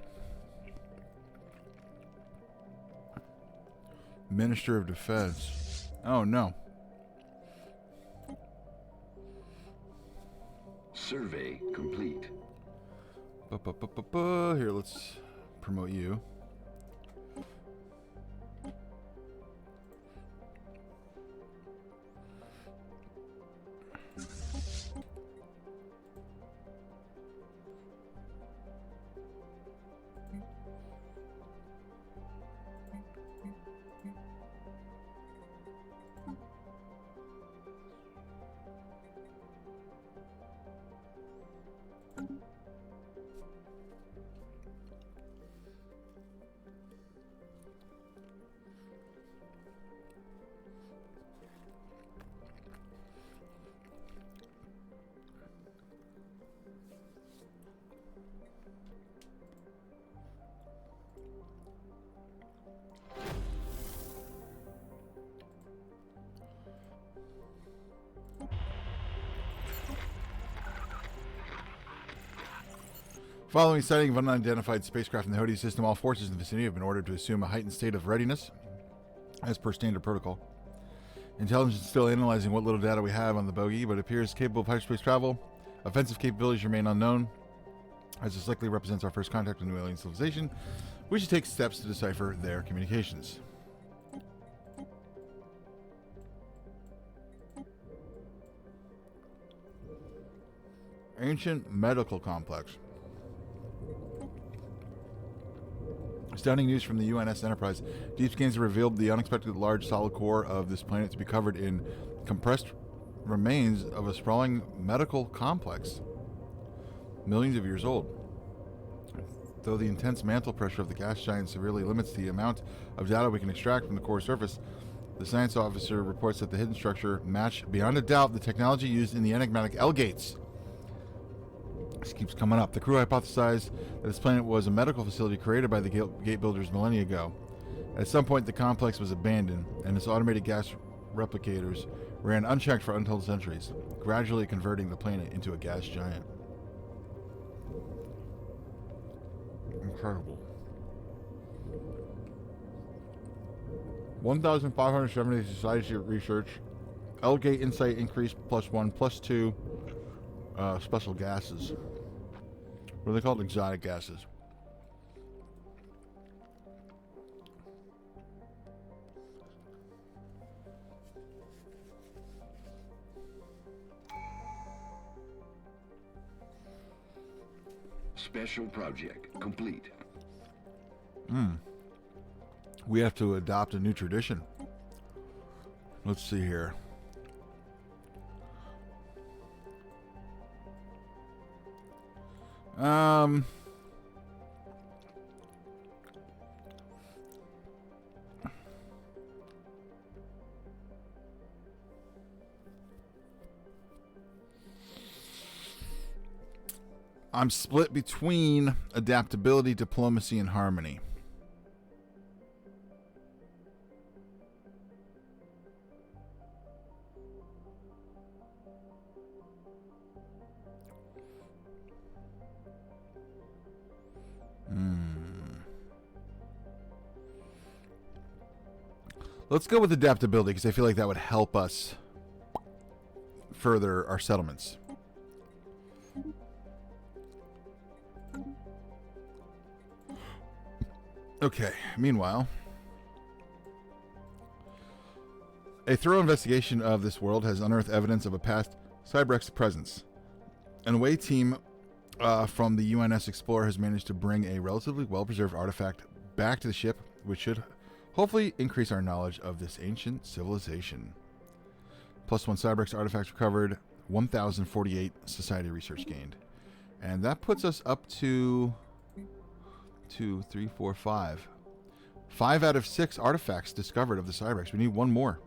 Minister of Defense. Oh no. Survey complete. Here, let's promote you. Following sighting of unidentified spacecraft in the Hodius system, all forces in the vicinity have been ordered to assume a heightened state of readiness, as per standard protocol. Intelligence is still analyzing what little data we have on the bogey, but it appears capable of hyperspace travel. Offensive capabilities remain unknown. As this likely represents our first contact with new alien civilization, we should take steps to decipher their communications. Ancient medical complex. Stunning news from the UNS Enterprise. Deep scans have revealed the unexpected large solid core of this planet to be covered in compressed remains of a sprawling medical complex, millions of years old. Though the intense mantle pressure of the gas giant severely limits the amount of data we can extract from the core surface, the science officer reports that the hidden structure match beyond a doubt the technology used in the enigmatic L-gates. This keeps coming up. The crew hypothesized that this planet was a medical facility created by the gate builders millennia ago. At some point, the complex was abandoned, and its automated gas replicators ran unchecked for untold centuries, gradually converting the planet into a gas giant. Incredible. 1,570 society research. L-gate insight increase +1, +2. Special gases. What are they called? Exotic gases. Special project complete. We have to adopt a new tradition. Let's see here. I'm split between adaptability, diplomacy, and harmony. Let's go with adaptability because I feel like that would help us further our settlements. Okay, meanwhile, a thorough investigation of this world has unearthed evidence of a past Cybrex presence. An away team from the UNS Explorer has managed to bring a relatively well-preserved artifact back to the ship, which should hopefully increase our knowledge of this ancient civilization. +1 Cybrex artifacts recovered, 1,048 society research gained. And that puts us up to 2, 3, 4, 5. 5 out of 6 artifacts discovered of the Cybrex. We need one more.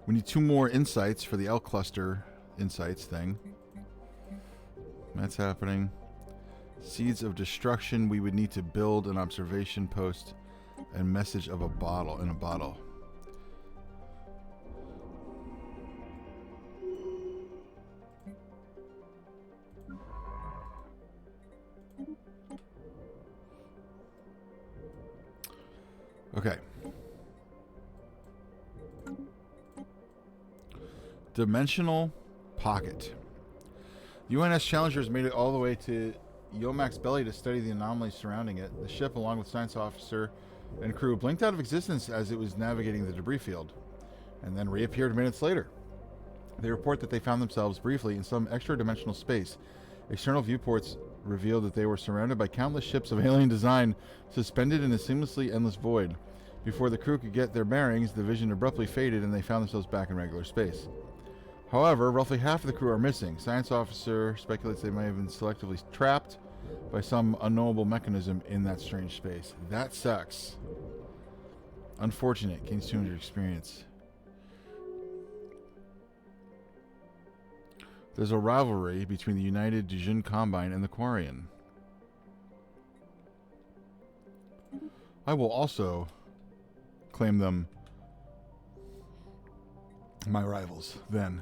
We need 2 more insights for the L cluster insights thing. That's happening. Seeds of destruction. We would need to build an observation post and message of a bottle in a bottle. Okay. Dimensional pocket. UNS Challengers made it all the way to Yomak's belly to study the anomalies surrounding it. The ship, along with science officer and crew, blinked out of existence as it was navigating the debris field, and then reappeared minutes later. They report that they found themselves briefly in some extra-dimensional space. External viewports revealed that they were surrounded by countless ships of alien design, suspended in a seamlessly endless void. Before the crew could get their bearings, the vision abruptly faded and they found themselves back in regular space. However, roughly half of the crew are missing. Science officer speculates they may have been selectively trapped by some unknowable mechanism in that strange space. That sucks. Unfortunate. Gains 200 experience. There's a rivalry between the United Dijun Combine and the Quarian. I will also claim them my rivals then.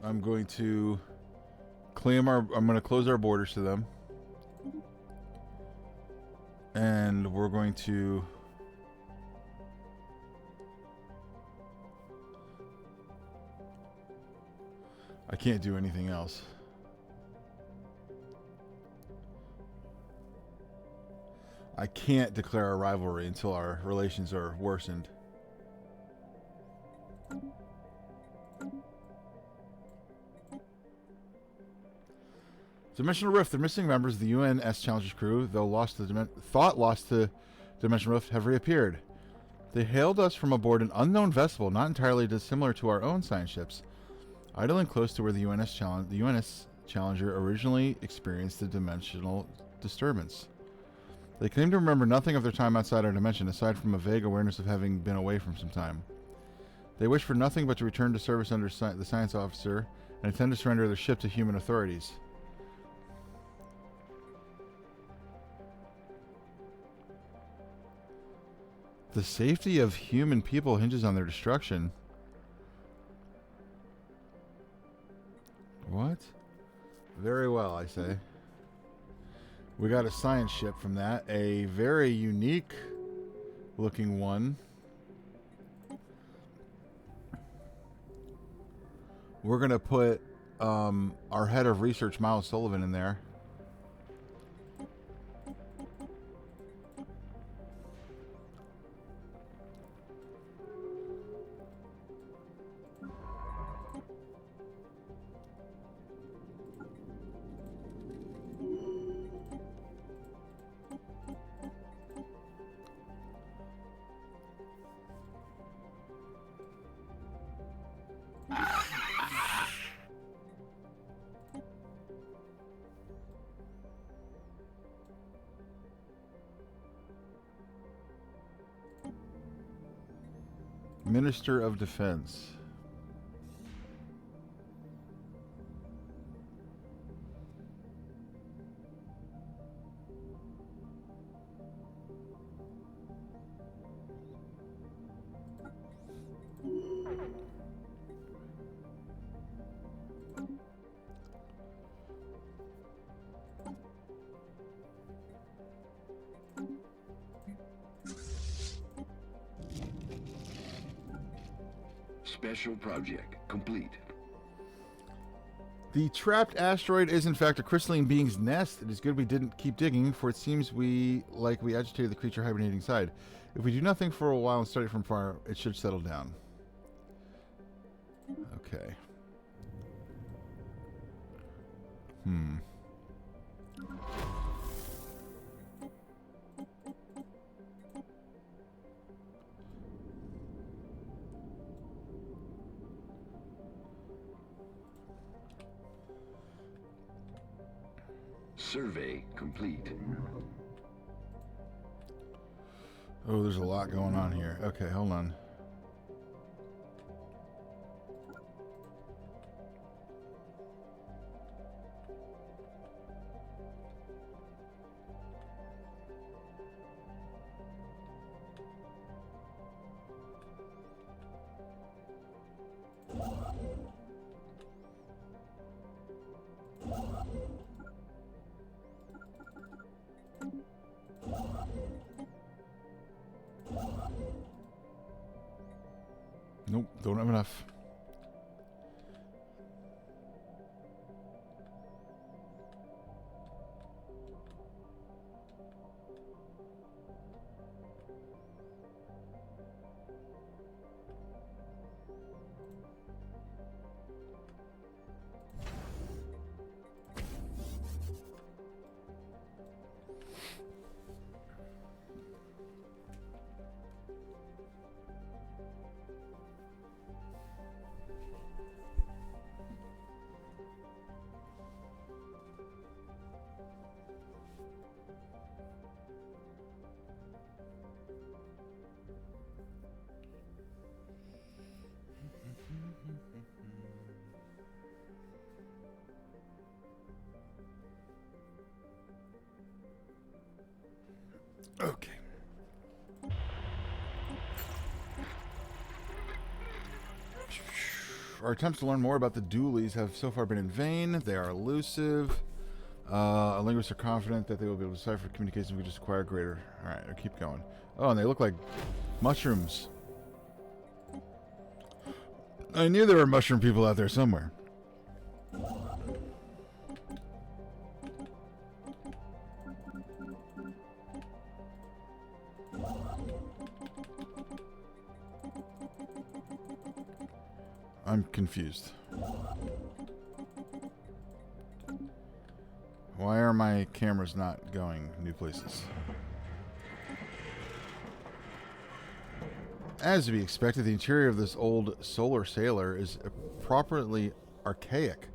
I'm going to claim I'm going to close our borders to them. And we're going to I can't do anything else. I can't declare a rivalry until our relations are worsened. Dimensional Rift. The missing members of the UNS Challengers crew, though lost to Dimensional Rift, have reappeared. They hailed us from aboard an unknown vessel not entirely dissimilar to our own science ships, idling close to where the UNS Challenger originally experienced the dimensional disturbance. They claim to remember nothing of their time outside our dimension, aside from a vague awareness of having been away from some time. They wish for nothing but to return to service under the science officer and intend to surrender their ship to human authorities. The safety of human people hinges on their destruction. What? Very well, I say. We got a science ship from that. A very unique looking one. We're going to put our head of research, Miles Sullivan, in there. Minister of Defense. Special project complete. The trapped asteroid is in fact a crystalline being's nest. It is good we didn't keep digging, for it seems we agitated the creature hibernating inside. If we do nothing for a while and study from far, it should settle down. Okay. Survey complete. Oh, there's a lot going on here. Okay, hold on. Nope, don't have enough. Okay. Our attempts to learn more about the dualies have so far been in vain. They are elusive. Linguists are confident that they will be able to decipher communications we just acquire greater. Alright, I'll keep going. Oh, and they look like mushrooms. I knew there were mushroom people out there somewhere. I'm confused. Why are my cameras not going new places? As to be expected, the interior of this old solar sailor is properly archaic.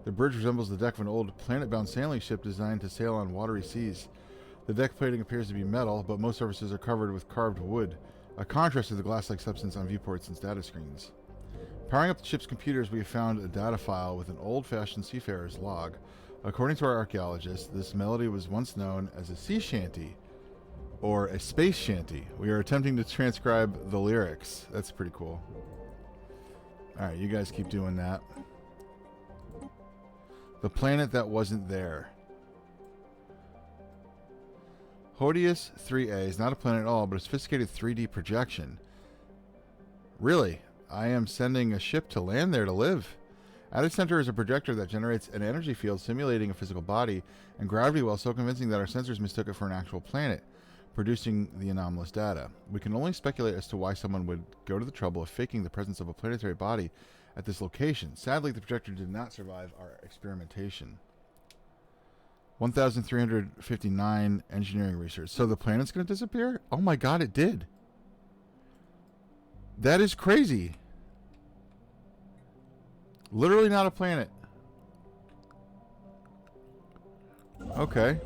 The bridge resembles the deck of an old planet-bound sailing ship designed to sail on watery seas. The deck plating appears to be metal, but most surfaces are covered with carved wood, a contrast to the glass-like substance on viewports and status screens. Powering up the ship's computers, we have found a data file with an old-fashioned seafarer's log. According to our archaeologist, this melody was once known as a sea shanty, or a space shanty. We are attempting to transcribe the lyrics. That's pretty cool. Alright, you guys keep doing that. The planet that wasn't there. Hodius 3A is not a planet at all, but a sophisticated 3D projection. Really? I am sending a ship to land there to live. At its center is a projector that generates an energy field simulating a physical body and gravity well so convincing that our sensors mistook it for an actual planet, producing the anomalous data. We can only speculate as to why someone would go to the trouble of faking the presence of a planetary body at this location. Sadly, the projector did not survive our experimentation. 1,359 engineering research. So the planet's going to disappear? Oh my god, it did. That is crazy. Literally not a planet. Okay.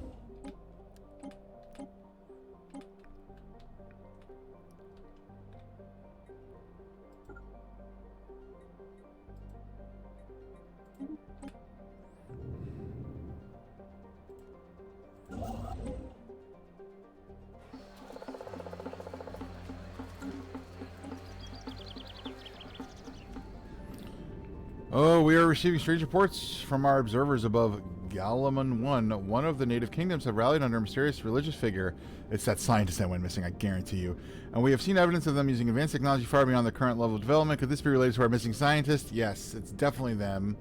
Oh, we are receiving strange reports from our observers above Galamon 1. One of the native kingdoms have rallied under a mysterious religious figure. It's that scientist that went missing, I guarantee you. And we have seen evidence of them using advanced technology far beyond the current level of development. Could this be related to our missing scientist? Yes, it's definitely them.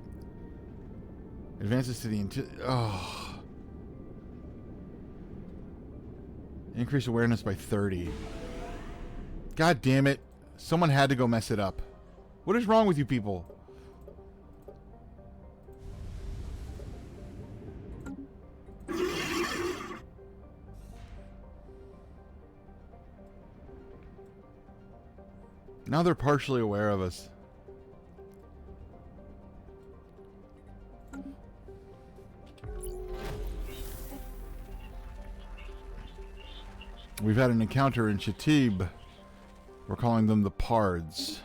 Advances to the... Increase awareness by 30. God damn it. Someone had to go mess it up. What is wrong with you people? Now they're partially aware of us. We've had an encounter in Shatib. We're calling them the Pards.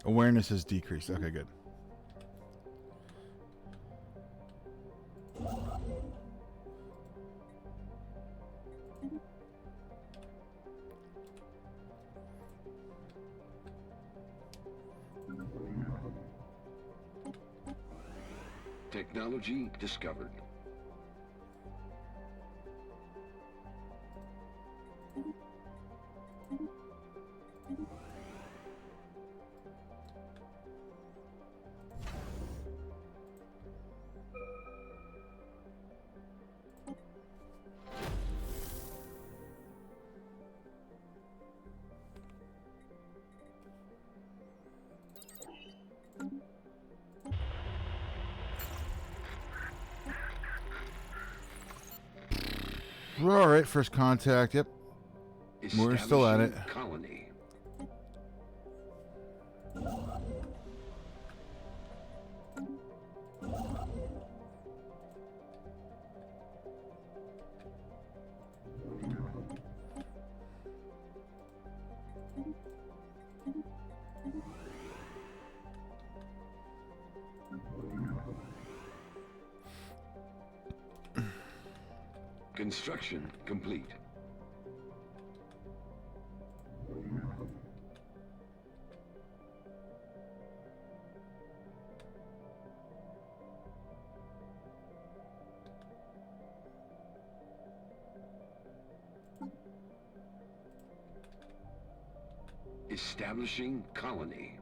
Awareness has decreased. Okay, good. Technology discovered. All right, first contact. Yep. We're still at it. Colony. Construction complete. Establishing colony.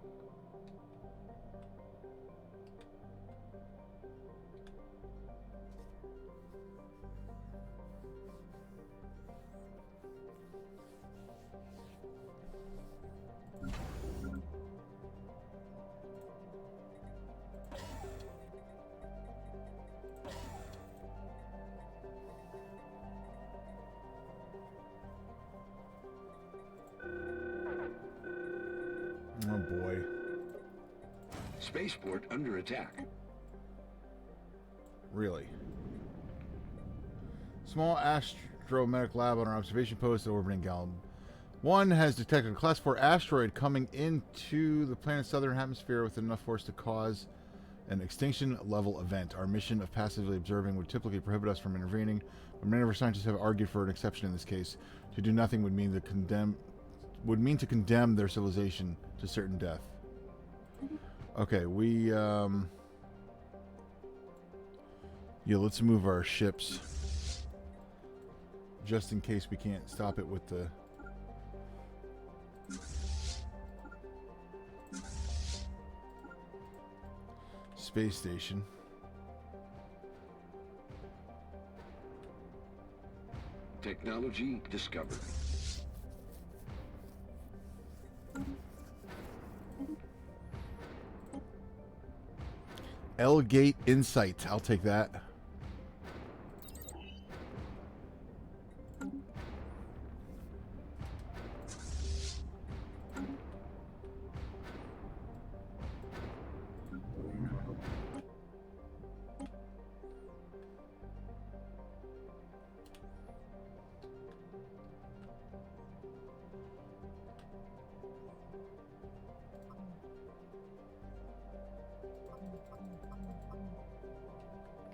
Oh boy. Spaceport under attack. Really? Small astromedic lab on our observation post at orbiting Galm. 1 has detected a Class 4 asteroid coming into the planet's southern atmosphere with enough force to cause an extinction-level event. Our mission of passively observing would typically prohibit us from intervening, but many of our scientists have argued for an exception in this case. To do nothing would mean to condemn their civilization to certain death. Okay, yeah, let's move our ships just in case we can't stop it with the space station. Technology discovered. L-Gate Insight. I'll take that.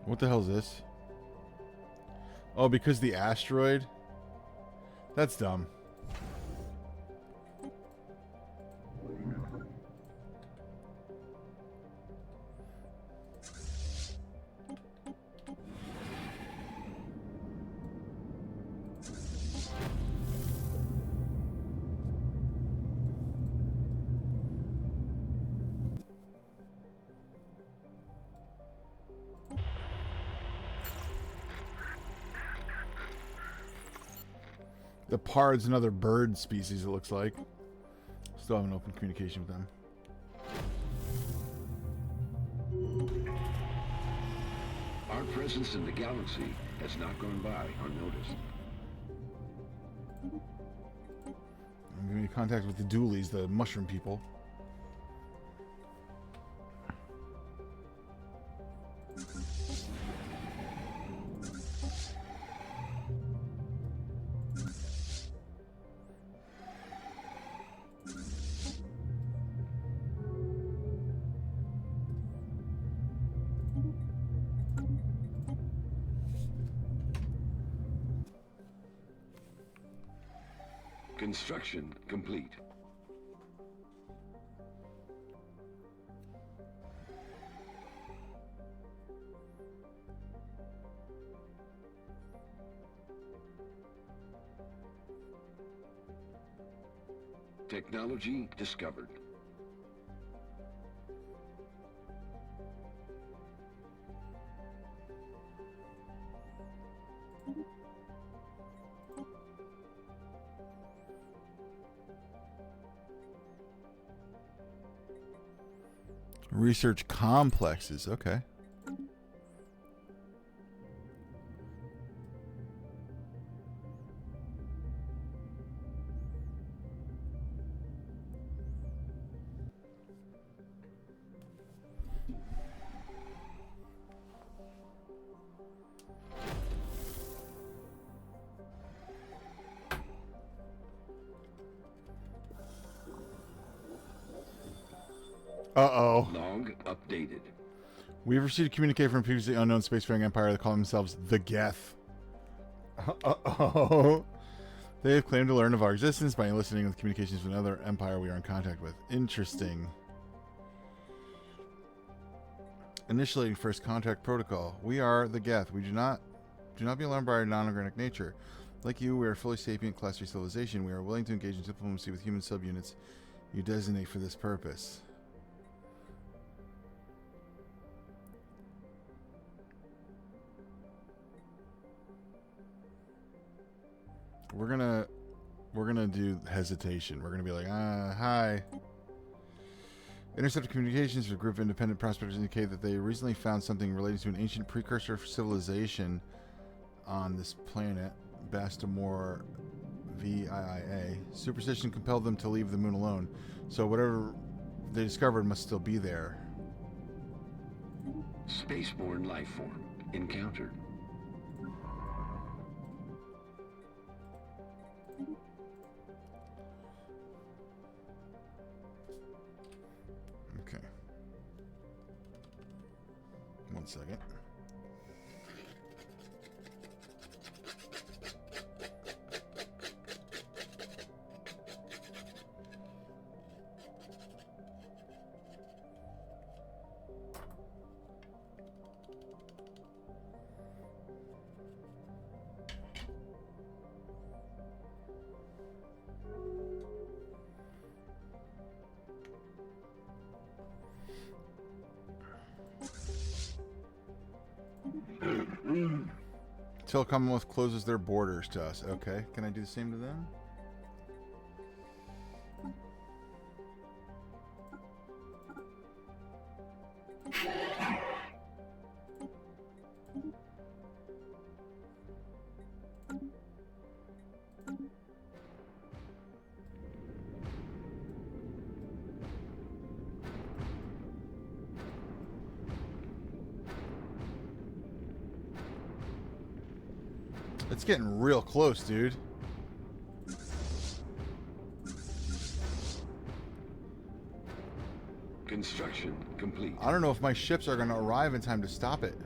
What the hell is this? Oh, because the asteroid? That's dumb. The Pard's another bird species, it looks like. Still have an open communication with them. Our presence in the galaxy has not gone by unnoticed. I'm going to be in contact with the Doolies, the mushroom people. Construction complete. Technology discovered. Research complexes, okay. Uh-oh. Log updated. We've received a communique from a previously unknown spacefaring empire that call themselves the Geth. Uh-oh. They have claimed to learn of our existence by eliciting the communications from another empire we are in contact with. Interesting. Initiating first contact protocol. We are the Geth. We do not be alarmed by our non-organic nature. Like you, we are fully sapient class 3 civilization. We are willing to engage in diplomacy with human subunits you designate for this purpose. We're gonna do hesitation. We're gonna be like, hi. Intercepted communications for a group of independent prospectors indicate that they recently found something related to an ancient precursor civilization on this planet, Bastamore VIIA. Superstition compelled them to leave the moon alone, so whatever they discovered must still be there. Spaceborne life form encountered. Okay. 1 second. Until Commonwealth closes their borders to us. Okay. Can I do the same to them? It's getting real close, dude. Construction complete. I don't know if my ships are going to arrive in time to stop it.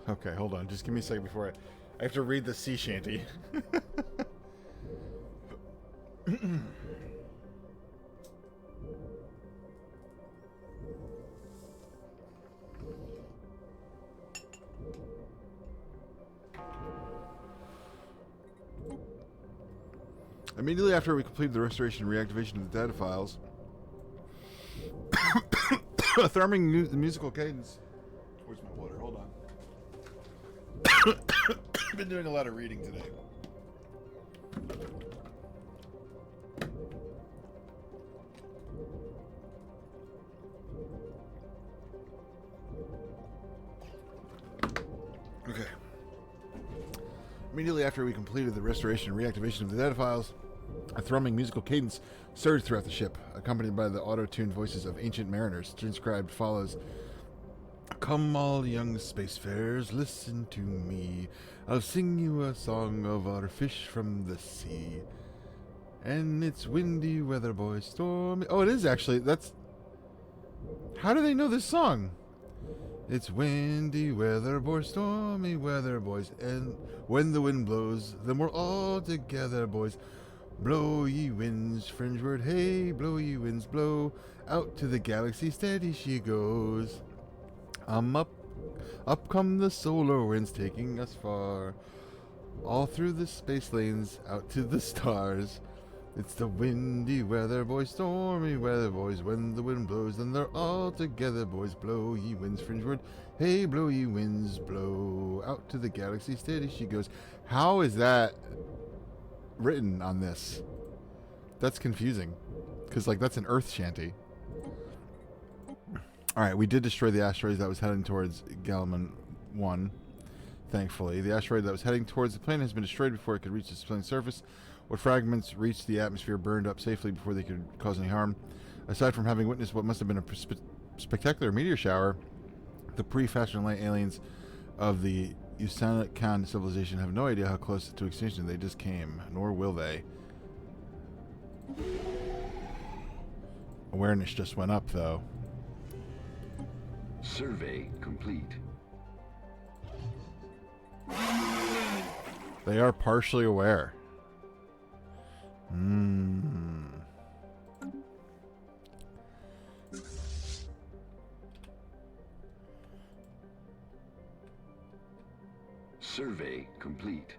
Okay, hold on. Just give me a second before I have to read the sea shanty. Immediately after we completed the restoration and reactivation of the data files, therming the musical cadence. Where's my water? Hold on. I've been doing a lot of reading today. Okay. Immediately after we completed the restoration and reactivation of the data files, a thrumming musical cadence surged throughout the ship, accompanied by the auto-tuned voices of ancient mariners. Transcribed follows. Come all young spacefarers, listen to me. I'll sing you a song of our fish from the sea. And it's windy weather, boys, stormy... Oh, it is actually. That's... How do they know this song? It's windy weather, boys, stormy weather, boys. And when the wind blows, then we're all together, boys. Blow ye winds, fringeward, hey, blow ye winds, blow. Out to the galaxy, steady she goes. Up come the solar winds, taking us far. All through the space lanes, out to the stars. It's the windy weather, boys, stormy weather, boys. When the wind blows, then they're all together, boys. Blow ye winds, fringeward, hey, blow ye winds, blow. Out to the galaxy, steady she goes. How is that written on this? That's confusing. Because, like, that's an Earth shanty. Alright, we did destroy the asteroid that was heading towards Galaman 1, thankfully. The asteroid that was heading towards the planet has been destroyed before it could reach its plane's surface. What fragments reached the atmosphere burned up safely before they could cause any harm. Aside from having witnessed what must have been a spectacular meteor shower, the pre-Fashion Light aliens of the Usana Khan civilization have no idea how close to extinction they just came, nor will they. Awareness just went up, though. Survey complete. They are partially aware. Survey complete.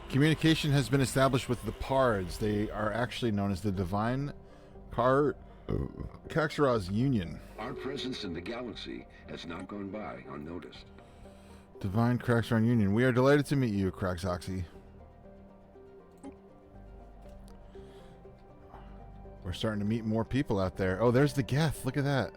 Communication has been established with the Pards. They are actually known as the Divine Kaxaraz Union. Our presence in the galaxy has not gone by unnoticed. Divine Kaxaraz Union. We are delighted to meet you, Kraxoxy. We're starting to meet more people out there. Oh, there's the Geth. Look at that.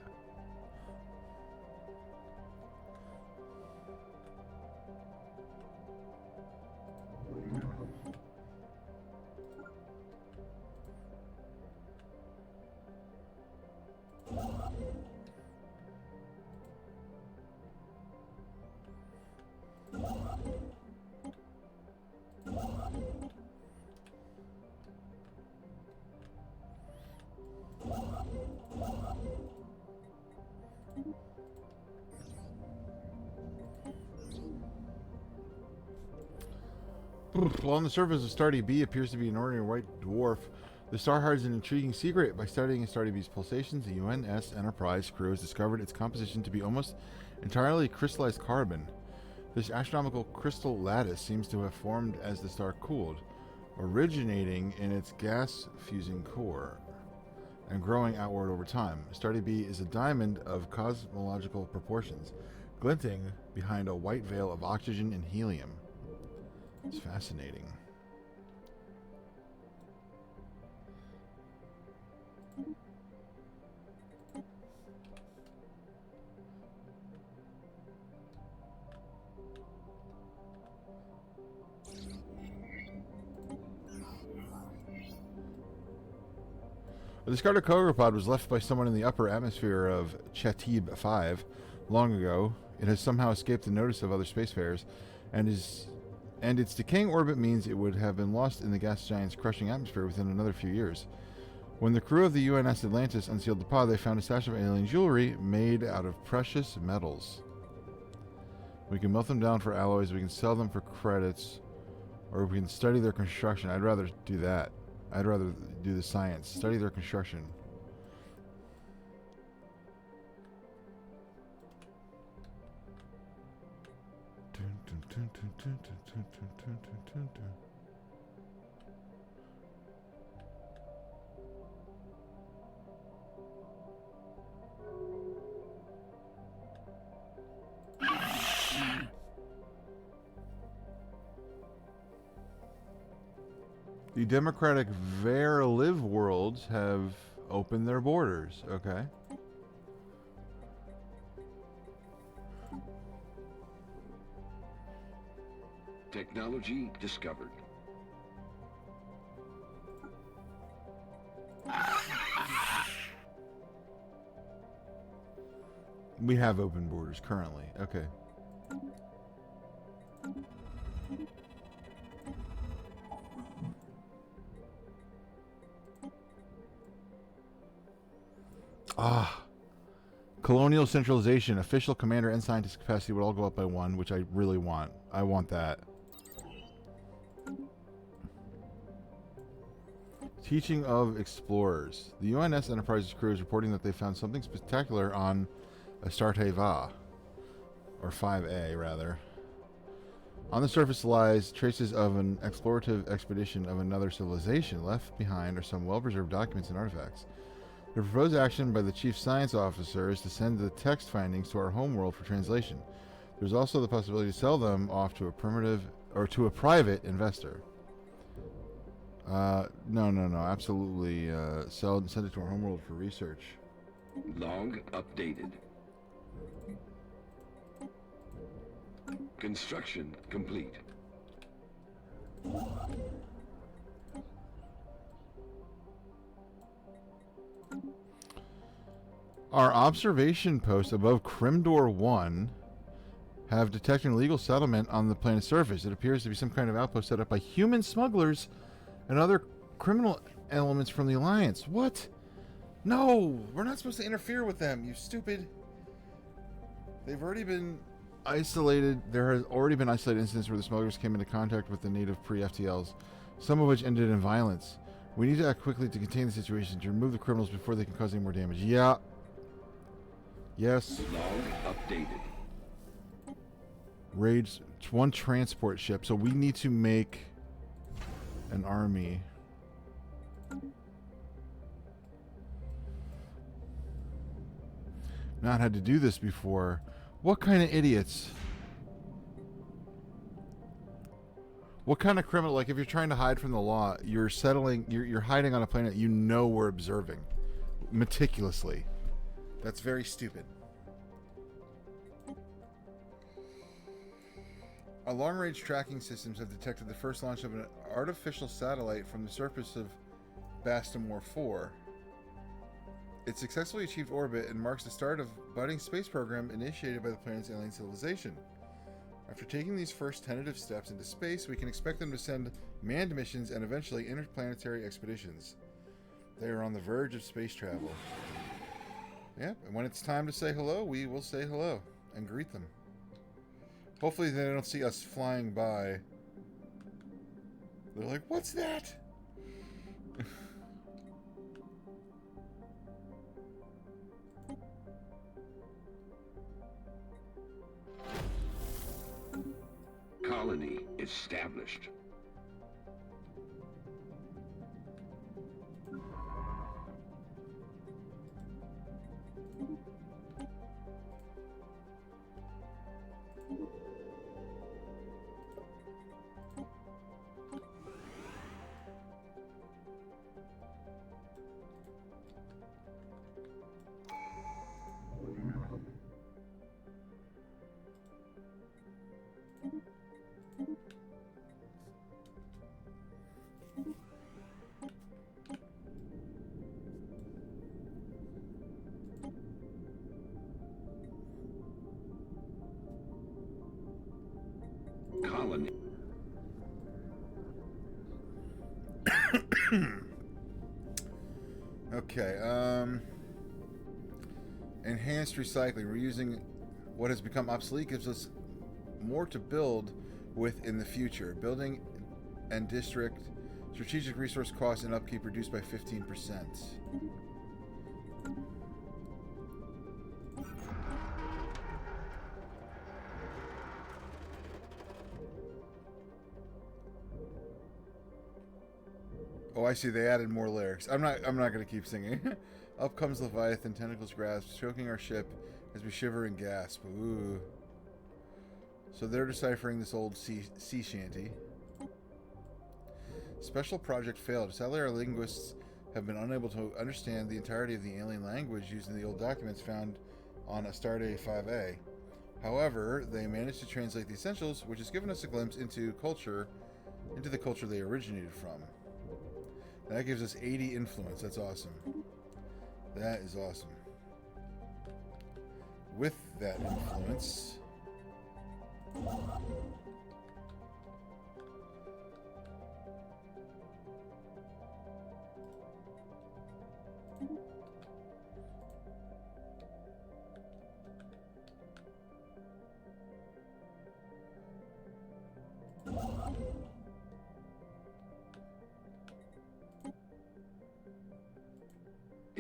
Well, on the surface of Stardy B appears to be an ordinary white dwarf. The star hides an intriguing secret. By studying Stardy B's pulsations, the UNS Enterprise crew has discovered its composition to be almost entirely crystallized carbon. This astronomical crystal lattice seems to have formed as the star cooled, originating in its gas-fusing core and growing outward over time. Stardy B is a diamond of cosmological proportions, glinting behind a white veil of oxygen and helium. It's fascinating. A discarded cargo pod was left by someone in the upper atmosphere of Chatib 5 long ago. It has somehow escaped the notice of other spacefarers, and its decaying orbit means it would have been lost in the gas giant's crushing atmosphere within another few years. When the crew of the UNS Atlantis unsealed the pod, they found a stash of alien jewelry made out of precious metals. We can melt them down for alloys, we can sell them for credits, or we can study their construction. I'd rather do that. I'd rather do the science. Study their construction. The democratic Verliv worlds have opened their borders. Okay. Technology discovered. We have open borders currently. Okay. Colonial centralization, official commander and scientist capacity would all go up by 1, which I really want. I want that. Teaching of explorers. The UNS Enterprise's crew is reporting that they found something spectacular on Astarte Va, or 5A rather. On the surface lies traces of an explorative expedition of another civilization. Left behind are some well-preserved documents and artifacts. The proposed action by the Chief Science Officer is to send the text findings to our homeworld for translation. There's also the possibility to sell them off to a private investor. No, absolutely. Send it to our homeworld for research. Log updated. Construction complete. Our observation posts above Crimdor 1 have detected an illegal settlement on the planet's surface. It appears to be some kind of outpost set up by human smugglers and other criminal elements from the Alliance. What? No! We're not supposed to interfere with them, you stupid... They've already been isolated. There has already been isolated incidents where the smugglers came into contact with the native pre-FTLs, some of which ended in violence. We need to act quickly to contain the situation, to remove the criminals before they can cause any more damage. Yeah. Yes. Log updated. Raids. It's one transport ship, so we need to make an army. Not had to do this before. What kind of idiots? What kind of criminal? Like, if you're trying to hide from the law, you're hiding on a planet you know we're observing meticulously. That's very stupid. Our long-range tracking systems have detected the first launch of an artificial satellite from the surface of Bastamore 4. It successfully achieved orbit and marks the start of a budding space program initiated by the planet's alien civilization. After taking these first tentative steps into space, we can expect them to send manned missions and eventually interplanetary expeditions. They are on the verge of space travel. Yep, and when it's time to say hello, we will say hello and greet them. Hopefully they don't see us flying by. They're like, what's that? Colony established. Colony. Okay, enhanced recycling. Reusing what has become obsolete gives us more to build with in the future. Building and district strategic resource costs and upkeep reduced by 15%. Oh, I see. They added more lyrics. I'm not gonna keep singing. Up comes Leviathan, tentacles grasp, choking our ship as we shiver and gasp. Ooh. So they're deciphering this old sea shanty. Special project failed. Sadly, our linguists have been unable to understand the entirety of the alien language used in the old documents found on Astarte 5A. However, they managed to translate the essentials, which has given us a glimpse into the culture they originated from. That gives us 80 influence. That's awesome. That is awesome. With that influence,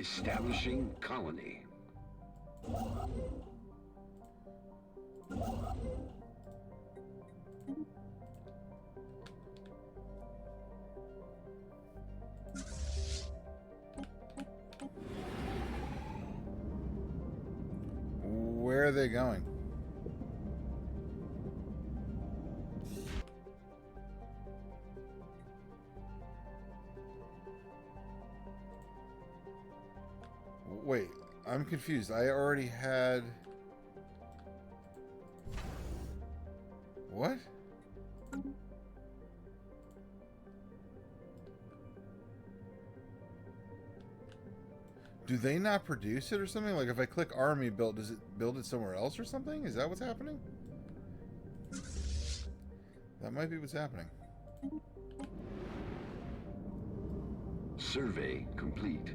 Establishing colony. where are they going? Wait, I'm confused. I already had... What? Do they not produce it or something? Like if I click army build, does it build it somewhere else or something? Is that what's happening? That might be what's happening. Survey complete.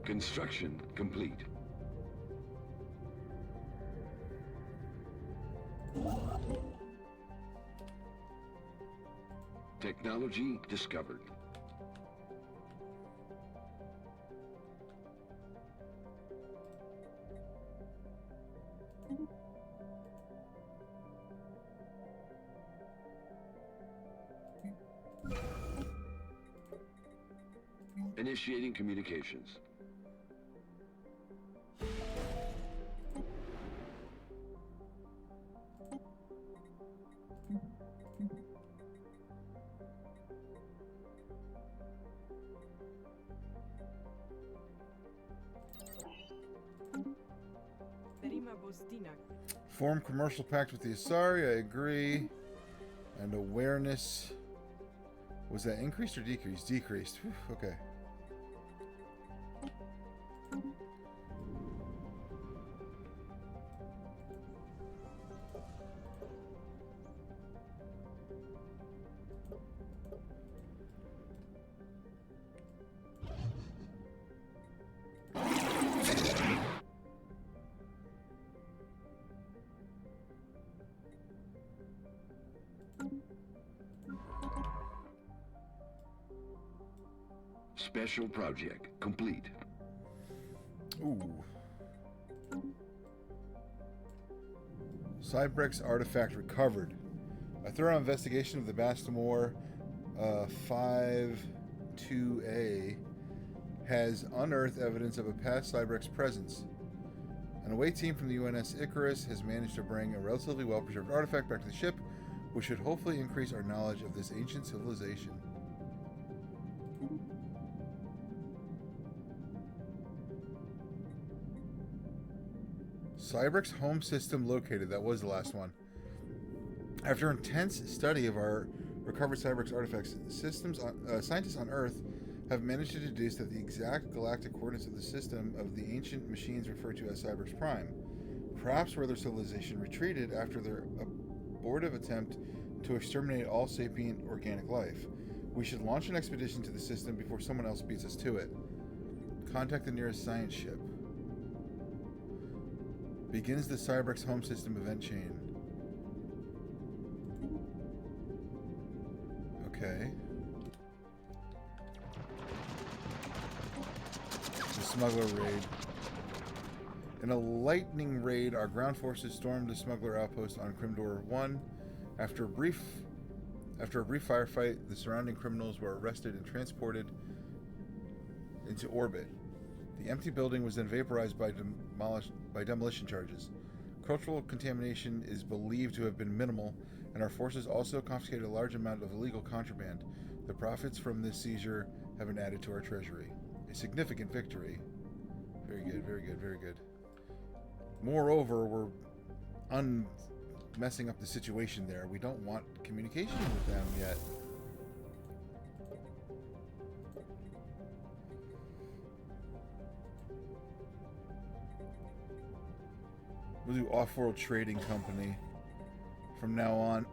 Construction complete. Technology discovered. Initiating communications. Form commercial pact with the Asari, I agree. And awareness. Was that increased or decreased? Decreased. Whew, okay. Special project complete. Ooh. Cybrex artifact recovered. A thorough investigation of the Bastamore 5-2A has unearthed evidence of a past Cybrex presence. An away team from the UNS Icarus has managed to bring a relatively well-preserved artifact back to the ship, which should hopefully increase our knowledge of this ancient civilization. Cybrex home system located. That was the last one. After intense study of our recovered Cybrex artifacts, scientists on Earth have managed to deduce that the exact galactic coordinates of the system of the ancient machines referred to as Cybrex Prime, perhaps where their civilization retreated after their abortive attempt to exterminate all sapient organic life. We should launch an expedition to the system before someone else beats us to it. Contact the nearest science ship. Begins the Cybrex home system event chain. Okay. The smuggler raid. In a lightning raid, our ground forces stormed the smuggler outpost on Crimdor 1. After a brief firefight, the surrounding criminals were arrested and transported into orbit. The empty building was then vaporized by demolition charges. Cultural contamination is believed to have been minimal, and our forces also confiscated a large amount of illegal contraband. The profits from this seizure have been added to our treasury. A significant victory. Very good, very good, very good. Moreover, we're messing up the situation there. We don't want communication with them yet. We'll do off-world trading company from now on.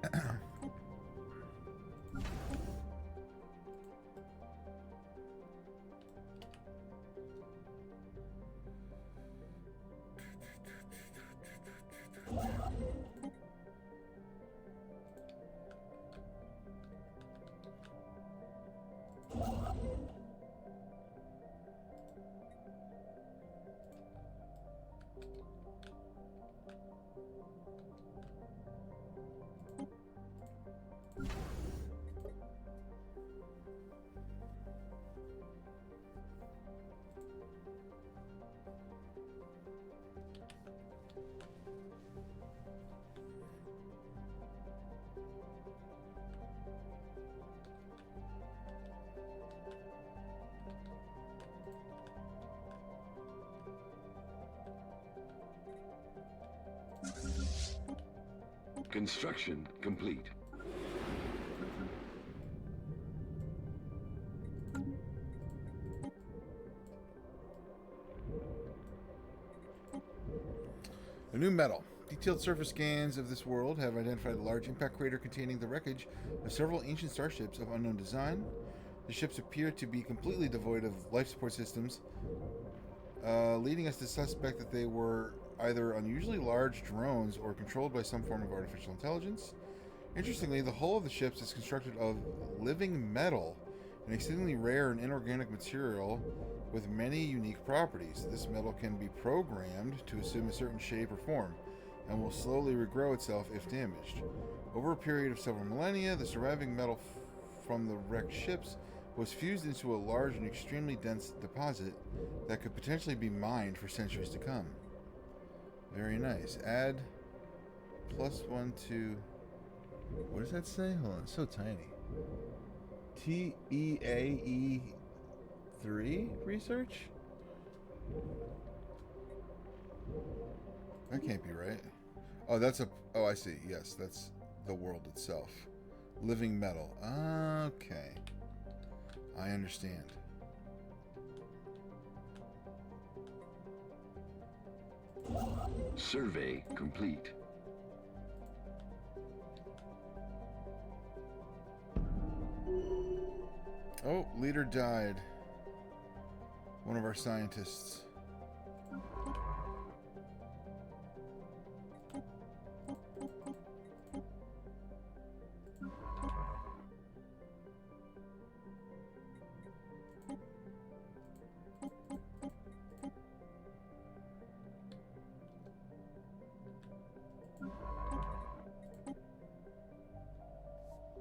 Construction complete. A new metal. Detailed surface scans of this world have identified a large impact crater containing the wreckage of several ancient starships of unknown design. The ships appear to be completely devoid of life support systems, leading us to suspect that they were either unusually large drones or controlled by some form of artificial intelligence. Interestingly, the hull of the ships is constructed of living metal, an exceedingly rare and inorganic material with many unique properties. This metal can be programmed to assume a certain shape or form, and will slowly regrow itself if damaged. Over a period of several millennia, the surviving metal from the wrecked ships was fused into a large and extremely dense deposit that could potentially be mined for centuries to come. Very nice. Add +1 to... What does that say? Hold on, it's so tiny. TEAE3 research? That can't be right. Oh, that's a... Oh, I see. Yes, that's the world itself. Living metal. Okay. I understand. Survey complete. Oh, leader died. One of our scientists.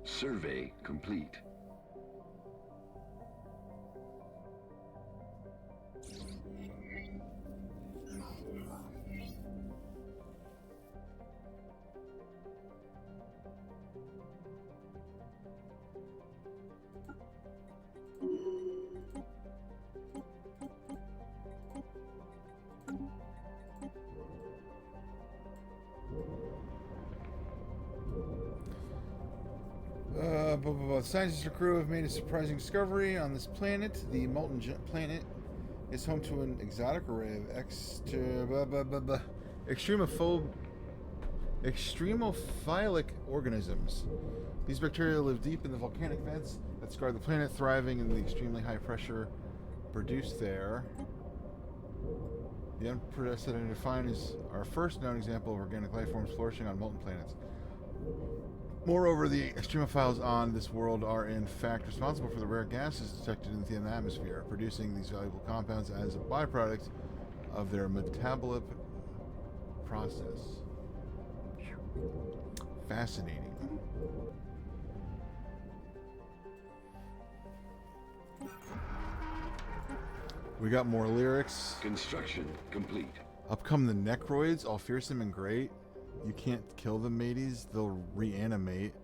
Survey complete. Scientists and crew have made a surprising discovery on this planet. The molten planet is home to an exotic array of extremophilic organisms. These bacteria live deep in the volcanic vents that scar the planet, thriving in the extremely high pressure produced there. The unprecedented find is our first known example of organic life forms flourishing on molten planets. Moreover, the extremophiles on this world are in fact responsible for the rare gases detected in the atmosphere, producing these valuable compounds as a byproduct of their metabolic process. Fascinating. We got more lyrics. Construction complete. Up come the Necroids, all fearsome and great. You can't kill them, mateys. They'll reanimate.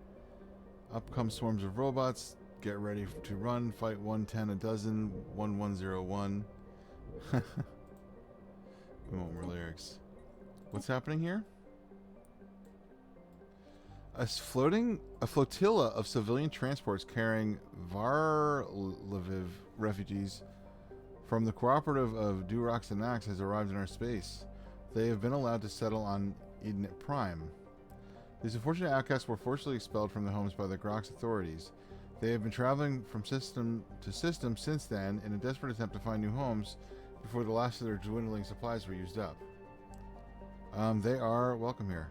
Up come swarms of robots. Get ready to run. Fight 110 a dozen. 1101. We want more lyrics. What's happening here? A flotilla of civilian transports carrying Varlaviv refugees from the cooperative of Durox and Nax has arrived in our space. They have been allowed to settle on Eden Prime. These unfortunate outcasts were forcibly expelled from their homes by the Grox authorities. They have been traveling from system to system since then in a desperate attempt to find new homes before the last of their dwindling supplies were used up. They are welcome here.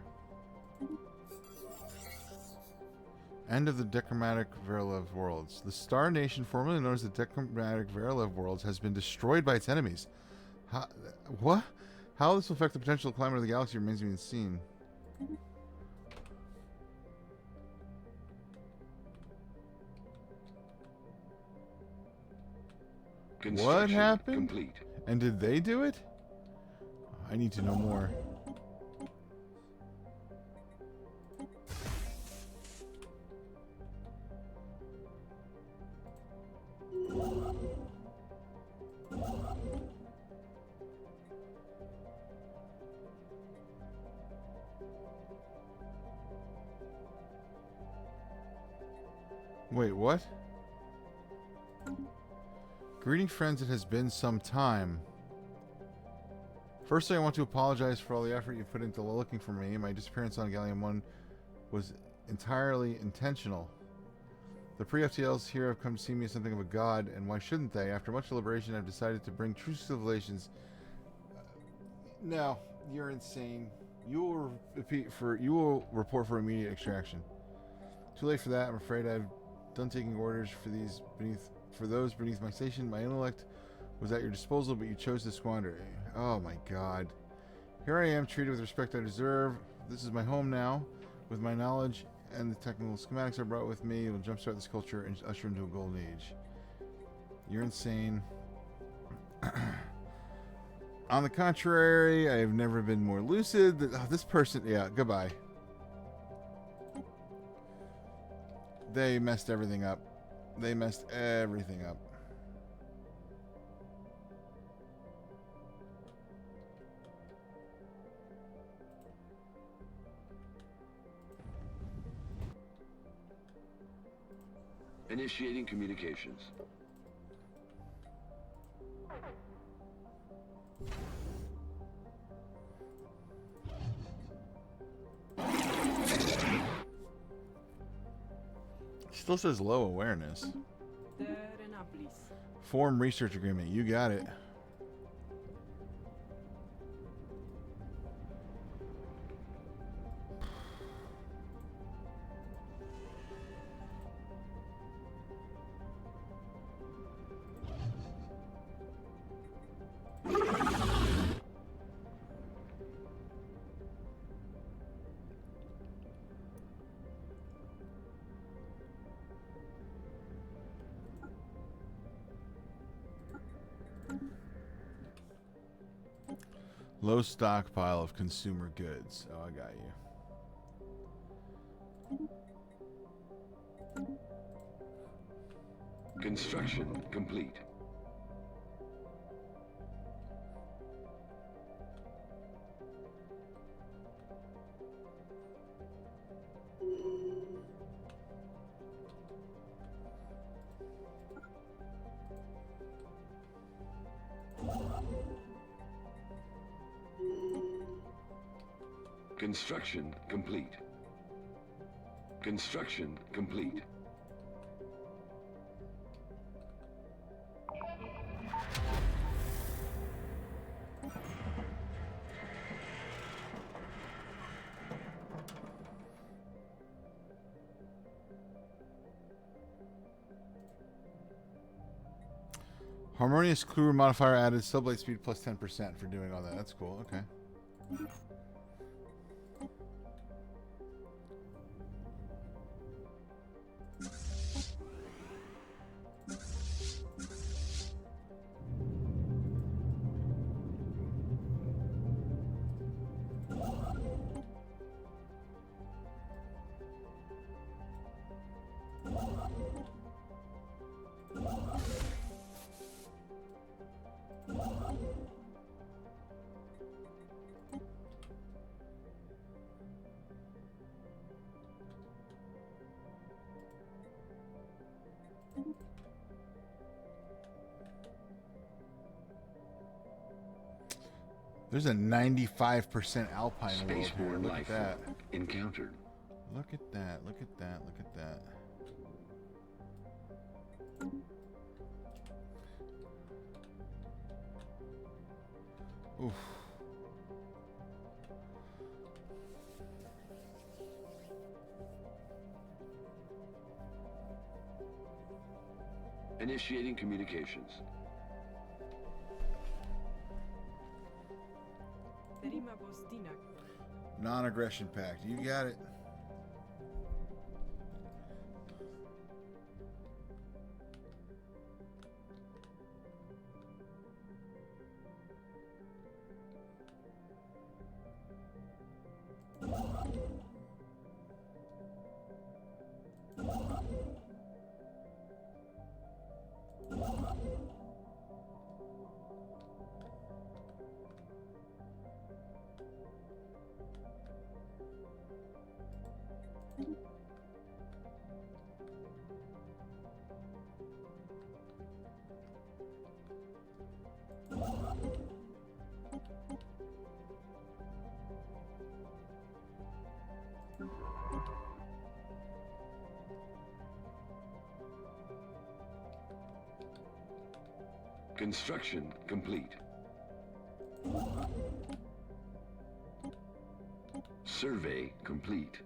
End of the Decromatic Verilev worlds. The Star Nation, formerly known as the Decromatic Verilev worlds, has been destroyed by its enemies. What? How this will affect the potential climate of the galaxy remains to be seen. What happened? Complete. And did they do it? I need to know more. Wait, what? Greeting friends, it has been some time. Firstly, I want to apologize for all the effort you put into looking for me. My disappearance on Gallium 1 was entirely intentional. The pre-FTLs here have come to see me as something of a god, and why shouldn't they? After much deliberation, I've decided to bring true civilizations. No, you're insane. You will report for immediate extraction. Too late for that. I'm afraid I've done taking orders for those beneath my station. My intellect was at your disposal, but you chose to squander it. Oh my god. Here I am, treated with respect I deserve. This is my home now. With my knowledge and the technical schematics I brought with me, it will jumpstart this culture and usher into a golden age. You're insane. On the contrary, I have never been more lucid. Oh, this person, yeah, goodbye. They messed everything up. They messed everything up. Initiating communications. Still says low awareness. Form research agreement. You got it. Low stockpile of consumer goods. Oh, I got you. Construction complete. Construction complete. Construction complete. Harmonious crew modifier added. Sublight speed plus 10% for doing all that. That's cool. Okay. There's a 95% alpine world here. Spaceborne Look at life that. encountered. Look at that. Look at that. Look at that. Oof. Initiating communications. Non-aggression pact. You got it. Construction complete. Survey complete.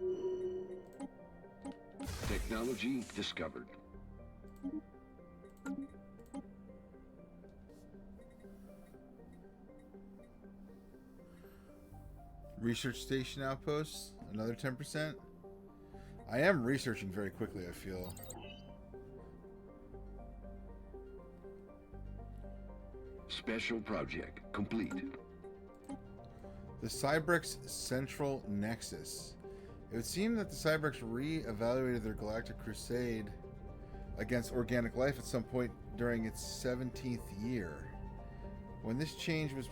Technology discovered. Research station outposts. Another 10%. I am researching very quickly, I feel. Special project complete. The Cybrex Central Nexus. It would seem that the Cybrex re-evaluated their galactic crusade against organic life at some point during its 17th year. When this change was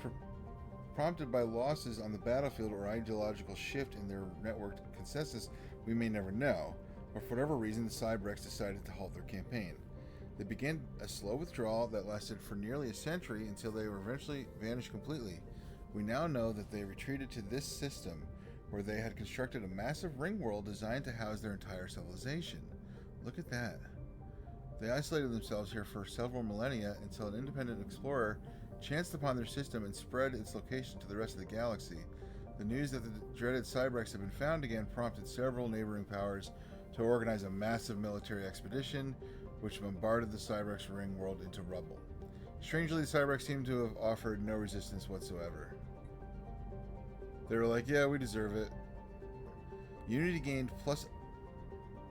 prompted by losses on the battlefield or ideological shift in their networked consensus, we may never know. But for whatever reason, the Cybrex decided to halt their campaign. They began a slow withdrawal that lasted for nearly a century until they were eventually vanished completely. We now know that they retreated to this system, where they had constructed a massive ring world designed to house their entire civilization. Look at that. They isolated themselves here for several millennia until an independent explorer chanced upon their system and spread its location to the rest of the galaxy. The news that the dreaded Cybrex had been found again prompted several neighboring powers to organize a massive military expedition, which bombarded the Cybrex ring world into rubble. Strangely, the Cybrex seemed to have offered no resistance whatsoever. They were like, yeah, we deserve it. Unity gained plus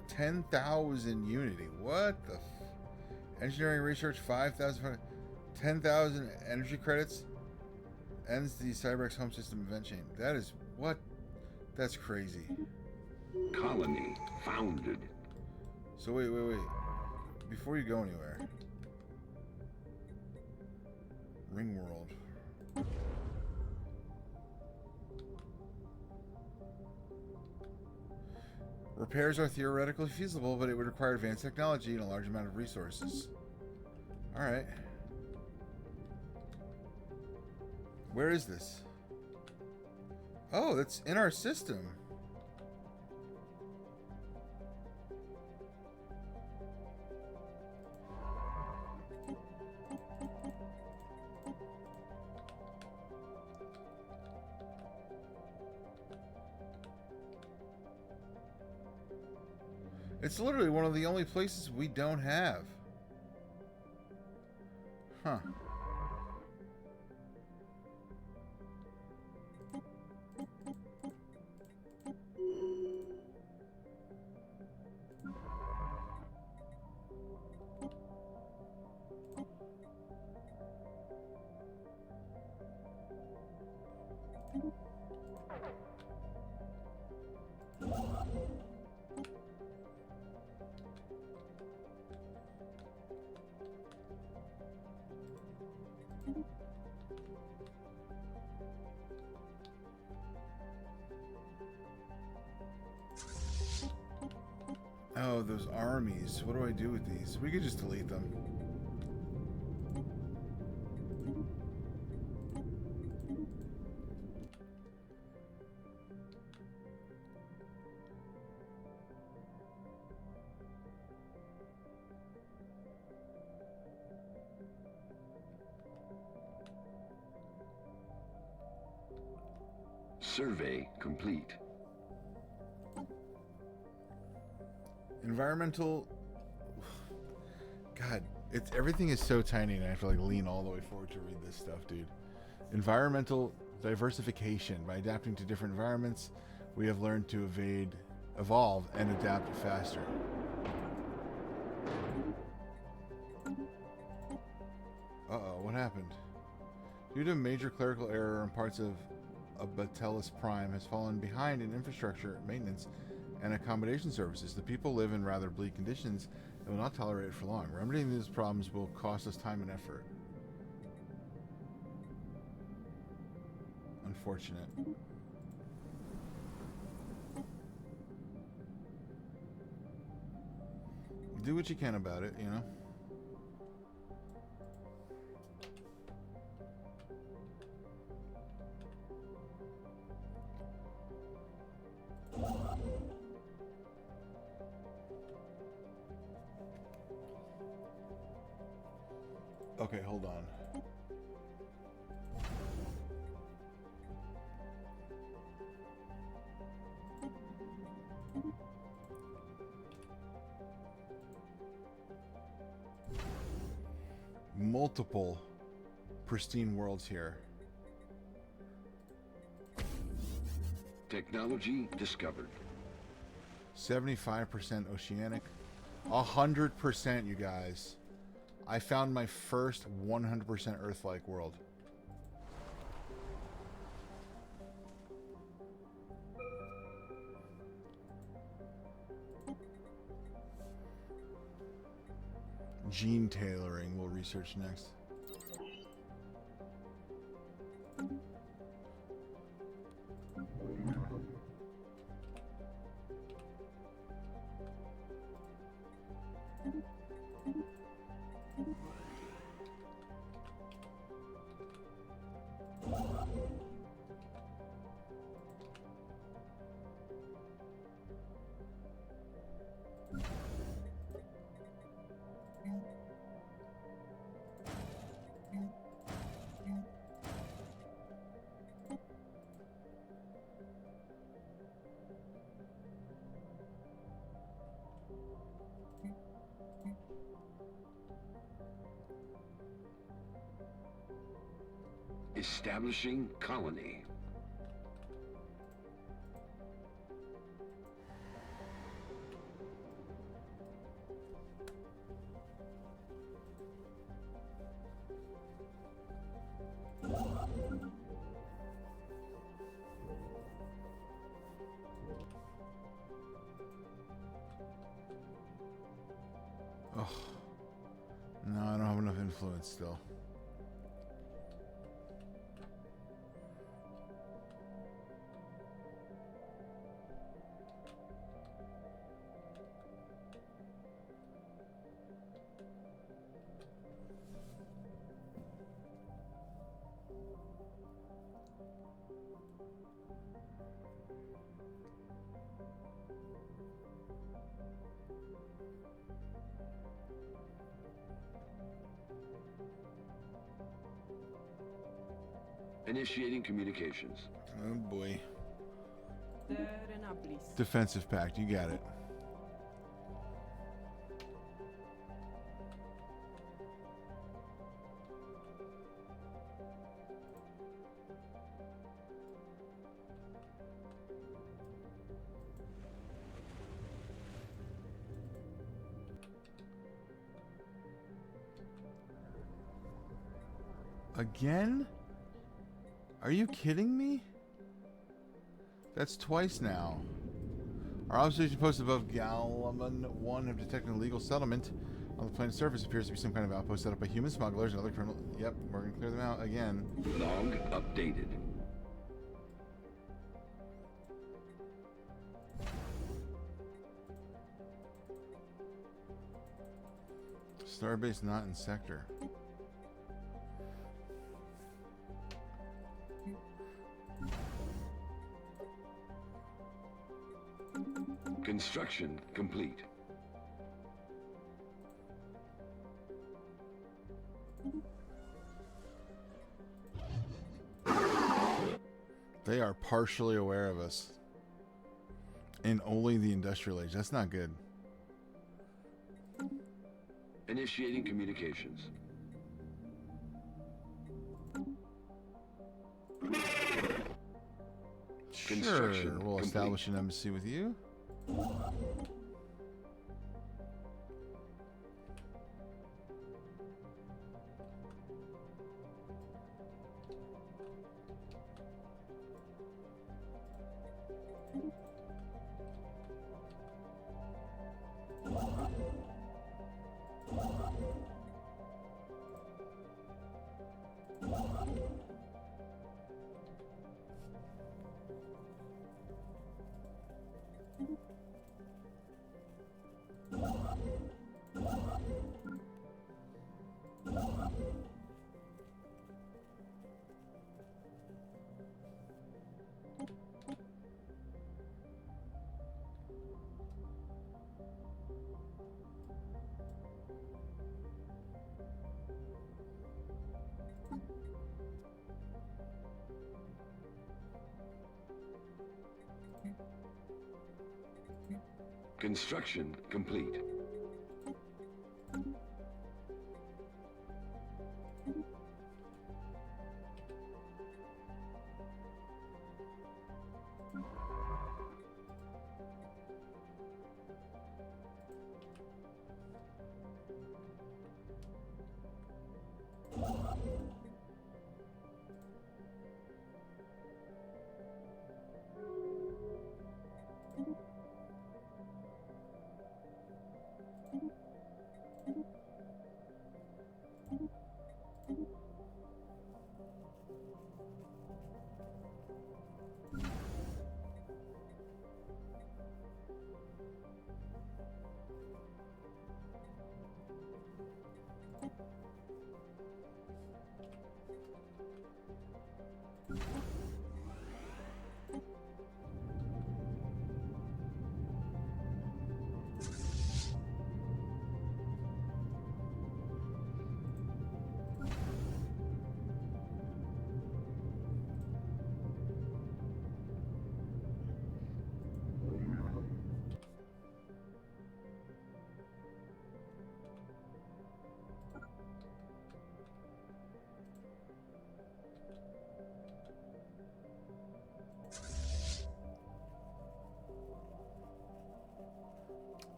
10,000 Unity. What the Engineering research 5,000, 10,000 energy credits. Ends the Cybrex home system event chain. That is what? That's crazy. Colony founded. So wait. Before you go anywhere. Ring world. Repairs are theoretically feasible, but it would require advanced technology and a large amount of resources. Alright. Where is this? Oh, that's in our system. It's literally one of the only places we don't have. Huh. Oh, those armies. What do I do with these? We could just delete them. Survey complete. Environmental. God, everything is so tiny, and I have to like lean all the way forward to read this stuff, dude. Environmental diversification. By adapting to different environments, we have learned to evolve, and adapt faster. Uh-oh, what happened? Due to a major clerical error on parts of Batellis Prime has fallen behind in infrastructure, maintenance, and accommodation services. The people live in rather bleak conditions and will not tolerate it for long. Remedying these problems will cost us time and effort. Unfortunate. Do what you can about it, you know? Okay, hold on. Multiple pristine worlds here. Technology discovered. 75% oceanic. 100%, you guys. I found my first 100% Earth-like world. Gene tailoring we'll research next. Establishing colony. Oh. No, I don't have enough influence still. Initiating communications. Oh boy. Defensive pact, you got it. Again? Are you kidding me? That's twice now. Our observation posts above Galman 1 have detected an illegal settlement on the planet's surface. Appears to be some kind of outpost set up by human smugglers and other criminal. Yep, we're gonna clear them out again. Log updated. Starbase not in sector. Construction complete. They are partially aware of us. In only the industrial age. That's not good. Initiating communications. Sure, we'll establish an embassy with you. Construction complete.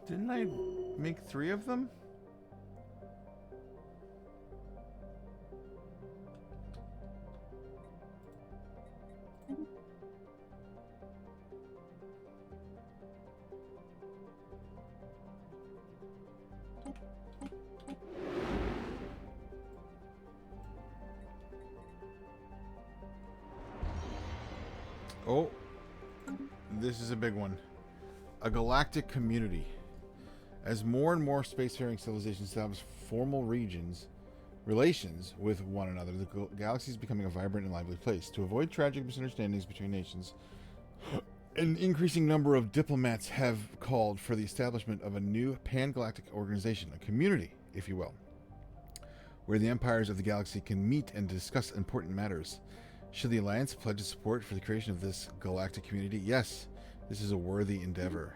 Didn't I make 3 of them? Oh, this is a big one. A galactic community. As more and more spacefaring civilizations establish formal relations with one another, the galaxy is becoming a vibrant and lively place. To avoid tragic misunderstandings between nations, an increasing number of diplomats have called for the establishment of a new pan-galactic organization, a community, if you will, where the empires of the galaxy can meet and discuss important matters. Should the Alliance pledge its support for the creation of this galactic community? Yes, this is a worthy endeavor.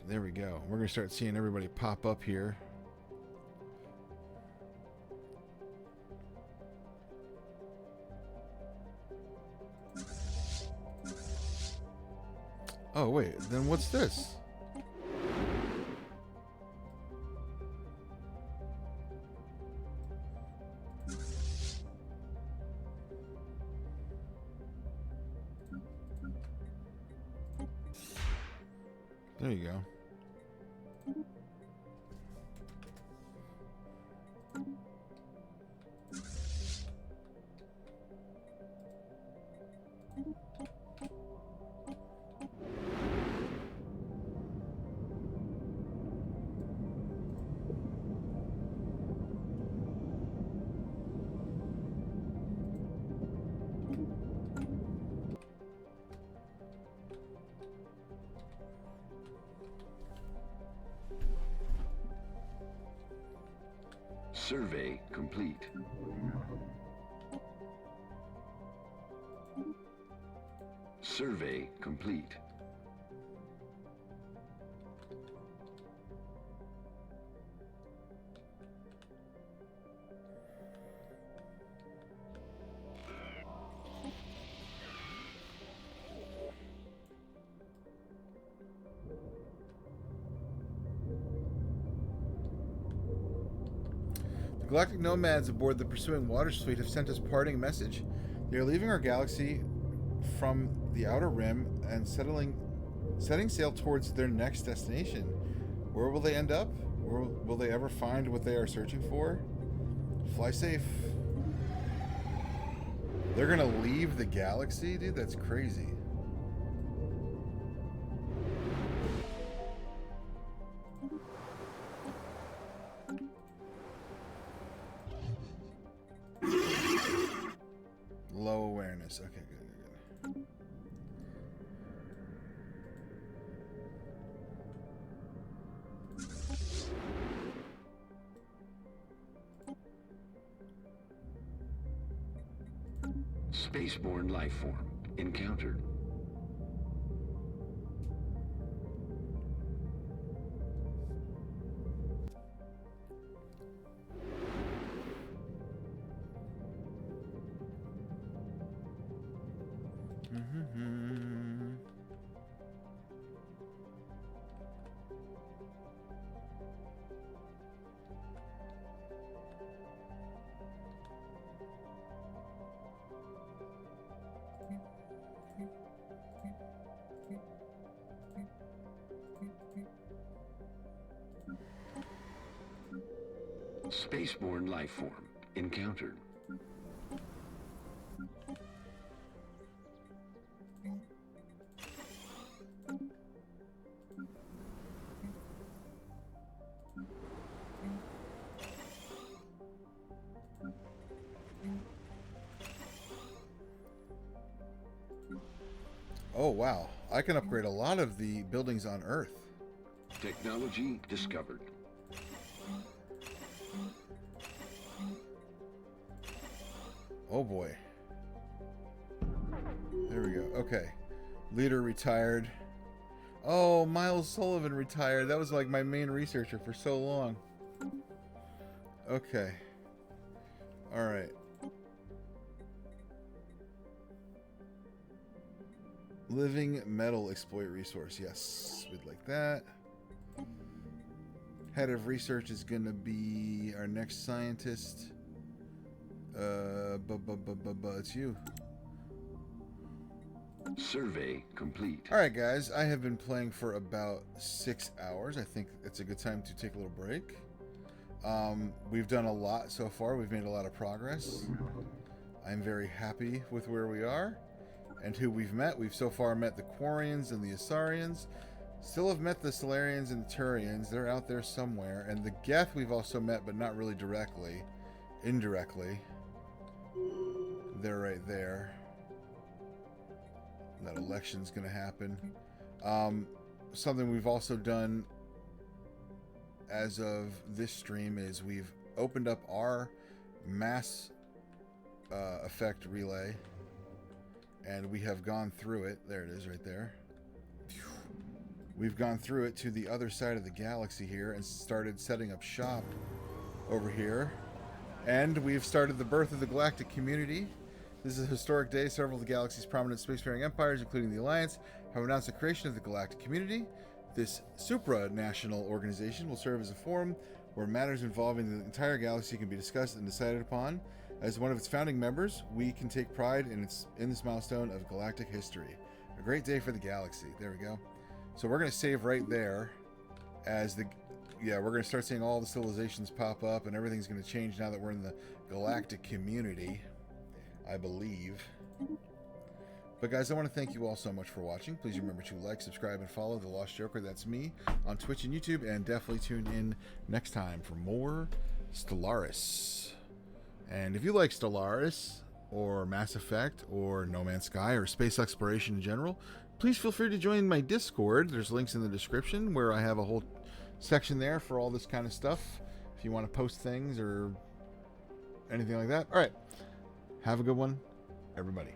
There we go. We're going to start seeing everybody pop up here. Oh, wait. Then what's this? There you go. Survey complete. Survey complete. Galactic nomads aboard the pursuing Waters fleet have sent us parting message. They are leaving our galaxy from the outer rim and setting sail towards their next destination. Where will they end up? Will they ever find what they are searching for? Fly safe. They're gonna leave the galaxy? Dude, that's crazy. Low awareness. Okay, good. Spaceborne life form encountered. Spaceborne life form encountered. Oh, wow. I can upgrade a lot of the buildings on Earth. Technology discovered. Oh boy. There we go. Okay. Leader retired. Oh, Miles Sullivan retired. That was like my main researcher for so long. Okay. Alright. Living metal exploit resource. Yes, we'd like that. Head of research is going to be our next scientist. It's you. Survey complete. Alright guys, I have been playing for about 6 hours. I think it's a good time to take a little break. We've done a lot so far. We've made a lot of progress. I'm very happy with where we are and who we've met. We've so far met the Quarians and the Asarians. Still have met the Stellarians and the Turians. They're out there somewhere. And the Geth we've also met, but not really directly. Indirectly. They're right there. That election's going to happen. Something we've also done as of this stream is we've opened up our mass effect relay, and we have gone through it. There it is right there. We've gone through it to the other side of the galaxy here and started setting up shop over here. And we've started the birth of the galactic community. This is a historic day. Several of the galaxy's prominent spacefaring empires, including the Alliance, have announced the creation of the galactic community. This supranational organization will serve as a forum where matters involving the entire galaxy can be discussed and decided upon. As one of its founding members, we can take pride in this milestone of galactic history. A great day for the galaxy. There we go. So we're going to save right there as the... Yeah, we're going to start seeing all the civilizations pop up, and everything's going to change now that we're in the galactic community, I believe. But guys, I want to thank you all so much for watching. Please remember to like, subscribe, and follow The Lost Joker. That's me on Twitch and YouTube. And definitely tune in next time for more Stellaris. And if you like Stellaris, or Mass Effect, or No Man's Sky, or space exploration in general, please feel free to join my Discord. There's links in the description where I have a whole section there for all this kind of stuff. If you want to post things or anything like that. All right. Have a good one, everybody.